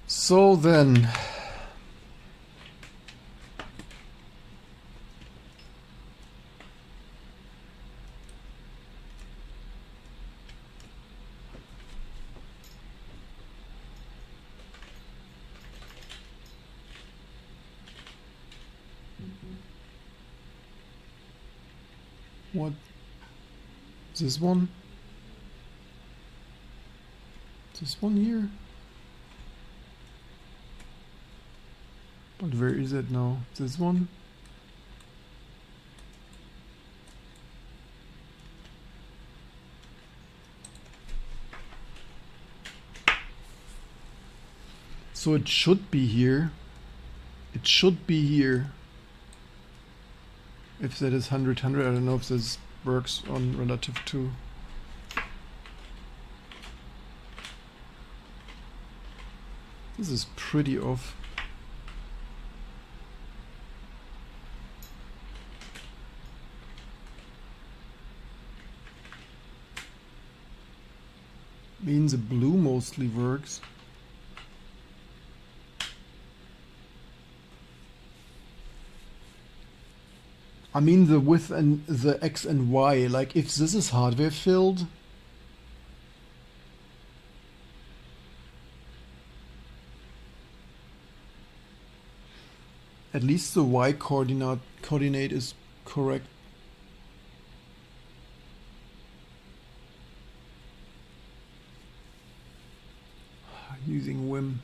So then, what? This one? This one here? But where is it now? This one? So it should be here. It should be here. If that is 100, 100, I don't know if this works on relative to. This is pretty off. Means the blue mostly works. I mean the width and the X and Y, like if this is hardware filled, at least the Y coordinate is correct. Using Vim.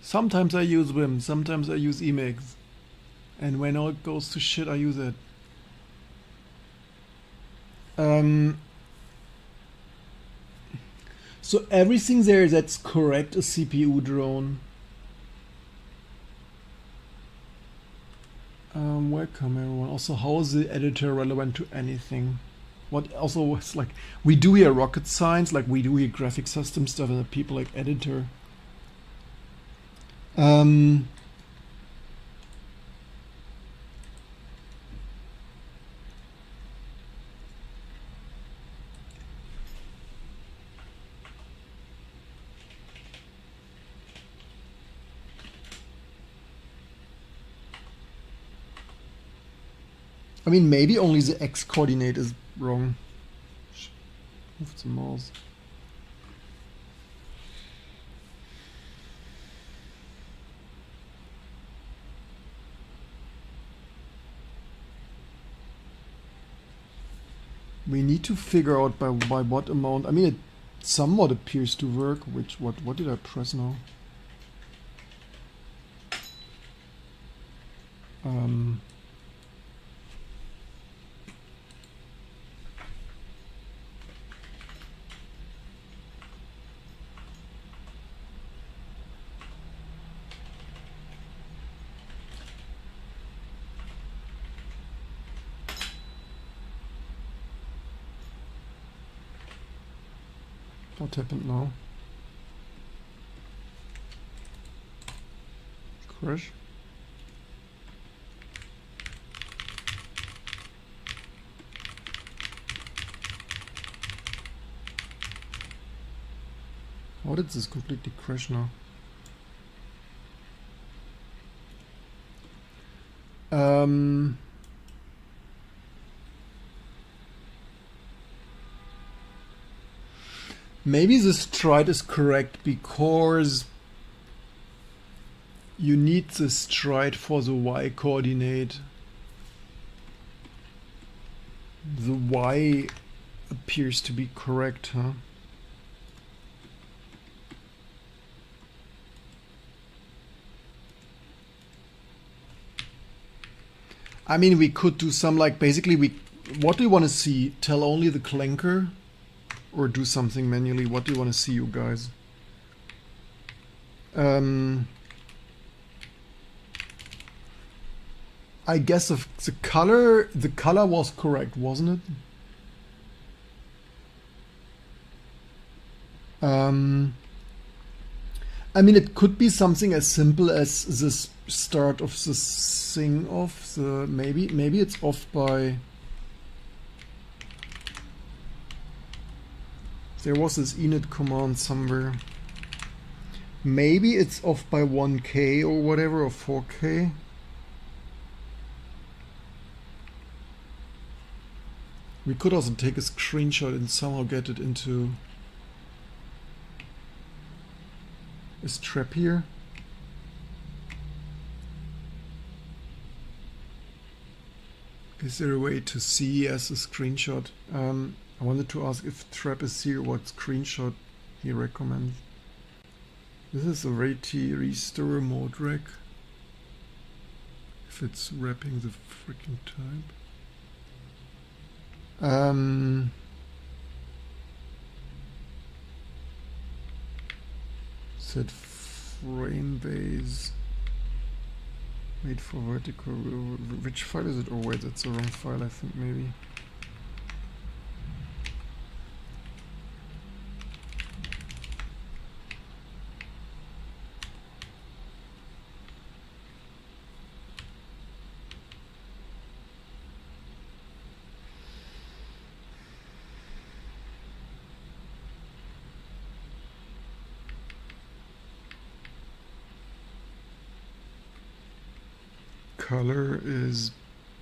Sometimes I use Vim, sometimes I use Emacs. And when all goes to shit, I use it. So everything there that's correct is CPU drone. Welcome everyone. Also, how is the editor relevant to anything? What also was like, we do here rocket science, like we do here graphic system stuff, and people like editor. I mean, maybe only the X coordinate is wrong. Move the mouse. We need to figure out by what amount. I mean, it somewhat appears to work. What did I press now? What happened now? Crash? How did this completely crash now? Maybe this stride is correct because you need the stride for the y coordinate. The y appears to be correct, huh? I mean, we could do some like basically what do you want to see? Tell only the clanker or do something manually? What do you want to see, you guys? I guess if the color was correct, wasn't it? I mean, it could be something as simple as this start of this thing off. Maybe it's off by. There was this init command somewhere. Maybe it's off by 1K or whatever, or 4K. We could also take a screenshot and somehow get it into a strap here. Is there a way to see as a screenshot? I wanted to ask if trap is here, what screenshot he recommends. This is a rate restore mode rec. If it's wrapping the freaking type. Set frame base made for vertical. Which file is it? Oh wait, that's the wrong file, I think maybe. Color is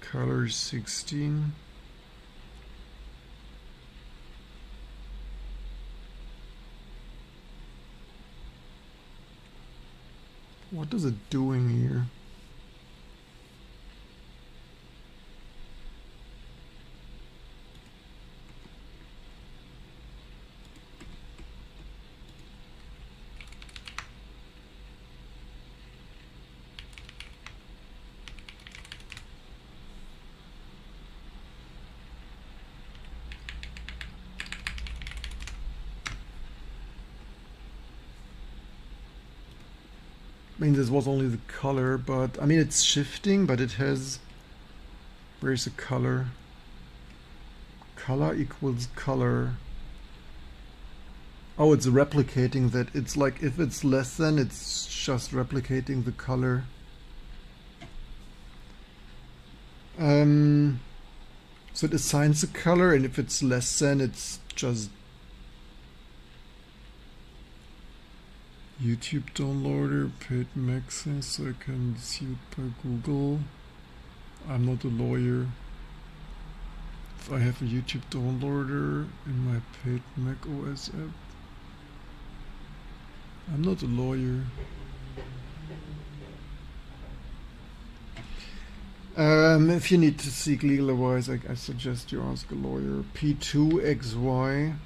color 16. What is it doing here? I mean, this was only the color, but I mean, it's shifting, but it has. Where's the color? Color equals color. Oh, it's replicating that. It's like if it's less than, it's just replicating the color. So it assigns a color, and if it's less than, it's just YouTube downloader, paid maxing, so I can see it by Google. I'm not a lawyer. If I have a YouTube downloader in my paid Mac OS app, I'm not a lawyer. If you need to seek legal advice, I suggest you ask a lawyer. P2XY.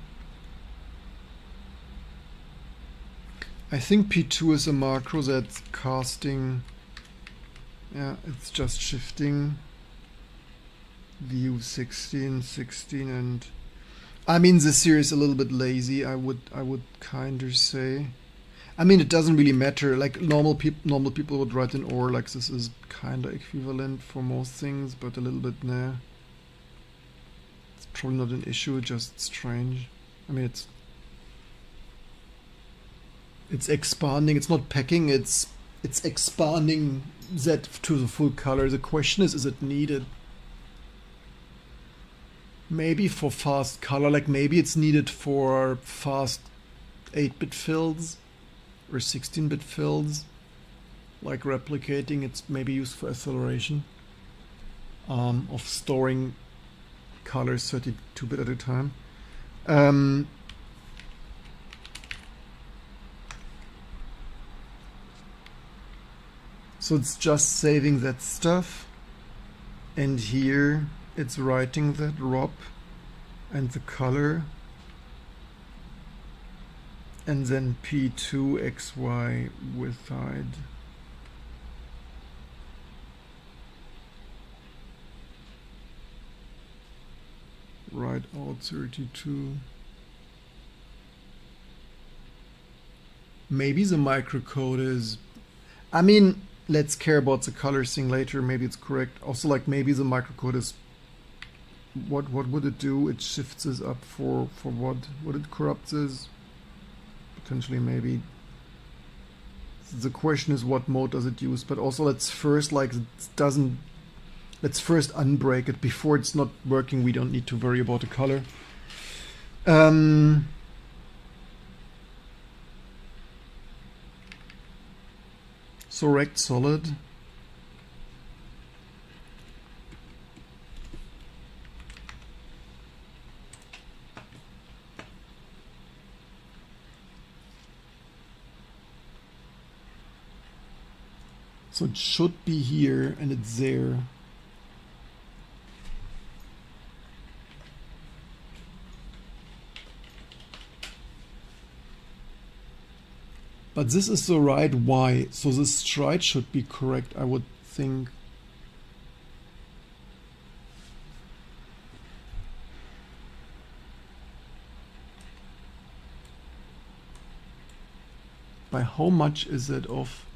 I think P2 is a macro that's casting. Yeah, it's just shifting. View 16, 16, and I mean this here is a little bit lazy. I would kinda say. I mean, it doesn't really matter. Like normal people would write in or like this is kinda equivalent for most things, but a little bit nah. It's probably not an issue, just strange. I mean, it's expanding. It's not packing. It's expanding that to the full color. The question is it needed? Maybe for fast color, like maybe it's needed for fast 8-bit fills or 16-bit fills, like replicating. It's maybe used for acceleration of storing colors 32-bit at a time. So it's just saving that stuff, and here it's writing that ROP and the color, and then P2XY with hide. Write out 32. Maybe the microcode is, I mean, let's care about the color thing later. Maybe it's correct. Also, like maybe the microcode is, what would it do? It shifts this up for what? Would it corrupt this? Potentially, maybe. The question is what mode does it use? But also let's first let's first unbreak it before it's not working. We don't need to worry about the color. So rect solid. So it should be here and it's there. But this is the right Y, so this stride should be correct, I would think. By how much is it off?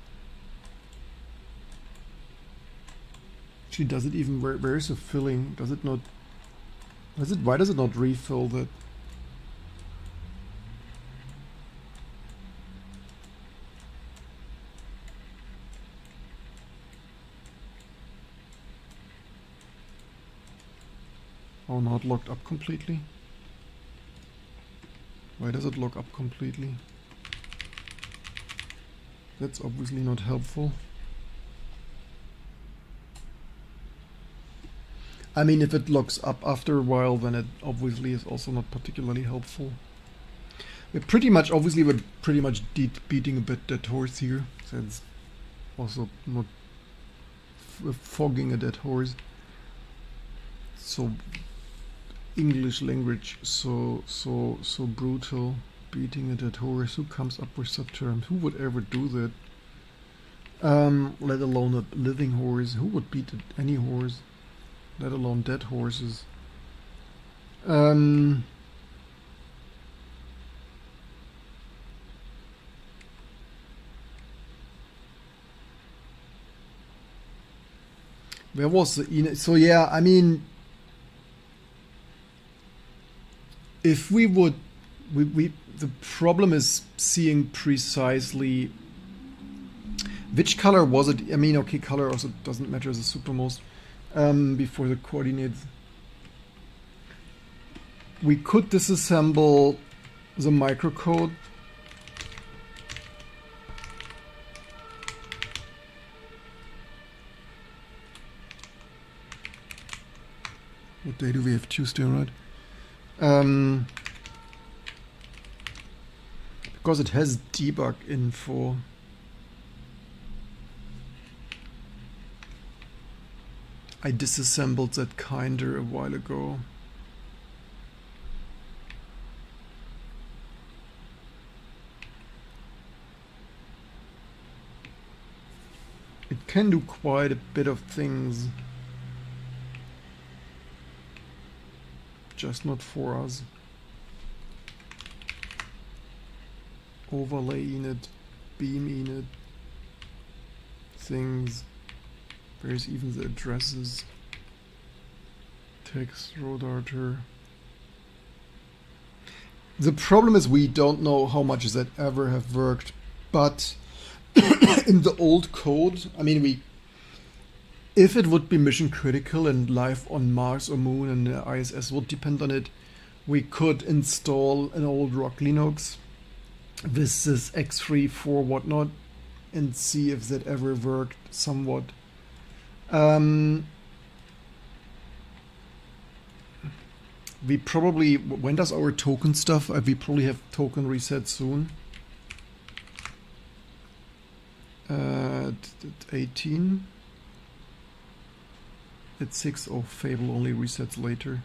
Actually, does it even, where is the filling? Does it not, why does it not refill that? Oh, not locked up completely? Why does it lock up completely? That's obviously not helpful. I mean, if it locks up after a while, then it obviously is also not particularly helpful. We're pretty much beating a bit dead horse here. So it's also not fogging a dead horse. So English language so brutal, beating a dead horse. Who comes up with such terms? Who would ever do that? Let alone a living horse. Who would beat any horse? Let alone dead horses. Where was the init? So yeah, I mean, if we would, we the problem is seeing precisely which color was it. I mean, okay, color also doesn't matter as a supermost. Before the coordinates, we could disassemble the microcode. What day do we have? Tuesday, right? Because it has debug info. I disassembled that kinder a while ago. It can do quite a bit of things. Just not for us. Overlay init, beam init, things. There's even the addresses. Text, row darter. The problem is we don't know how much that ever have worked, but in the old code, I mean, if it would be mission critical and life on Mars or Moon and the ISS would depend on it, we could install an old Rock Linux with this X3 for whatnot and see if that ever worked somewhat. We probably, when does our token stuff, we probably have token reset soon. At 18. At 6, oh, Fable only resets later.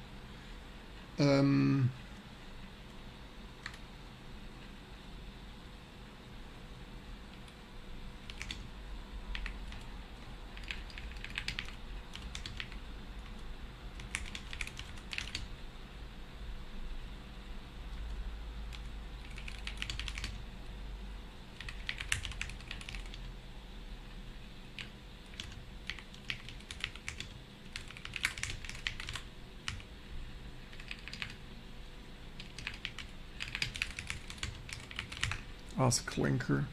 Ask Clinker.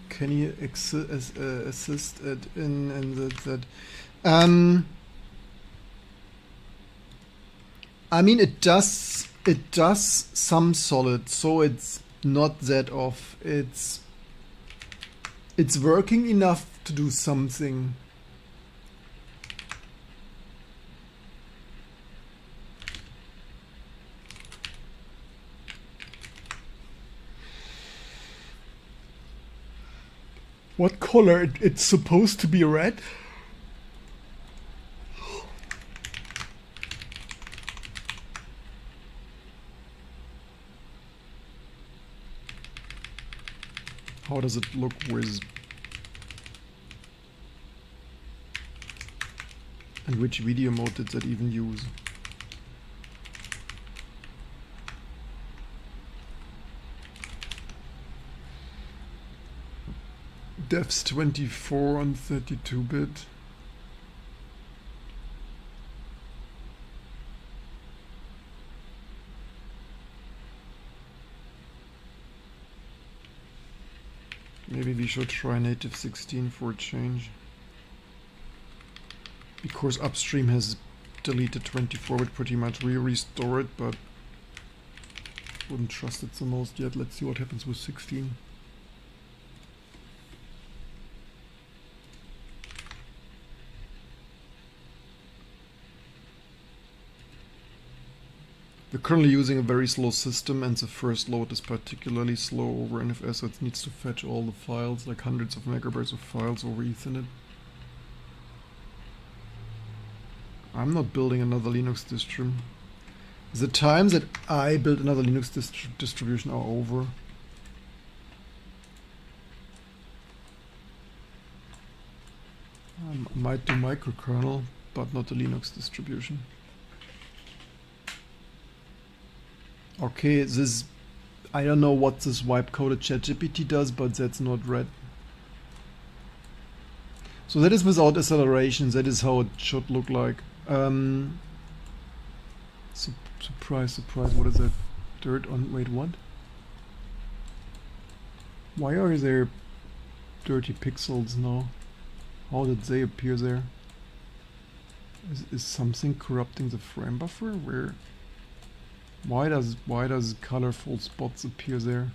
Can you assist it in that? I mean, it does some solid, so it's not that off. It's working enough to do something. What color? It's supposed to be red? How does it look with... And which video mode did that even use? Devs 24 on 32-bit. Maybe we should try native 16 for a change. Because upstream has deleted 24, would pretty much restore it, but wouldn't trust it the most yet. Let's see what happens with 16. We're currently using a very slow system, and the first load is particularly slow over NFS, so it needs to fetch all the files, like hundreds of megabytes of files over Ethernet. I'm not building another Linux distro. The times that I build another Linux distribution are over. I might do microkernel, but not a Linux distribution. Okay, this, I don't know what this wipe coded ChatGPT does, but that's not red. So that is without acceleration. That is how it should look like. Surprise, surprise. What is that? Dirt on. Wait, what? Why are there dirty pixels now? How did they appear there? Is something corrupting the frame buffer? Where? Why does colorful spots appear there?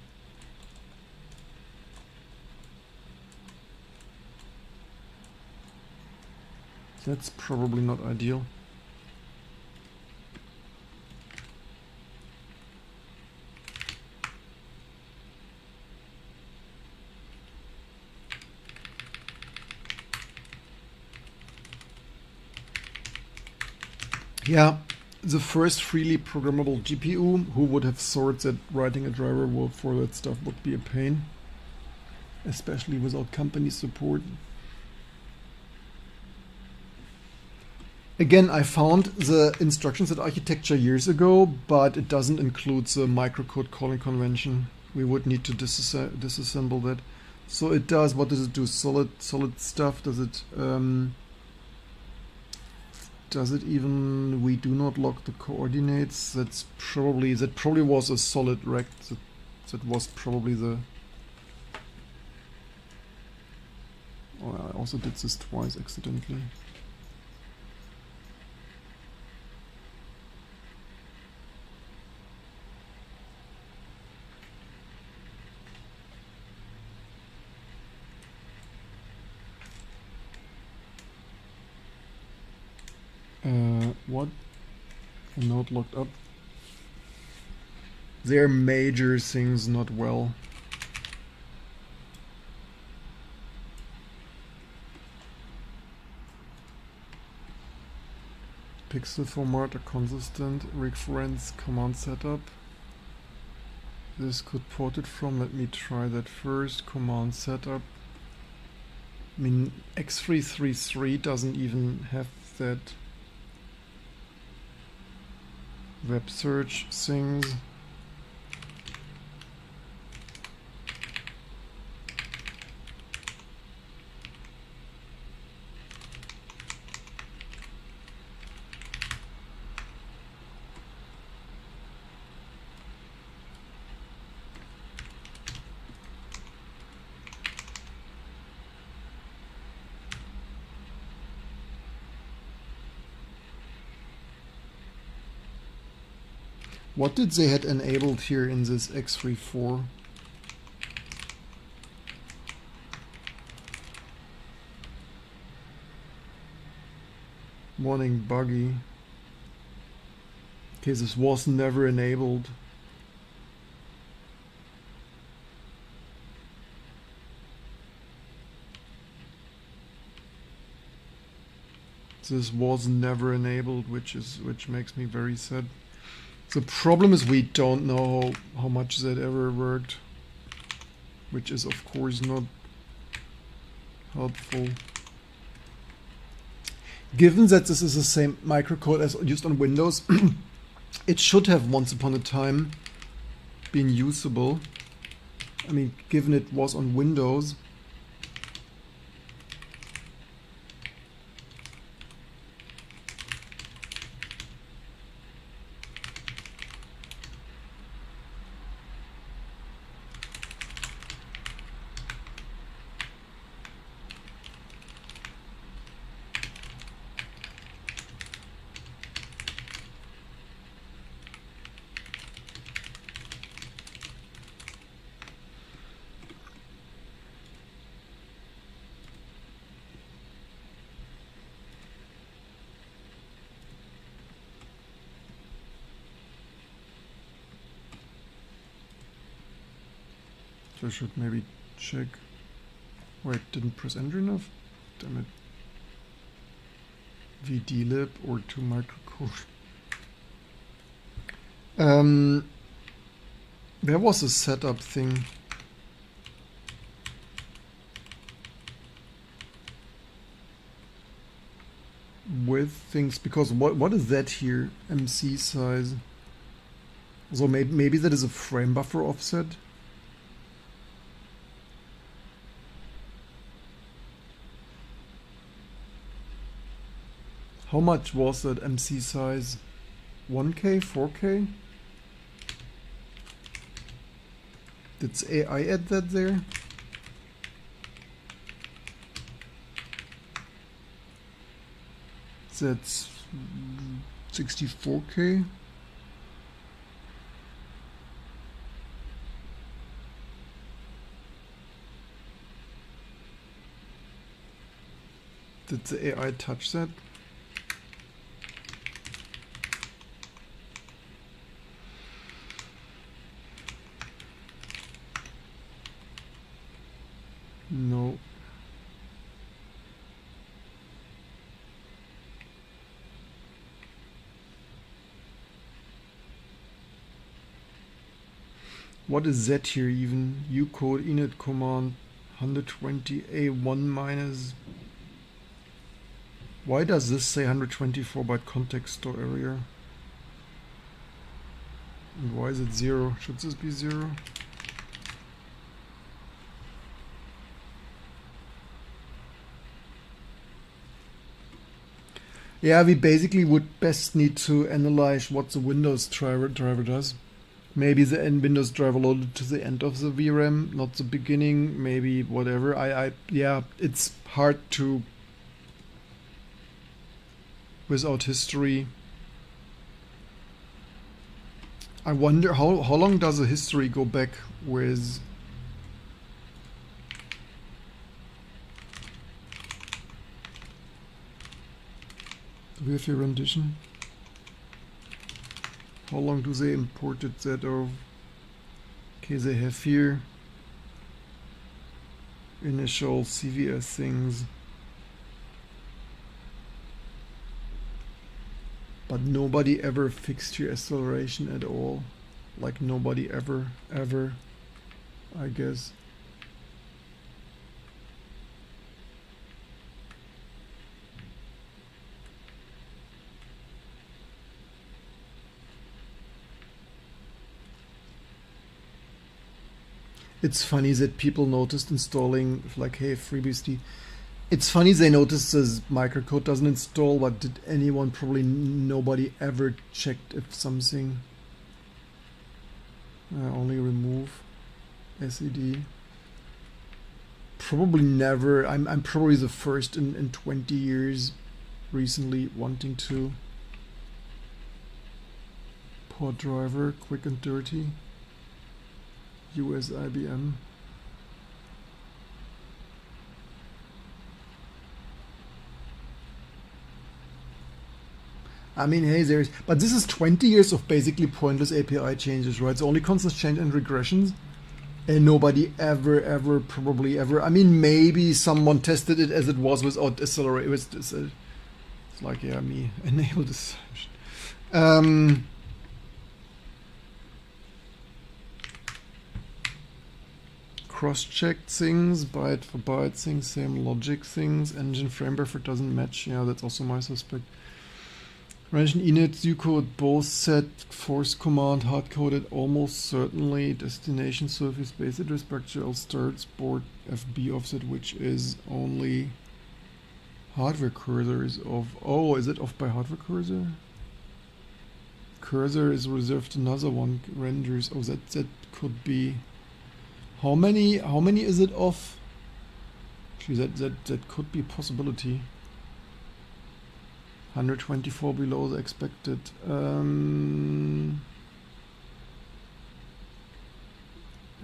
That's probably not ideal. Yeah, the first freely programmable GPU, who would have thought that writing a driver for that stuff would be a pain, especially without company support. Again, I found the instructions at architecture years ago, but it doesn't include the microcode calling convention. We would need to disassemble that. So it does, what does it do? Solid stuff? Does it even, we do not lock the coordinates? That probably was a solid rect. That was probably the, oh, I also did this twice accidentally. What? A node locked up. There are major things not well. Pixel format, a consistent reference command setup. This could port it from, let me try that first. Command setup. I mean, X333 doesn't even have that. Web search things. What did they had enabled here in this X34? Warning buggy. Okay, this was never enabled. This was never enabled, which makes me very sad. The problem is we don't know how much that ever worked, which is of course not helpful. Given that this is the same microcode as used on Windows, it should have once upon a time been usable. I mean, given it was on Windows. I should maybe check. Wait, didn't press enter enough? Damn it. VDlib or to microcode. There was a setup thing. With things, because what is that here? MC size. So maybe that is a frame buffer offset. How much was that MC size? 1K, 4K? Did AI add that there? That's 64K. Did the AI touch that? No. What is Z here even? Ucode init command 120A1 minus. Why does this say 124 byte context store area? And why is it 0? Should this be 0? Yeah, we basically would best need to analyze what the Windows driver does. Maybe the Windows driver loaded to the end of the VRAM, not the beginning. Maybe whatever. Yeah, it's hard to without history. I wonder how long does the history go back with? Do we have your rendition? How long do they imported that of? Okay, they have here initial CVS things. But nobody ever fixed your acceleration at all. Like nobody ever, I guess. It's funny that people noticed installing, like, hey, FreeBSD. It's funny they noticed this microcode doesn't install, but did anyone, probably nobody ever checked if something only remove SED. Probably never. I'm probably the first in 20 years recently wanting to. Port driver, quick and dirty. US IBM. I mean, hey, but this is 20 years of basically pointless API changes, right? It's only constant change and regressions, and nobody ever, probably ever. I mean, maybe someone tested it as it was without accelerate. It's like, yeah, me enable this. Cross-checked things, byte for byte things, same logic things, engine frame buffer doesn't match. Yeah, that's also my suspect. Mention init, ucode, both set, force command, hard-coded, almost certainly, destination surface base address structure, L starts, board FB offset, which is only hardware cursors of, oh, is it off by hardware cursor? Cursor is reserved another one, renders, oh, that could be, how many is it off? Actually, that could be a possibility. 124 below the expected.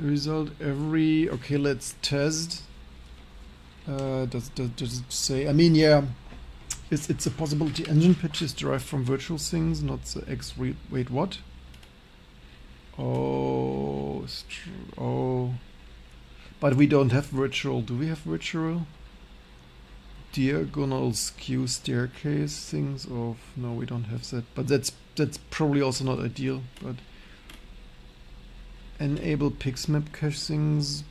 Result every. Okay, let's test. Does it say? I mean, yeah, it's a possibility. Engine pitch is derived from virtual things, not the X. Wait, what? Oh, oh. But we don't have virtual. Do we have virtual? Diagonal skew staircase things of, no, we don't have that, but that's probably also not ideal. But enable pixmap cache things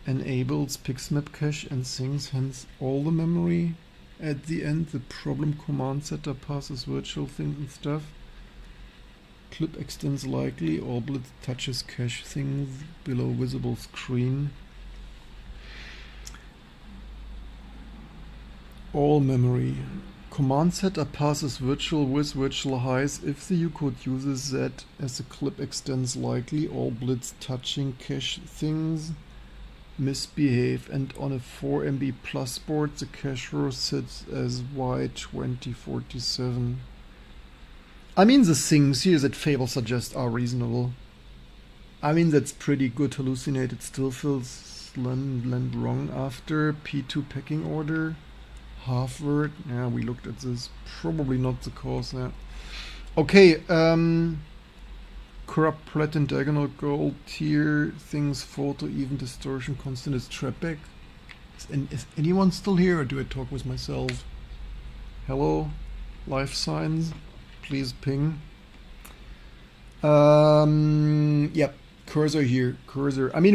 enables pixmap cache and things, hence all the memory at the end. The problem command setter passes virtual things and stuff. Clip extends likely, orblet touches cache things below visible screen. All memory Command setup passes virtual with virtual highs if the ucode uses Z as the clip extends likely all blitz touching cache things misbehave, and on a 4 MB plus board the cache row sits as Y2047. I mean, the things here that Fable suggests are reasonable. I mean, that's pretty good. Hallucinated still feels land wrong after P2 pecking order. Half word. Yeah, we looked at this. Probably not the cause. Yeah. Okay. Corrupt platinum diagonal gold tier things photo even distortion constant is trapback. Is anyone still here, or do I talk with myself? Hello, life signs. Please ping. Yep. Cursor here. Cursor. I mean,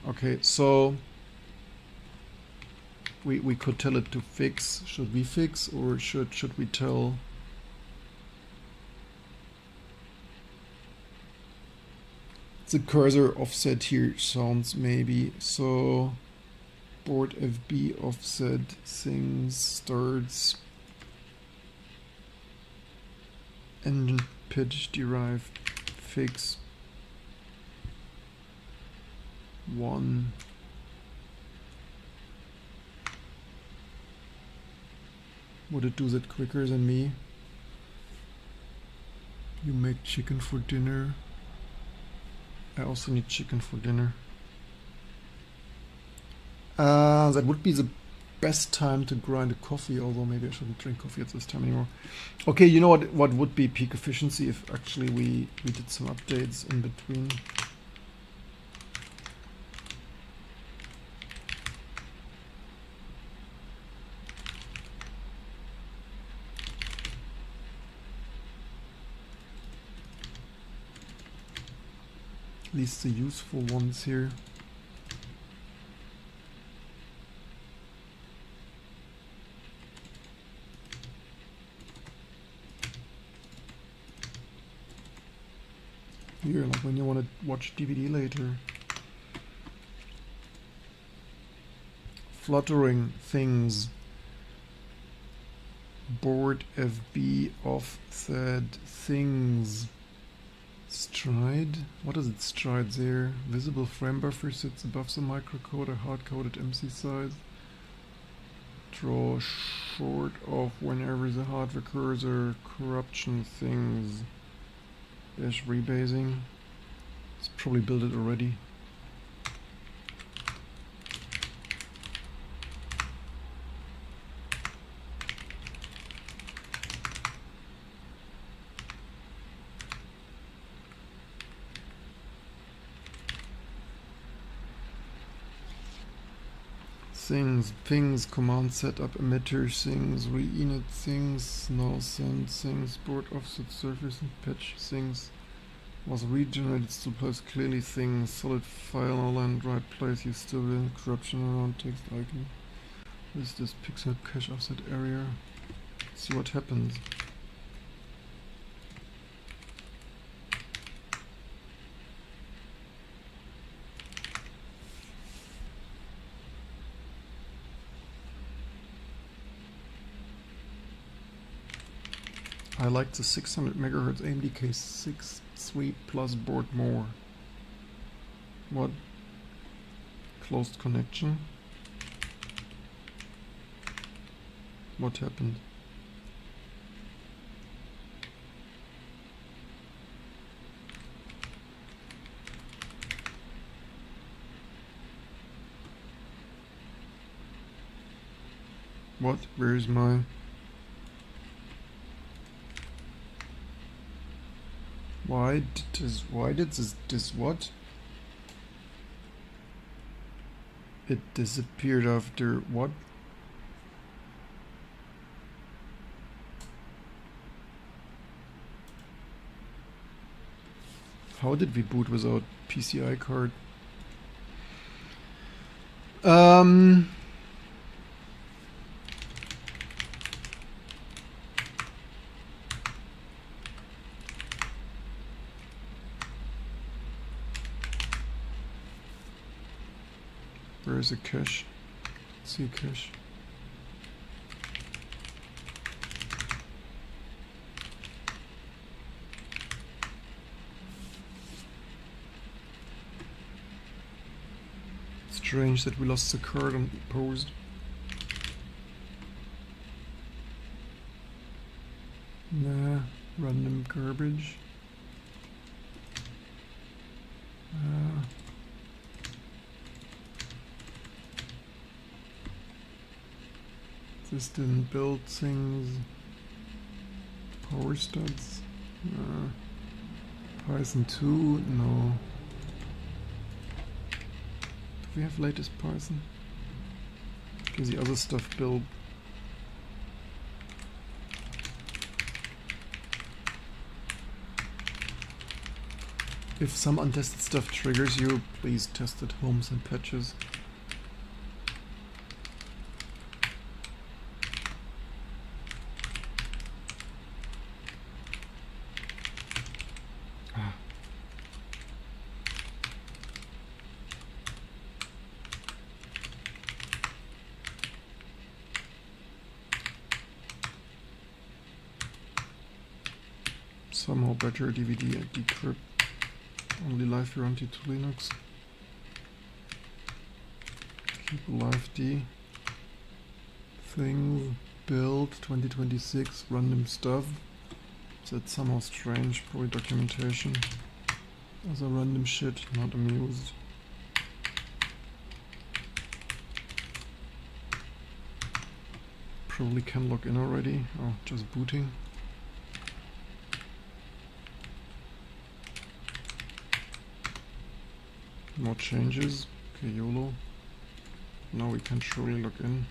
okay. So we could tell it to fix. Should we fix, or should we tell? The cursor offset here sounds maybe so. Board FB offset things starts. Engine pitch derived fix 1. Would it do that quicker than me? You make chicken for dinner. I also need chicken for dinner. That would be the best time to grind a coffee, although maybe I shouldn't drink coffee at this time anymore. Okay, you know what would be peak efficiency if actually we did some updates in between. At least the useful ones here. Here, like when you want to watch DVD later. Fluttering things. Board FB offset things. Stride? What does it stride there? Visible frame buffer sits above the microcoder, hard-coded MC size. Draw short of whenever the hardware cursor corruption things. Dash rebasing. It's probably built it already. Things, pings, command setup, emitter, things, reinit things, null send things, board offset surface and patch things, was regenerated still place clearly things, solid file null and right place, you still in corruption around text icon. What is this pixel cache offset area? Let's see what happens. I like the 600 MHz AMD K6 Sweep plus board more. What? Closed connection? What happened? What? Where is my... Why did this what? It disappeared after what? How did we boot without PCI card? Where is the cache? Let's see cache. Strange that we lost the card on post. Nah, random garbage. This didn't build things. Power studs. Python 2, no. Do we have latest Python? Because the other stuff built. If some untested stuff triggers you, please test at homes and patches. Somehow better DVD and decrypt. Only live warranty to Linux. Keep alive D. Thing build 2026 random stuff. That's somehow strange. Probably documentation. Other random shit. Not amused. Probably can log in already. Oh, just booting. More changes. Okay, YOLO. Now we can surely log in.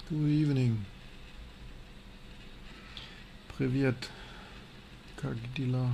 Good evening. Привет, как дела?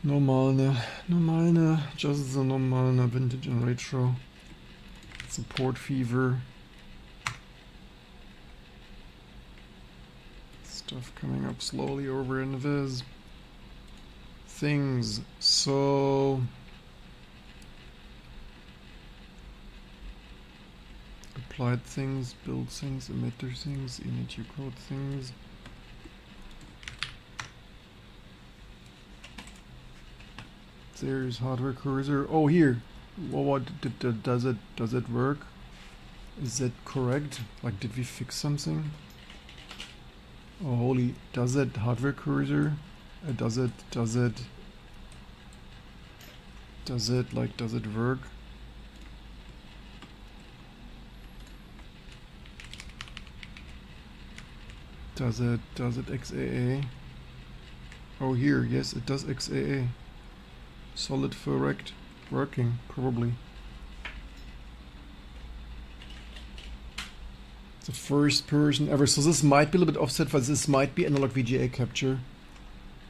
Normalne, just the normalne Vintage and Retro. Support fever. Stuff coming up slowly over in Viz. Things, so... Applied things, build things, emitter things, init code things. There's hardware cursor. Oh, here. What does it work? Is that correct? Like, did we fix something? Oh, holy! Does it hardware cursor? Does it work? Does it XAA? Oh, here. Yes, it does XAA. Solid correct, working, probably. The first person ever. So this might be a little bit offset, but this might be analog VGA capture.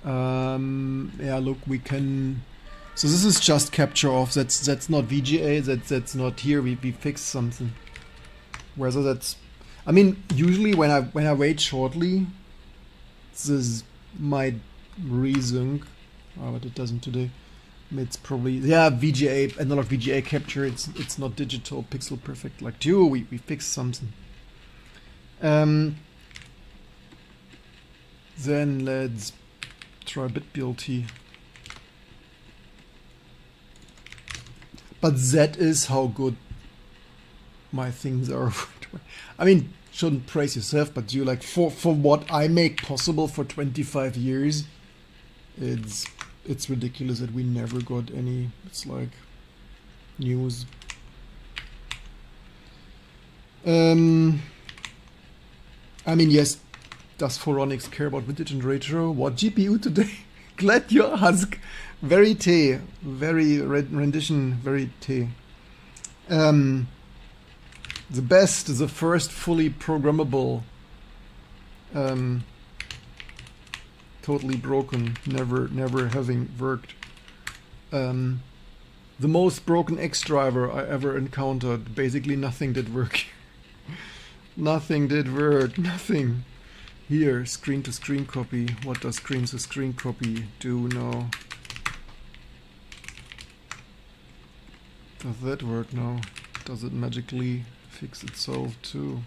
Yeah, look, we can. So this is just capture off. That's not VGA. That's not here. We fixed something. Whether that's, I mean, usually when I wait shortly, this might resync. Oh, but it doesn't today. It's probably, yeah, VGA, analog VGA capture. It's not digital pixel perfect like Duo. We fixed something. Then let's try BitBLT. But that is how good my things are. I mean, shouldn't praise yourself, but you like for what I make possible for 25 years, it's ridiculous that we never got any. It's like news. I mean, yes, does Phoronix care about vintage and retro? What GPU today? Glad you ask. Verite, very rendition, verite. The best, the first fully programmable. Totally broken, never having worked. The most broken X driver I ever encountered. Basically nothing did work. Nothing did work. Nothing. Here, screen to screen copy. What does screen to screen copy do now? Does that work now? Does it magically fix itself too?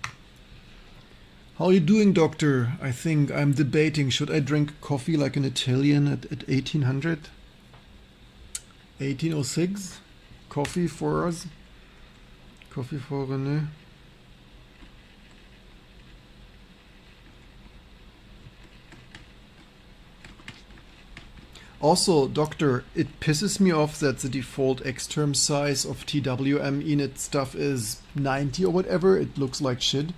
How are you doing, doctor? I think I'm debating, should I drink coffee like an Italian at 1800? 1806? Coffee for us? Coffee for René? Also, doctor, it pisses me off that the default X-term size of TWM init stuff is 90 or whatever. It looks like shit.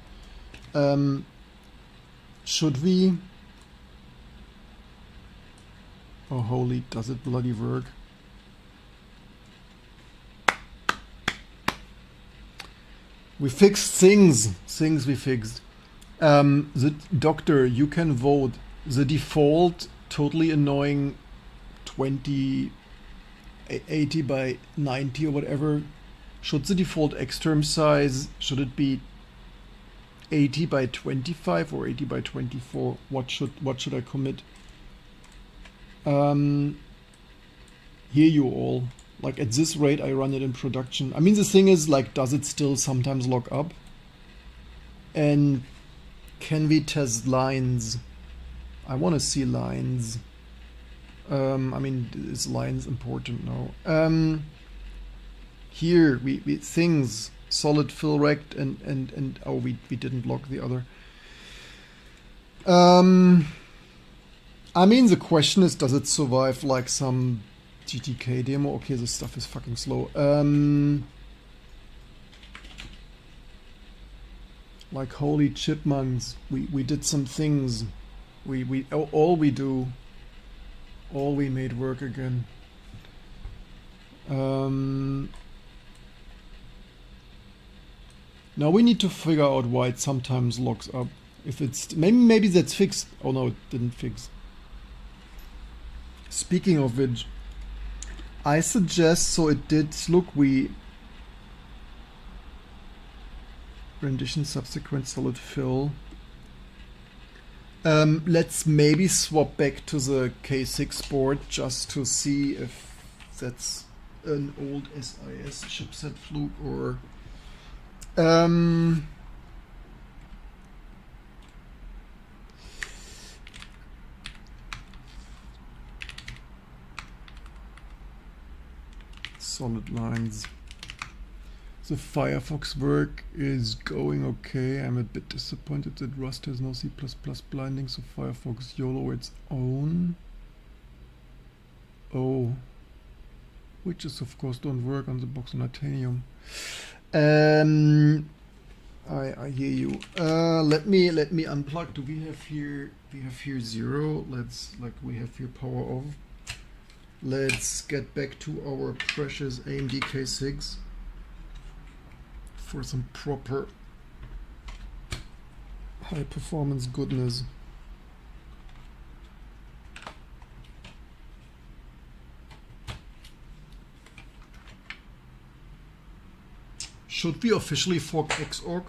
Should we... Oh, holy, does it bloody work? We fixed things. Things we fixed. The doctor, you can vote. The default, totally annoying 80 by 90 or whatever. Should the default X-term size, should it be 80 by 25 or 80 by 24? What should I commit? Hear you all. Like at this rate I run it in production. I mean, the thing is, like, does it still sometimes lock up? And can we test lines? I want to see lines. I mean, is lines important now? Here we things solid fill rect and oh, we didn't lock the other. I mean, the question is, does it survive like some GTK demo? Okay, this stuff is fucking slow. Like holy chipmunks, we did some things. All we made work again. Now we need to figure out why it sometimes locks up. If it's maybe that's fixed. Oh no, it didn't fix. Speaking of which, I suggest, so it did look, we rendition subsequent solid fill. Let's maybe swap back to the K6 board just to see if that's an old SIS chipset fluke or solid lines. The Firefox work is going okay. I'm a bit disappointed that Rust has no C++ blinding, so Firefox YOLO its own. Oh. Which of course don't work on the box on Titanium. I hear you. Let me unplug. Do we have here? We have here 0. We have here power off. Let's get back to our precious AMD K6 for some proper high performance goodness. Should we officially fork Xorg?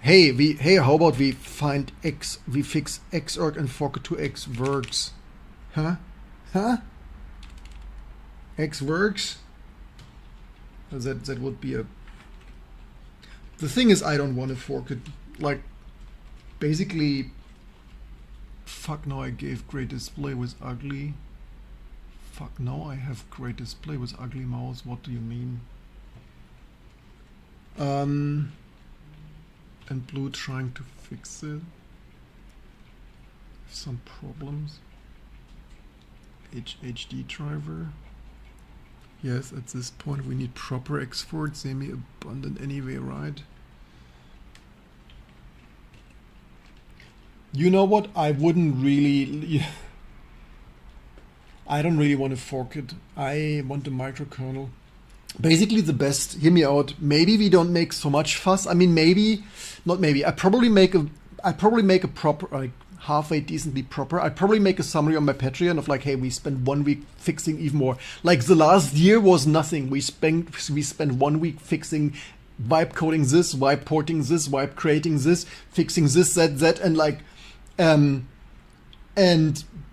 Hey, how about we find X, we fix Xorg and fork it to Xworks? Huh? Xworks? That would be a... The thing is, I don't want to fork it. Like, basically... Fuck, now I gave Great Display with ugly. Fuck, now I have Great Display with ugly mouse. What do you mean? And Blue trying to fix it. Some problems. HD driver. Yes, at this point we need proper export, semi-abundant anyway, right? You know what? I wouldn't really... I don't really want to fork it. I want the microkernel. Basically the best, hear me out, maybe we don't make so much fuss. I mean, maybe, not maybe, I probably make a proper, like, halfway decently proper. I'd probably make a summary on my Patreon of like, hey, we spent 1 week fixing even more. Like the last year was nothing. We spent 1 week fixing wipe coding this, wipe porting this, wipe creating this, fixing this, that, and like, and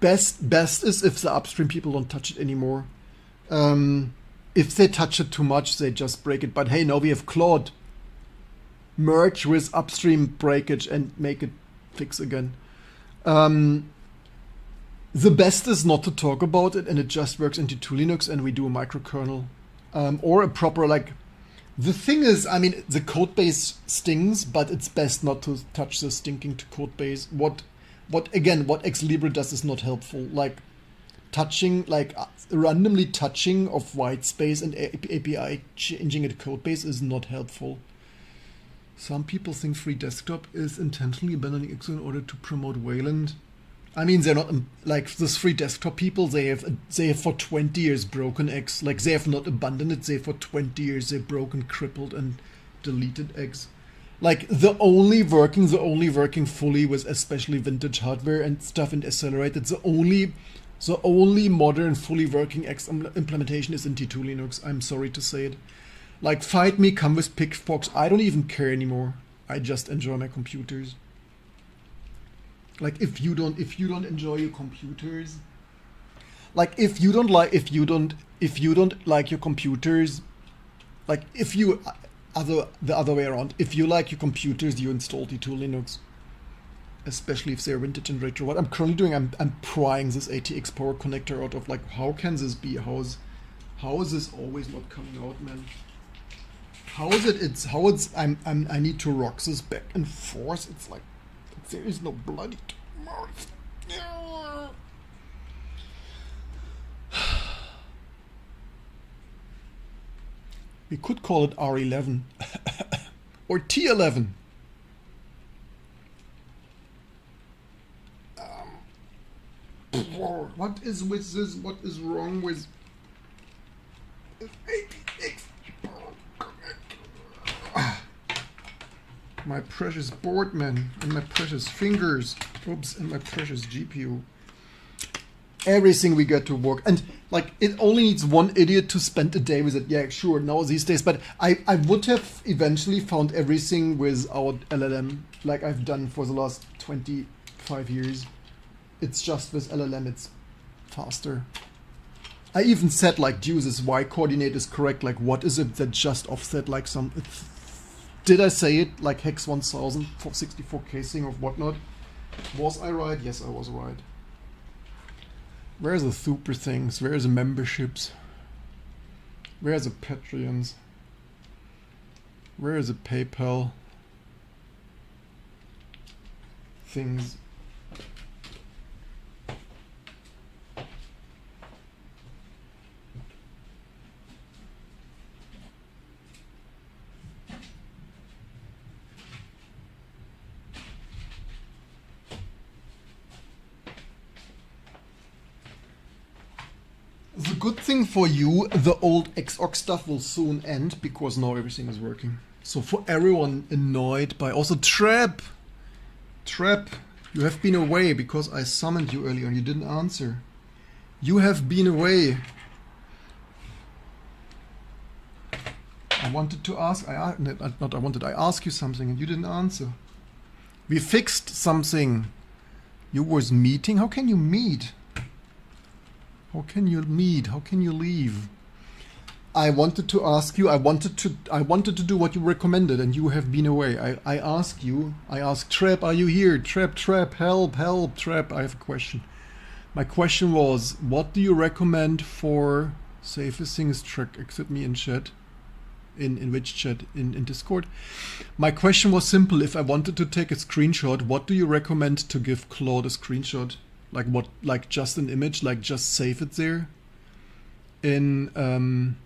best is if the upstream people don't touch it anymore. If they touch it too much, they just break it. But hey, now we have Claude. Merge with upstream breakage and make it fix again. The best is not to talk about it, and it just works into 2 Linux, and we do a microkernel or a proper like. The thing is, I mean, the code base stings, but it's best not to touch the stinking to code base. What Ex Libre does is not helpful. Like touching, like randomly touching of white space and API changing a code base is not helpful. Some people think Free Desktop is intentionally abandoning X in order to promote Wayland. I mean, they're not like this Free Desktop people. They have for 20 years broken X. Like they have not abandoned it. They for 20 years they broken, crippled, and deleted X. Like the only working fully with especially vintage hardware and stuff and accelerated. The only modern fully working X implementation is in T2 Linux. I'm sorry to say it. Like fight me, come with pitchforks. I don't even care anymore. I just enjoy my computers. Like if you don't enjoy your computers, like if you don't like your computers, like if you the other way around, if you like your computers, you install T2 Linux, especially if they're vintage and retro. What I'm currently doing, I'm prying this ATX power connector out of like, how can this be? How is this always not coming out, man? How is it? I need to rock this back and forth. It's like there is no bloody mouth. We could call it R11 or T11. What is with this? What is wrong with ATX? My precious board, man, and my precious fingers, oops, and my precious GPU. Everything we get to work, and like it only needs one idiot to spend a day with it. Yeah, sure, now these days, but I would have eventually found everything without LLM, like I've done for the last 25 years. It's just with LLM, it's faster. I even said like, do this Y coordinate is correct. Like, what is it that just offset like some? Did I say it like hex 1000 for 64 casing or whatnot? Was I right? Yes, I was right. Where's the super things? Where's the memberships? Where's the Patreons? Where is the PayPal things? The good thing for you, the old Xorg stuff will soon end because now everything is working. So for everyone annoyed by also Trap, you have been away because I summoned you earlier and you didn't answer. You have been away. I wanted to ask, I asked you something and you didn't answer. We fixed something. You was meeting. How can you meet? How can you meet? How can you leave? I wanted to ask you, I wanted to do what you recommended and you have been away. I asked Trap, are you here? Trap, help, Trap, I have a question. My question was, what do you recommend for safest things track? Exit me in chat. In which chat? In Discord. My question was simple. If I wanted to take a screenshot, what do you recommend to give Claude a screenshot? Like what? Like just an image? Like just save it there? In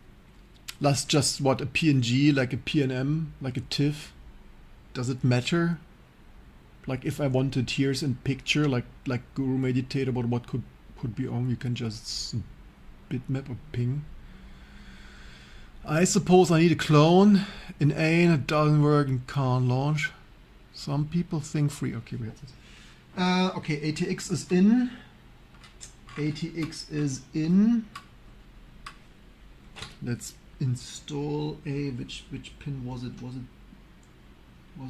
let's just what, a PNG, like a PNM, like a TIFF? Does it matter? Like if I wanted here's in picture, like Guru meditate about what could be on, you can just bitmap or ping. I suppose I need a clone in AIN, it doesn't work and can't launch. Some people think free. Okay, we have this. Okay, ATX is in. ATX is in. Let's install a which pin was it? Was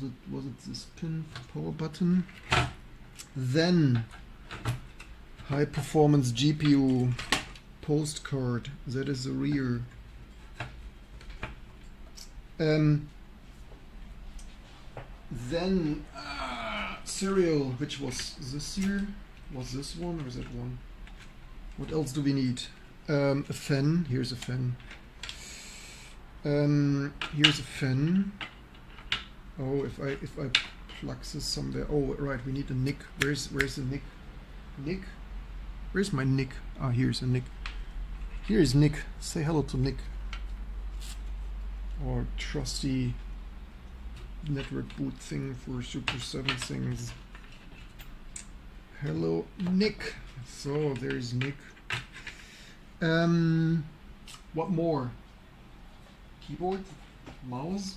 it this pin? Power button. Then high performance GPU postcard. That is the rear. Then serial, which was this here? Was this one or is that one? What else do we need? A fan. Here's a fan. Here's a fan. Oh, if I plug this somewhere. Oh, right. We need a NIC. Where's the NIC? NIC. Where's my NIC? Ah, here's a NIC. Here is Nick. Say hello to Nick. Our trusty network boot thing for Super 7 things. Hello, Nick. So there's Nick. What more? Keyboard? Mouse?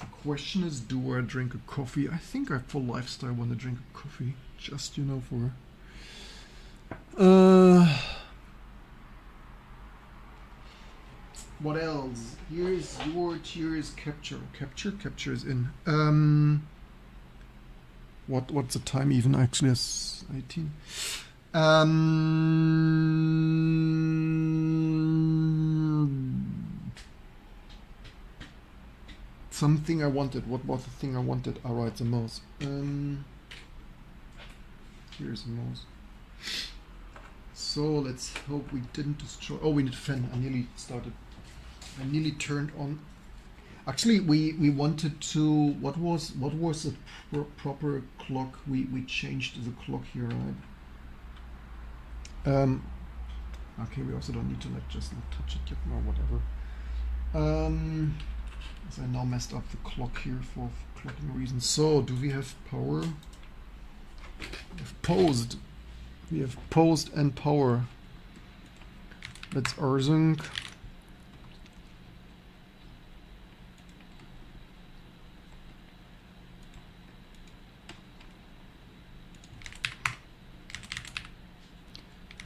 The question is, do I drink a coffee? I think I, for lifestyle, want to drink a coffee. Just, you know, for... what else? Here's capture. Capture is in. What's the time even? Actually, it's 18. Something I wanted. What was the thing I wanted? Ah, right, the mouse. Here's the mouse. So let's hope we didn't destroy. Oh, we need fan. I nearly turned on. Actually, we wanted to. What was the proper clock? We changed the clock here, right? Okay, we also don't need to just not touch it yet, or whatever. So I now messed up the clock here for clocking reasons. So do we have power? We have posed. We have post and power. Let's rsync.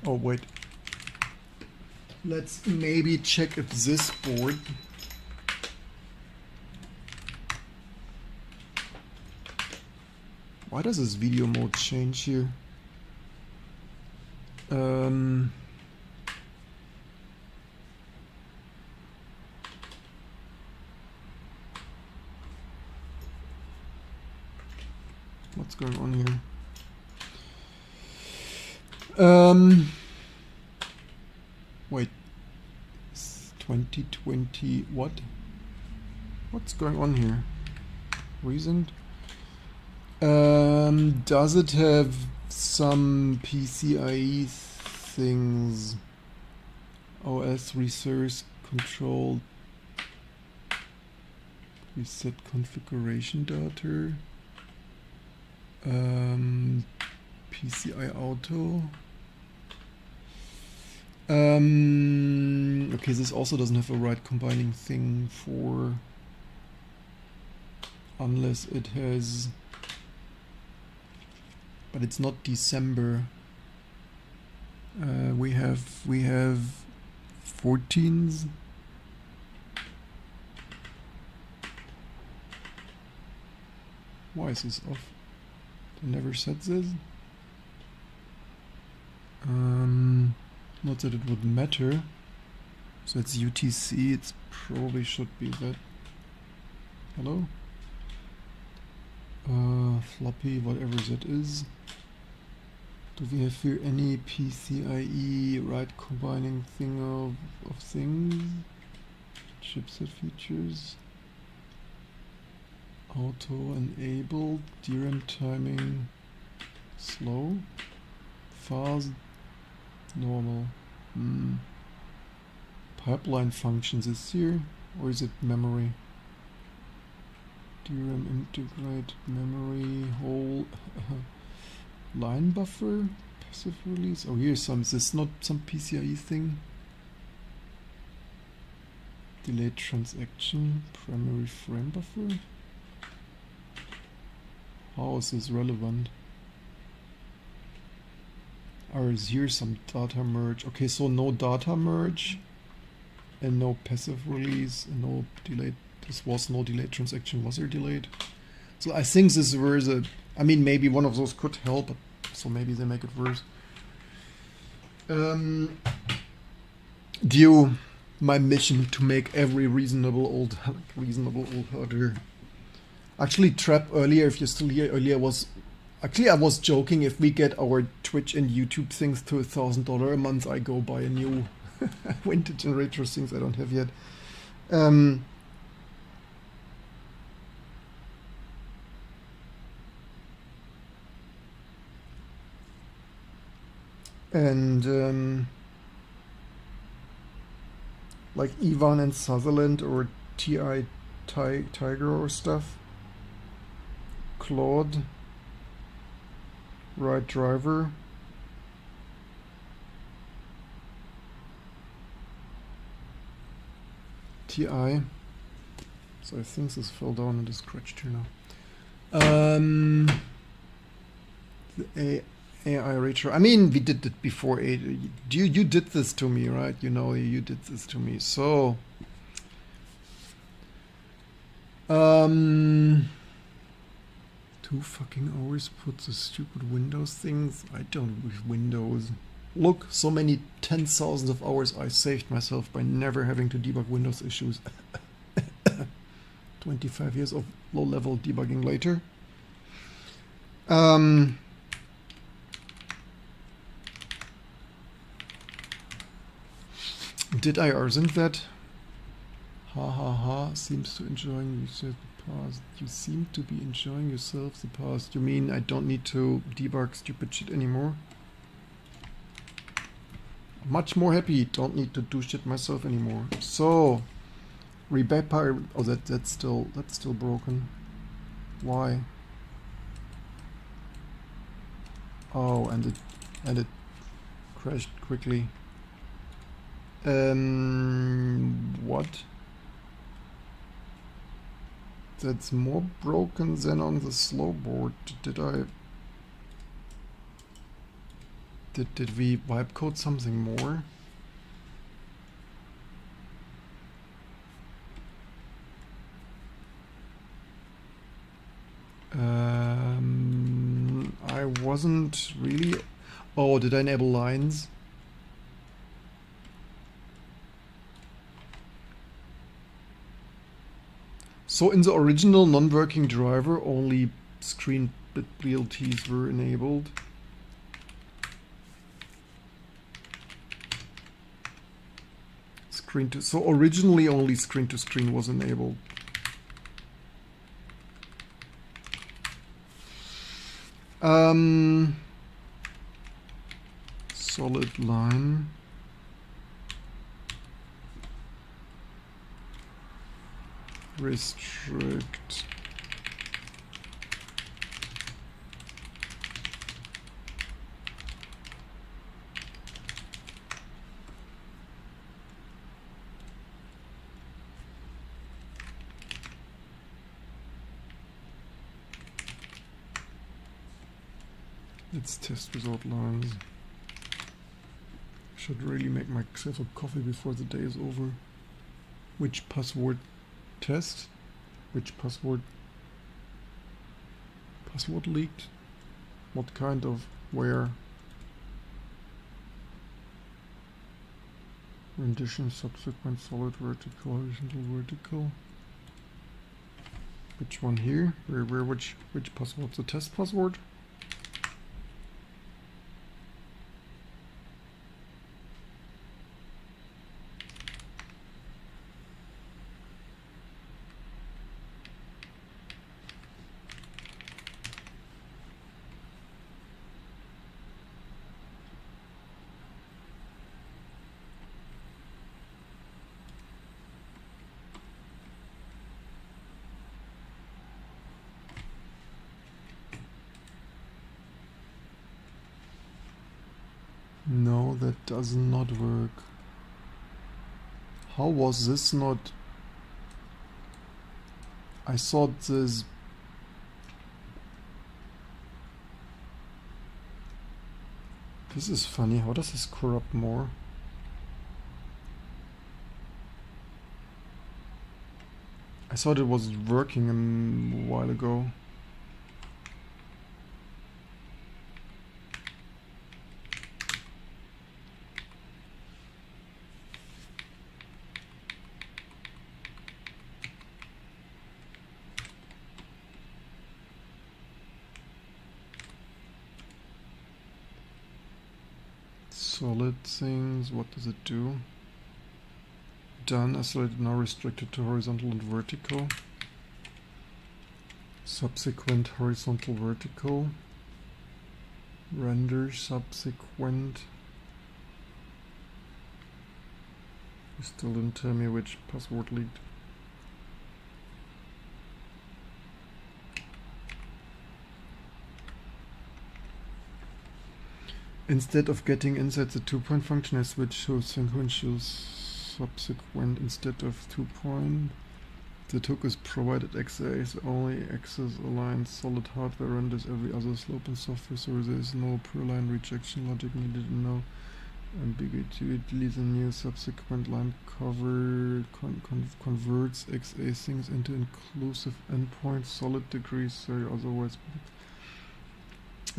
Oh wait. Let's maybe check if this board. Why does this video mode change here? What's going on here? Wait, it's 2020. What? What's going on here? Reason? Does it have some PCIe things? OS resource control. Reset configuration data. PCI auto. Okay, this also doesn't have a right combining thing for, unless it has, but it's not December. We have 14s. Why is this off? I never said this. Not that it would matter. So it's UTC. It's probably should be that. Hello. Floppy, whatever that is. Do we have here any PCIe right combining thing of things? Chipset features. Auto enabled. DRAM timing. Slow. Fast. Normal. Pipeline functions is here, or is it memory? DRAM integrate memory whole line buffer passive release. Oh, here's some. Is this not some PCIe thing? Delayed transaction primary frame buffer. How is this relevant? Or is here some data merge? Okay, so no data merge and no passive release and no delayed. This was no delayed transaction. Was there delayed? So I think this was a. I mean, maybe one of those could help, so maybe they make it worse. Due my mission to make every reasonable old herder. Actually, Trap earlier, if you're still here, earlier was actually I was joking. If we get our Twitch and YouTube things to $1,000 a month, I go buy a new vintage and retro things I don't have yet. And like Ivan and Sutherland or T.I. Tiger or stuff. Claude. Right driver. T.I. So I think this fell down and is scratched here now. The AI retro. I mean, we did it before. You did this to me, right? You know, you did this to me. So, 2 fucking hours. Put the stupid Windows things. I don't wish Windows. Look, so many 10,000s of hours I saved myself by never having to debug Windows issues. 25 years of low-level debugging later. Did I arsync that? Ha ha ha, seems to enjoying yourself the past. You seem to be enjoying yourself the past. You mean I don't need to debug stupid shit anymore? Much more happy, don't need to do shit myself anymore. So, rebapire. Oh, that's still broken. Why? Oh, and it crashed quickly. What? That's more broken than on the slow board. Did we wipe code something more? I wasn't really. Oh, did I enable lines? So in the original non-working driver, only screen bit BLTs were enabled. So originally only screen to screen was enabled. Solid line. Restrict. Let's test without lines. Should really make myself a coffee before the day is over. Which password test? Which password? Password leaked? What kind of? Where? Rendition, subsequent, solid, vertical, horizontal, vertical. Which one here? Which password? The test password? No, that does not work. How was this not? I thought this. This is funny. How does this corrupt more? I thought it was working a while ago. Solid things, what does it do? Done, isolated, now restricted to horizontal and vertical. Subsequent horizontal vertical. Render subsequent. You still didn't tell me which password leaked. Instead of getting inside the 2-point function, I switch to sequential subsequent instead of 2-point. The hook is provided XAs only access aligns solid hardware renders every other slope in software, so there is no per-line rejection logic needed and no ambiguity. The new subsequent line cover converts XA things into inclusive endpoints, solid degrees, so otherwise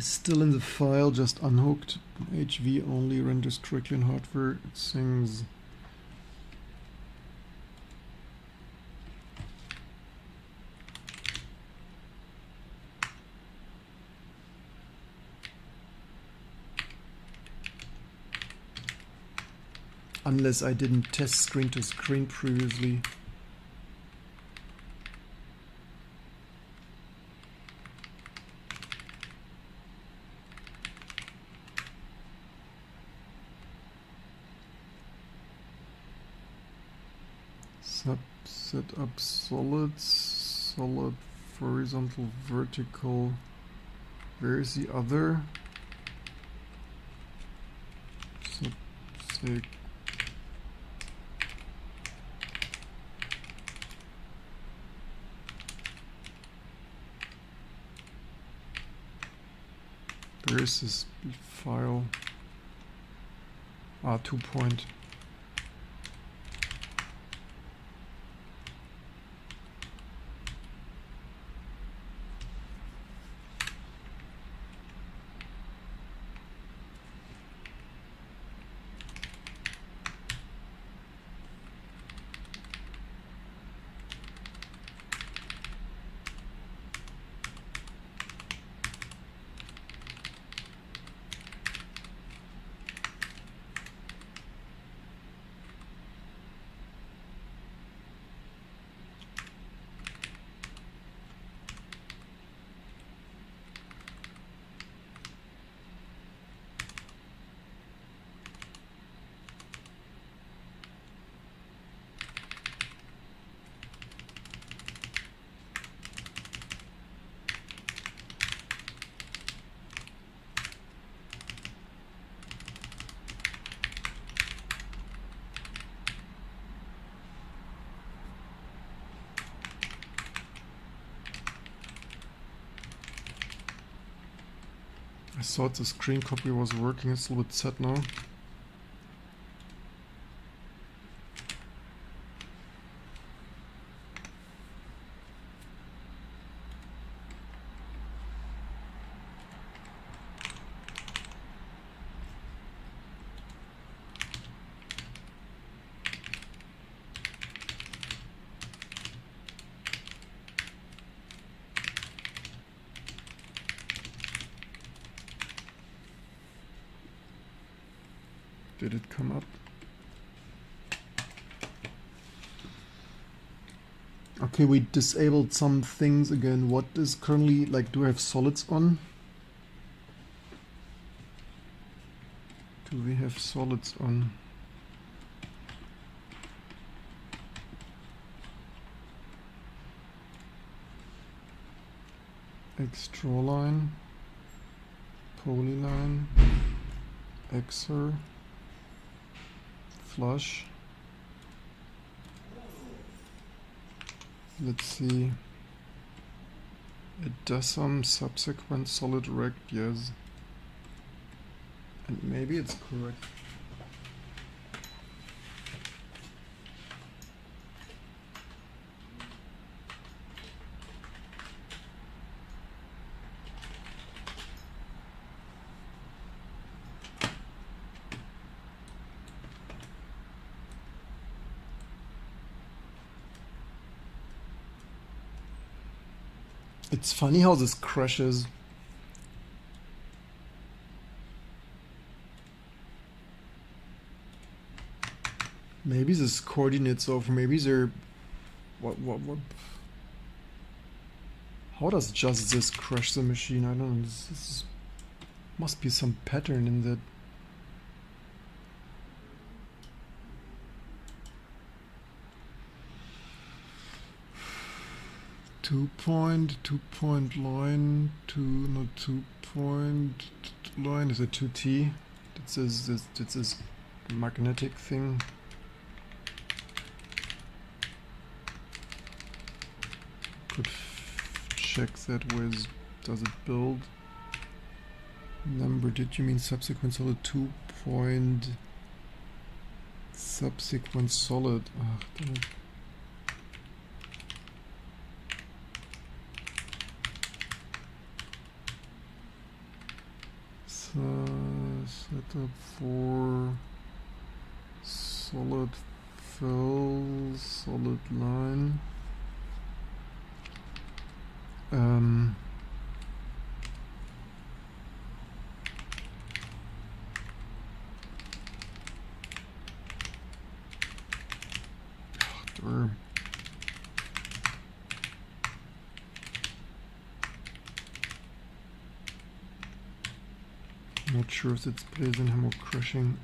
still in the file, just unhooked. HV only renders correctly in hardware things. Unless I didn't test screen to screen previously. Set up solids, solid, horizontal, vertical. Where is the other? Subsec. Where is this file? 2-point. I thought the screen copy was working, it's a little bit sad now. Did it come up? Okay, we disabled some things again. What is currently, like, do I have solids on? Do we have solids on? Extra line, polyline, exer, flush. Let's see. It does some subsequent solid rect, yes. And maybe it's correct. It's funny how this crashes. Maybe this coordinates off, maybe they're... What? How does just this crash the machine? I don't know. This must be some pattern in that. Two point line, not 2-point line, is a 2T. That's this magnetic thing. Could check that with, does it build? Number, did you mean subsequent solid? 2-point subsequent solid. Ah, damn it. Setup for solid fill, solid line. Not sure if it plays in hammer crushing.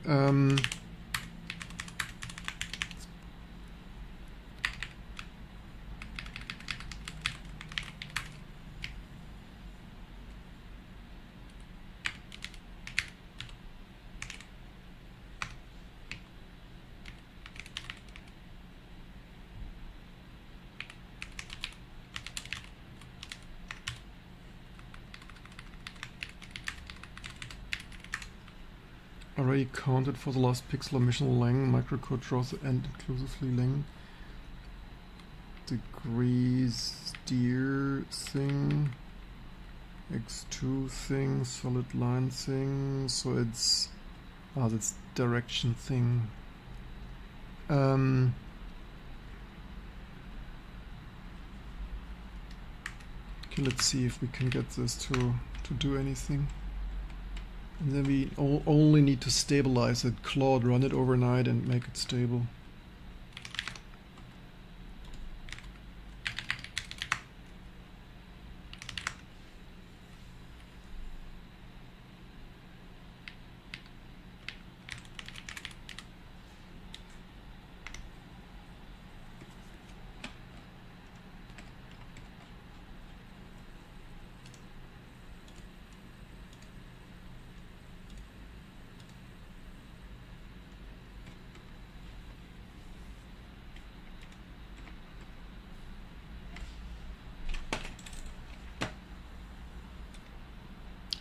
Already counted for the last pixel emission length. Microcode draws the end inclusively length. Degrees steer thing. X2 thing. Solid line thing. So it's that's direction thing. Okay, let's see if we can get this to do anything. And then we only need to stabilize it. Claude, run it overnight and make it stable.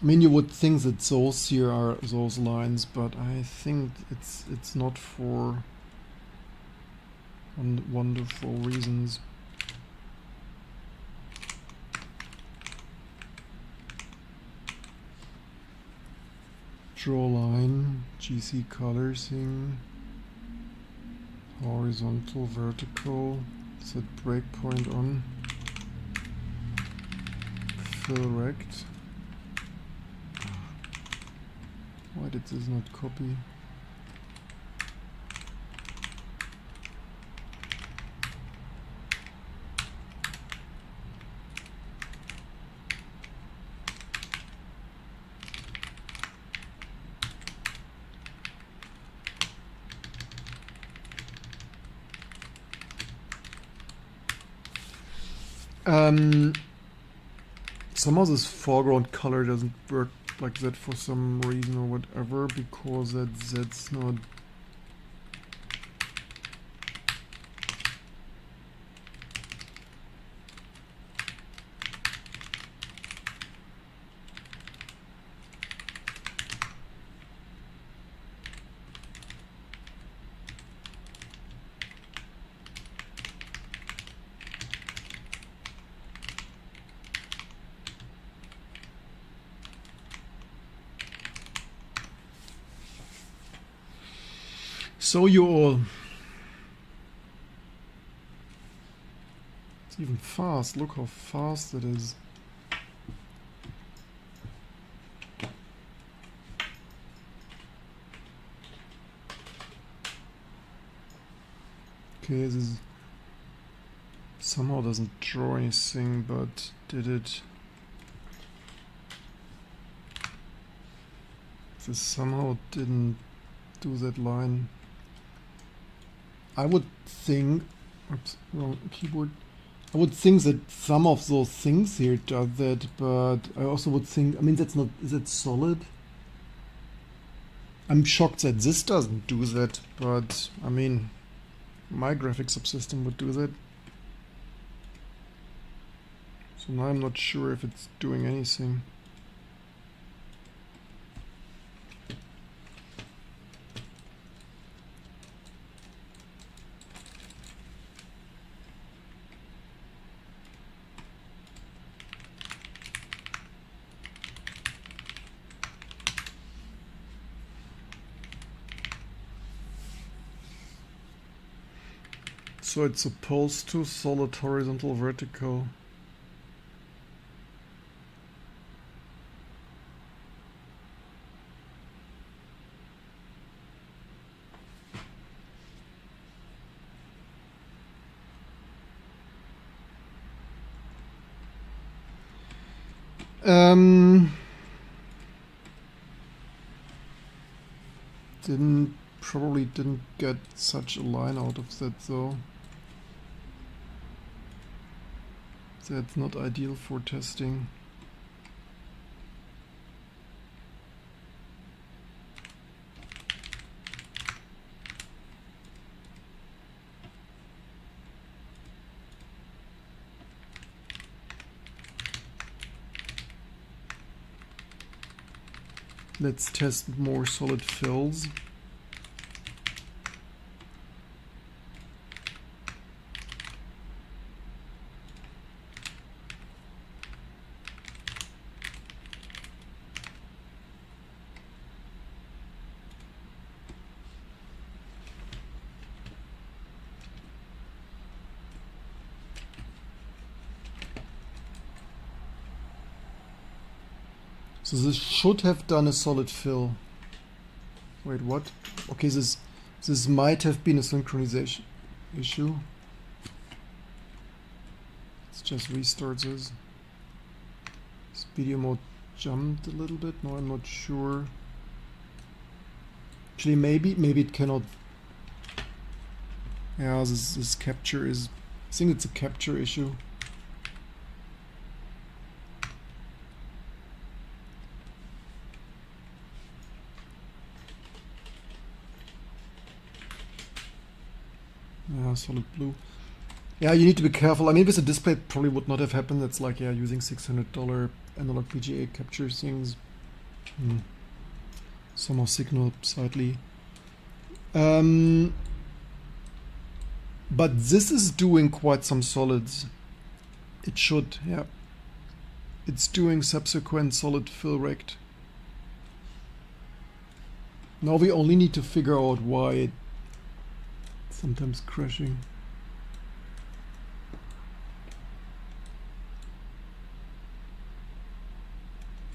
I mean, you would think that those here are those lines, but I think it's not for wonderful reasons. Draw line, GC color thing, horizontal, vertical, set breakpoint on, fill rect. Why did this not copy? Somehow this foreground color doesn't work like that for some reason or whatever, because that's not... So you all. It's even fast. Look how fast it is. Okay, this is somehow doesn't draw anything, but did it? This somehow didn't do that line. I would think, oops, wrong keyboard. I would think that some of those things here does that, but I also would think, I mean, that's not, is it solid? I'm shocked that this doesn't do that, but I mean, my graphics subsystem would do that. So now I'm not sure if it's doing anything. So it's supposed to solid horizontal vertical. Probably didn't get such a line out of that though. That's not ideal for testing. Let's test more solid fills. So this should have done a solid fill. Wait, what? Okay, this might have been a synchronization issue. Let's just restart this. This video mode jumped a little bit. No, I'm not sure. Actually, maybe it cannot. Yeah, this capture is. I think it's a capture issue. Yeah, solid blue. Yeah, you need to be careful. I mean, with a display, it probably would not have happened. That's like, yeah, using $600 analog VGA capture things. Somehow signal slightly. But this is doing quite some solids. It should, yeah. It's doing subsequent solid fill rect. Now we only need to figure out why it's sometimes crashing.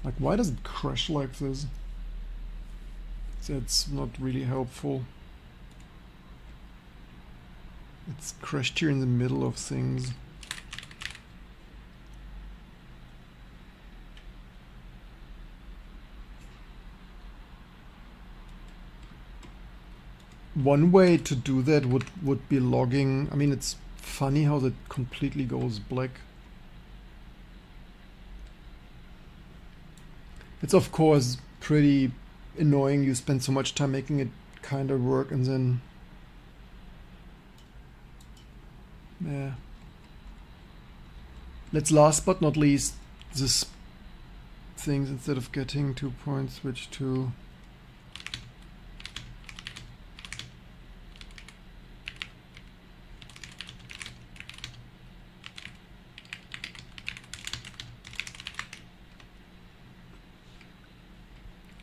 Like, why does it crash like this? That's not really helpful. It's crashed here in the middle of things. One way to do that would be logging. I mean, it's funny how that completely goes black. It's of course pretty annoying. You spend so much time making it kind of work and then yeah. Let's last but not least this things instead of getting 2 points switch to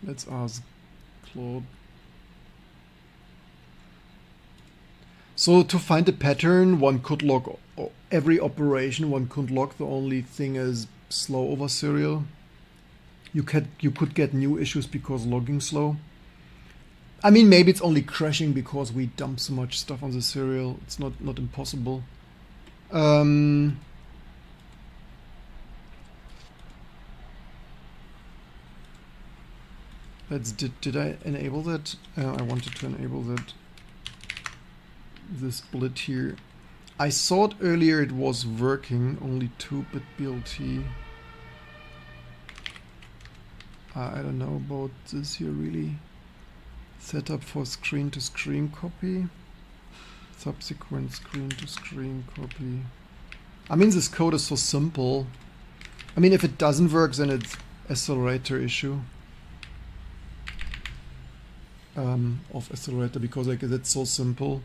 let's ask Claude. So to find a pattern, one could log every operation. One could log. The only thing is slow over serial. You could get new issues because logging slow. I mean, maybe it's only crashing because we dump so much stuff on the serial. It's not impossible. Did I enable that? I wanted to enable that. This split here. I thought earlier it was working, only 2-bit BLT. I don't know about this here really. Setup for screen-to-screen copy. Subsequent screen-to-screen copy. I mean, this code is so simple. I mean, if it doesn't work, then it's accelerator issue. Of accelerator, because like it's so simple.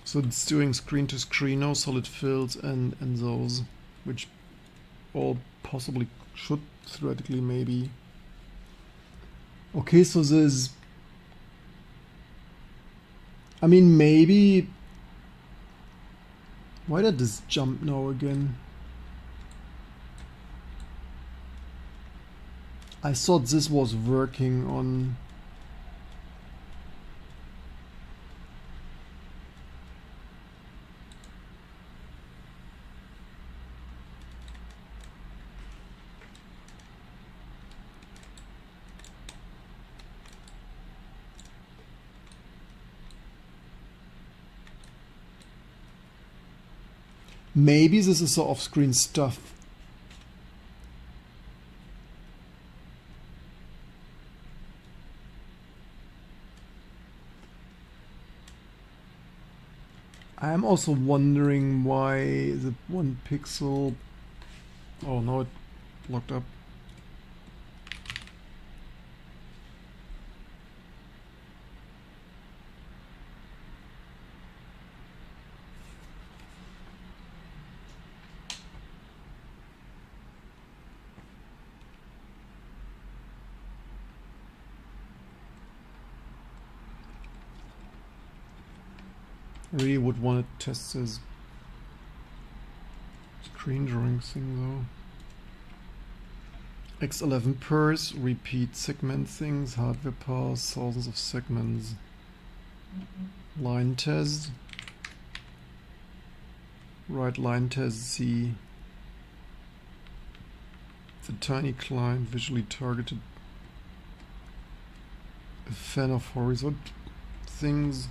So it's doing screen to screen, no solid fills and those, which all possibly should theoretically maybe. Okay, so there's, I mean, maybe, why did this jump now again? I thought this was working on. Maybe this is the off-screen stuff. I am also wondering why the 1 pixel. Oh no, it locked up. I really would want to test this screen drawing thing though. X11 pers, repeat segment things, hardware parse, thousands of segments. Line test. Write line test Z. The tiny client visually targeted. A fan of horizontal things.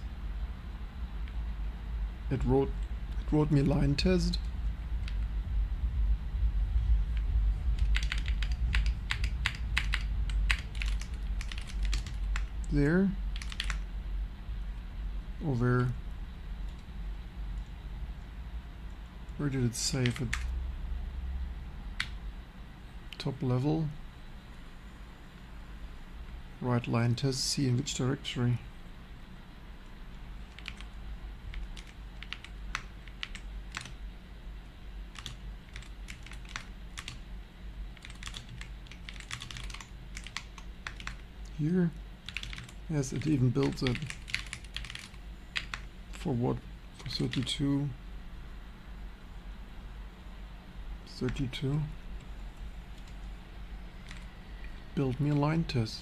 It wrote me line test. There. Over. Where did it save it? Top level. Right line test. See in which directory. Here. Yes, it even built it. For what? For 32. 32. Build me a line test.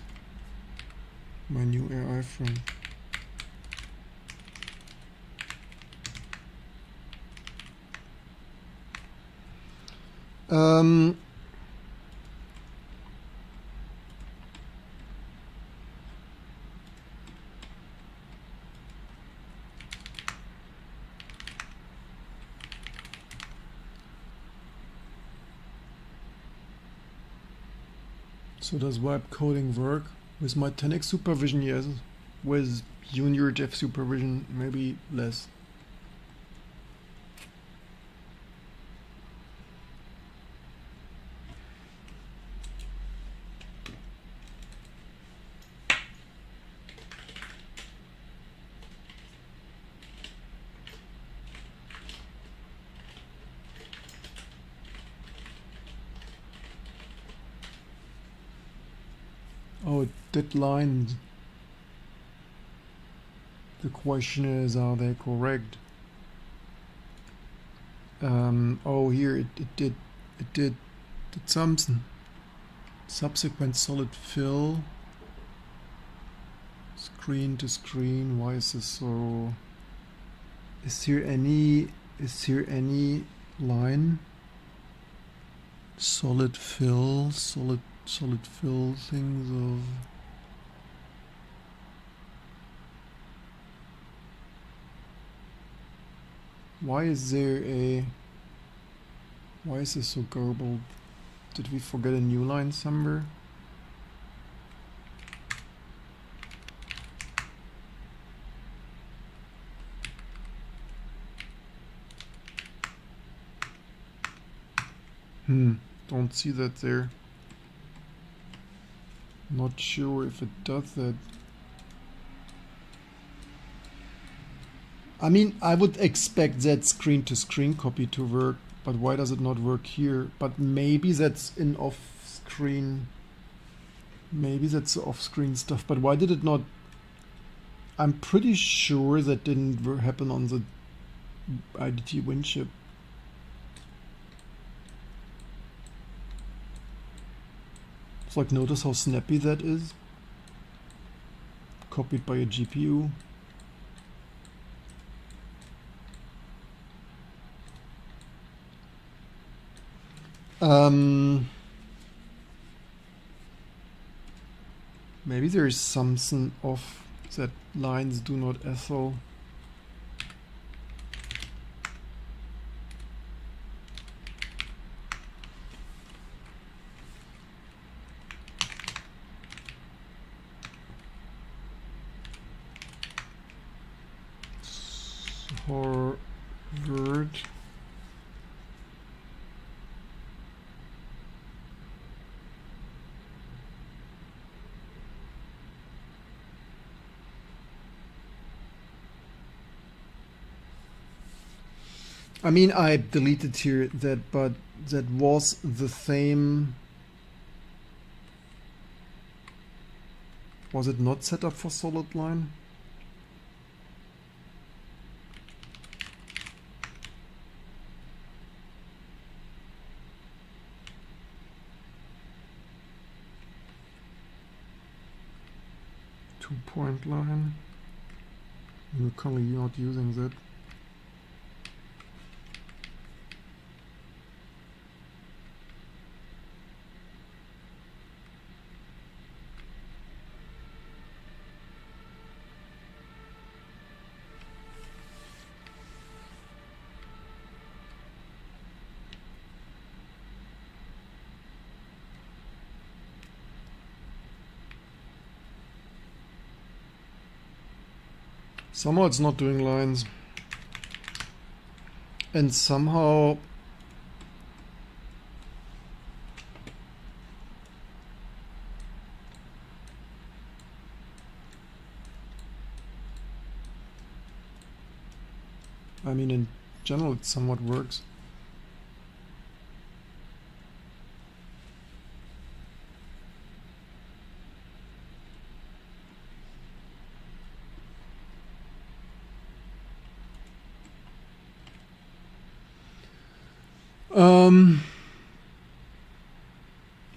My new AI friend. So does web coding work? With my 10x supervision, yes. With junior dev supervision, maybe less. dead lines. The question is, are they correct? Oh, here it did something. Subsequent solid fill. Screen to screen. Why is this so? Is here any line? Solid fill things of. Why is this so garbled? Did we forget a new line somewhere? Don't see that there. Not sure if it does that. I mean, I would expect that screen to screen copy to work, but why does it not work here? But maybe that's in off-screen. Maybe that's off-screen stuff, but why did it not? I'm pretty sure that didn't happen on the IDT WinChip. It's like, notice how snappy that is. Copied by a GPU. Maybe there is something off that lines do not echo. Word. I mean, I deleted here that, but that was the same. Was it not set up for solid line? Two-point line. We're currently not using that. Somehow it's not doing lines. And somehow I mean, in general it somewhat works.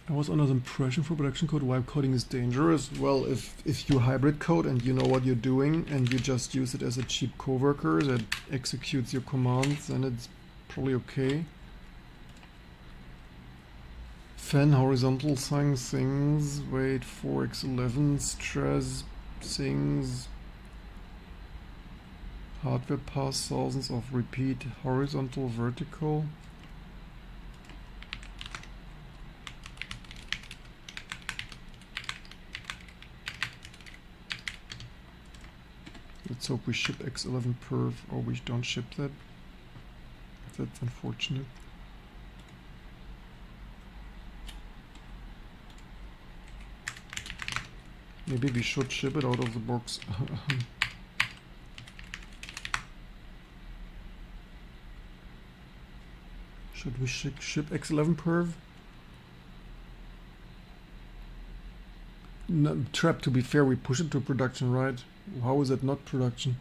I was under the impression for production code wipe coding is dangerous. Well, if you hybrid code and you know what you're doing and you just use it as a cheap coworker that executes your commands, then it's probably okay. Fan horizontal things, wait, 4x11, stress things, hardware pass thousands of repeat horizontal vertical. Let's hope we ship X11 perf, or we don't ship that. That's unfortunate. Maybe we should ship it out of the box. Should we ship X11 perf? No, trap, to be fair, we push it to production, right? How is it not production?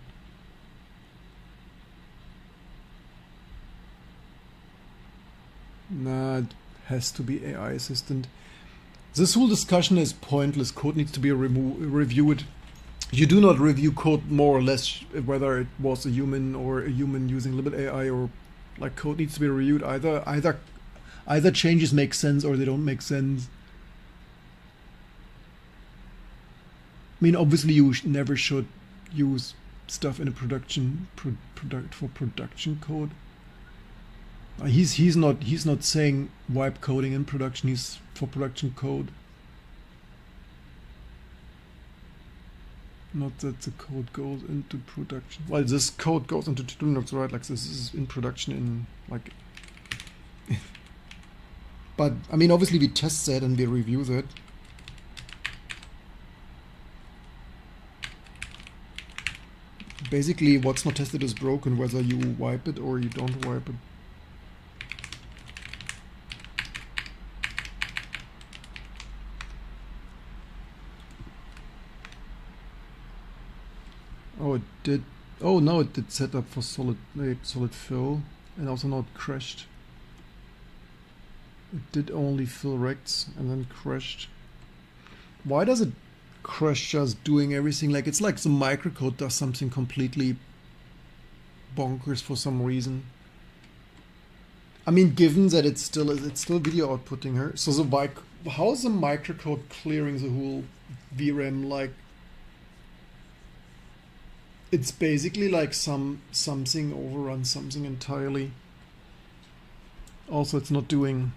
Nah, it has to be AI assistant. This whole discussion is pointless. Code needs to be reviewed. You do not review code more or less whether it was a human or a human using a little bit AI, or like code needs to be reviewed. Either changes make sense or they don't make sense. I mean, obviously you never should use stuff in a production for production code. He's not saying wipe coding in production. He's for production code. Not that the code goes into production. Well, this code goes into Linux, right? Like this is in production in like. But I mean, obviously we test that and we review that. Basically, what's not tested is broken, whether you wipe it or you don't wipe it. Oh, it did. Oh, no, it did set up for solid fill, and also now it crashed. It did only fill rects and then crashed. Why does it crash just doing everything? Like, it's like the microcode does something completely bonkers for some reason. I mean, given that it's still video outputting her. So how is the microcode clearing the whole VRAM? Like, it's basically like something overruns something entirely. Also, it's not doing.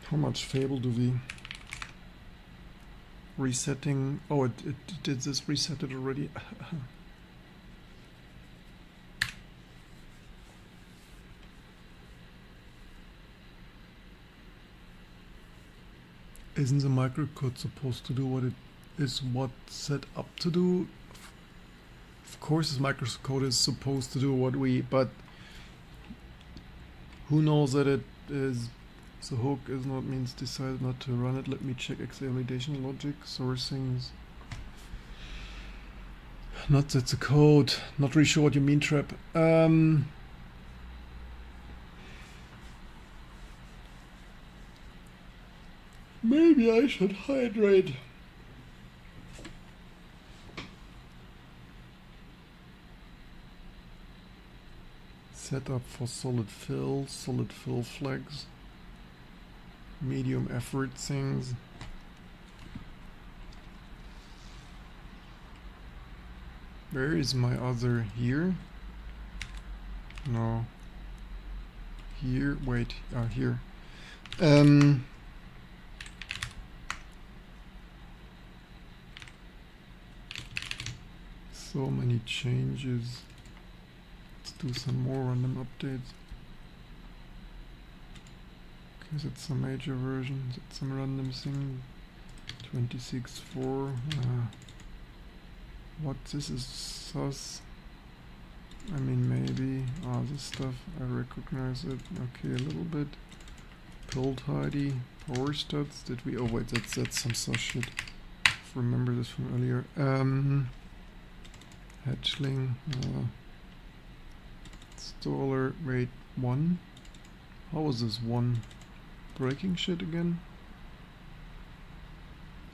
How much Fable do we resetting? Oh, it did this reset it already. Isn't the microcode supposed to do what it is set up to do? Of course this microcode is supposed to do what but who knows that it is. The hook is not means decided not to run it. Let me check validation logic, sourcings. Not that the code. Not really sure what you mean, Trap. Maybe I should hydrate. Setup for solid fill flags. Medium effort things. Where is my other here? No. Here, wait, here. So many changes. Let's do some more random updates. Is it some major version? Is it some random thing? 26.4. What this is sus? I mean, maybe. This stuff I recognize it. Okay, a little bit. Pull tidy. Power stats. Did we? Oh wait, that's some sus shit. Remember this from earlier. Hatchling. Installer. Wait, 1. How was this 1? Breaking shit again.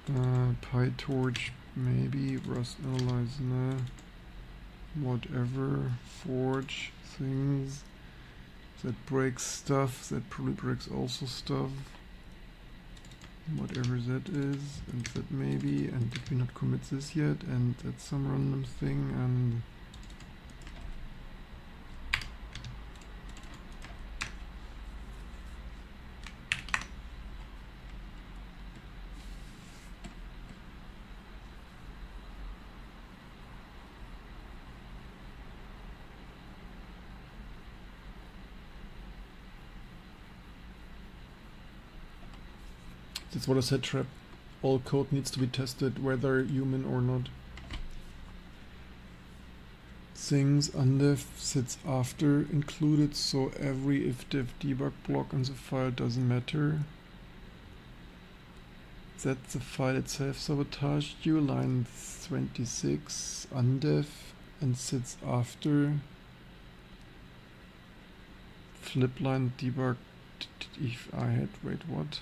PyTorch, maybe. Rust analyze, nah. Whatever. Forge things that breaks stuff. That probably breaks also stuff. Whatever that is, and that maybe. And did we not commit this yet? And that's some random thing. And That's what I said, trap. All code needs to be tested, whether human or not. Things undef sits after included, so every if-def debug block in the file doesn't matter. That the file itself sabotaged you. Line 26, undef, and sits after. Flip line debug if I had, wait, what?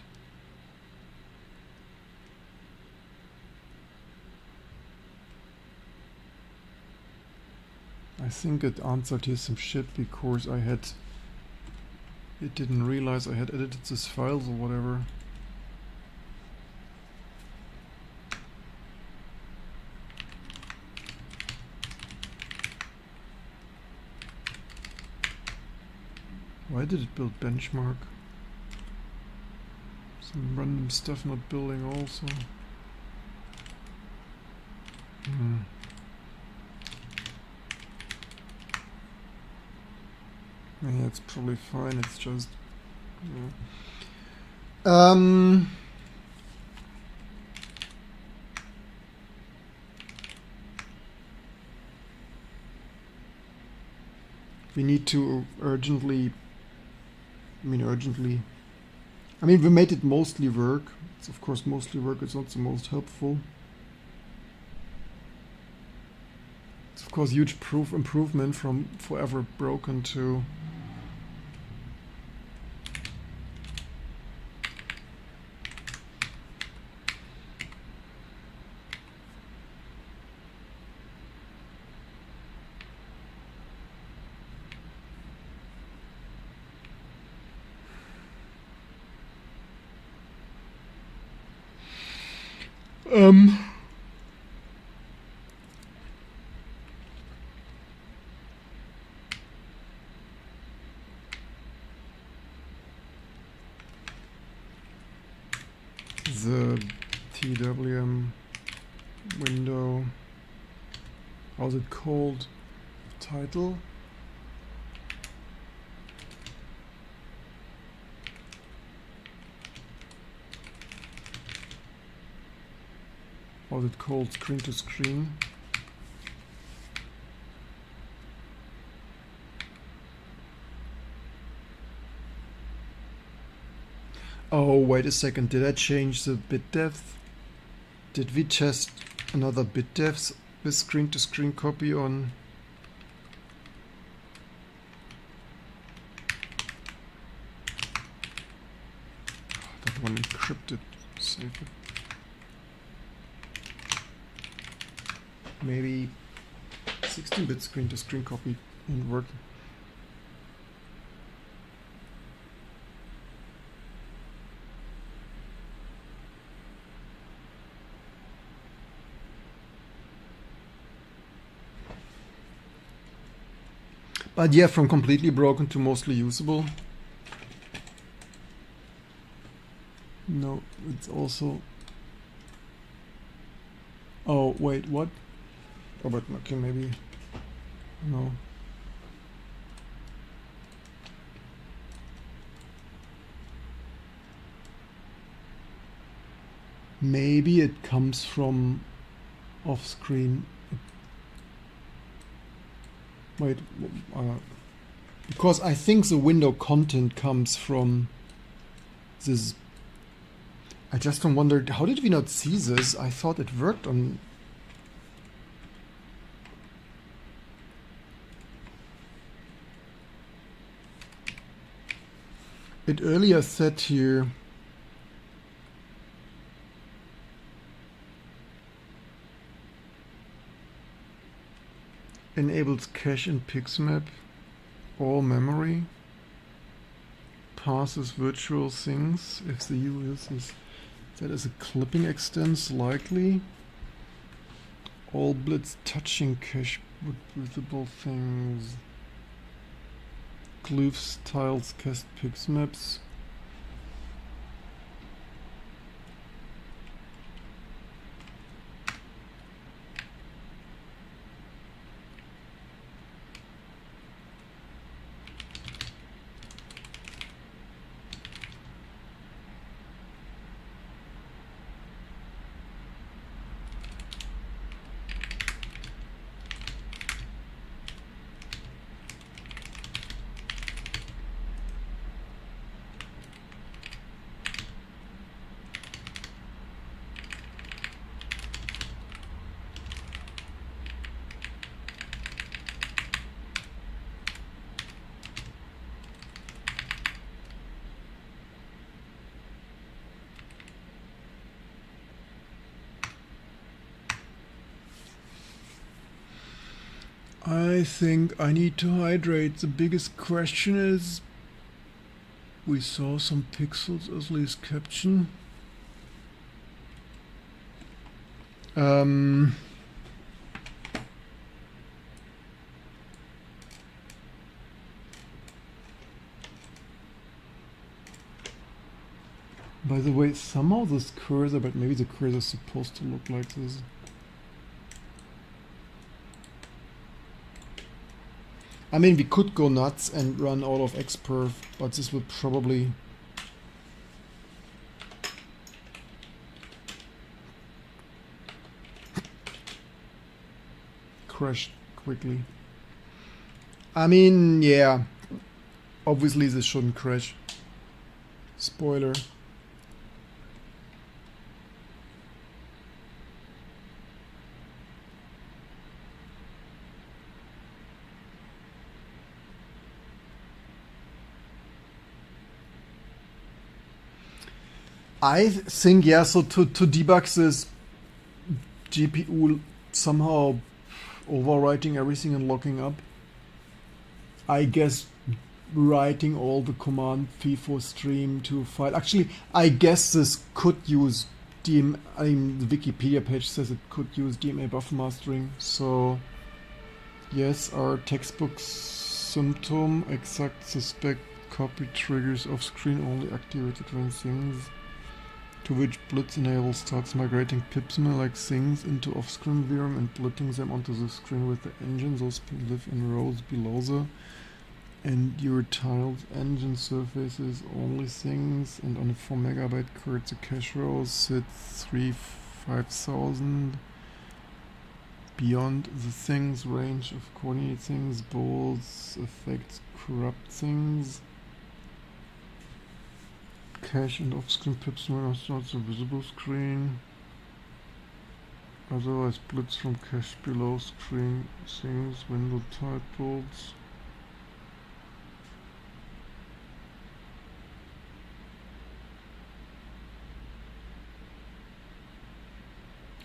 I think it answered here some shit because it didn't realize I had edited this files or whatever. Why did it build benchmark? Some random stuff not building also. Yeah, it's probably fine, it's just... Yeah. We need to urgently... I mean, we made it mostly work. It's of course mostly work, it's not the most helpful. It's of course huge improvement from forever broken to... the TWM window, how's it called? Title? How's it called? Screen to screen? Oh, wait a second, did I change the bit depth? Did we test another bit depth with screen to screen copy on? That one encrypted, save it. Maybe 16-bit screen to screen copy in Word. But yeah, from completely broken to mostly usable. No, it's also... Oh, wait, what? Oh, but okay, maybe... No. Maybe it comes from off-screen. Wait, because I think the window content comes from this. I just don't wonder, how did we not see this? I thought it worked on... It earlier said here... Enables cache in Pixmap, all memory, passes virtual things if the user uses that as a clipping extents likely. All blitz touching cache with visible things. Glyphs, tiles, cast Pixmaps. I think I need to hydrate. The biggest question is, we saw some pixels as least caption. By the way, somehow this cursor, but maybe the cursor is supposed to look like this. I mean, we could go nuts and run out of XPerf, but this would probably crash quickly. I mean, yeah, obviously this shouldn't crash. Spoiler. I think, yeah, so to debug this GPU somehow overwriting everything and locking up, I guess writing all the command FIFO stream to file. Actually, I guess this could use DMA. I mean, the Wikipedia page says it could use DMA buffer mastering. So, yes, our textbook symptom exact suspect copy triggers off screen only activated when things to which Blitz enable starts migrating pipsma like things into off-screen VRM and blitting them onto the screen with the engine. Those live in rows below the and your tiled engine surfaces only things, and on a 4 megabyte card the cache row sits 5000 beyond the things range of coordinate things, balls, effects, corrupt things. Cache and off-screen pips are not the visible screen. Otherwise blitz from cache below screen things, window titles.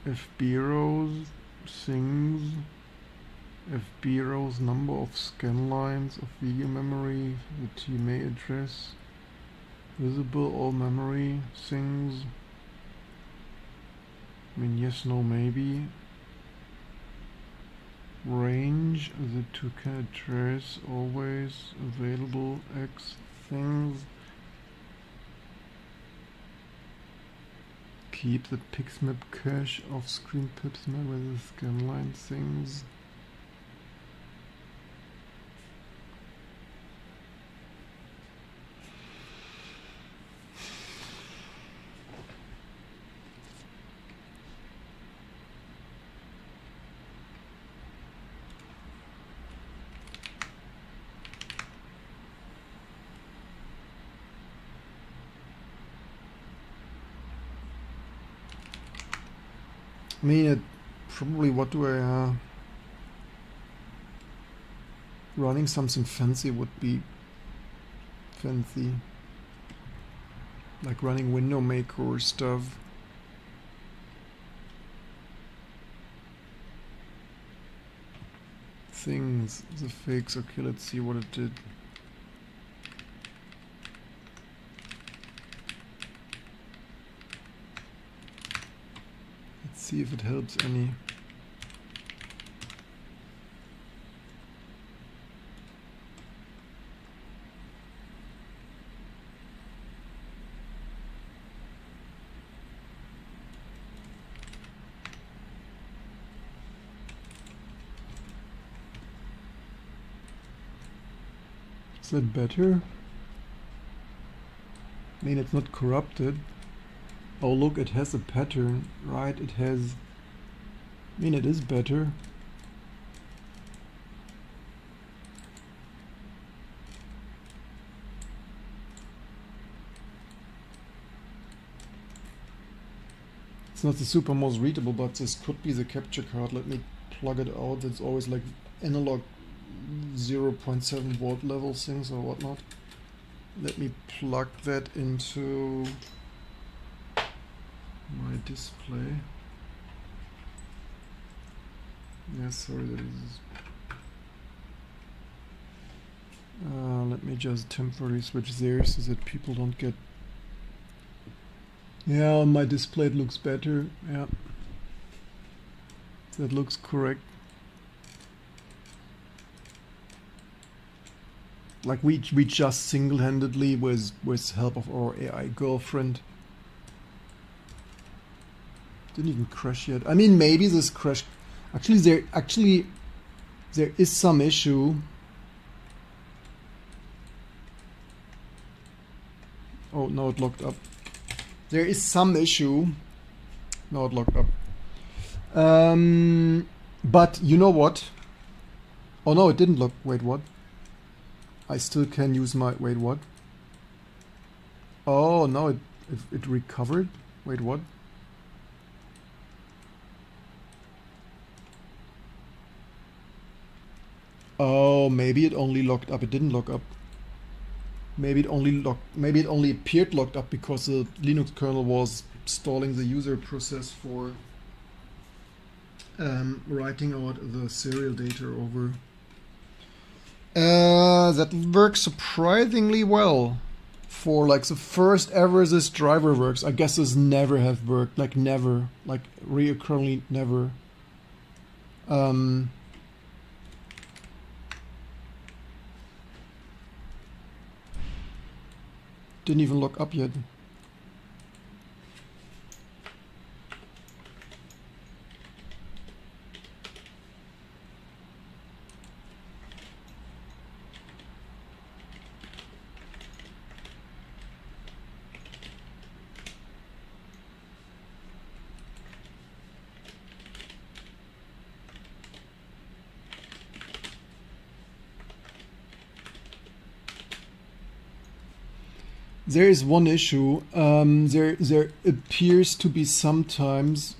FB rows, things, FB rows, number of scan lines of video memory, the TMA address, visible all memory, things. I mean, yes, no, maybe. Range, the toucan address, always available, X things. Keep the pixmap cache off screen pipsmap with the scanline things. I mean, it probably, what do I, running something fancy would be fancy. Like running window maker or stuff. Things, the fakes, okay, let's see what it did. See if it helps any. Is that better? I mean, it's not corrupted. Oh look, it has a pattern, right? It has, I mean, it is better. It's not the super most readable, but this could be the capture card. Let me plug it out. It's always like analog 0.7 volt level things or whatnot. Let me plug that into my display. Yeah, sorry, that is Let me just temporarily switch there so that people don't get... Yeah, on my display it looks better. Yeah, that looks correct. Like we just single-handedly with help of our AI girlfriend didn't even crash yet. I mean, maybe this crash actually there is some issue. Oh, now it locked up. There is some issue. Now it locked up. But you know what? Oh no, it didn't lock. Wait, what? I still can use my... Wait, what? Oh, no, it recovered? Wait, what? Oh, maybe it only locked up. It didn't lock up. Maybe it only appeared locked up because the Linux kernel was stalling the user process for writing out the serial data over. That works surprisingly well for like the first ever this driver works. I guess this never have worked, like never, like reoccurringly never. Didn't even lock up yet. There is one issue. There appears to be sometimes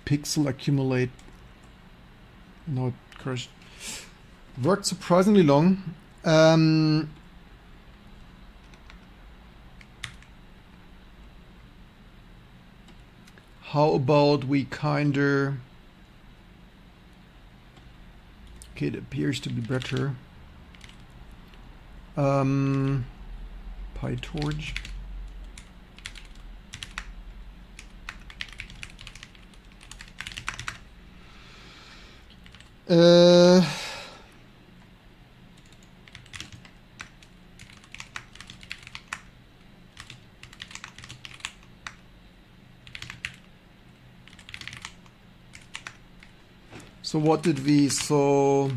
pixel accumulate. No, it crashed. Worked surprisingly long. How about we kinder... Okay, it appears to be better. PyTorch. So what did we... So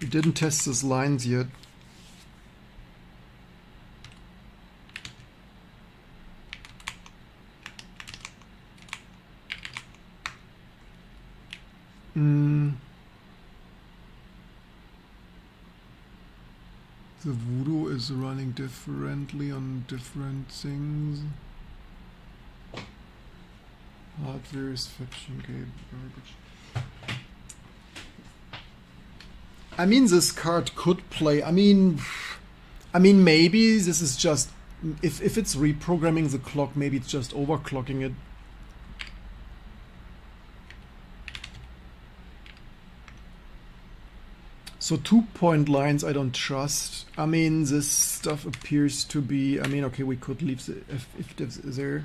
we didn't test these lines yet. The Voodoo is running differently on different things. Hardware is fetching garbage. I mean, this card could play. I mean, maybe this is just if it's reprogramming the clock, maybe it's just overclocking it. So 2-point lines I don't trust. I mean, this stuff appears to be... I mean, okay, we could leave the if this is there.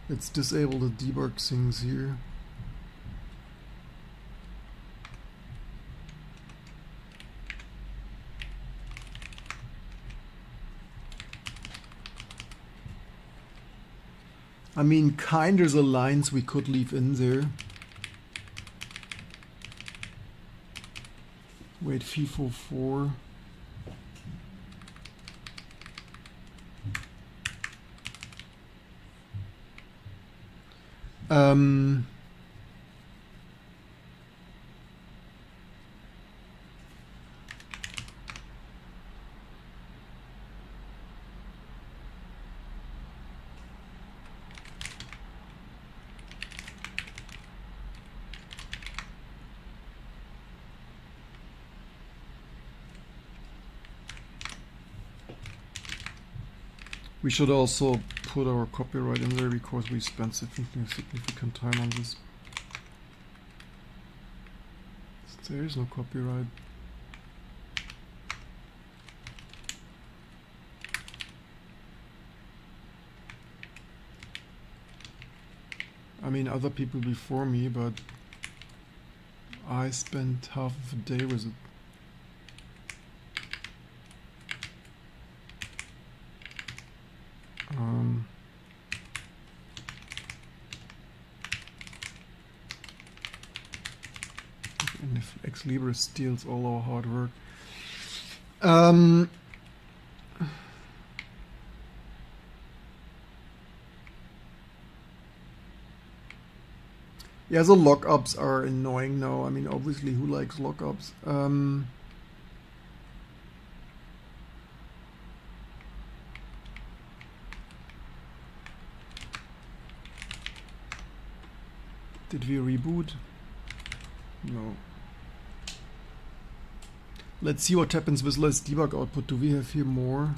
Let's disable the debug things here. I mean, kinda the lines we could leave in there. Wait, FIFO 4. We should also put our copyright in there because we spent significant time on this. There is no copyright. I mean, other people before me, but I spent half of a day with it. And if Ex Libris steals all our hard work. Yeah, the lockups are annoying now. I mean, obviously, who likes lockups? Did we reboot? No. Let's see what happens with less debug output. Do we have here more?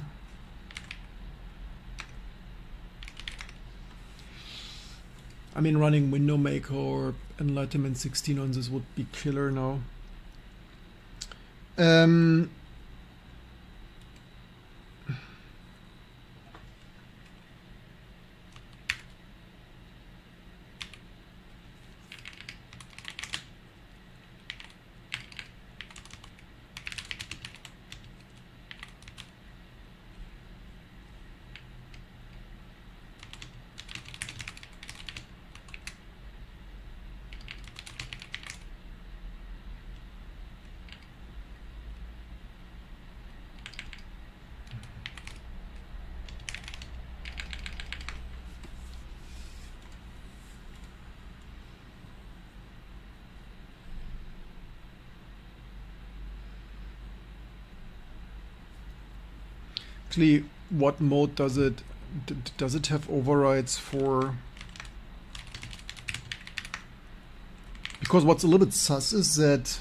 I mean, running Window Maker or Enlightenment 16 on this would be killer now. Actually, what mode does it does it have overrides for? Because what's a little bit sus is that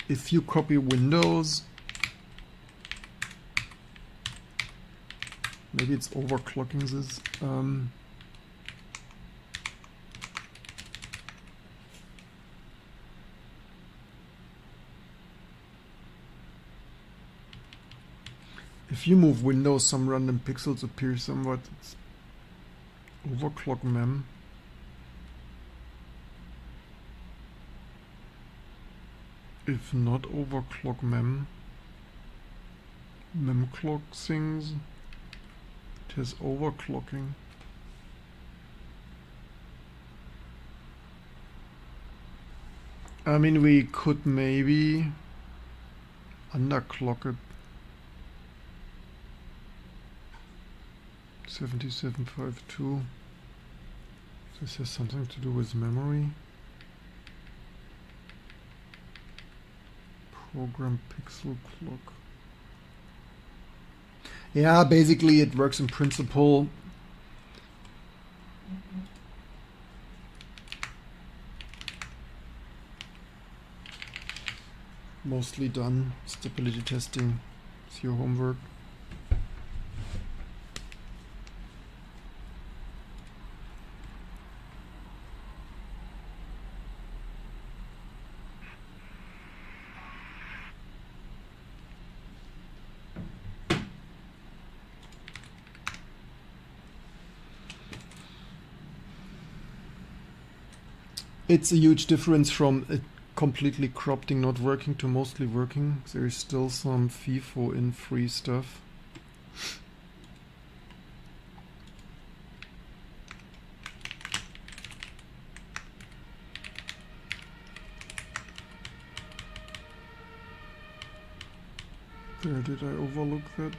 if you copy Windows, maybe it's overclocking this. If you move Windows, some random pixels appear somewhat. It's overclock mem. If not overclock mem clock things, it has overclocking. I mean, we could maybe underclock it. 7752. This has something to do with memory. Program pixel clock. Yeah, basically it works in principle. Mostly done. Stability testing. It's your homework. It's a huge difference from a completely cropped thing not working to mostly working. There is still some FIFO in free stuff. There, did I overlook that?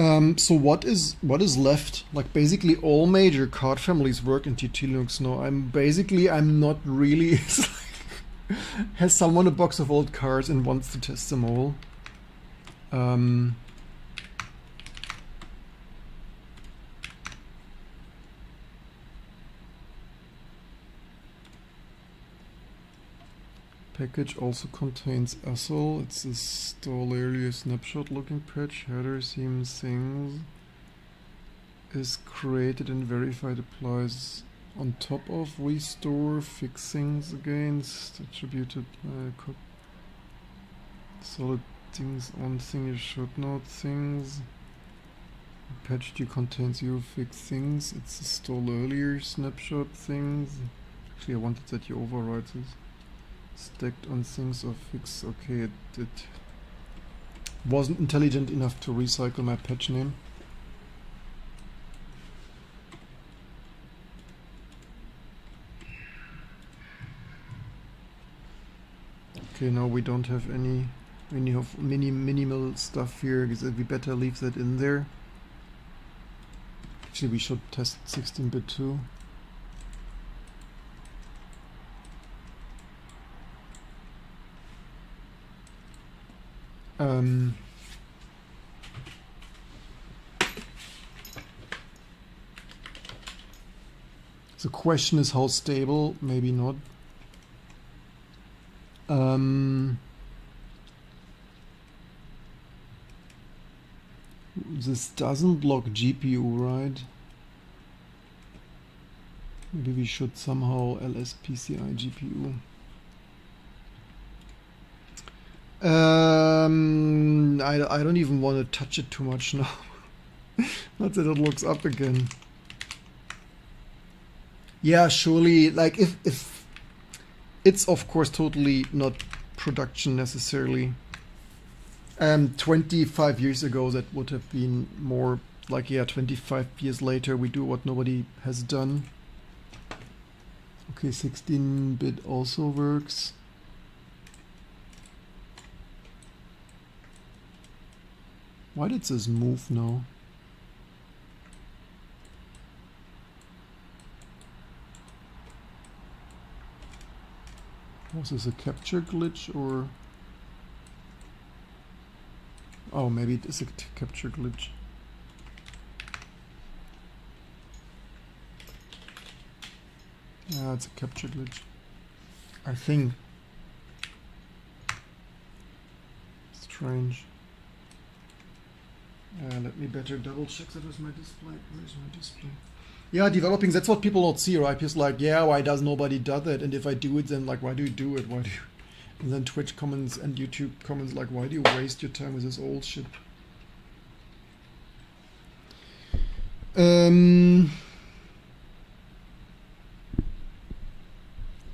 So what is left? Like basically all major card families work in TT Linux now. I'm not really. It's like, has someone a box of old cards and wants to test them all? Package also contains ASL. It's a install area snapshot looking patch. Header seems things is created and verified applies on top of restore fixings against attributed solid things on thing you should not things. Patch two contains zero fix things. It's install earlier snapshot things. Actually I wanted that you override this. Stacked on things or fix. Okay, it wasn't intelligent enough to recycle my patch name. Okay, now we don't have any of minimal stuff here. We better leave that in there. Actually, we should test 16-bit too. The question is how stable, maybe not. This doesn't block GPU, right? Maybe we should somehow LSPCI GPU. I don't even want to touch it too much now. Not that it looks up again. Yeah, surely, like if it's of course totally not production necessarily. 25 years ago that would have been more like, yeah, 25 years later we do what nobody has done. Okay, 16-bit also works. Why did this move now? Was this a capture glitch or? Oh, maybe it is a capture glitch. Yeah, it's a capture glitch, I think. Strange. Let me better double check that with my display. Where's my display? Yeah, developing, that's what people don't see, right? Because like, yeah, why does nobody do that? And if I do it, then like, why do you do it? Why do you? And then Twitch comments and YouTube comments like, why do you waste your time with this old shit?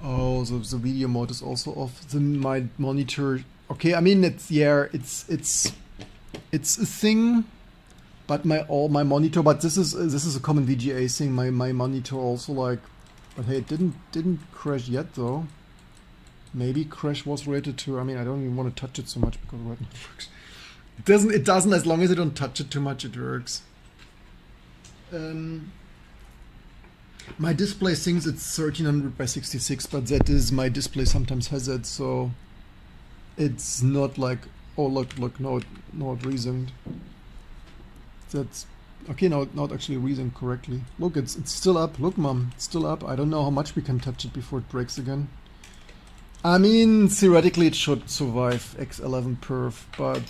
Oh, the video mode is also off. My monitor. Okay, I mean it's, yeah, it's a thing. But my monitor, but this is a common VGA thing. My monitor also like, but hey, it didn't crash yet though. Maybe crash was related to. I mean, I don't even want to touch it so much because right now it works. It doesn't. As long as I don't touch it too much, it works. My display thinks it's 1300 by 66, but that is my display sometimes has it, so it's not like, oh look, no, not reasoned. That's okay. No, not actually reasoned correctly. Look, it's still up. Look, mom, it's still up. I don't know how much we can touch it before it breaks again. I mean, theoretically, it should survive X11 perf, but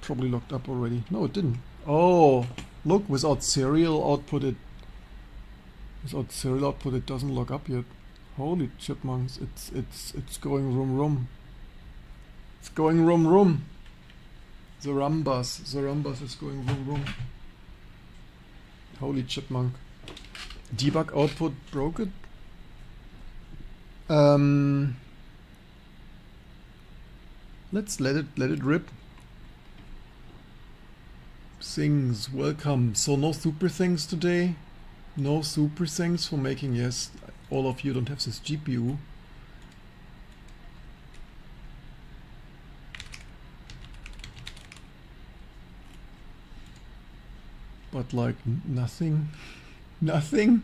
probably locked up already. No, it didn't. Oh, look, without serial output, it doesn't lock up yet. Holy chipmunks! It's going room. It's going room. The Rambus is going room. Holy chipmunk. Debug output broke it. Let's let it rip. Things, welcome. So no super things today. No super things for making, yes, all of you don't have this GPU. but like nothing. Nothing?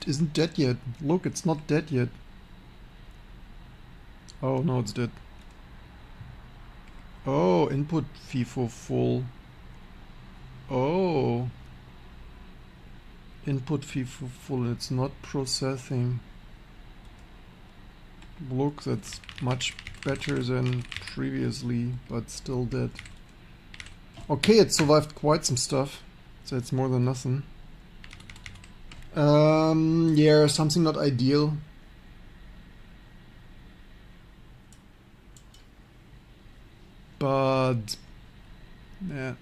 Isn't dead yet. Look, it's not dead yet. Oh, no, it's dead. Oh, input FIFO full. Oh. Input FIFO full, it's not processing. Look, that's much better than previously, but still dead. Okay, it survived quite some stuff, so it's more than nothing. Yeah, something not ideal. But yeah.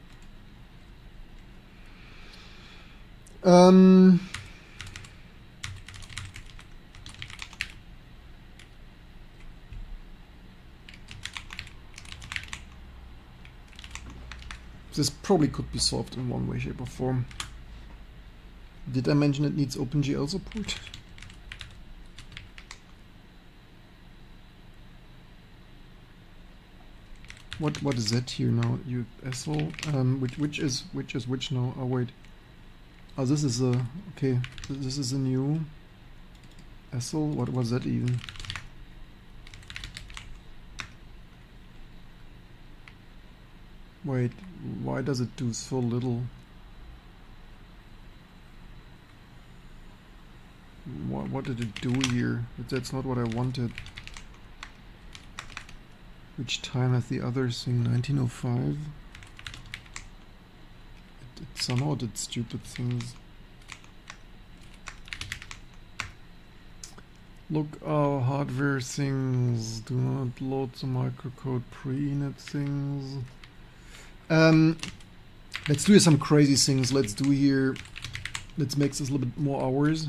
This probably could be solved in one way, shape, or form. Did I mention it needs OpenGL support? What is that here now? You asshole. Which is which now? Oh wait. Oh, this is a okay. This is a new asshole. What was that even? Wait, why does it do so little? What did it do here? That's not what I wanted. Which time has the other thing? 1905? It somehow did stupid things. Look, our hardware things. Do not load the microcode pre-init things. Let's do some crazy things. Let's make this a little bit more hours.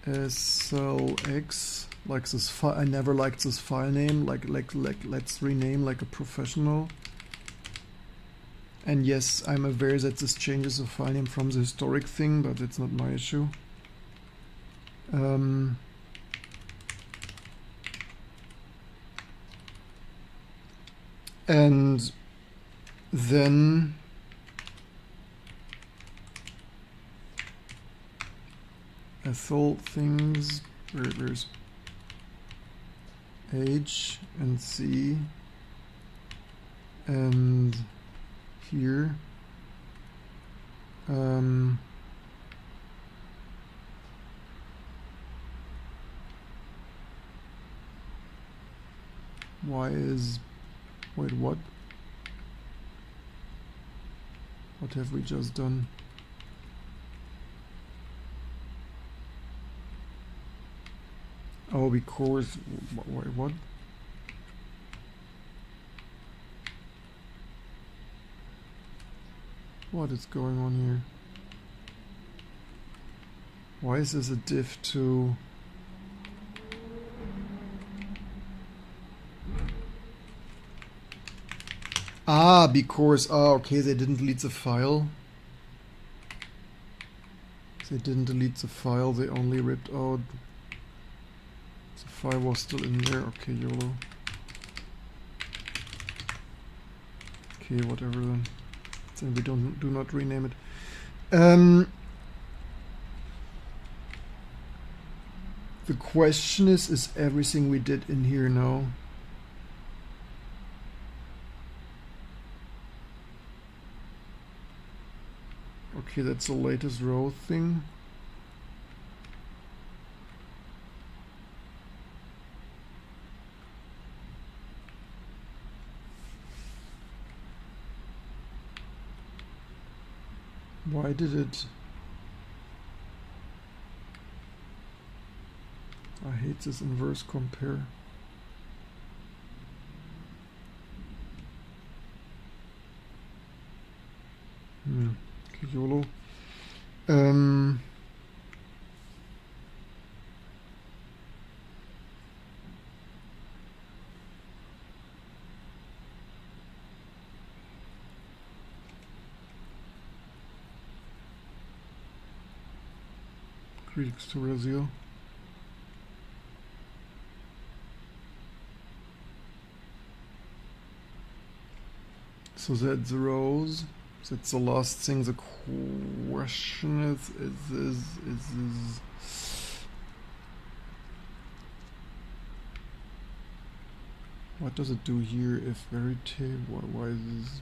SLX, like this file. I never liked this file name. Like let's rename like a professional. And yes, I'm aware that this changes the file name from the historic thing, but it's not my issue. And then Ethel things, where's H and C and here why is wait what have we just done? Oh, because wait, what? What is going on here? Why is this a diff to because okay, they didn't delete the file. They didn't delete the file, they only ripped out the file was still in there. Okay, YOLO. Okay, whatever then. Then we do not rename it. The question is everything we did in here now? Okay, that's the latest row thing. Why did it? I hate this inverse compare. Okay, YOLO. Greetings to Brazil. So that's the rows. That's the last thing. The question is what does it do here if verite? Why is this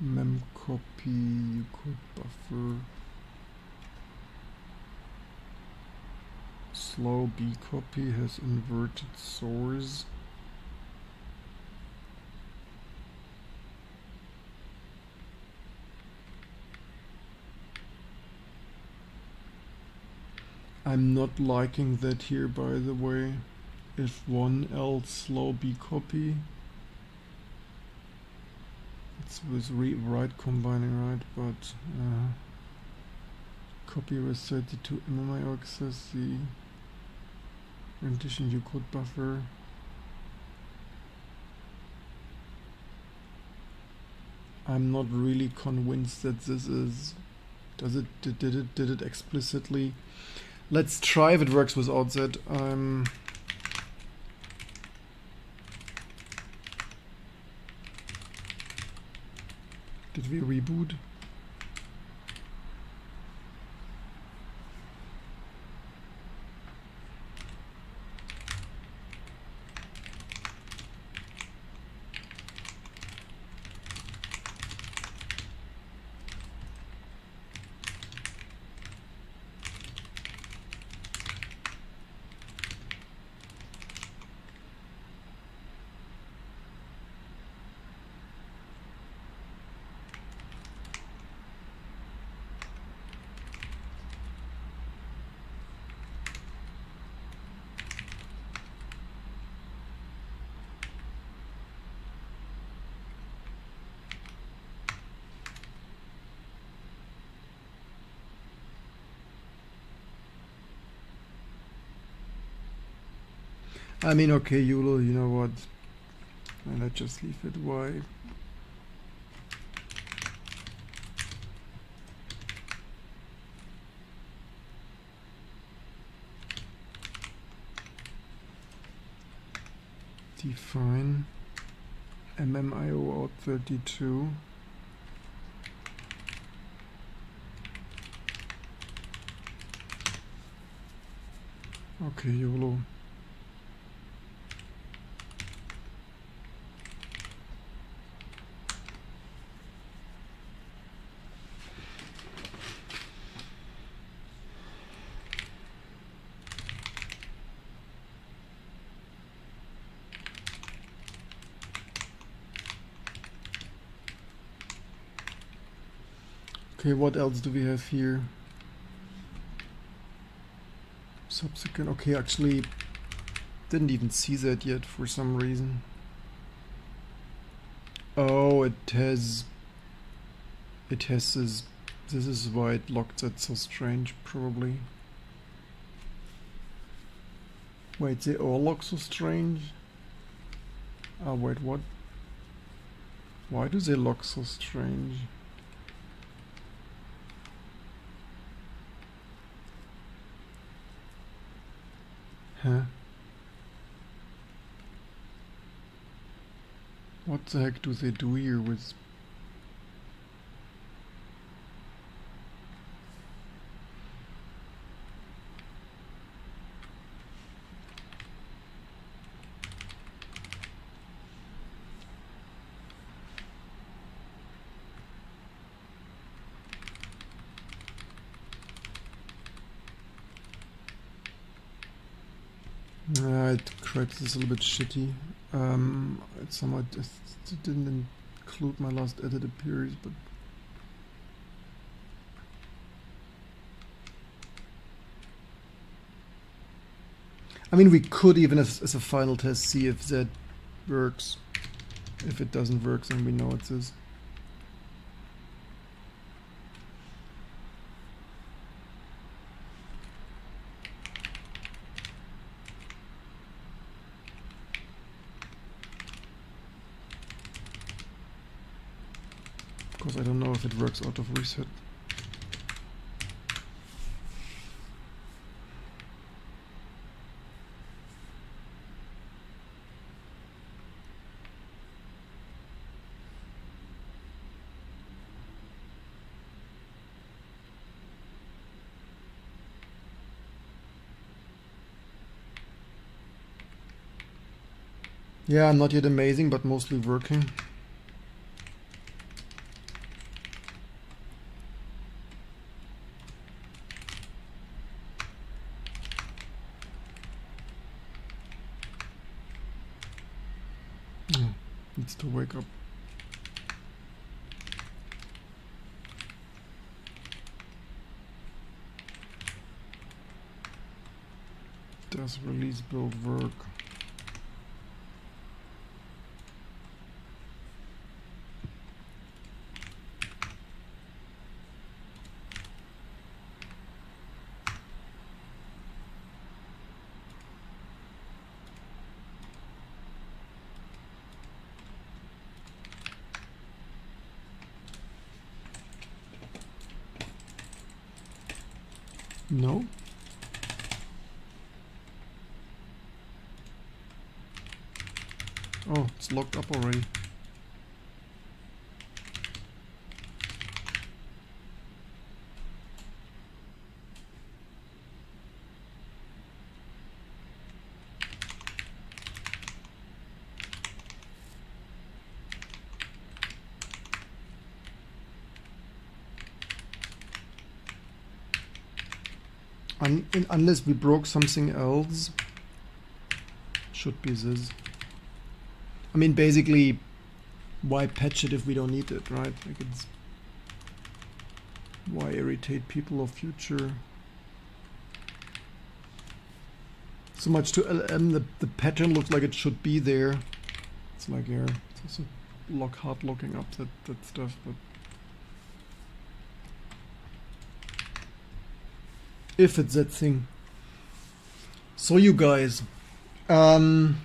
mem copy? You could buffer slow b copy has inverted source. I'm not liking that here, by the way. If one else slow b copy. It's with read write combining, right? But copy with 32 MMI access. The rendition you could buffer. I'm not really convinced that this is. Did it explicitly? Let's try if it works without that. Did we reboot? I mean, okay, Yule, you know what? Let's just leave it. Why? Define MMIO out 32. Okay, YOLO. Okay, what else do we have here? Subsequent. Okay, actually, didn't even see that yet for some reason. Oh, it has this. This is why it locked that so strange, probably. Wait, they all look so strange? Oh, wait, what? Why do they look so strange? Huh? What the heck do they do here with... it cracks is a little bit shitty. It somehow just didn't include my last edited periods, but I mean, we could even as a final test see if that works. If it doesn't work, then we know it is. Because I don't know if it works out of reset. Yeah, not yet amazing, but mostly working. Needs to wake up. Does release build work? No. Oh, it's locked up already. Unless we broke something else, should be this. I mean, basically, why patch it if we don't need it, right? Like it's why irritate people of future? So much to LLM. The pattern looks like it should be there. It's like yeah, it's also hard locking up that stuff, but. If it's that thing. So you guys, I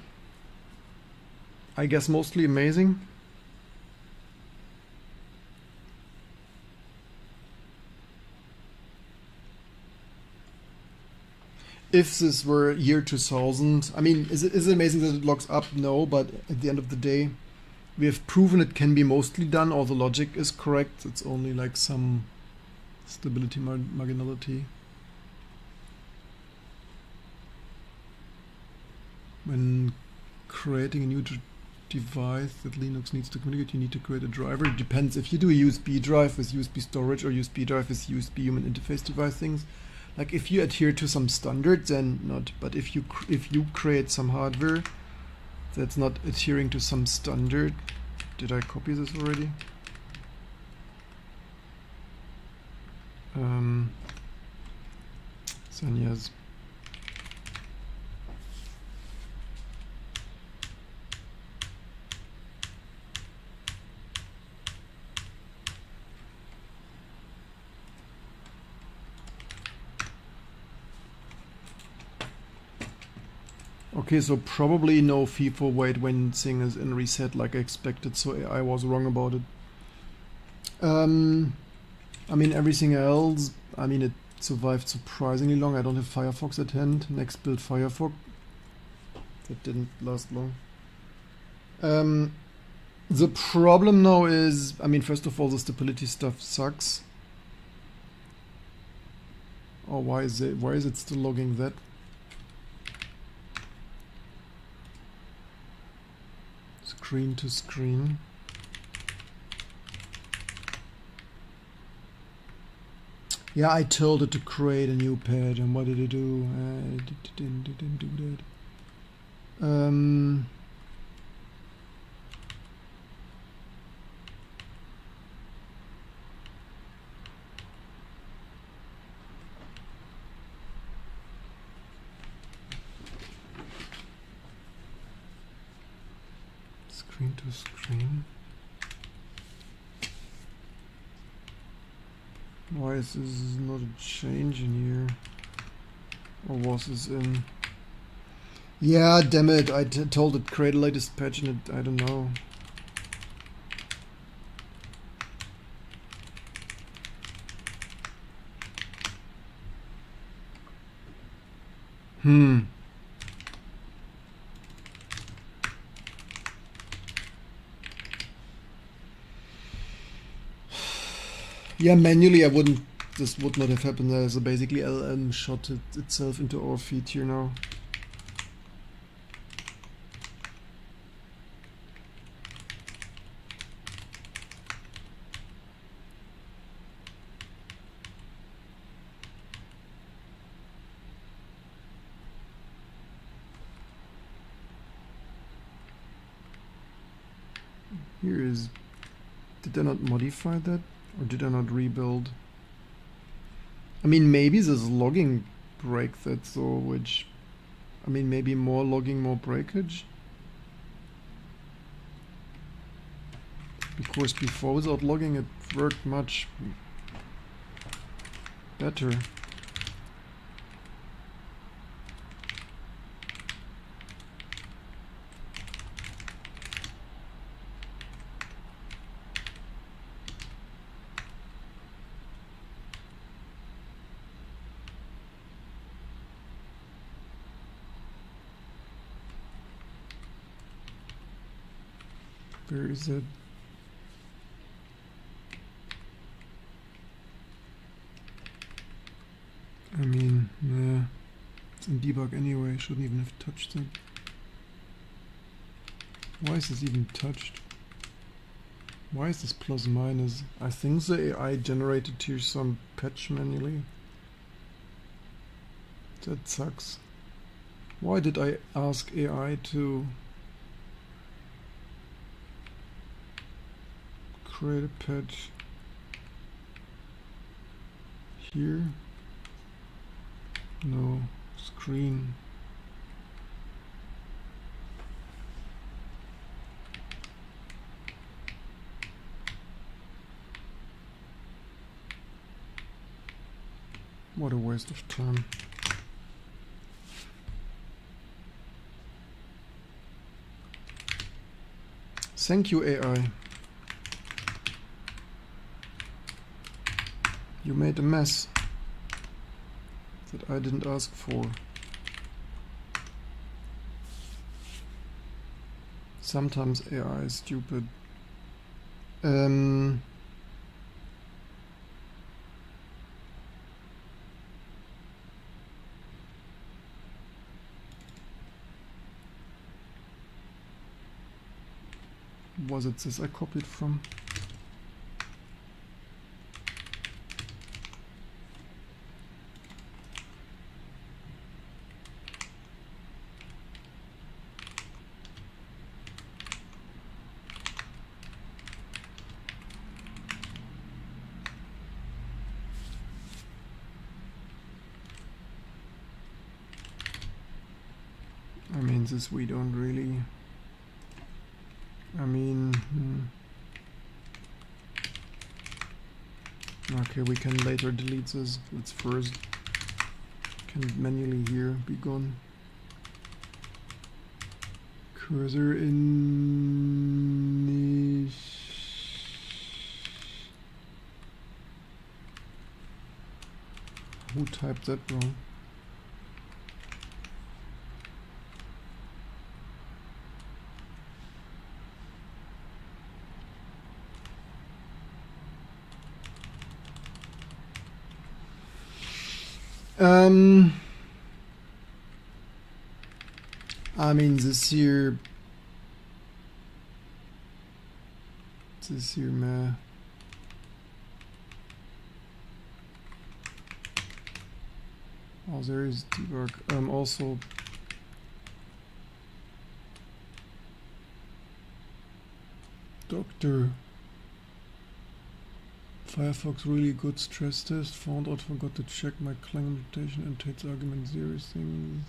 guess mostly amazing. If this were year 2000, I mean, is it amazing that it locks up? No, but at the end of the day, we have proven it can be mostly done. All the logic is correct. It's only like some stability marginality. When creating a new device that Linux needs to communicate, you need to create a driver. It depends if you do a USB drive with USB storage or USB drive with USB human interface device things. Like if you adhere to some standards, then not. But if you create some hardware that's not adhering to some standard, did I copy this already? Then yes. Okay, so probably no FIFO wait when thing is in reset like I expected, so I was wrong about it. I mean everything else, I mean it survived surprisingly long. I don't have Firefox at hand. Next build Firefox. That didn't last long. The problem now is, I mean first of all the stability stuff sucks. Oh, why is it still logging that? Screen to screen. Yeah, I told it to create a new page, and what did it do? It didn't do that. Screen to screen. Why is this not a change in here? Or was this in? Yeah, damn it! I told it create a latest patch, and I don't know. Yeah, manually I wouldn't. This would not have happened. So basically, LLM shot itself into our feet here now. Here is, did I not modify that? Or did I not rebuild? I mean, maybe this logging break that, so which, I mean, maybe more logging, more breakage. Because before without logging it worked much better. Where is it? I mean, nah, it's in debug anyway, shouldn't even have touched it. Why is this even touched? Why is this plus minus? I think the AI generated here some patch manually. That sucks. Why did I ask AI to create a patch here? No, screen. What a waste of time. Thank you, AI. You made a mess that I didn't ask for. Sometimes AI is stupid. Was it this I copied from? I mean, this we don't really. I mean, okay, we can later delete this. Let's first can manually here be gone. Cursor in. Who typed that wrong? I mean, this here, meh. Oh, there is debug. Also, Doctor Firefox really good stress test. Found out forgot to check my Klang notation and takes argument serious things.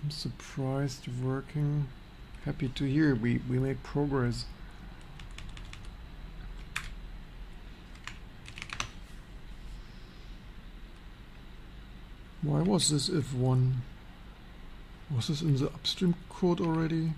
I'm surprised working. Happy to hear we make progress. Why was this if one? Was this in the upstream code already?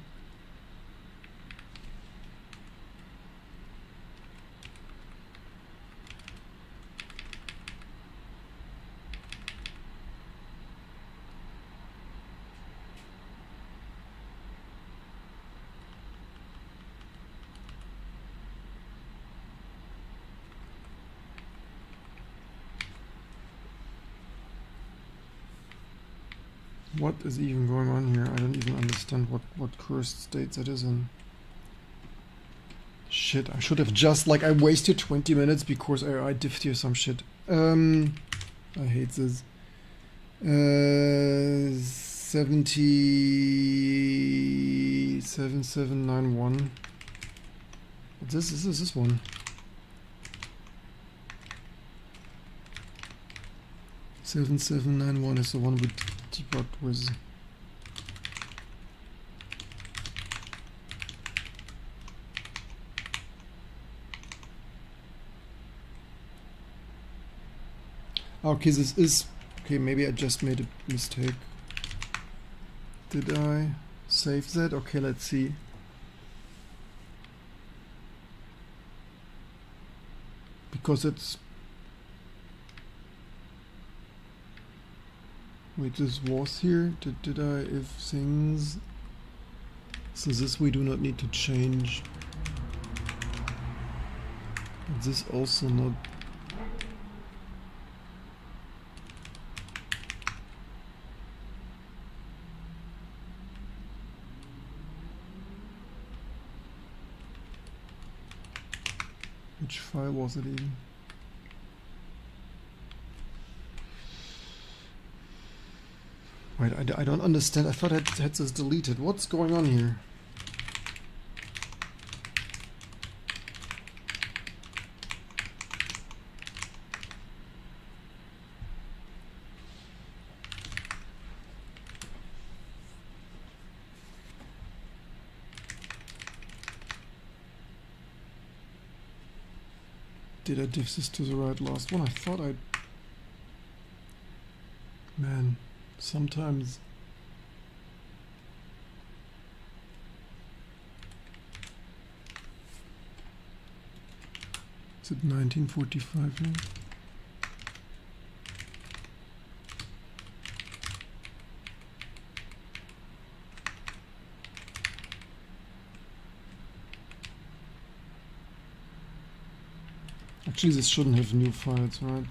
What is even going on here? I don't even understand what cursed state that is in. Shit, I should have just, like, I wasted 20 minutes because I diffed here some shit. I hate this. 70 7791. This is this one. 7791 is the one we debugged with. Okay, this is... Okay, maybe I just made a mistake. Did I save that? Okay, let's see. Because it's... Wait, this was here? Did I... If things... So this we do not need to change. And this also not... Which file was it even? Wait, I don't understand. I thought I had this deleted. What's going on here? Did I diff this to the right last one? I thought I... Man, sometimes... Is it 1945 here? Actually, this shouldn't have new files, right?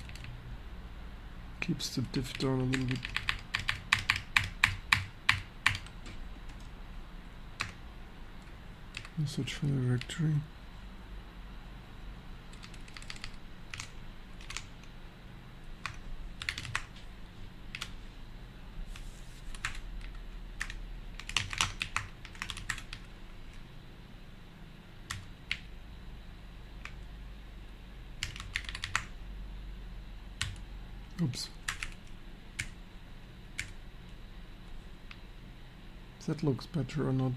Keeps the diff down a little bit. Search for the directory. Oops. That looks better or not?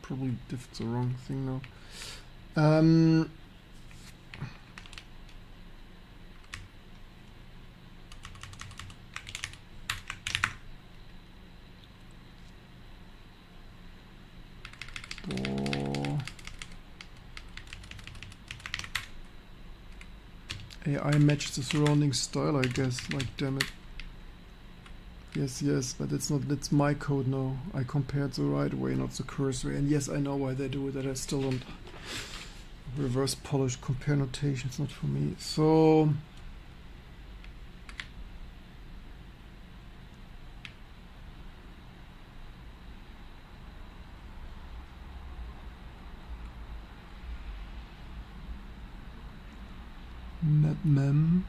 Probably diffed the wrong thing now. AI matches the surrounding style, I guess. Like, damn it. Yes, but it's not. It's my code now. I compared the right way, not the curse way. And yes, I know why they do it. That I still don't reverse polish compare notation. It's not for me. So mem.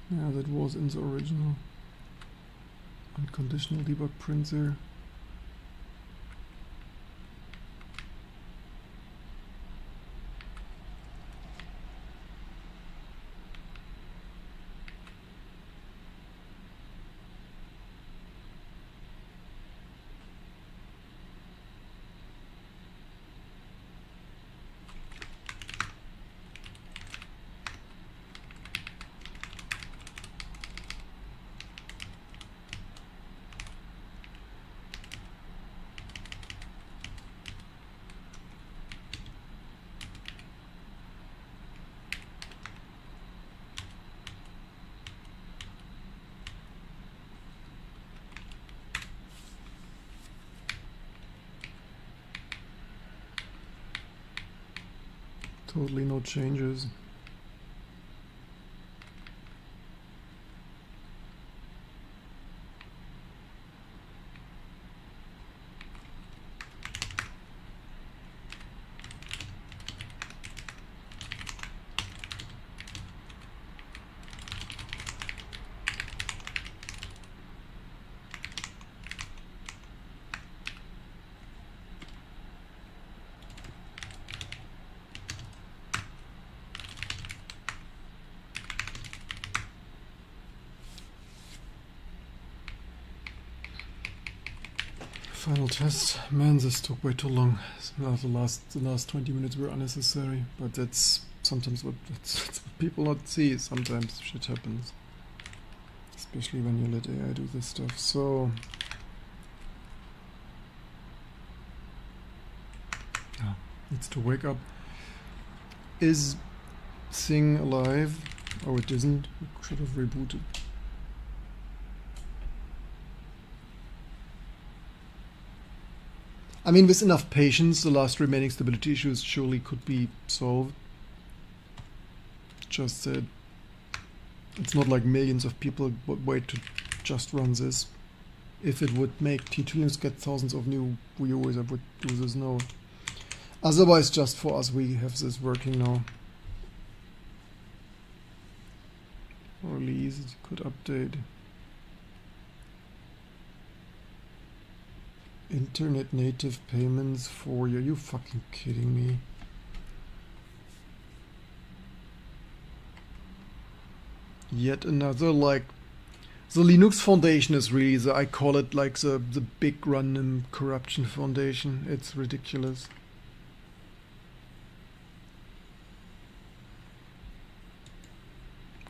Yeah, that was in the original unconditional debug print there. totally no changes. Final test. Man, this took way too long. The last 20 minutes were unnecessary, but that's sometimes that's what people not see. Sometimes shit happens, especially when you let AI do this stuff. So needs to wake up. Is thing alive? Oh, it isn't. We should have rebooted. I mean, with enough patience, the last remaining stability issues surely could be solved. Just that it's not like millions of people would wait to just run this. If it would make T2 get thousands of new viewers, I would do this now. Otherwise, just for us, we have this working now. Release, it could update. Internet native payments for you. Are you fucking kidding me? Yet another, like, the Linux Foundation is really the, I call it like the big random corruption foundation. It's ridiculous.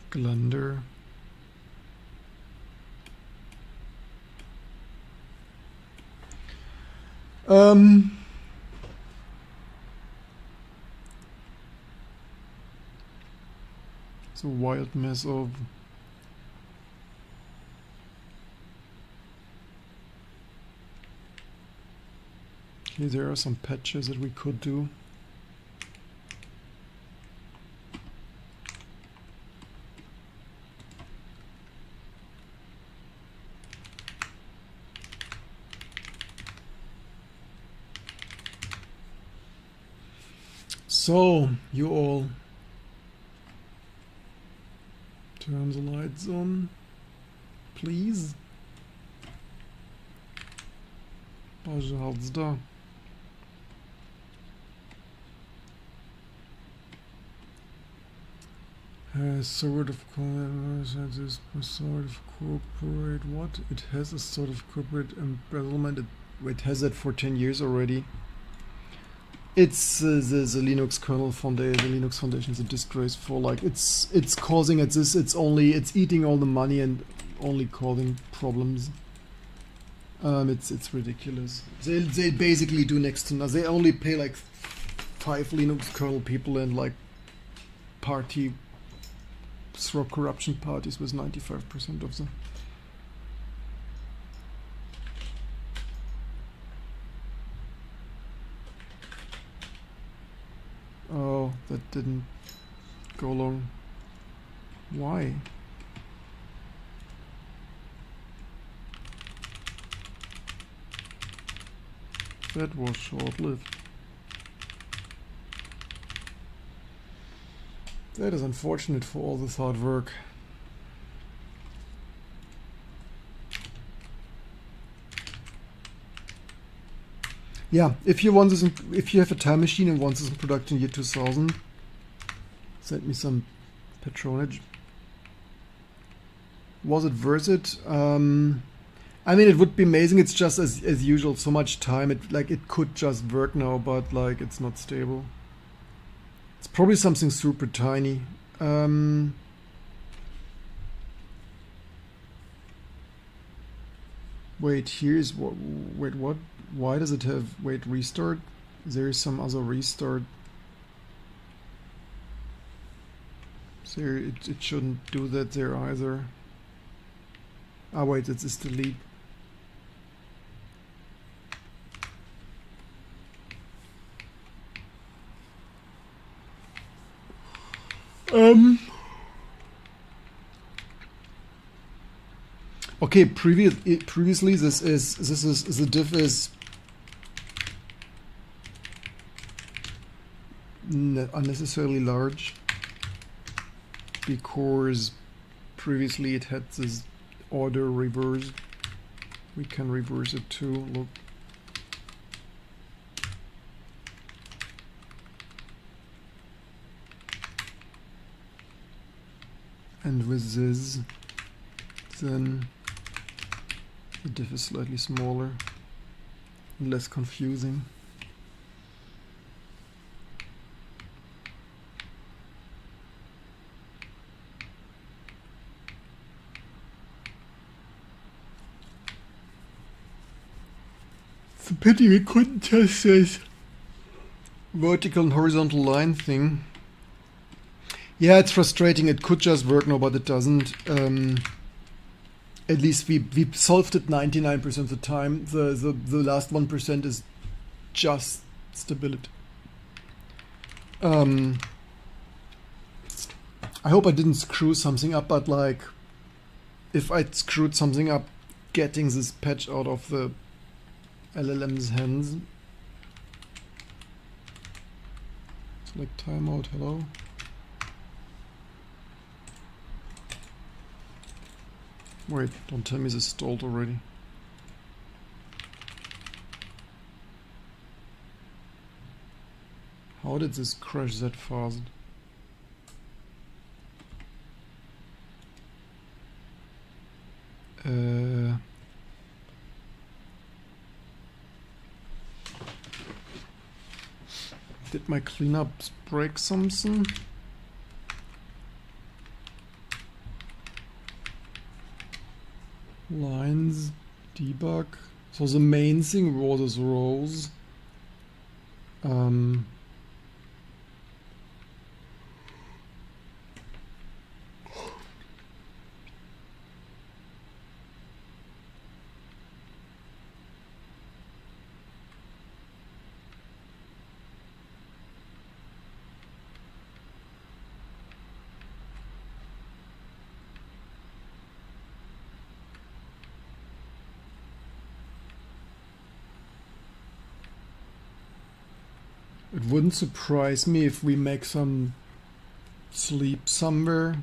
Glunder. It's a wild mess of okay, there are some patches that we could do. So, you all turn the lights on, please. Пожалуйста. Has sort of this sort of corporate what? It has a sort of corporate embezzlement. It has that for 10 years already. It's the Linux kernel foundation. The Linux Foundation is a disgrace for like it's causing it this. It's eating all the money and only causing problems. It's ridiculous. They basically do next to nothing. They only pay like 5 Linux kernel people and like party throw corruption parties with 95% of them. Oh, that didn't go long. Why? That was short-lived. That is unfortunate for all this hard work. Yeah, if you want this, if you have a time machine and want this in production year 2000, send me some patronage. Was it worth it? I mean, it would be amazing. It's just as usual, so much time. It could just work now, but like it's not stable. It's probably something super tiny. Wait, here's what. Wait, what? Why does it have? Wait, restart? There is some other restart. There, it shouldn't do that there either. Ah, wait, it's just delete. Um. Okay. Previously, this is the diff is unnecessarily large because previously it had this order reverse. We can reverse it too. Look. And with this, then the diff is slightly smaller and less confusing. It's a pity we couldn't test this vertical and horizontal line thing. Yeah, it's frustrating. It could just work now, but it doesn't. At least we solved it 99% of the time. The last 1% is just stability. I hope I didn't screw something up, but like, if I screwed something up getting this patch out of the LLM's hands. Select timeout, hello. Wait, don't tell me this stalled already. How did this crash that fast? Did my cleanups break something? Lines, debug. So the main thing was rows. It wouldn't surprise me if we make some sleep somewhere,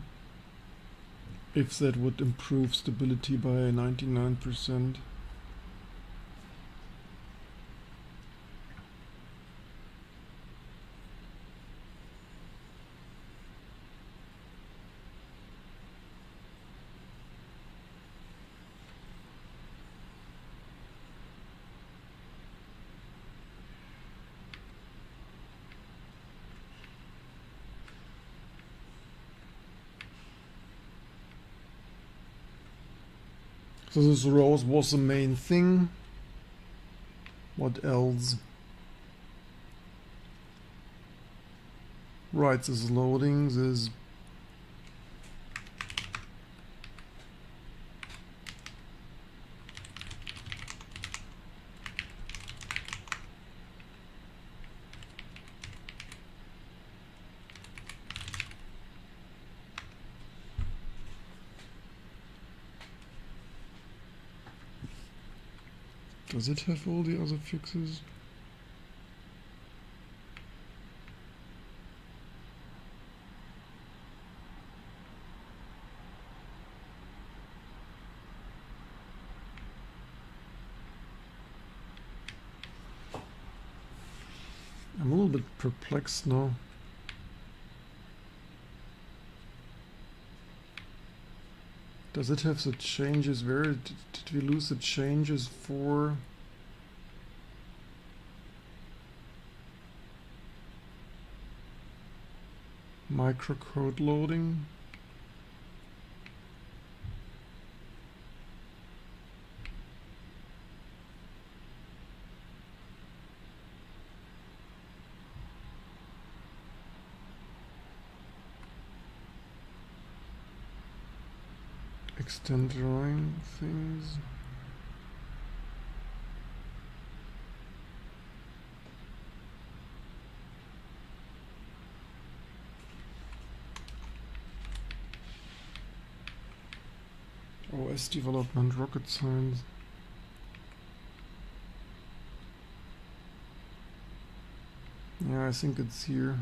if that would improve stability by 99%. So this rows was the main thing. What else? Right, this is loading, this does it have all the other fixes? I'm a little bit perplexed now. Does it have the changes? Where did we lose the changes for? Microcode loading? Extend drawing things. OS development, rocket science. Yeah, I think it's here.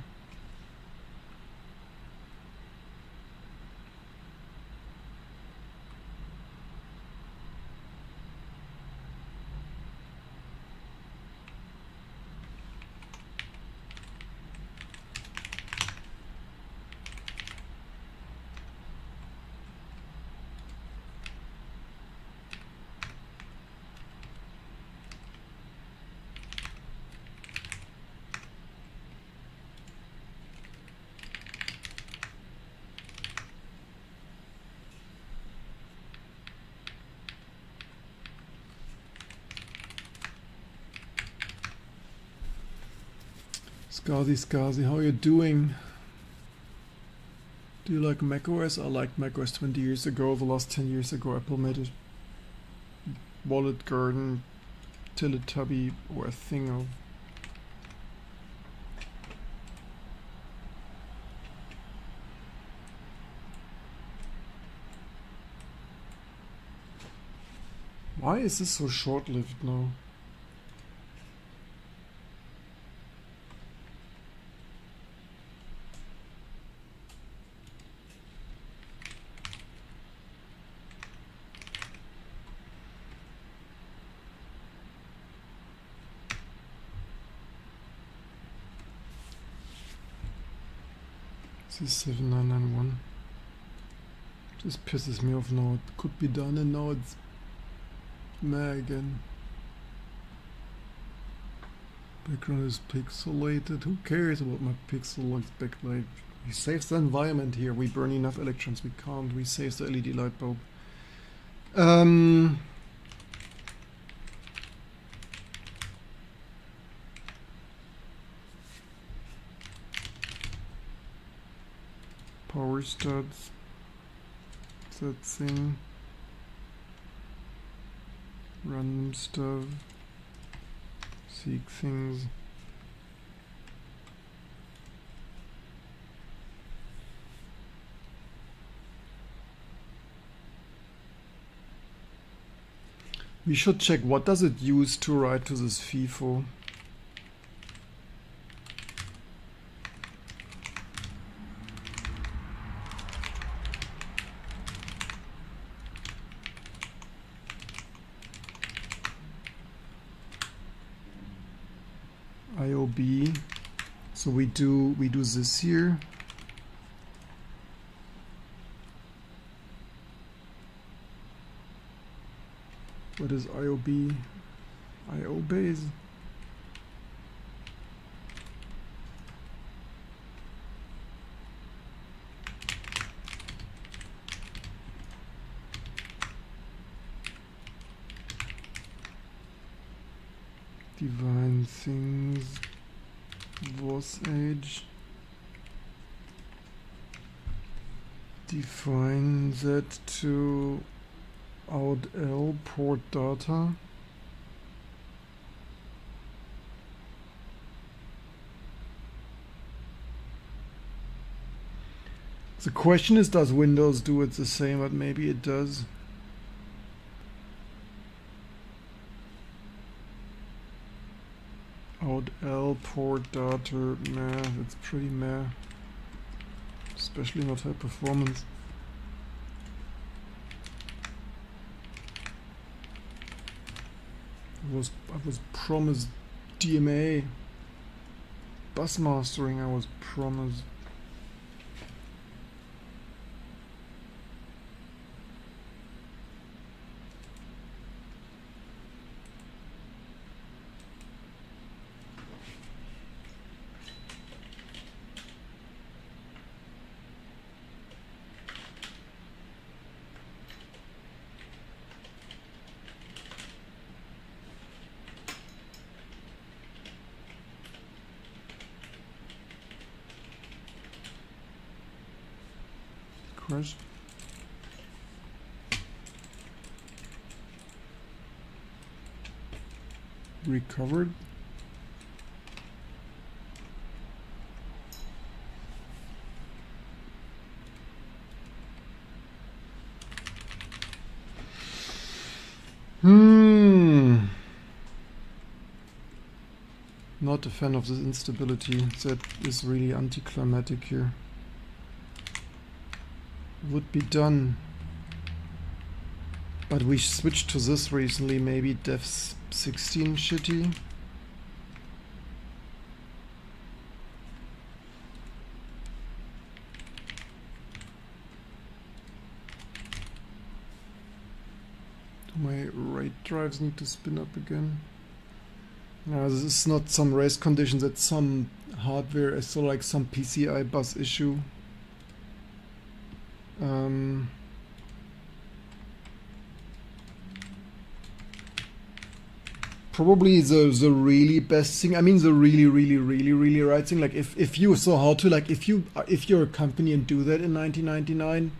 Skazi, how are you doing? Do you like macOS? I liked macOS 20 years ago. The last 10 years ago, Apple made a wallet garden Teletubby or a thing of. Why is this so short-lived now? This is 7991. This pisses me off now. It could be done and now it's meh again. Background is pixelated. Who cares about my pixel backlight? We save the environment here. We burn enough electrons. We can't. We save the LED light bulb. Power studs. That thing. Random stuff. Seek things. We should check what does it use to write to this FIFO. IOB. So we do this here. What is IOB? IO base. Divine things. Was age. Define that to out L port data. The question is, does Windows do it the same? But maybe it does. Out L port data, meh, it's pretty meh. Especially not high performance. I was promised DMA. Bus mastering I was promised. Crash. Recovered. Not a fan of this instability. That is really anticlimactic here. Would be done. But we switched to this recently. Maybe devs 16 shitty. Do my RAID drives need to spin up again? No, this is not some race conditions, it's some hardware, it's so like some PCI bus issue. Probably the really best thing, I mean the really right thing, like if you saw how to, like if you're a company and do that in 1999,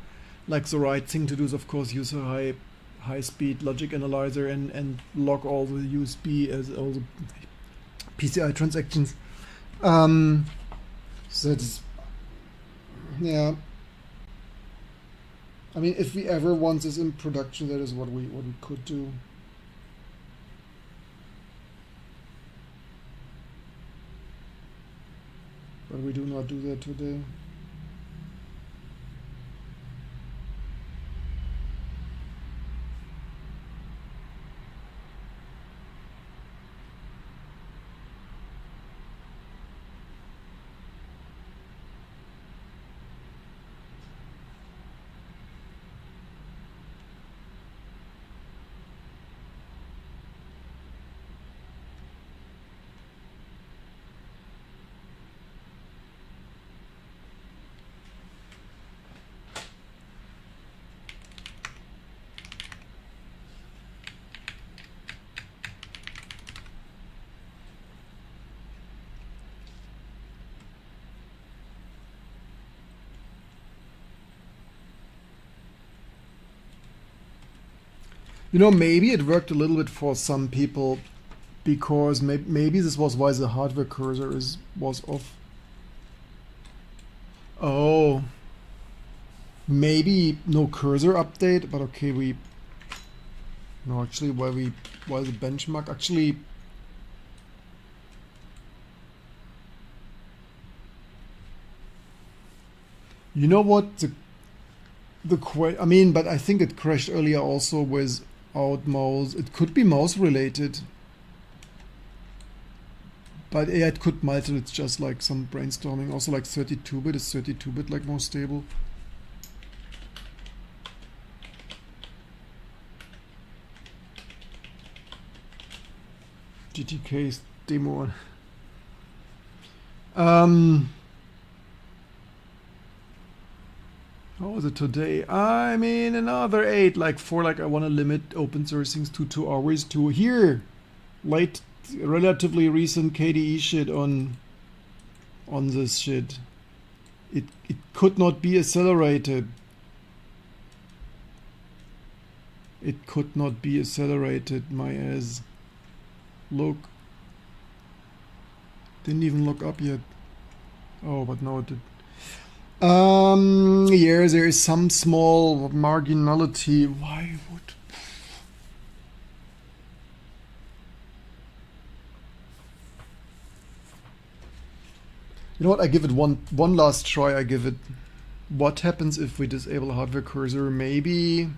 like the right thing to do is of course use a high speed logic analyzer and log all the USB as all the PCI transactions. So that's, yeah. I mean, if we ever want this in production, that is what we could do. But we do not do that today. You know, maybe it worked a little bit for some people because maybe this was why the hardware cursor was off. Oh, maybe no cursor update, but okay, no, actually why the benchmark actually. You know what, I mean, but I think it crashed earlier also with out mouse. It could be mouse related, but yeah, it could multiple. It's just like some brainstorming. Also, like 32-bit is 32-bit like more stable. GTK's demo. How is it today? I mean, another 8, like 4, like I want to limit open source things to 2 hours to here. Late, relatively recent KDE shit on this shit. It could not be accelerated. It could not be accelerated, my ass. Look. Didn't even look up yet. Oh, but now it did. Yeah, there is some small marginality. Why would... You know what, I give it one last try. I give it... What happens if we disable hardware cursor? Maybe...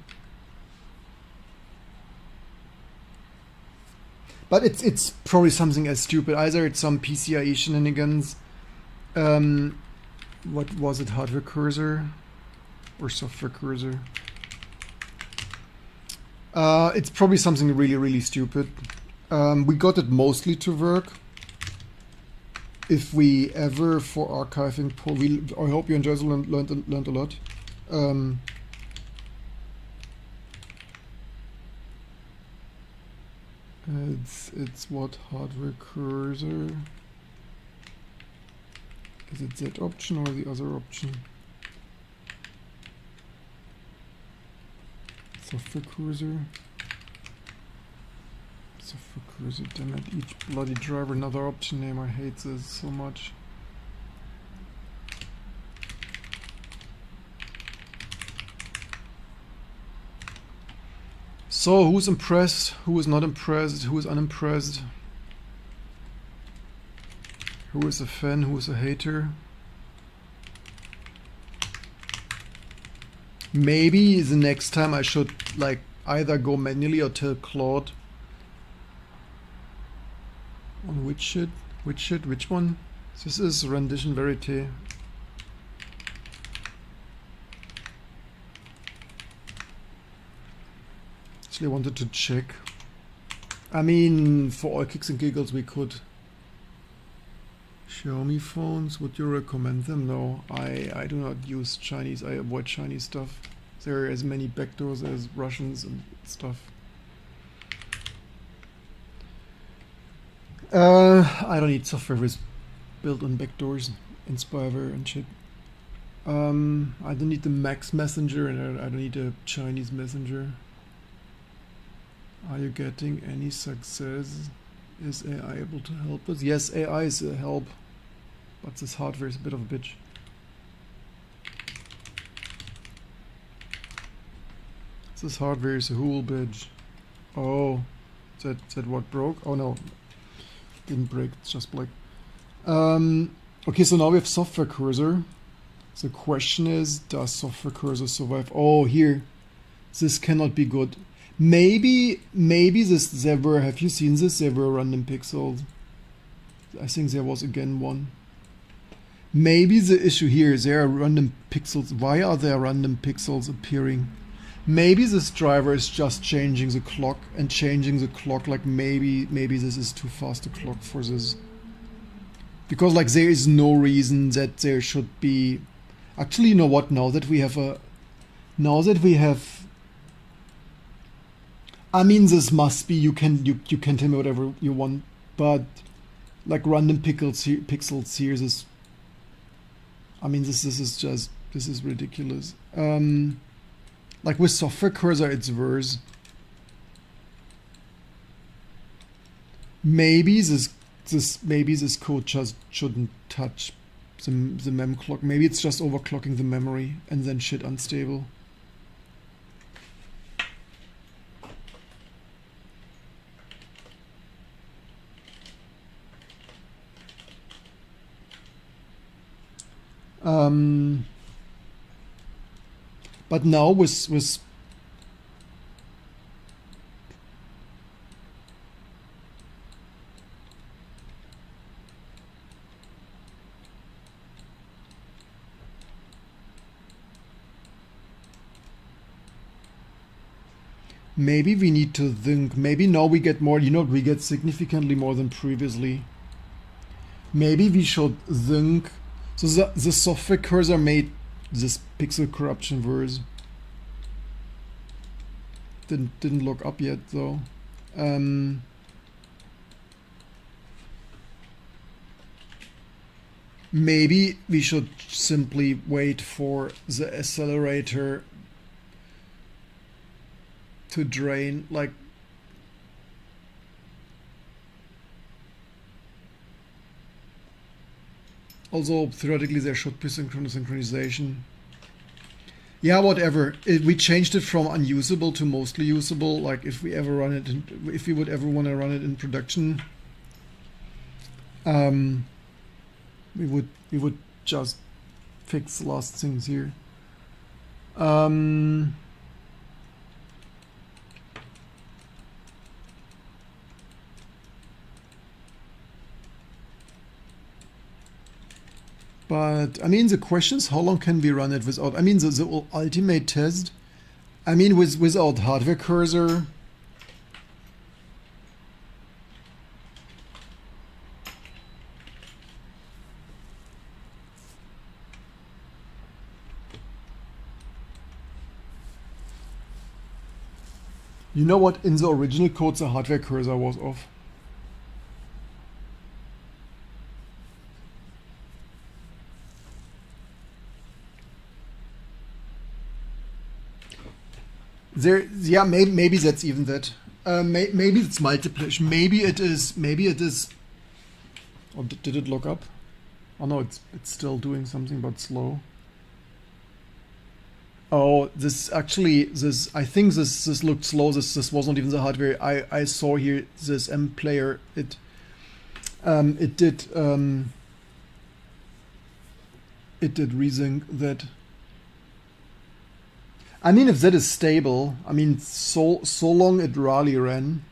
But it's probably something as stupid. Either it's some PCIe shenanigans. What was it, hardware cursor or software cursor? It's probably something really stupid. We got it mostly to work. If we ever, for archiving, I hope you enjoyed and learned a lot. It's what, hardware cursor? Is it that option or the other option? Software cursor. Software cursor, damn it. Each bloody driver, another option name. I hate this so much. So, who's impressed? Who is not impressed? Who is unimpressed? Who is a fan? Who is a hater? Maybe the next time I should like either go manually or tell Claude. On which one? This is rendition verite. Actually, I wanted to check. I mean, for all kicks and giggles, we could. Xiaomi phones, would you recommend them? No, I do not use Chinese. I avoid Chinese stuff. There are as many backdoors as Russians and stuff. I don't need software with built on backdoors, Inspire and shit. I don't need the Max Messenger, and I don't need a Chinese messenger. Are you getting any success? Is AI able to help us? Yes, AI is a help, but this hardware is a bit of a bitch. This hardware is a whole bitch. Oh, is that what broke? Oh no, didn't break, it's just black. Okay, so now we have software cursor. The question is, does software cursor survive? Oh, here, this cannot be good. Maybe there were, have you seen this? There were random pixels. I think there was again one. Maybe the issue here is there are random pixels. Why are there random pixels appearing? Maybe this driver is just changing the clock and changing the clock, like maybe this is too fast a clock for this. Because like there is no reason that there should be. Actually, you know what, now that we have I mean, this must be, you can tell me whatever you want, but like random pixels here is, I mean, this is ridiculous. Like with software cursor, it's worse. Maybe this code just shouldn't touch the mem clock. Maybe it's just overclocking the memory and then shit unstable. But now with maybe we need to think, maybe now we get more, we get significantly more than previously. Maybe we should think, so the software cursor made this pixel corruption verse. Didn't look up yet though. Maybe we should simply wait for the accelerator to drain, like although theoretically there should be synchronization. Yeah, whatever. We changed it from unusable to mostly usable. Like if we would ever want to run it in production, we would just fix the last things here. But I mean, the question is, how long can we run it without? I mean, the ultimate test. I mean, without hardware cursor. You know what? In the original code, the hardware cursor was off. There, yeah, maybe that's even that. Maybe it's multiplication. Maybe it is. Or did it look up? Oh no, it's still doing something, but slow. Oh, I think this looked slow. This wasn't even the hardware. I saw here this M player. It did it did resync that. I mean, if that is stable, I mean, so long it rally ran.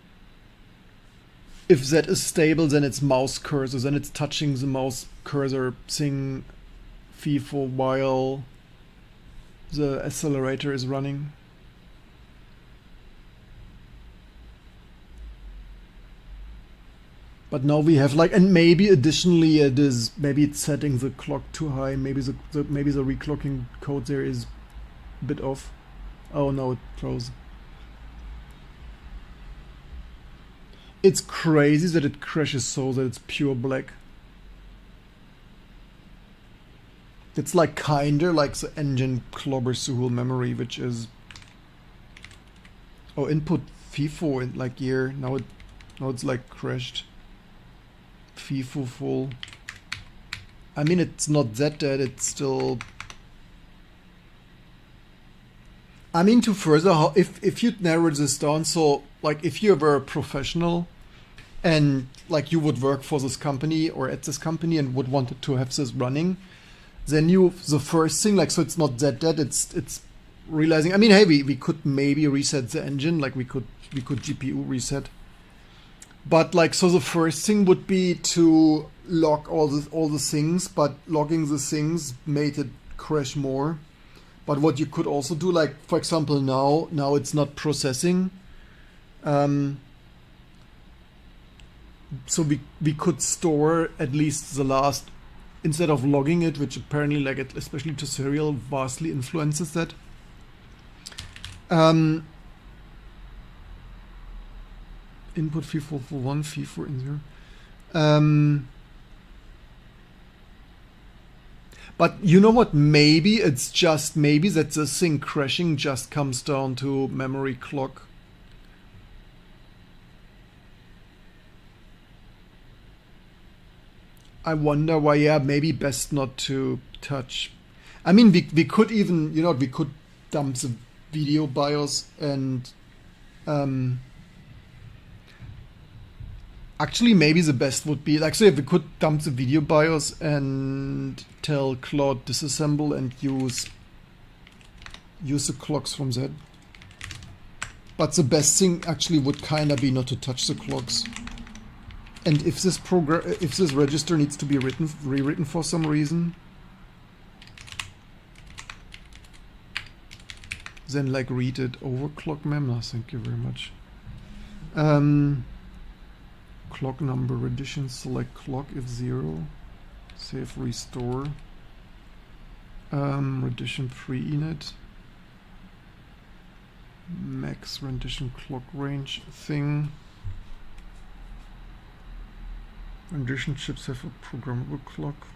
If that is stable, then it's mouse cursor, then it's touching the mouse cursor thing FIFO while the accelerator is running. But now we have like, and maybe additionally it is, maybe it's setting the clock too high. Maybe maybe the reclocking code there is a bit off. Oh no, it froze. It's crazy that it crashes so that it's pure black. It's like kinda like the engine clobbers the whole memory, which is input FIFO in like here. Now it's like crashed. FIFO full. I mean, it's not that dead, it's still. I mean, to further, if you'd narrow this down, so like if you were a professional and like you would work for this company or at this company and would want to have this running, then the first thing, like, so it's not that dead, it's realizing, I mean, hey, we could maybe reset the engine, like we could GPU reset. But like, so the first thing would be to log all the things, but logging the things made it crash more. But what you could also do, like for example, now it's not processing. So we could store at least the last, instead of logging it, which apparently, like especially to serial, vastly influences that. Input FIFO for 1, FIFO in 0. But you know what? Maybe it's just that the thing crashing just comes down to memory clock. I wonder why. Yeah, maybe best not to touch. I mean, we could even, we could dump the video BIOS and actually, maybe the best would be, like, so if we could dump the video BIOS and tell Claude disassemble and use the clocks from that. But the best thing actually would kind of be not to touch the clocks. And if this register needs to be rewritten for some reason, then like read it overclock mem. Thank you very much. Clock number addition, select clock if 0, save restore, rendition pre-init, max rendition clock range thing, rendition chips have a programmable clock.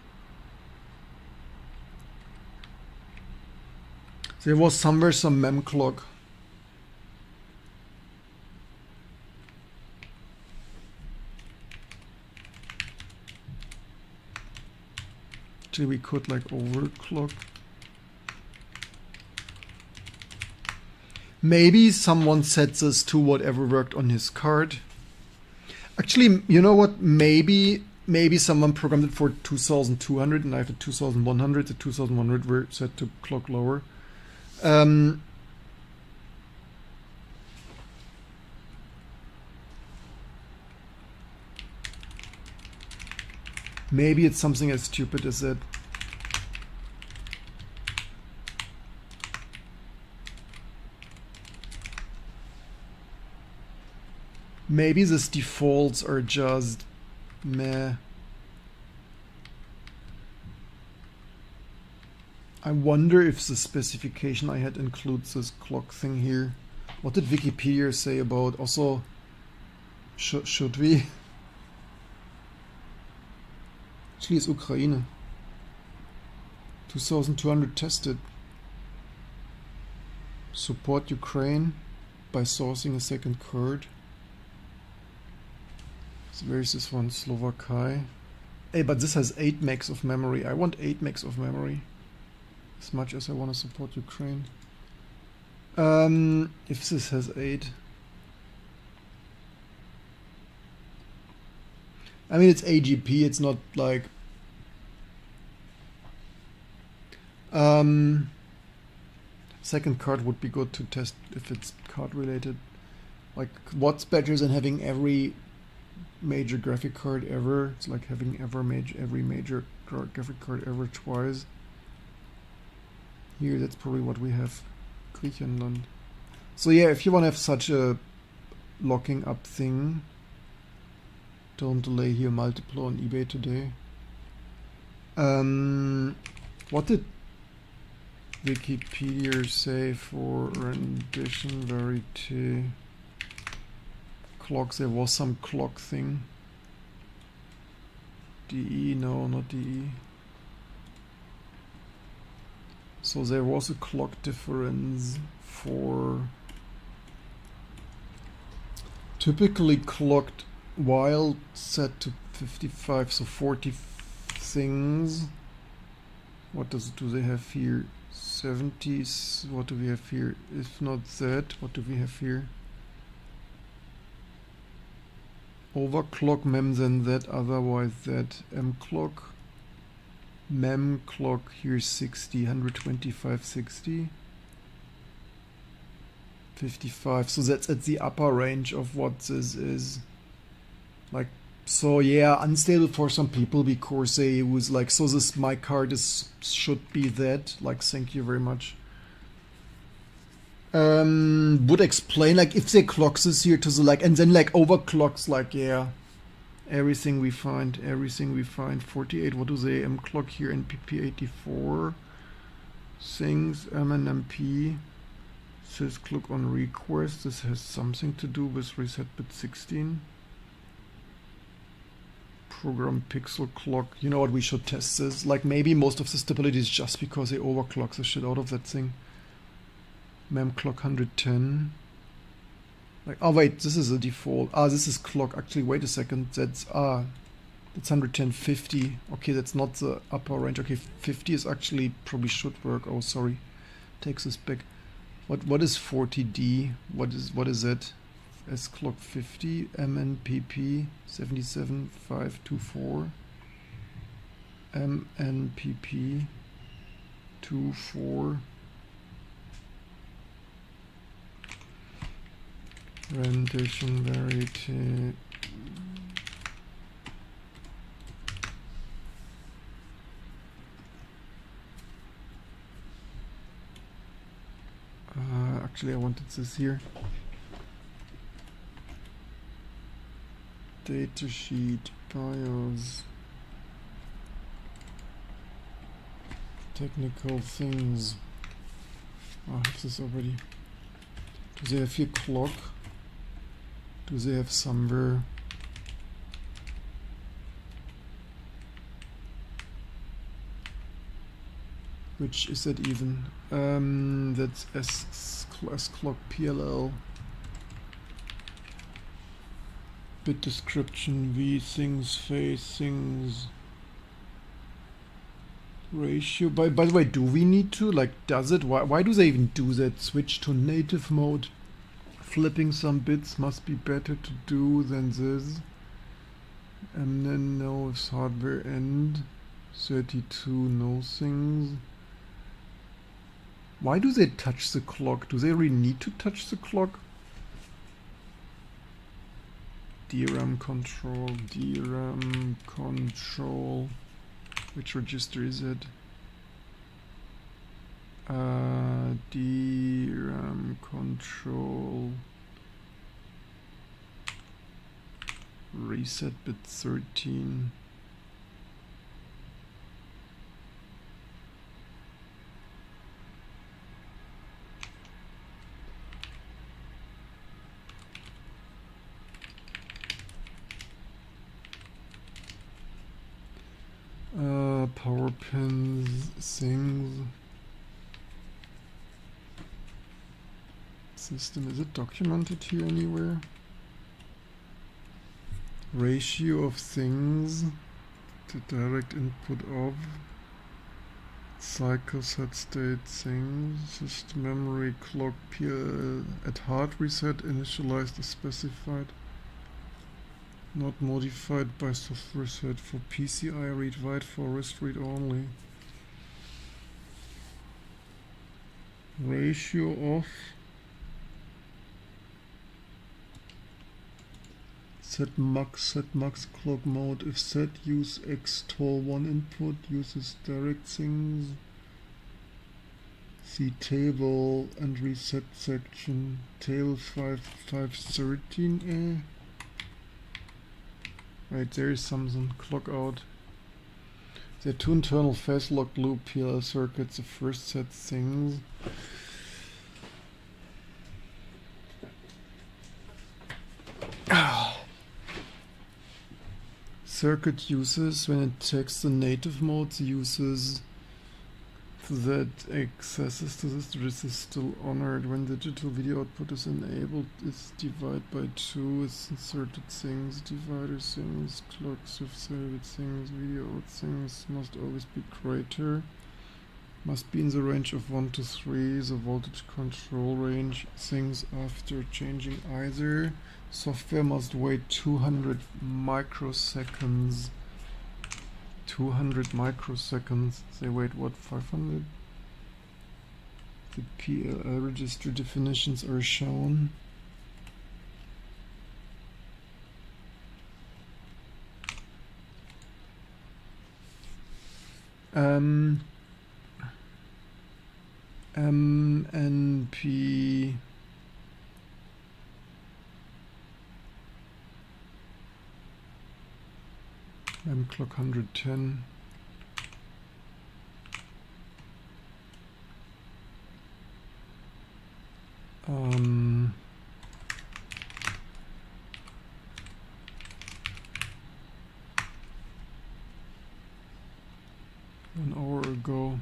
There was somewhere some mem clock. We could like overclock. Maybe someone sets this to whatever worked on his card. Actually, you know what? Maybe someone programmed it for 2200 and I have the 2100. The 2100 were set to clock lower. Maybe it's something as stupid as that. Maybe these defaults are just meh. I wonder if the specification I had includes this clock thing here. What did Wikipedia say about also? Should we? Actually, it's Ukraine. 2200 tested. Support Ukraine by sourcing a second card. So where is this one? Slovakia. Hey, but this has 8 megs of memory. I want 8 megs of memory. As much as I want to support Ukraine. If this has 8. I mean, it's AGP, it's not like... Second card would be good to test if it's card related. Like, what's better than having every major graphic card ever? It's like having every major graphic card ever twice. Here, that's probably what we have. Griechenland. So yeah, if you want to have such a locking up thing, don't delay here. Multiple on eBay today. What did Wikipedia say for rendition verite? Clocks, there was some clock thing. DE, no, not DE. So there was a clock difference for typically clocked while set to 55, so 40 things. What do they have here? 70s. What do we have here? If not that, what do we have here? Overclock mem then that, otherwise that. M clock. Mem clock here 60, 125, 60. 55. So that's at the upper range of what this is. Like, so yeah, unstable for some people because they was like, so this my card is should be that. Like, thank you very much. Would explain, like, if they clock this here to the, like, and then like overclocks, like, yeah, everything we find 48. What do they M clock here? NPP 84 things. MNMP says clock on request. This has something to do with reset bit 16. Program pixel clock. You know what, we should test this. Like, maybe most of the stability is just because they overclock the shit out of that thing. Mem clock 110. Like, oh wait, this is a default. This is clock. Actually, wait a second. That's 110, 50. Okay, that's not the upper range. Okay, 50 is actually probably should work. Oh, sorry. Takes this back. What is 40D? What is that? S clock 50. MNPP 77524. MNPP 24. Rendition verite. Actually, I wanted this here. Datasheet, BIOS, technical things. I have this already. Do they have here clock? Do they have somewhere? Which is that even? That's S clock PLL. Bit description, V things, phase things. Ratio. By the way, do we need to? Like, does it? Why do they even do that? Switch to native mode. Flipping some bits must be better to do than this. And then no, it's hardware end. 32 no things. Why do they touch the clock? Do they really need to touch the clock? DRAM control, DRAM control. Which register is it? DRAM control. Reset bit 13. Power pins, things. System, is it documented here anywhere? Ratio of things to direct input of. Cycle set state things. System memory clock at hard reset initialized as specified. Not modified by software set for PCI read write for rest read only. ratio off. Set max clock mode. If set, use xTOL1 input, uses direct things. See table and reset section. Table 5513. Right, there is something. Clock out. There are two internal phase locked loop PLL circuits. The first set things. Circuit uses, when it checks the native modes, uses that accesses to this. This is still honored. When digital video output is enabled, it's divide by 2, it's inserted things, divider things, clocks with saved things, video out things must always be greater. Must be in the range of 1 to 3, the voltage control range. Things after changing either. Software must wait 200 microseconds. 200 microseconds. They wait what, 500? The PLL register definitions are shown. MNP clock 110. An hour ago.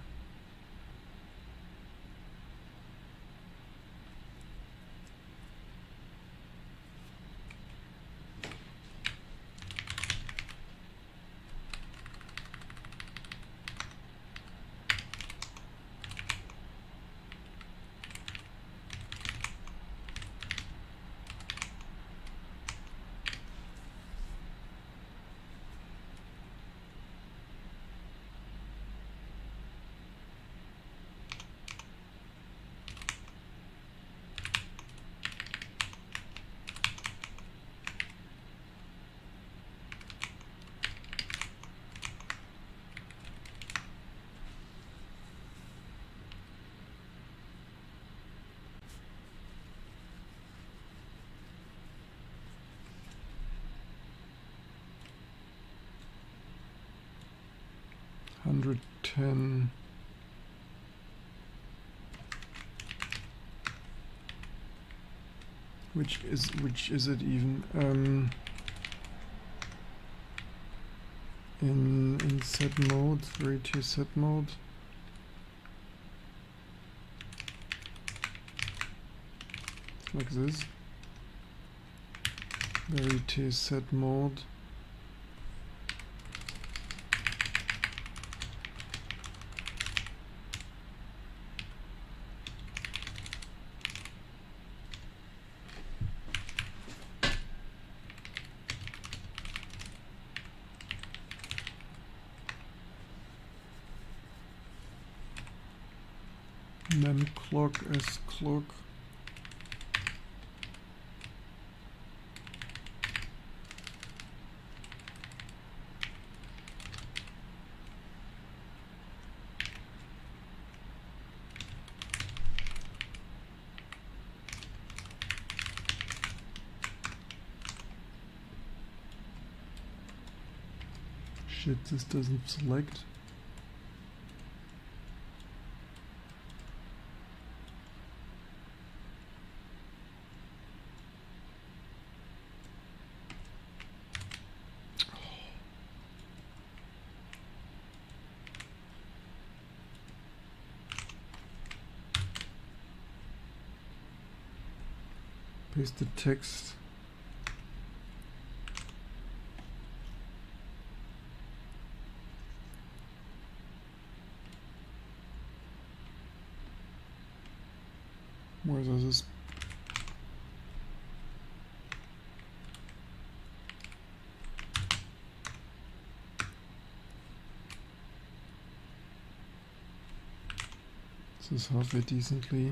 Hundred ten. Which is it even? In set mode, radio set mode. Like this. Verity set mode. Mem clock as clock. Shit, this doesn't select. Paste the text. Where does this? This is halfway decently.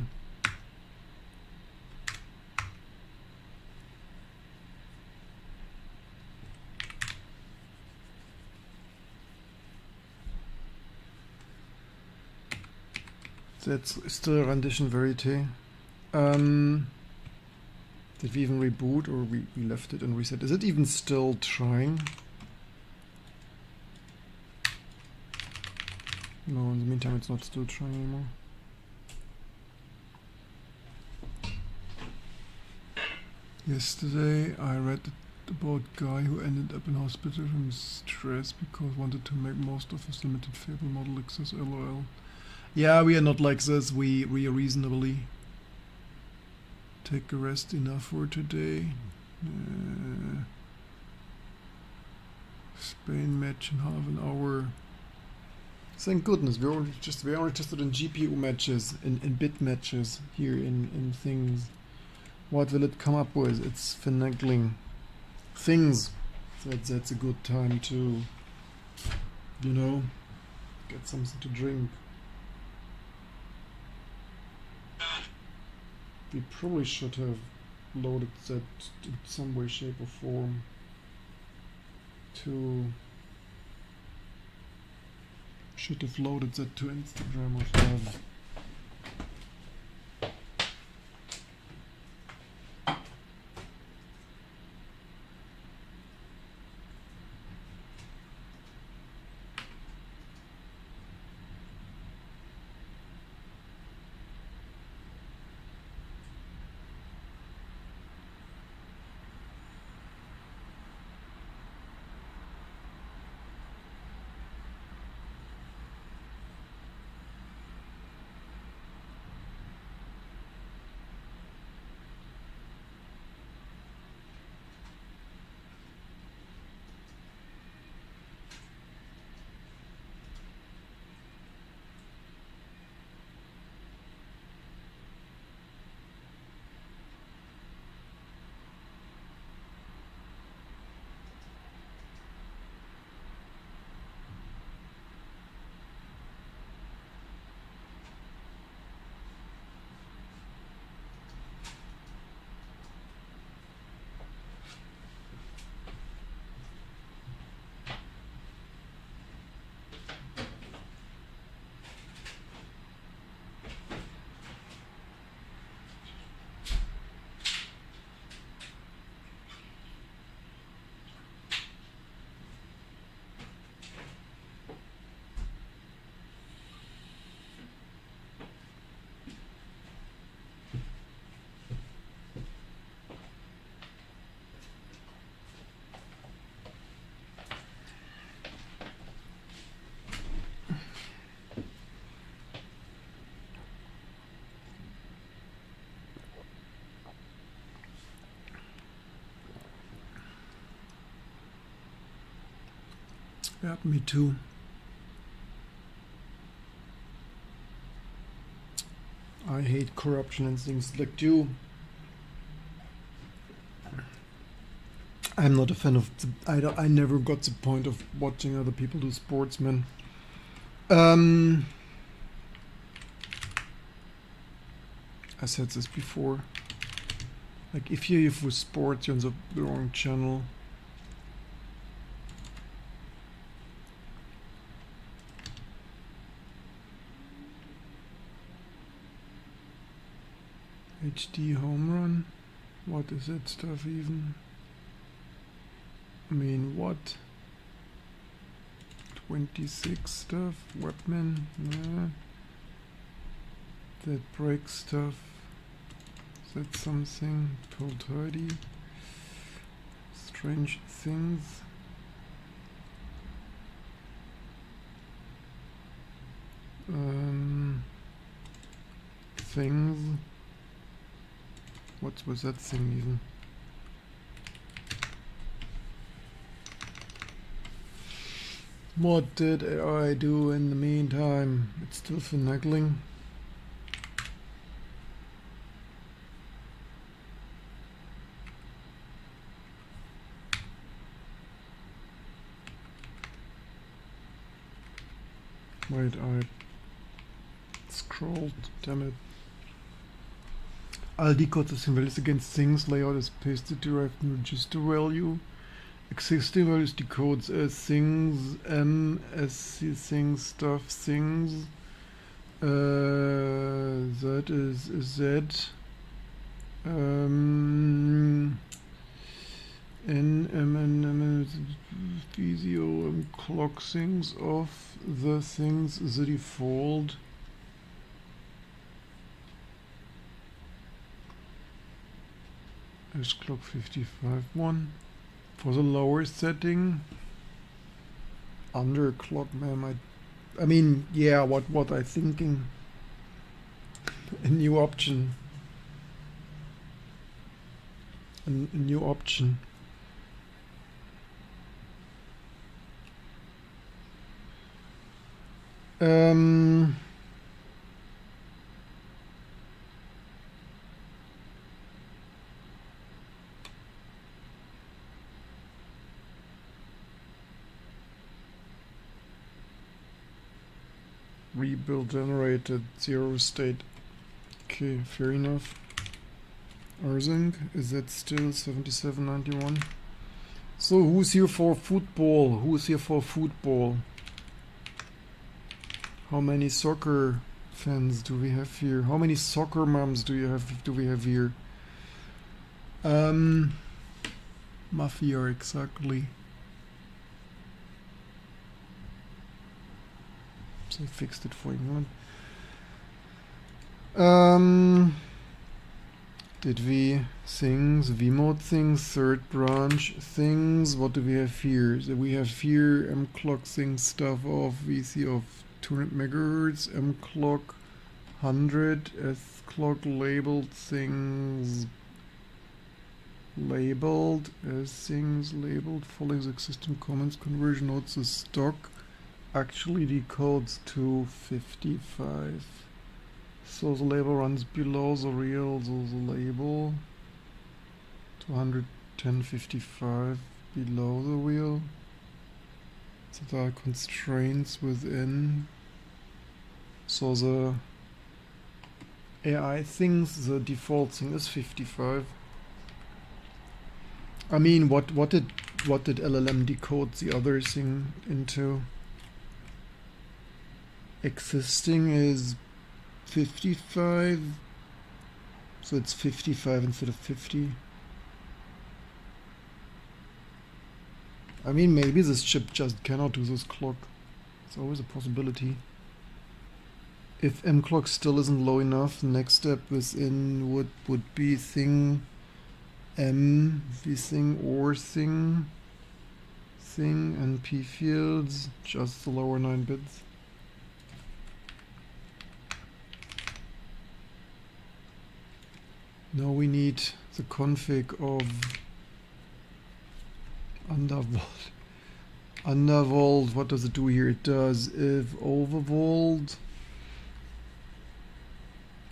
That's still rendition verite. Did we even reboot, or we left it and reset? Is it even still trying? No, in the meantime it's not still trying anymore. Yesterday I read about guy who ended up in hospital from stress because wanted to make most of his limited fable model access. LOL. Yeah, we are not like this. We reasonably take a rest enough for today. Spain match in half an hour. Thank goodness, we're only interested in GPU matches, in bit matches here in things. What will it come up with? It's finagling things. That's a good time to, you know, get something to drink. We probably should have loaded that in some way, shape or form to... Should have loaded that to Instagram or stuff. Yeah, me too. I hate corruption and things like you. I'm not a fan of I never got the point of watching other people do sportsmen. I said this before. Like, if you're for sports, you're on the wrong channel. HD home run? What is that stuff even? I mean, what? 26 stuff? Webman? Nah. That break stuff? Is that something? Pull tidy? Strange things? Things? What was that thing even? What did I do in the meantime? It's still finagling. Wait, I scrolled, damn it. I'll decode the string values against things, layout is pasted derived new register value. Existing values decodes as things, as things, stuff, things. That is Z. Physio clock things of the things the default. Is clock 55 one. For the lower setting, under clock mem, I mean, yeah, what I thinking? A new option. A new option. Rebuild generated 0 state. Okay, fair enough. Arsing, is that still 7791? So who's here for football? Who's here for football? How many soccer fans do we have here? How many soccer moms do we have here? Mafia, exactly. So I fixed it for England. Did we things, vmode things, third branch things? What do we have here? So we have here mclock things stuff of VC of 200 megahertz, mclock 100, s-clock labeled things labeled as things labeled following the existing comments conversion notes the stock actually decodes to 55. So the label runs below the real, so the label 210.55 below the real. So there are constraints within. So the AI thinks the default thing is 55. I mean, what did LLM decode the other thing into? Existing is 55, so it's 55 instead of 50. I mean, maybe this chip just cannot do this clock. It's always a possibility. If mclock still isn't low enough, the next step within would be thing thing or thing and p fields, just the lower 9 bits. Now we need the config of undervolt. Undervolt, what does it do here? It does if overvolt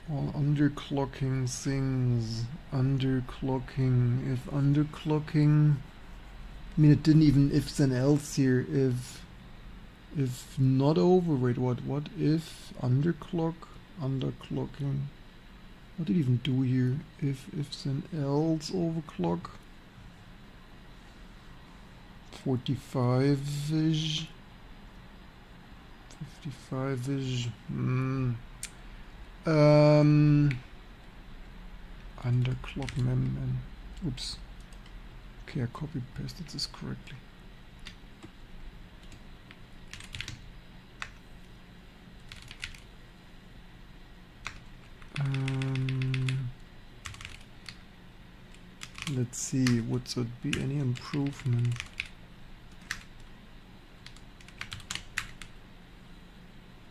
or underclocking things. Underclocking. If underclocking, I mean, it didn't even if then else here. If not over, wait, what if underclocking? What did it even do here? If then else overclock. 45-ish. 55-ish. Underclock mem. Oops. Okay, I copy pasted this correctly. Let's see, would there be any improvement?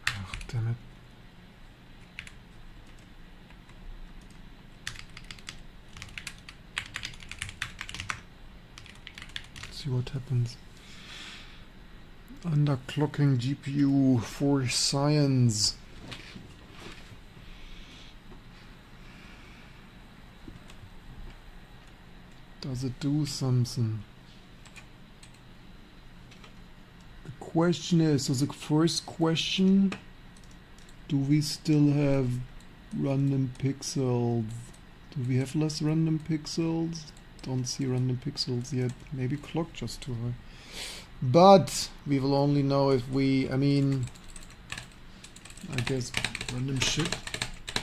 Oh, damn it. Let's see what happens. Underclocking GPU for science. Does it do something? The question is, so the first question Do we still have random pixels? Do we have less random pixels? Don't see random pixels yet. Maybe clock just too high. But we will only know if we, I mean, I guess random shit.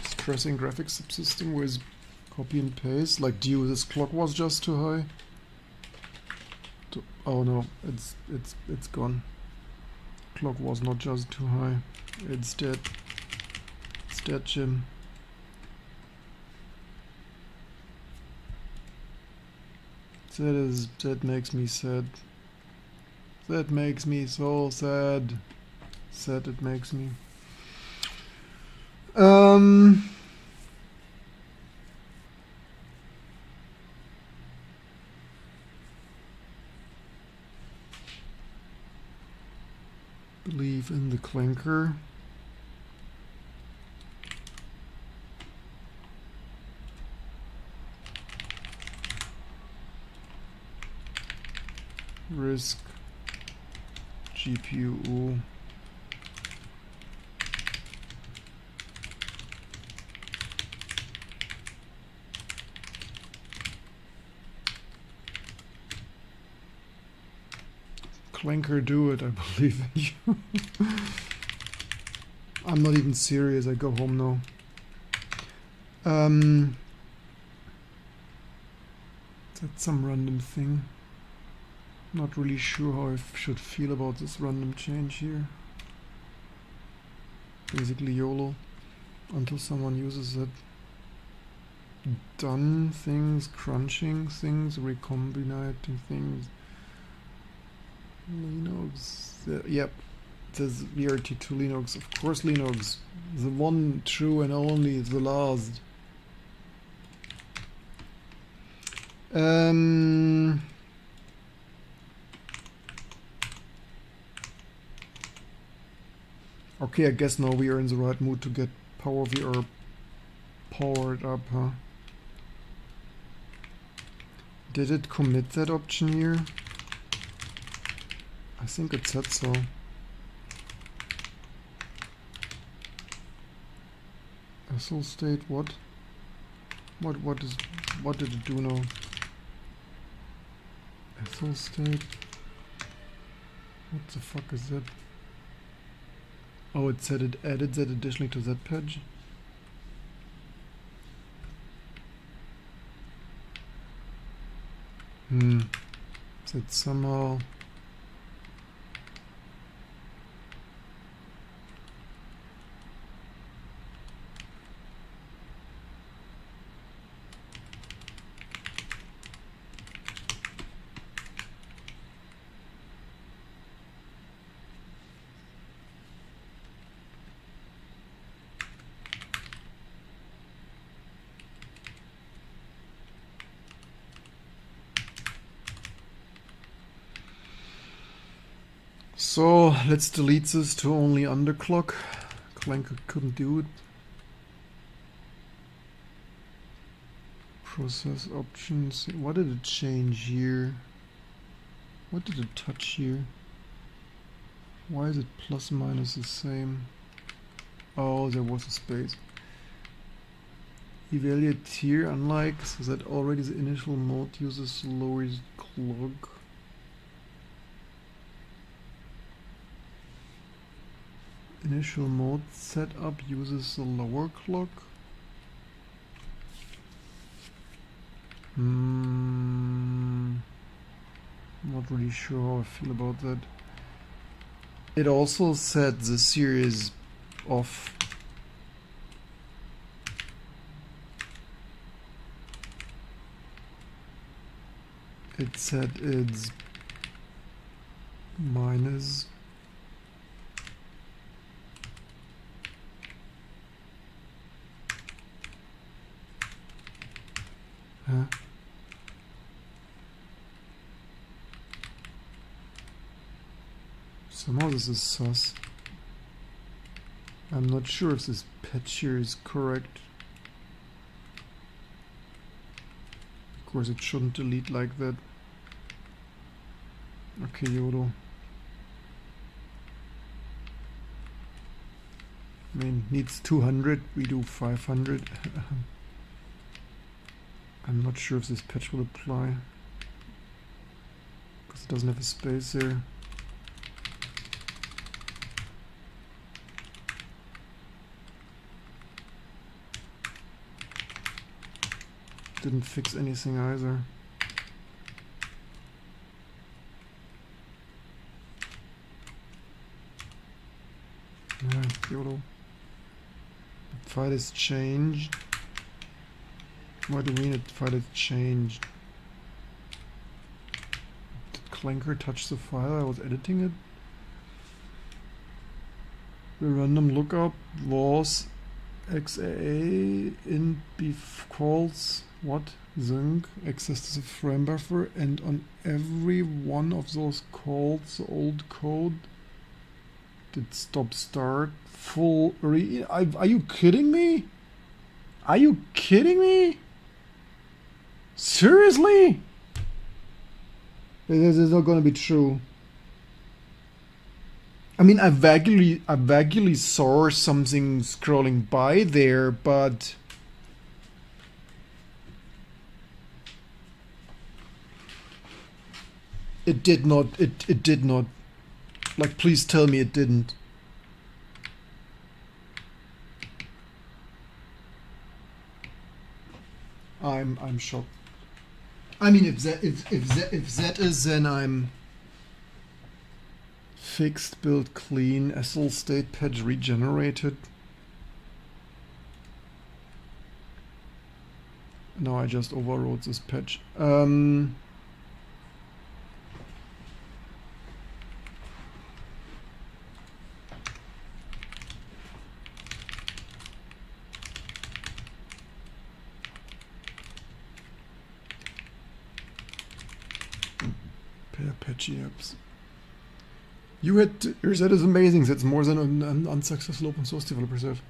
Stressing graphics subsystem with copy and paste. Like, this clock was just too high. Oh no, it's gone. Clock was not just too high. It's dead. It's dead, Jim. That makes me sad. That makes me so sad. Sad it makes me. Believe in the clanker. Risk GPU. Clanker, do it, I believe in you. I'm not even serious, I go home now. That's some random thing. Not really sure how I should feel about this random change here. Basically YOLO. Until someone uses it. Done things, crunching things, recombinating things. Linux. Yep. It says VRT2 Linux. Of course Linux. The one true and only, the last. Okay, I guess now we are in the right mood to get Power VR powered up, huh? Did it commit that option here? I think it said so. SL state, what? What did it do now? SL state? What the fuck is that? Oh, it said it added that additionally to that page. That somehow. So let's delete this to only underclock. Clanker couldn't do it. Process options. What did it change here? What did it touch here? Why is it plus minus the same? Oh, there was a space. Evaluate here, unlike, so that already the initial mode uses the lowest clock. Initial mode setup uses the lower clock. Not really sure how I feel about that. It also said the series off. It said it's minus. Huh? Somehow this is sus. I'm not sure if this patch here is correct. Of course it shouldn't delete like that. Okay, YOLO. I mean, needs 200, we do 500. I'm not sure if this patch will apply, because it doesn't have a space there. Didn't fix anything either. Yeah, YOLO. File is changed. What do you mean it file is changed? Did Clanker touch the file? I was editing it. The random lookup was XAA in beef calls what? Zinc access to the frame buffer, and on every one of those calls the old code did stop start full are you kidding me? Are you kidding me? Seriously? This is not gonna be true. I mean, I vaguely saw something scrolling by there, but it did not. It did not. Like, please tell me it didn't. I'm shocked. I mean, if that is, then I'm fixed, build clean, SL state patch regenerated. No, I just overwrote this patch. Patchy apps. You had yours. That is amazing. That's more than an unsuccessful open source developers have.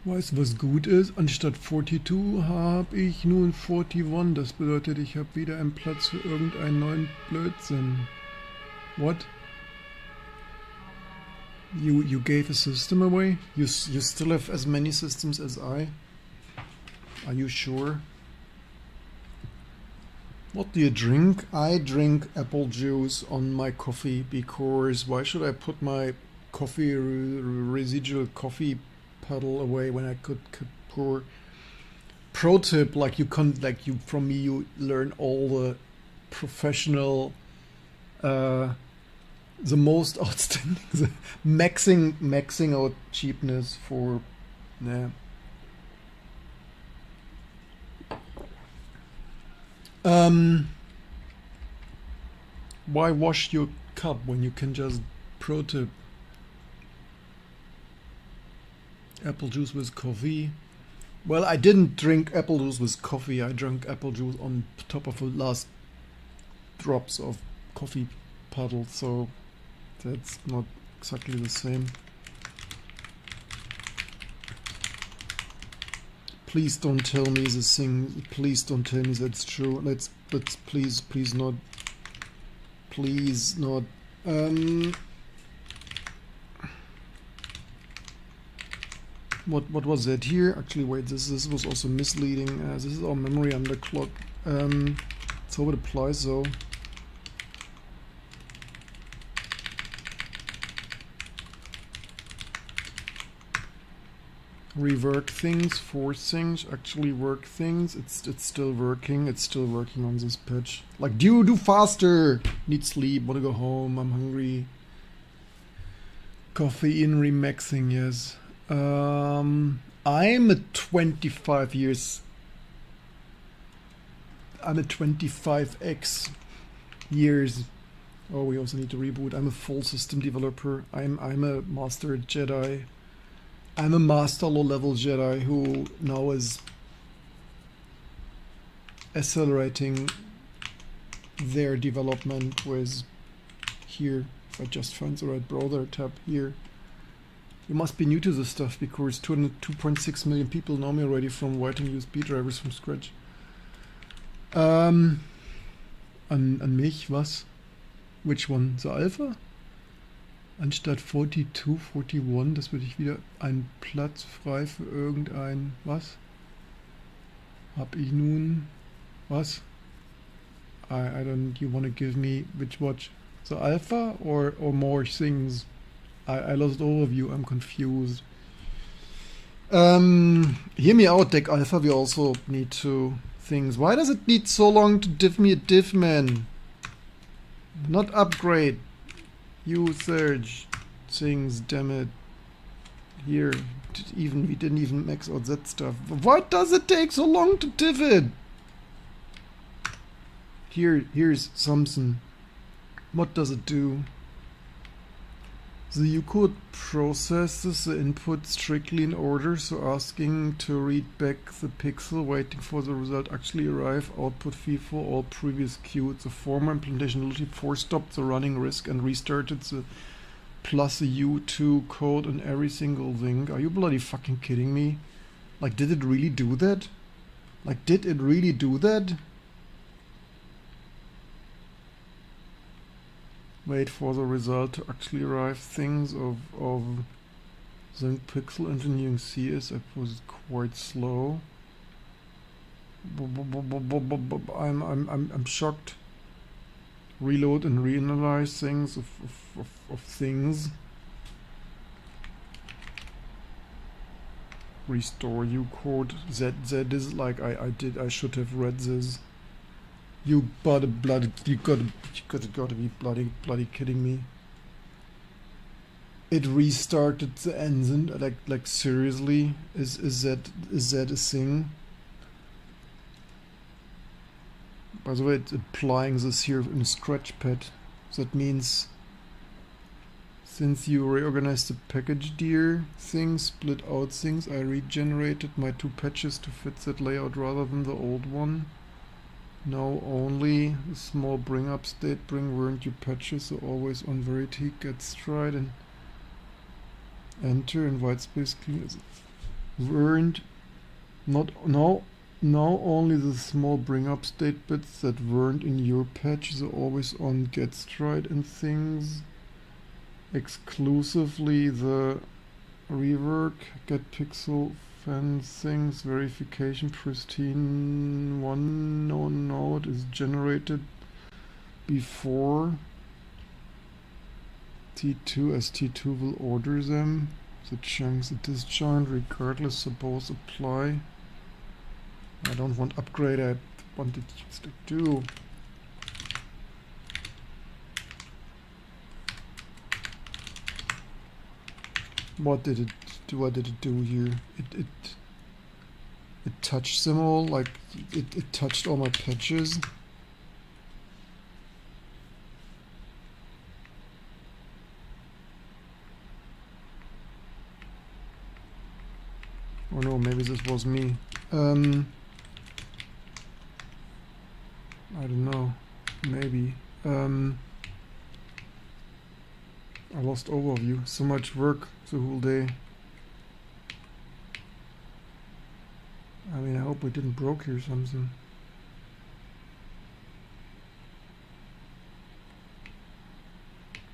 Weißt du, was gut ist? Anstatt 42 habe ich nun 41. Das bedeutet, ich habe wieder einen Platz für irgendeinen neuen Blödsinn. What? You gave a system away? You still have as many systems as I? Are you sure? What do you drink? I drink apple juice on my coffee, because why should I put my coffee residual coffee puddle away when I could pour? Pro tip, like from me you learn all the professional the most outstanding, the maxing out cheapness for, yeah. Why wash your cup when you can just, pro tip, apple juice with coffee? Well, I didn't drink apple juice with coffee. I drank apple juice on top of the last drops of coffee puddle, so that's not exactly the same. Please don't tell me this thing. Please don't tell me that's true. Let's please not. Please not. What was that here? Actually, wait. This was also misleading. This is our memory underclock. So it applies though. Rework things, force things, actually work things. It's still working. It's still working on this patch. Like, do faster. Need sleep. Want to go home. I'm hungry. Caffeine remaxing. Yes. I'm a 25 years. I'm a 25x years. Oh, we also need to reboot. I'm a full system developer. I'm a master Jedi. I'm a master low-level Jedi who now is accelerating their development with here. If I just find the right browser tab here. You must be new to this stuff, because 2.6 million people know me already from writing USB drivers from scratch. I'm an mich, was? Which one? The Alpha? Anstatt 42, 41, das würde ich wieder einen Platz frei für irgendein, was? Hab ich nun, was? I don't, you wanna give me which watch? The Alpha or more things? I lost overview, I'm confused. Hear me out, Deck Alpha, we also need to things. Why does it need so long to div me a div, man? Not upgrade. You Surge things, damn it. Here, we didn't even max out that stuff. Why does it take so long to div it? Here's something. What does it do? The Ucode processes the input strictly in order, so asking to read back the pixel, waiting for the result actually arrive, output FIFO, all previous queued. The former implementation literally force-stopped the running risk and restarted the plus the U2 code on every single thing. Are you bloody fucking kidding me? Like, did it really do that? Like, did it really do that? Wait for the result to actually arrive. Things of Zinc Pixel Engineering CS was quite slow. I'm shocked. Reload and reanalyze things of things. Restore Ucode. That is like I should have read this. You gotta be bloody kidding me. It restarted the engine, like seriously? Is that a thing? By the way, it's applying this here in a scratch pad. That means since you reorganized the package dir thing, split out things, I regenerated my two patches to fit that layout rather than the old one. Now only a small bring up state bring weren't your patches, so always on verity gets tried and enter and whitespace clean as weren't not now only the small bring up state bits that weren't in your patch, so always on gets tried and things exclusively the rework get pixel fan things verification pristine one node is generated before T2 as T2 will order them. The chunks the disjoint regardless suppose apply. I don't want upgrade, I want it to do. What did it do? What did it do here? It touched them all, like it touched all my patches. Oh no, maybe this was me. I don't know. Maybe. I lost overview. So much work the whole day. I mean, I hope we didn't broke here something.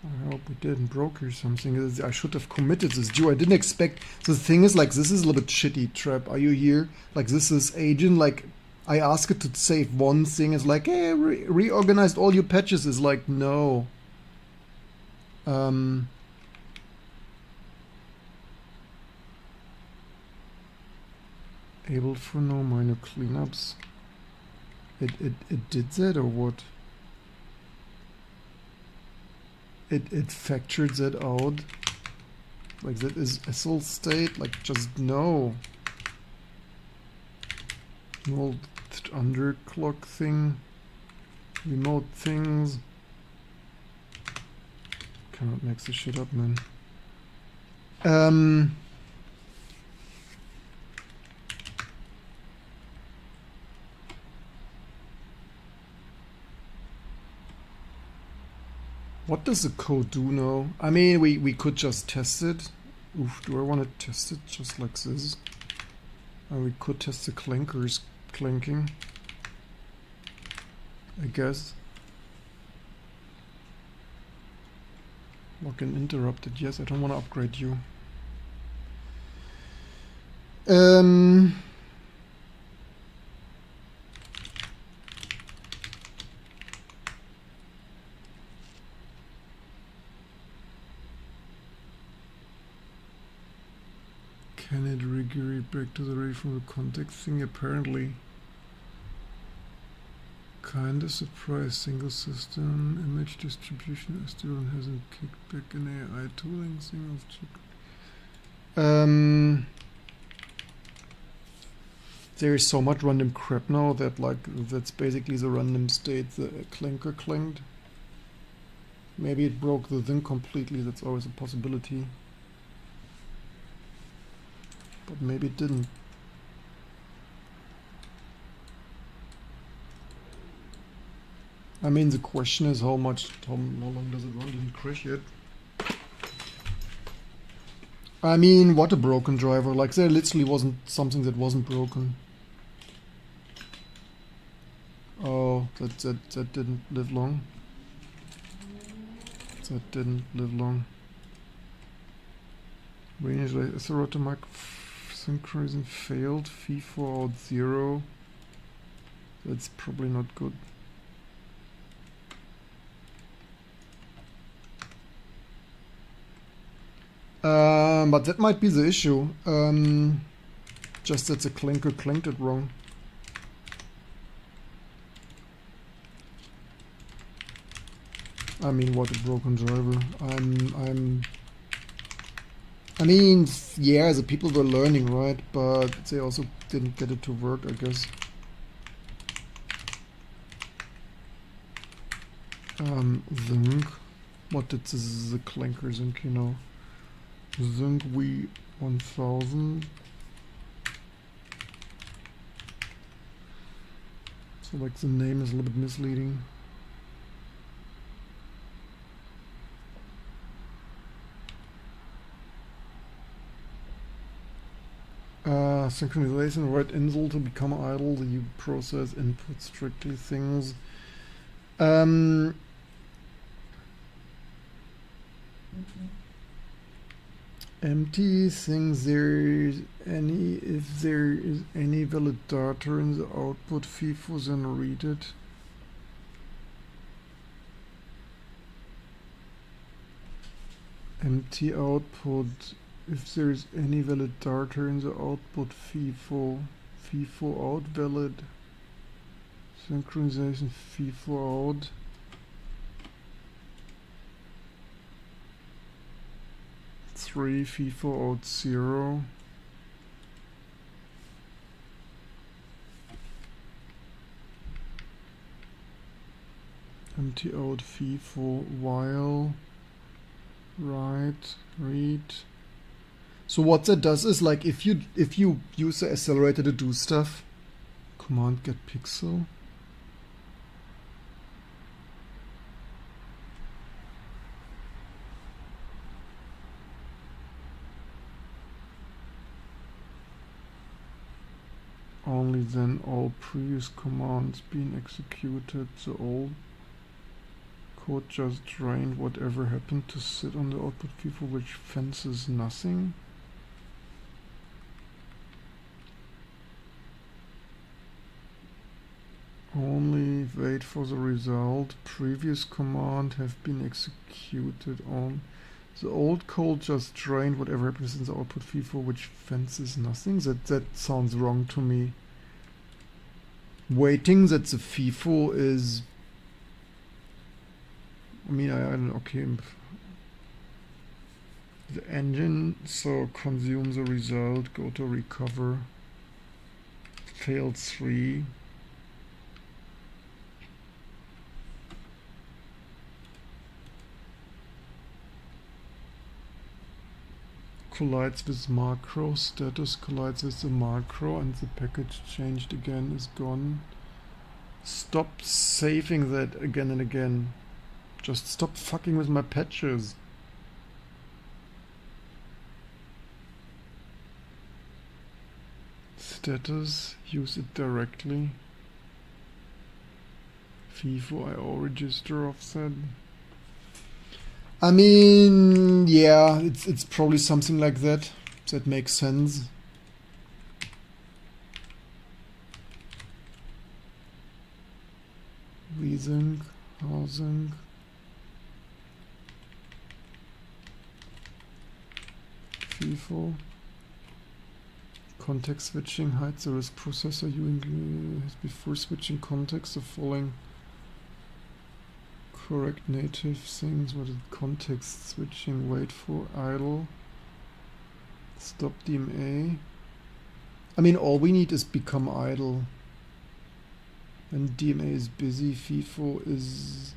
I hope we didn't broke here something. I should have committed this due. I didn't expect. So the thing is, like, this is a little bit shitty, Trap. Are you here? Like, this is agent. Like, I ask it to save one thing. It's like, hey, reorganized all your patches. Is like, no. Able for no minor cleanups. It did that or what? It factored that out. Like that is SL state. Like just no. No underclock thing. Remote things. Cannot mix this shit up, man. What does the code do now? I mean, we could just test it. Oof, do I want to test it just like this? Or we could test the clankers clanking. I guess. Login interrupted. Yes, I don't want to upgrade you. Can it regenerate back to the ray from the context thing? Apparently. Kinda surprised. Single system image distribution still hasn't kicked back an AI tooling thing of chip. There is so much random crap now that like that's basically the random state the clinker clanged. Maybe it broke the thing completely, that's always a possibility. But maybe it didn't. I mean, the question is how long does it run? Didn't crash yet. I mean, what a broken driver. Like, there literally wasn't something that wasn't broken. Oh, that didn't live long. That didn't live long. Range Acerota mic synchronizing failed. FIFO out 0. That's probably not good. But that might be the issue. Just that the clinker clanked it wrong. I mean, what a broken driver. I mean, yeah, the people were learning, right? But they also didn't get it to work, I guess. Zinc. What did the clanker zinc, you know? Zinc we 1000. So like the name is a little bit misleading. Synchronization, right insel to become idle, the process input strictly things. Empty things if there is any valid data in the output FIFO, then read it. Empty output. If there is any valid data in the output FIFO out valid. Synchronization FIFO out. Three FIFO out 0. Empty out FIFO while write read. So what that does is like if you use the accelerator to do stuff, command get pixel. Only then all previous commands being executed, the old code just drained whatever happened to sit on the output FIFO, which fences nothing. Only wait for the result. Previous command have been executed on. The old code just drained whatever happens in the output FIFO, which fences nothing. That sounds wrong to me. Waiting that the FIFO is. I mean, I don't know. Okay. The engine, so consume the result, go to recover. Failed 3. Collides with macro, status collides with the macro, and the package changed again is gone. Stop saving that again and again. Just stop fucking with my patches. Status, use it directly. FIFO IO register offset. I mean, yeah, it's probably something like that. That makes sense. Resync, housing. FIFO. Context switching hides the risk processor you before switching context the following correct native things. What is context switching? Wait for idle. Stop DMA. I mean, all we need is become idle. When DMA is busy, FIFO is...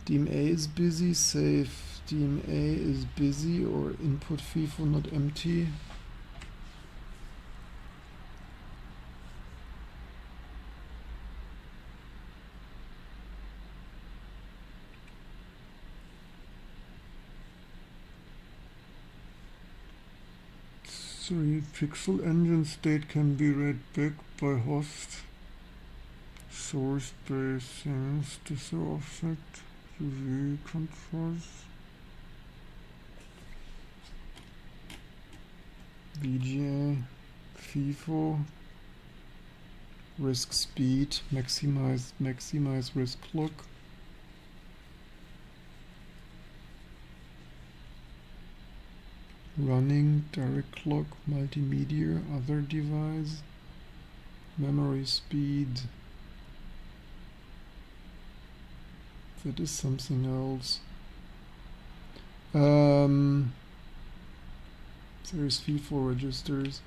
DMA is busy, save DMA is busy, or input FIFO not empty. Three pixel engine state can be read back by host. Source basings, this object, UV controls. VGA, FIFO, risk speed, maximize risk clock. Running, direct clock, multimedia, other device, memory speed. That is something else. There is FIFO registers.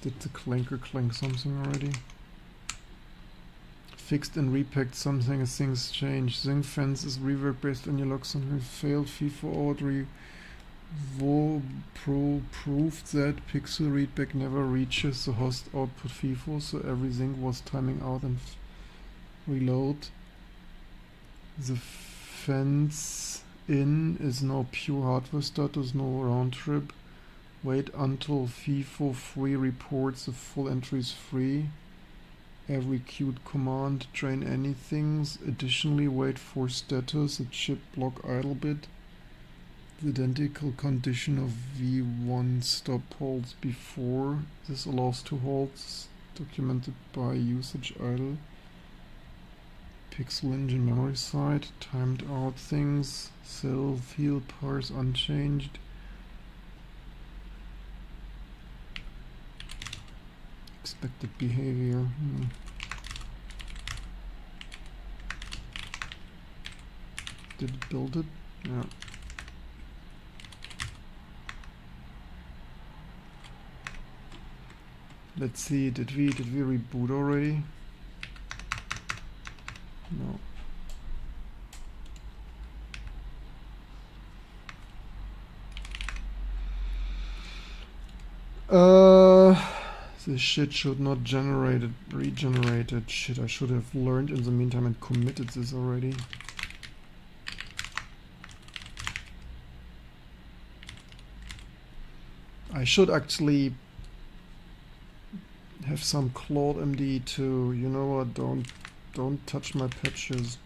Did the clanker clank something already? Fixed and repacked something as things change. Zinc fence is rework based on your logs and failed. FIFO out proved that pixel readback never reaches the host output FIFO, so every zinc was timing out and reload. The fence in is now pure hardware status, no round trip. Wait until FIFO free reports the full entry is free. Every queued command train anythings. Additionally, wait for status, a chip block idle bit. The identical condition of V1 stop holds before. This allows two holds documented by usage idle. Pixel engine memory side, timed out things, cell field parse unchanged. Expected behavior. Did it build it? Yeah. Let's see, did we reboot already? No. This shit should not regenerate it. Shit, I should have learned in the meantime and committed this already. I should actually have some Claude MD too. You know what? Don't touch my patches.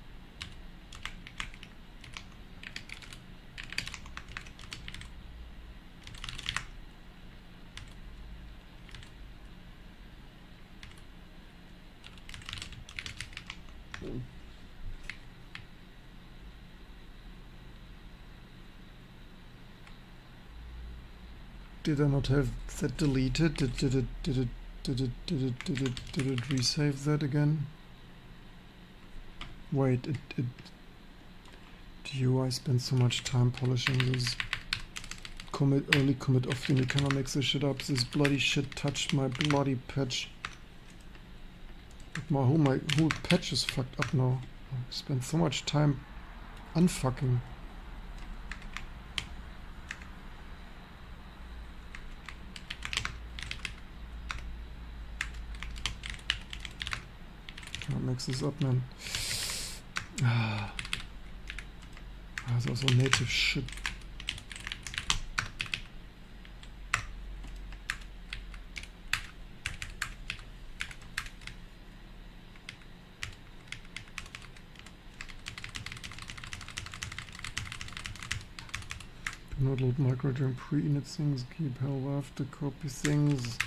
Did I not have that deleted? Did it resave that again? Wait, I spent so much time polishing this early commit often you cannot mix this shit up. This bloody shit touched my bloody patch. My whole patch is fucked up now. I spent so much time unfucking. Can't mix this up, man. There's also native shit. not load microdram pre-init things, keep help after copy things.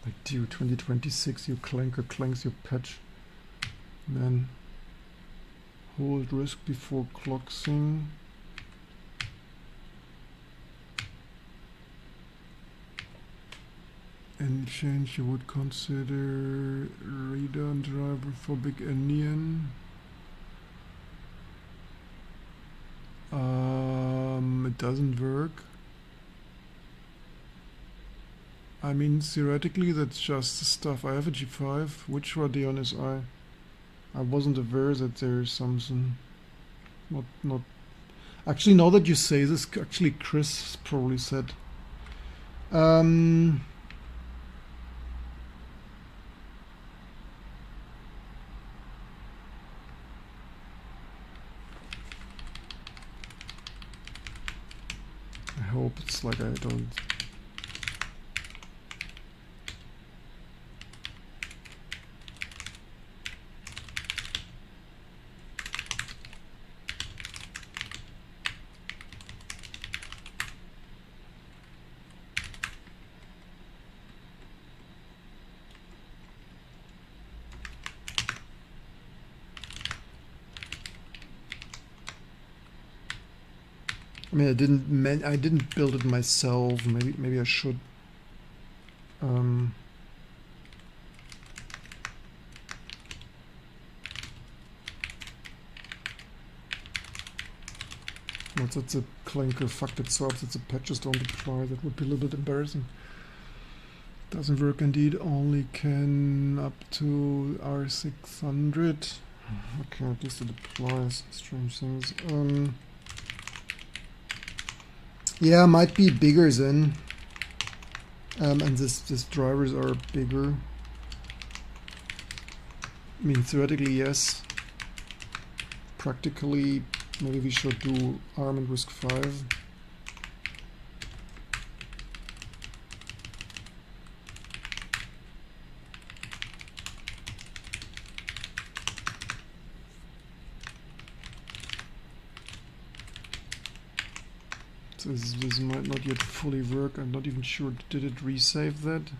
Like dude, 2026, you clanker clanks your patch. Then hold risk before clock thing. Any change you would consider reader and driver for big Endian? It doesn't work. I mean, theoretically, that's just the stuff. I have a G5. Which Radeon is I wasn't aware that there's something. Not. Actually, now that you say this, actually, Chris probably said. I hope it's like I don't. I mean, I didn't build it myself. Maybe I should. Not that the clanker fucked it so up that the patches don't apply. That would be a little bit embarrassing. Doesn't work indeed. Only can up to R600. Okay, at least it applies. Strange things. Yeah, might be bigger then. And this drivers are bigger. I mean, theoretically, yes. Practically, maybe we should do ARM and RISC V. So this might not yet fully work. I'm not even sure. Did it resave that?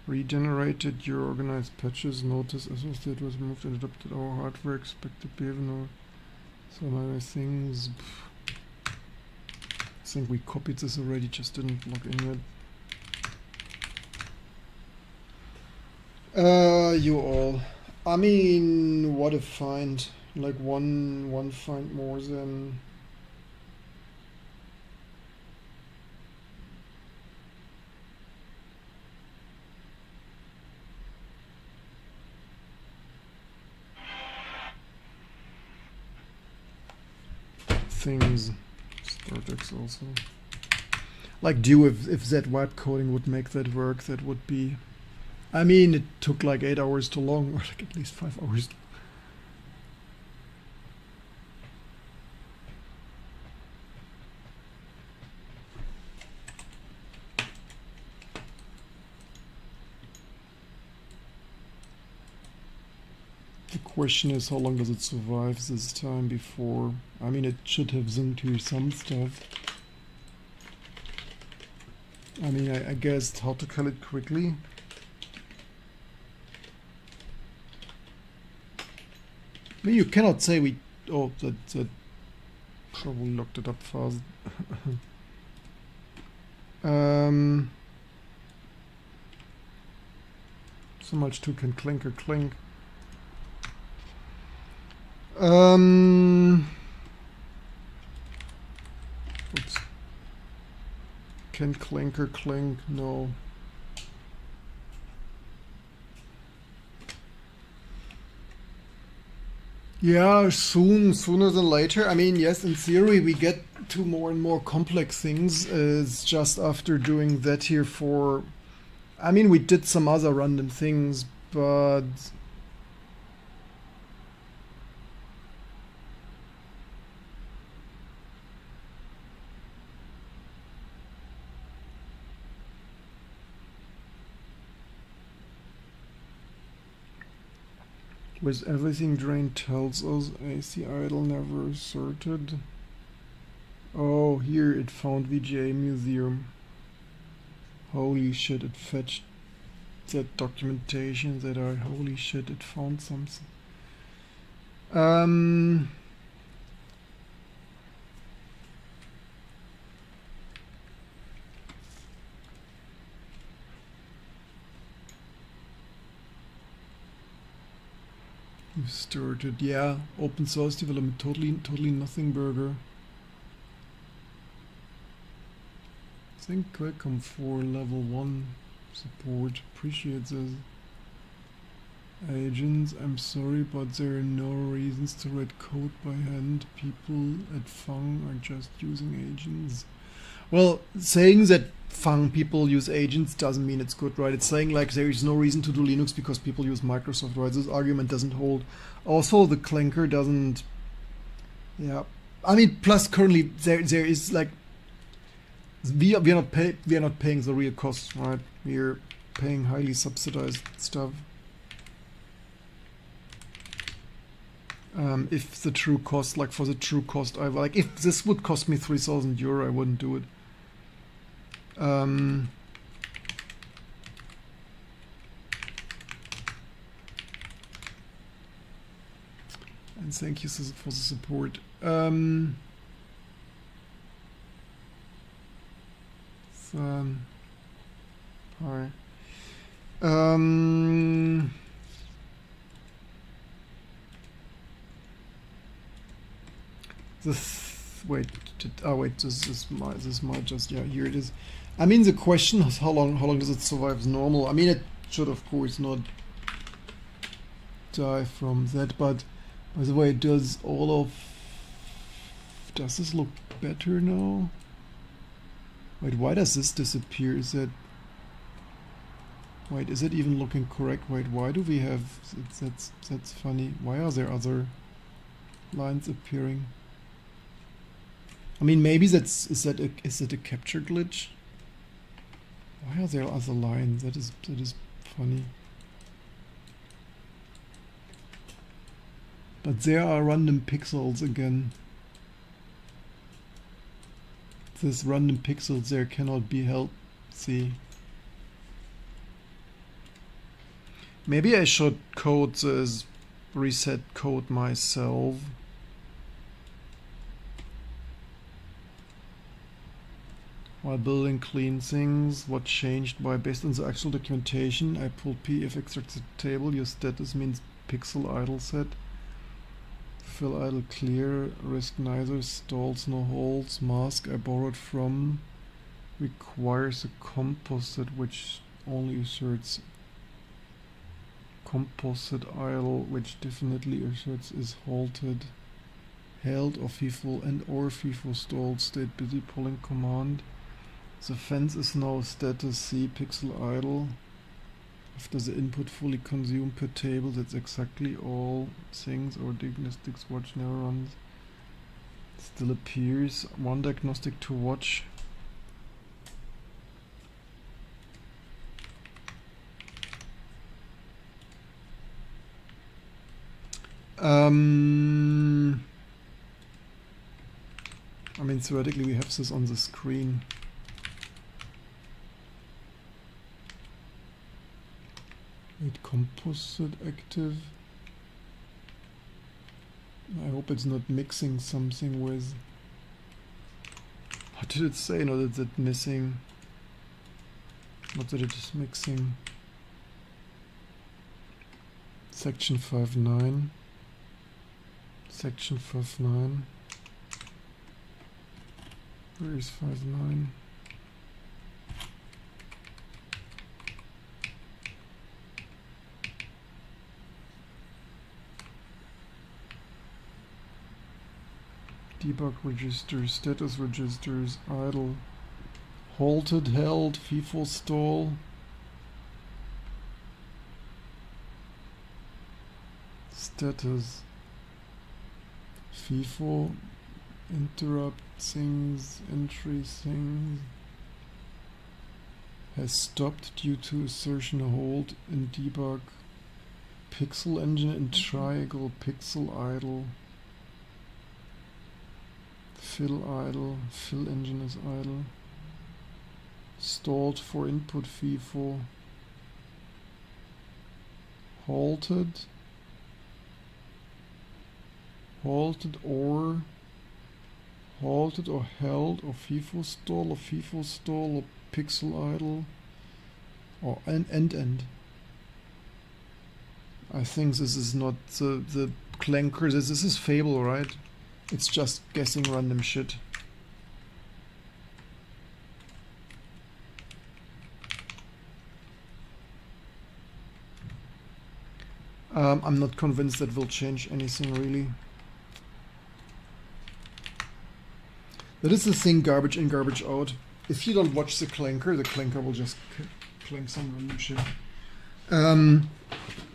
Regenerated your organized patches. Notice associated was moved and adopted our hardware. Expected behavior. No. Some other things. I think we copied this already. Just didn't log in yet. You all. I mean, what a find. Like one find more than. Things. StartX also. Like if that white coding would make that work, that would be. I mean, it took like 8 hours too long, or like at least 5 hours. The question is, how long does it survive this time before? I mean, it should have synced here some stuff. I mean, I guessed how to kill it quickly. I mean, you cannot say we. Oh, that probably looked it up fast. So much too can clink or clink. Oops. Can clink or clink? No. Yeah, sooner than later. I mean, yes, in theory we get to more and more complex things. It's just after doing that here for. I mean, we did some other random things, but. With everything drained tells us AC idle never asserted. Oh, here it found VGA Museum. Holy shit, it fetched that documentation that holy shit, it found something. You started, yeah, open source development, totally nothing burger. Think Qualcomm 4 level 1 support, appreciate this. Agents, I'm sorry, but there are no reasons to write code by hand. People at Fang are just using agents. Well, saying that Fang people use agents doesn't mean it's good, right? It's saying like there is no reason to do Linux because people use Microsoft, right? This argument doesn't hold. Also, the clanker doesn't. Yeah, I mean, plus currently there is like we are not paying the real costs, right? We're paying highly subsidized stuff. If the true cost, like for the true cost, I like if this would cost me 3,000 euro, I wouldn't do it. And thank you for the support. Hi. This might just, yeah, here it is. I mean, the question is how long does it survive as normal? I mean, it should of course not die from that, but by the way, does this look better now? Wait, why does this disappear? Is it even looking correct? Wait, why do we have, that's funny. Why are there other lines appearing? I mean, maybe is that a capture glitch? Why are there other lines? That is funny. But there are random pixels again. This random pixels there cannot be helped. See. Maybe I should code this reset code myself. While building clean things, what changed based on the actual documentation, I pulled pf extract the table, your status means pixel idle set, fill idle clear, risk neither, stalls no holds, mask I borrowed from, requires a composite which only asserts composite idle, which definitely asserts is halted, held or FIFO stalled, state busy pulling command. The fence is now status C pixel idle. After the input fully consumed per table, that's exactly all things or diagnostics watch never runs. Still appears. One diagnostic to watch. I mean, theoretically we have this on the screen. Wait, composite active. I hope it's not mixing something with. What did it say? No, that's it missing. Not that it is mixing. Section 5.9. Section 5.9. Where is 5.9? Debug registers, status registers, idle, halted, held, FIFO stall, status, FIFO, interrupt things, entry things, has stopped due to assertion hold in debug, pixel engine and triangle, pixel idle, Fill idle. Fill engine is idle. Stalled for input FIFO. Halted. Halted or held or FIFO stall or pixel idle or end. I think this is not the clanker. This is Fable, right? It's just guessing random shit. I'm not convinced that will change anything really. That is the thing, garbage in, garbage out. If you don't watch the clanker will just clank some random shit.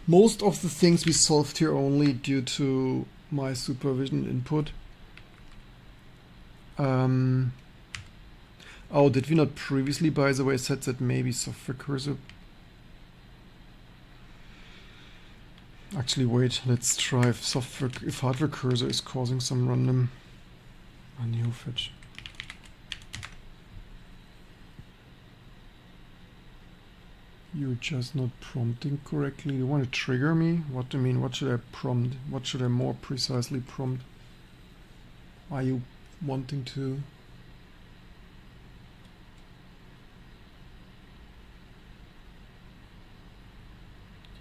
Most of the things we solved here only due to my supervision input. Oh, did we not previously, by the way, said that maybe software cursor? Actually, wait, let's try if hardware cursor is causing some random new fetch. You're just not prompting correctly. You want to trigger me? What do you mean? What should I prompt? What should I more precisely prompt? Are you wanting to?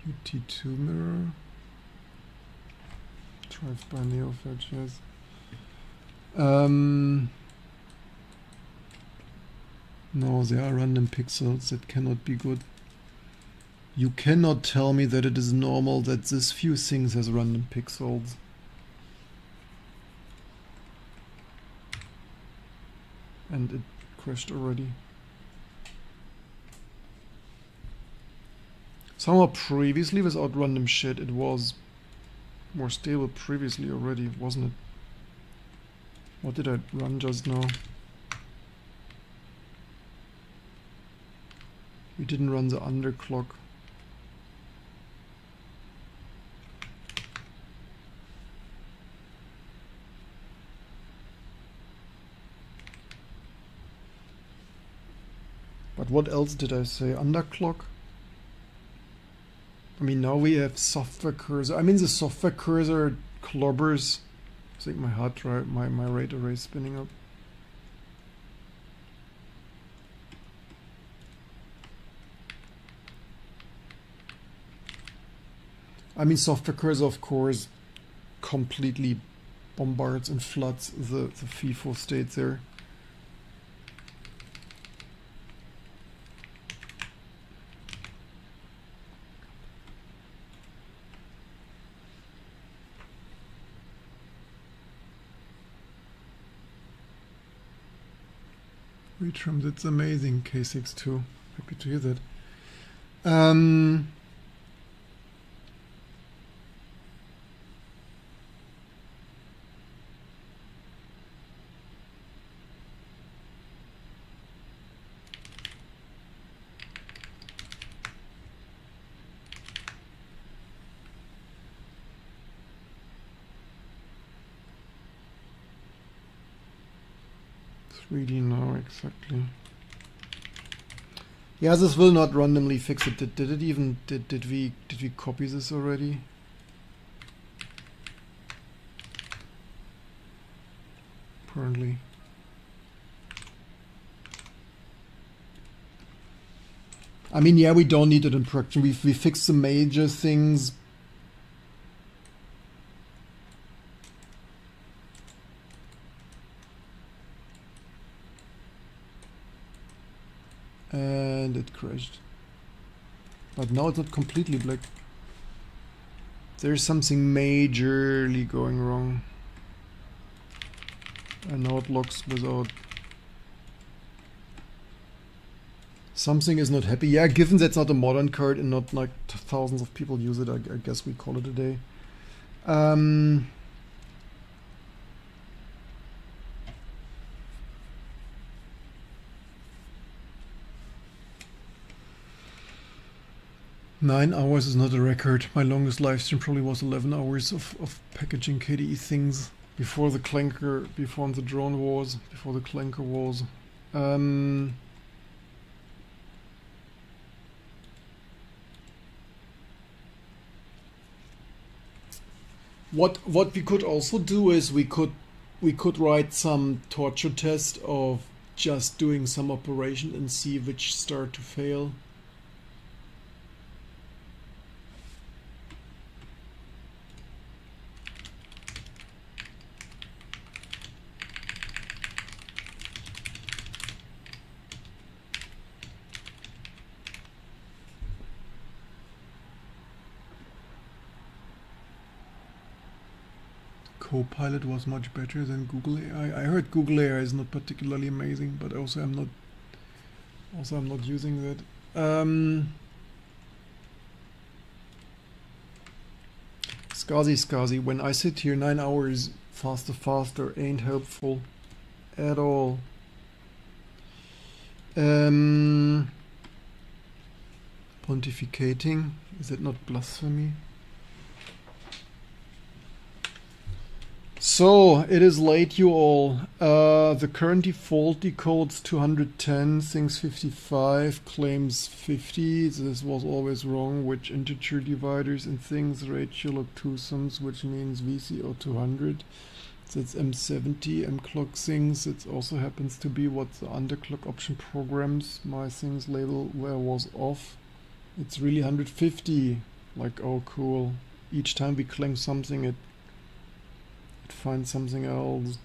UT2 mirror. Drive by neofetch, yes. No, there are random pixels. That cannot be good. You cannot tell me that it is normal that this few things has random pixels. And it crashed already. Somehow previously without random shit it was more stable previously already, wasn't it? What did I run just now? We didn't run the underclock. But what else did I say? Underclock? I mean, now we have software cursor. I mean, the software cursor clobbers. I think my hard drive, my rate array is spinning up. I mean, software cursor, of course, completely bombards and floods the FIFO state there. Retrimmed, it's amazing, K62. Happy to hear that. Really now exactly. Yeah, this will not randomly fix it. Did it even did we copy this already? Apparently. I mean, yeah, we don't need it in production. We fixed the major things. And it crashed. But now it's not completely black. There's something majorly going wrong. And now it locks without. Something is not happy. Yeah, given that's not a modern card and not like thousands of people use it, I guess we call it a day. 9 hours is not a record. My longest live stream probably was 11 hours of packaging KDE things. before the clanker, before the drone wars, before the clanker wars. Um, what we could also do is we could write some torture test of just doing some operation and see which start to fail. Copilot was much better than Google AI. I heard Google AI is not particularly amazing, but also I'm not using that. Skazi, when I sit here 9 hours faster ain't helpful at all. Pontificating, is that not blasphemy? So, it is late, you all. The current default decodes 210, thinks 55, claims 50. This was always wrong, which integer dividers and things ratio log two sums, which means VCO 200. That's M70, mclock things. It also happens to be what the underclock option programs. My things label where was off. It's really 150. Like, oh cool. Each time we claim something, it find something else.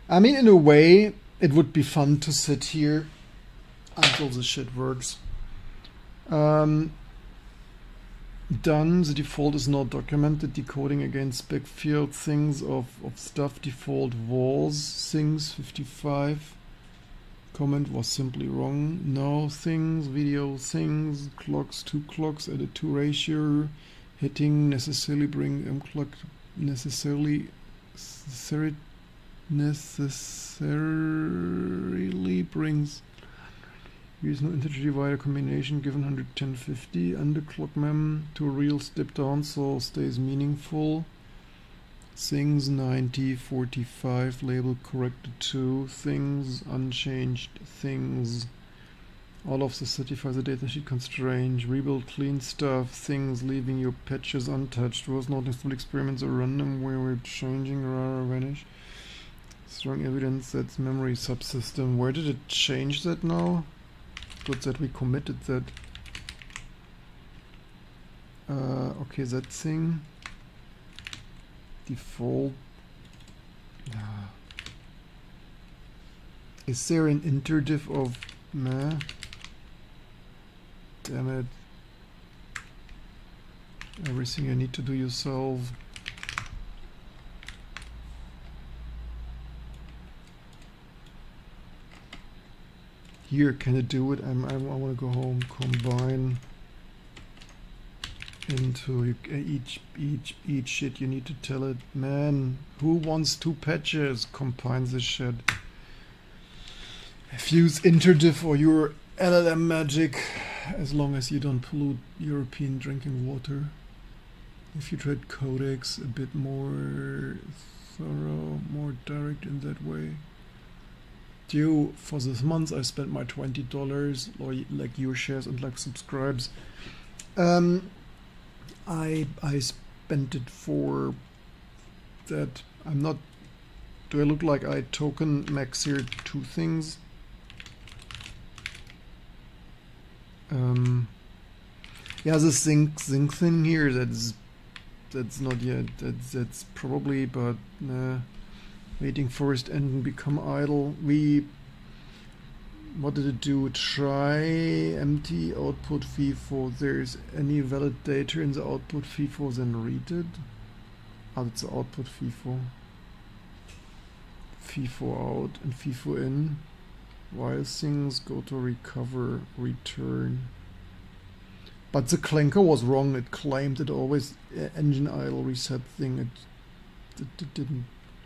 I mean, in a way, it would be fun to sit here until the shit works. Done. The default is not documented. Decoding against backfield things of stuff. Default was things 55. Comment was simply wrong. No things, video things, clocks, 2 clocks, added 2 ratio. Hitting necessarily bring mclock necessarily brings. Use no integer divider combination given 11050 underclock mem to real step down so stays meaningful. Things 90 45 label corrected to things unchanged things. All of the certify the datasheet constraint, rebuild clean stuff, things leaving your patches untouched, was not in full experiments or random where we're changing rara vanish. Strong evidence that's memory subsystem. Where did it change that now? Good that we committed that. Okay, that thing. Default. Is there an interdiff of meh? Damn it. Everything you need to do yourself. Here, can it do it? I want to go home. Combine into each shit. You need to tell it, man. Who wants 2 patches? Combine this shit. Fuse interdiff or your LLM magic, as long as you don't pollute European drinking water. If you treat codecs a bit more thorough, more direct in that way. Due for this month, I spent my $20, or like your shares and like subscribes. I spent it for that. I'm not. Do I look like I token max here 2 things? Yeah, the zinc thing here, that's not yet, that's probably, but waiting for it and become idle. What did it do? Try empty output FIFO. There's any valid data in the output FIFO, then read it. Ah, that's the output FIFO. FIFO out and FIFO in. While things go to recover, return. But the clanker was wrong. It claimed it always engine idle reset thing. It didn't.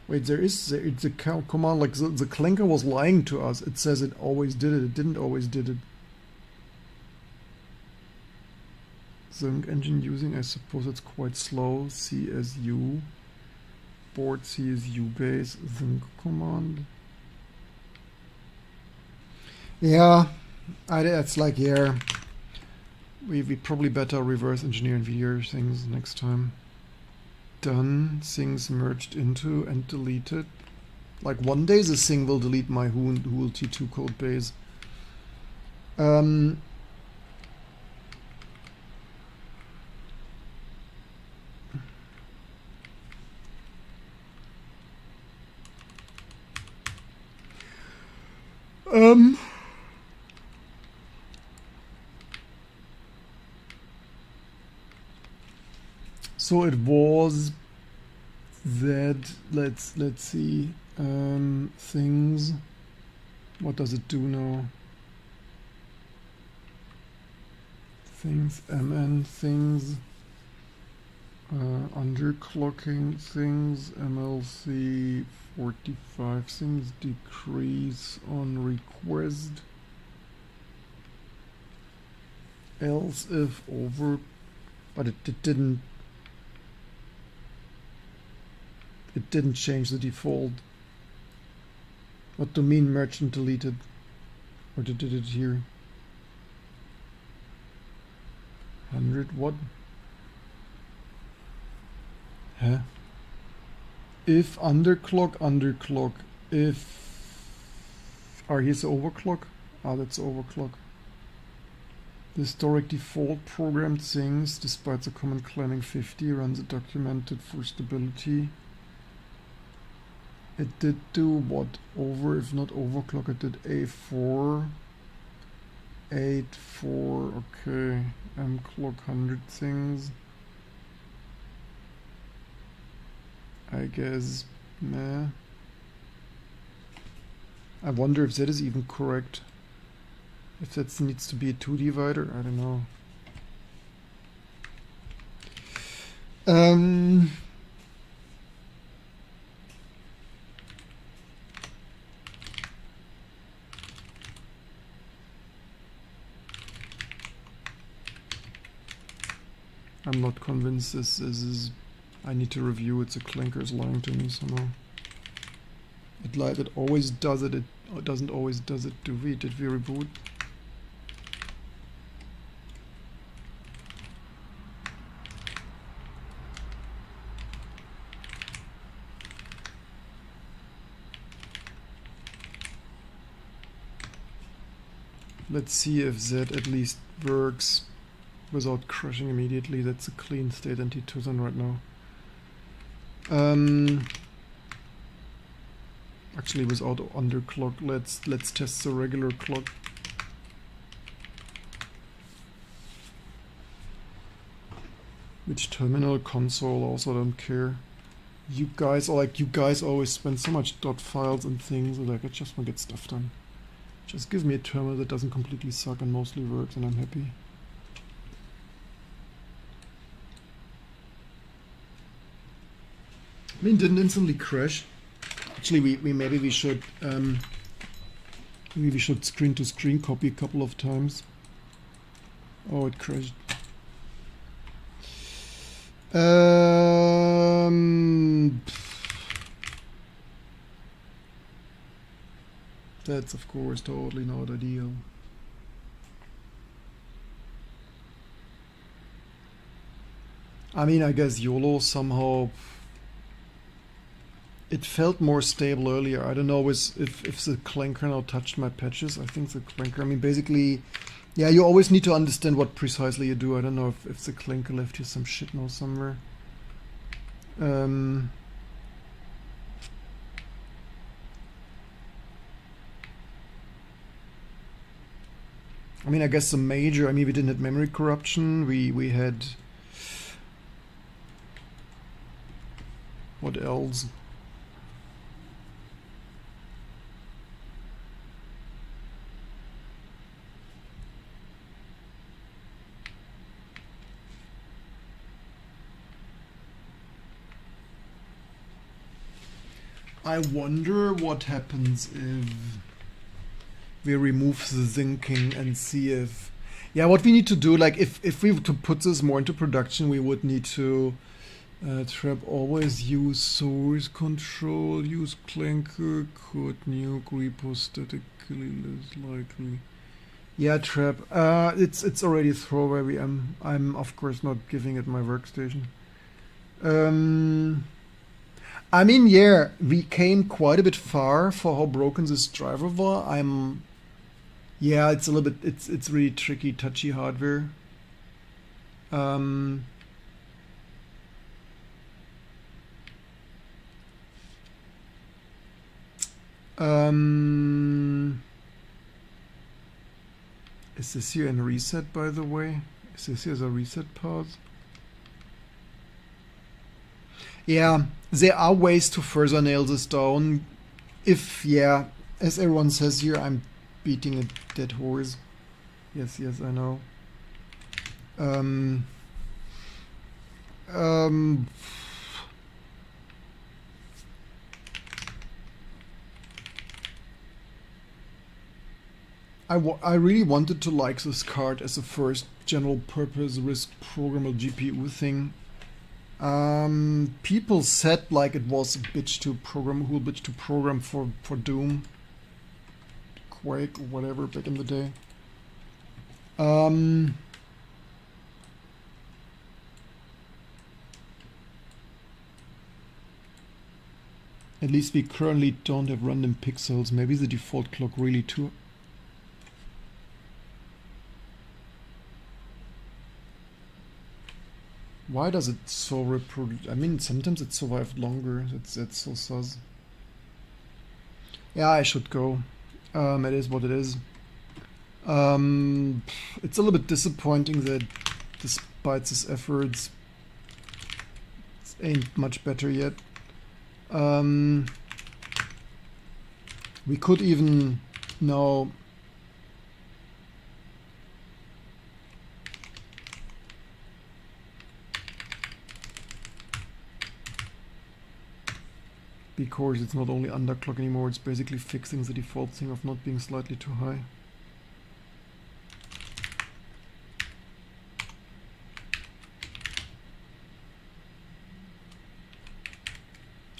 Wait, it's a command like the clanker was lying to us. It says it always did it. It didn't always did it. Zinc engine using? I suppose it's quite slow. CSU. Board CSU base Zinc command. Yeah, it's like, yeah. We probably better reverse engineer NVIDIA things next time. Done. Things merged into and deleted. Like one day this thing will delete my Hool T2 code base. So it was that, let's see, things, what does it do now? Things, MN things, underclocking things, MLC 45 things, decrease on request, else if over, but it didn't change the default. What do you mean merchant deleted? Or did it here? 100 what? Huh? If underclock, if... here's the overclock? That's overclock. The historic default programmed things, despite the comment claiming 50, runs it documented for stability. It did do what? Over, if not overclock, it did A4. 8-4, okay. Clock 100 things. I guess, meh. I wonder if that is even correct. If that needs to be a 2 divider, I don't know. I'm not convinced this is... I need to review it. The clinker is lying to me somehow. It always does it. It doesn't always does it. Did we reboot? Let's see if that at least works without crashing immediately. That's a clean state NT2000 right now. Actually, without underclock, let's test the regular clock. Which terminal? Console, also don't care. You guys always spend so much dot files and things, like I just want to get stuff done. Just give me a terminal that doesn't completely suck and mostly works, and I'm happy. I mean, didn't instantly crash. Actually, maybe we should screen to screen copy a couple of times. Oh, it crashed. That's of course totally not ideal. I mean, I guess YOLO somehow... It felt more stable earlier. I don't know if the clanker now touched my patches. I think the clanker... I mean, basically... Yeah, you always need to understand what precisely you do. I don't know if the clanker left you some shit now somewhere. I mean, I guess the major... I mean, we didn't have memory corruption. We had... What else? I wonder what happens if we remove the zinking and see if... Yeah, what we need to do, like if we were to put this more into production, we would need to trap always use source control, use clanker, could nuke repo statically less likely. Yeah, trap. It's already throwaway. I'm of course not giving it my workstation. I mean, yeah, we came quite a bit far for how broken this driver was. Yeah, it's a little bit, it's really tricky, touchy hardware. Um, um, is this here in reset, by the way? Is this here as a reset pause? Yeah, there are ways to further nail this down. If, yeah, as everyone says here, I'm beating a dead horse. Yes, yes, I know. Um, um, I really wanted to like this card as a first general purpose RISC programmable GPU thing. People said like it was a bitch to program, whole bitch to program for Doom, Quake, or whatever back in the day. At least we currently don't have random pixels. Maybe the default clock really too. Why does it so reproduce? I mean, sometimes it survived longer. That's so sus. Yeah, I should go. It is what it is. It's a little bit disappointing that despite his efforts, it ain't much better yet. We could even now because it's not only underclock anymore, it's basically fixing the default thing of not being slightly too high.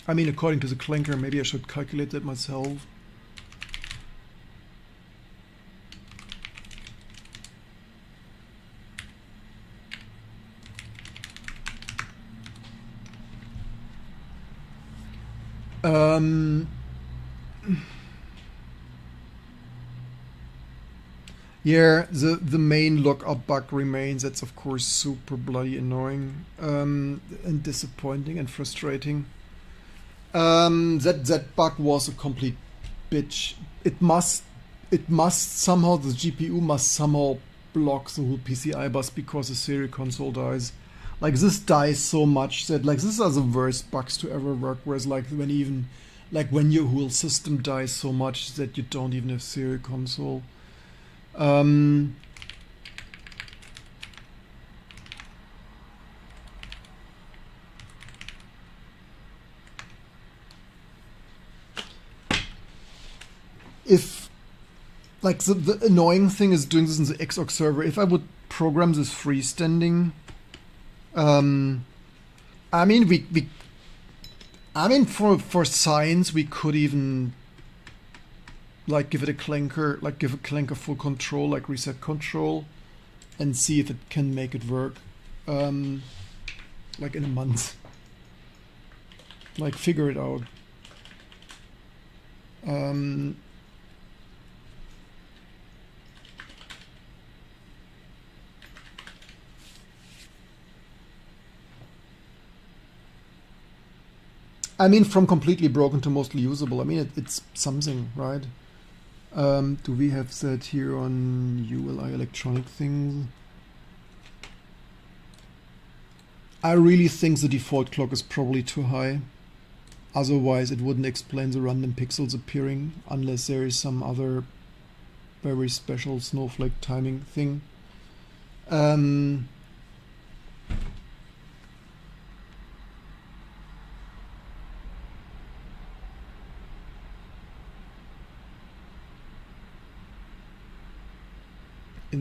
I mean, according to the clanker, maybe I should calculate that myself. Yeah, the main lookup bug remains. That's of course super bloody annoying and disappointing and frustrating. That bug was a complete bitch. It must somehow, the GPU must somehow block the whole PCI bus because the serial console dies. Like this dies so much that like these are the worst bugs to ever work. Whereas like when your whole system dies so much that you don't even have serial console. If like the annoying thing is doing this in the Xorg server. If I would program this freestanding, I mean for science we could even like give it a clanker, like give a clanker full control, like reset control, and see if it can make it work. Like in a month. Like figure it out. I mean, from completely broken to mostly usable. I mean, it's something, right? Do we have that here on ULI electronic things? I really think the default clock is probably too high. Otherwise, it wouldn't explain the random pixels appearing unless there is some other very special snowflake timing thing.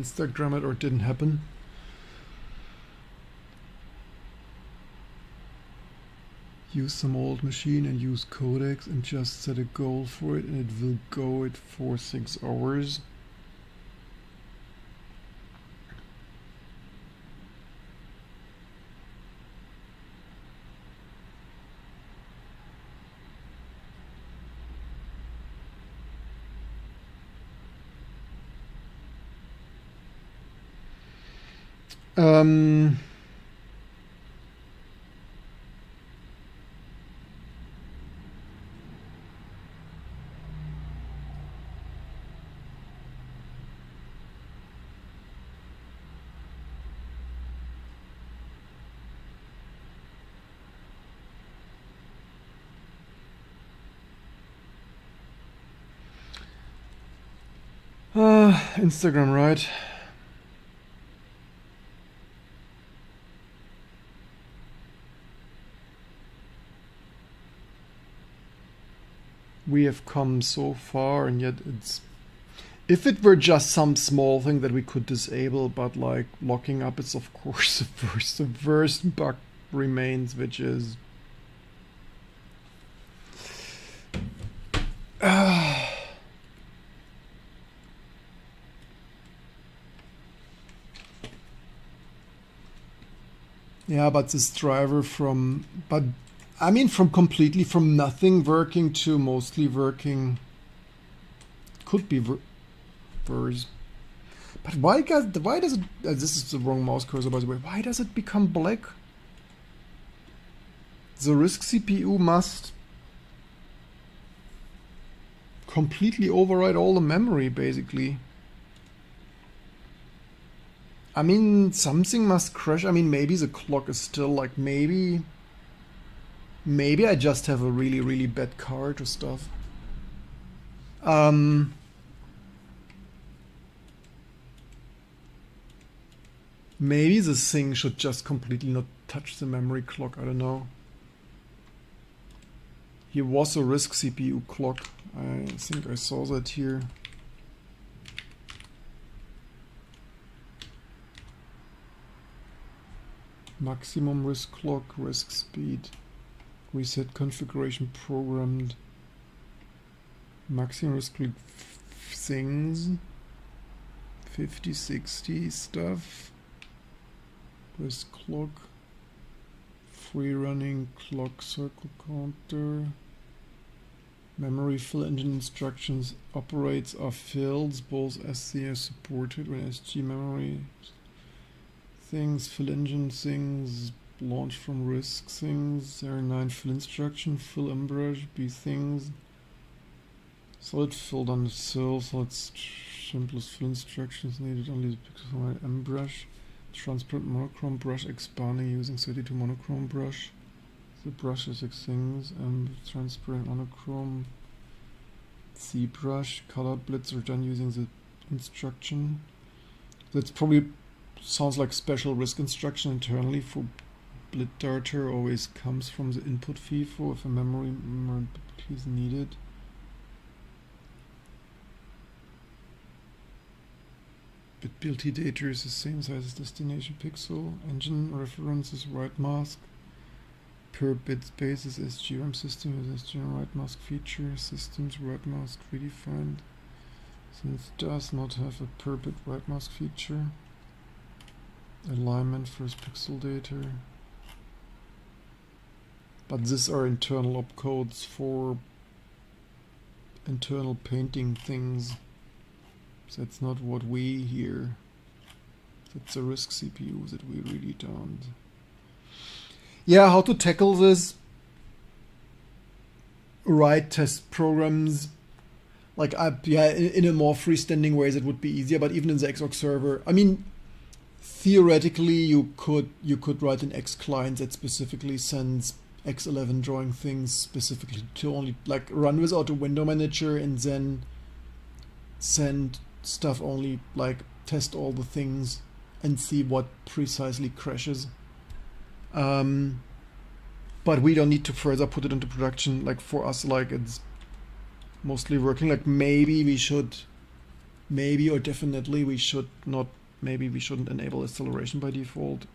Instagram it or it didn't happen. Use some old machine and use codecs and just set a goal for it and it will go it for 6 hours. Um, Instagram, right? We have come so far, and yet it's... If it were just some small thing that we could disable, but like locking up is of course the worst bug remains, which is... Yeah, but this driver from... But I mean, from completely from nothing working to mostly working could be worse. But why does it... this is the wrong mouse cursor, by the way. Why does it become black? The RISC CPU must completely override all the memory, basically. I mean, something must crash. I mean, maybe the clock is still like, maybe I just have a really, really bad card or stuff. Maybe this thing should just completely not touch the memory clock. I don't know. Here was a RISC CPU clock. I think I saw that here. Maximum RISC clock, RISC speed, reset configuration programmed, maximum RISC things, 50-60 stuff, RISC clock, free running clock circle counter, memory fill engine instructions, operates are fills, both SC supported when SG memory things, fill engine things, launch from RISC things, there are 9 fill instruction, fill mbrush, B things, solid fill on the cell, solid simplest fill instructions needed, only the pixel for my mbrush, transparent monochrome brush expanding using 32 monochrome brush, the brush is 6 things, and transparent monochrome, C brush, color blitz are done using the instruction. That's probably sounds like special RISC instruction internally for blit darter, always comes from the input FIFO if a memory is needed. Bit BLT data is the same size as destination pixel. Engine reference is right mask. Per bit space is SGRAM system is SGRAM right mask feature. Systems right mask redefined. Since it does not have a per bit right mask feature. Alignment first pixel data. But these are internal opcodes for internal painting things. That's not what we hear. That's a RISC CPU that we really don't. Yeah, how to tackle this? Write test programs. Like, yeah, in a more freestanding way that would be easier, but even in the Xorg server, I mean, theoretically, you could write an X client that specifically sends X11 drawing things specifically to only like run without a window manager and then send stuff only, like test all the things and see what precisely crashes. But we don't need to further put it into production. Like for us, like it's mostly working. Like maybe we should maybe or definitely we should not. Maybe we shouldn't enable acceleration by default.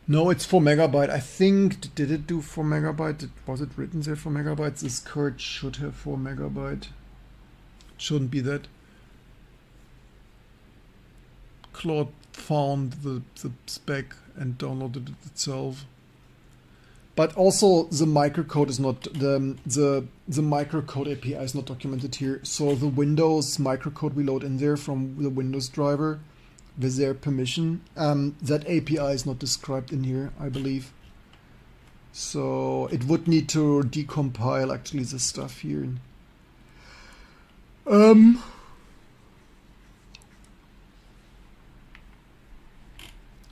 No, it's 4 megabyte. I think, did it do 4 megabyte? Was it written there 4 megabytes? This card should have 4 megabyte. Shouldn't be that. Claude found the spec and downloaded it itself. But also the microcode is not the microcode API is not documented here. So the Windows microcode we load in there from the Windows driver with their permission, that API is not described in here, I believe. So it would need to decompile actually this stuff here.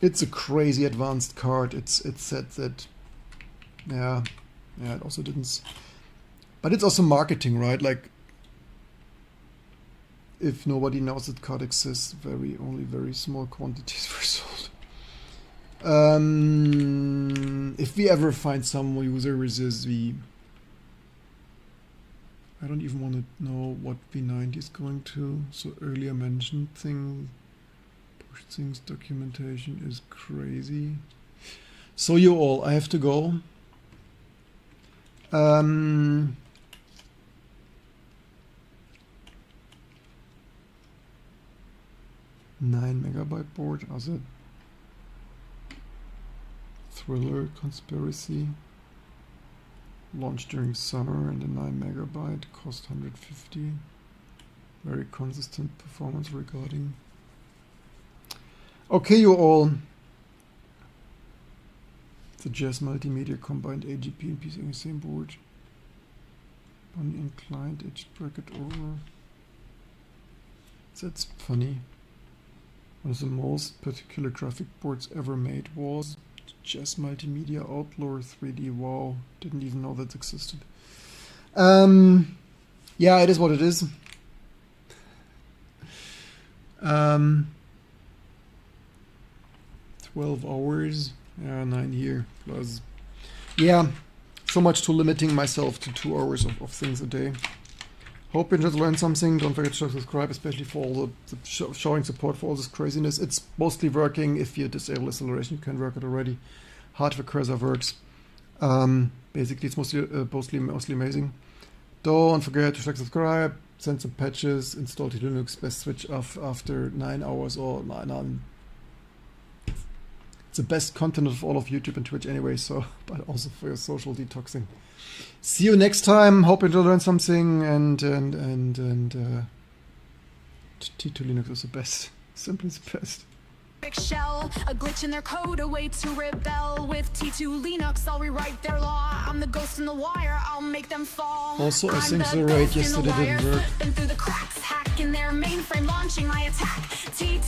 It's a crazy advanced card. It said that. Yeah, it also didn't. But it's also marketing, right? Like, if nobody knows that card exists, only very small quantities were sold. If we ever find some user with this I don't even want to know what V90 is going to. So earlier mentioned thing, push things documentation is crazy. So you all, I have to go. 9 megabyte board, as a thriller conspiracy. Launched during summer and a 9 megabyte, cost 150. Very consistent performance regarding. Okay, you all. The Jazz Multimedia combined AGP and PC on the same board. Bunny and client edge bracket over. That's funny. One of the most particular graphic boards ever made was Jazz Multimedia Outlaw 3D. Wow, didn't even know that existed. Yeah, it is what it is. 12 hours. Yeah, 9 here plus. Yeah, so much to limiting myself to 2 hours of things a day. Hope you just learned something. Don't forget to subscribe, especially for all the showing support for all this craziness. It's mostly working. If you disable acceleration, you can work it already. Hardware cursor works. Basically, it's mostly amazing. Don't forget to subscribe, send some patches, install the Linux best switch off after 9 hours or 9. It's the best content of all of YouTube and Twitch anyway, so, but also for your social detoxing. See you next time. Hope you learned something, and T2 Linux is the best. Simply the best. Shell, a glitch in their code, a way to rebel. With T2 Linux, I'll rewrite their law. I'm the ghost in the wire, I'll make them fall. Also, I think the raid yesterday didn't work. Through the cracks, hacking their mainframe, launching my attack. T2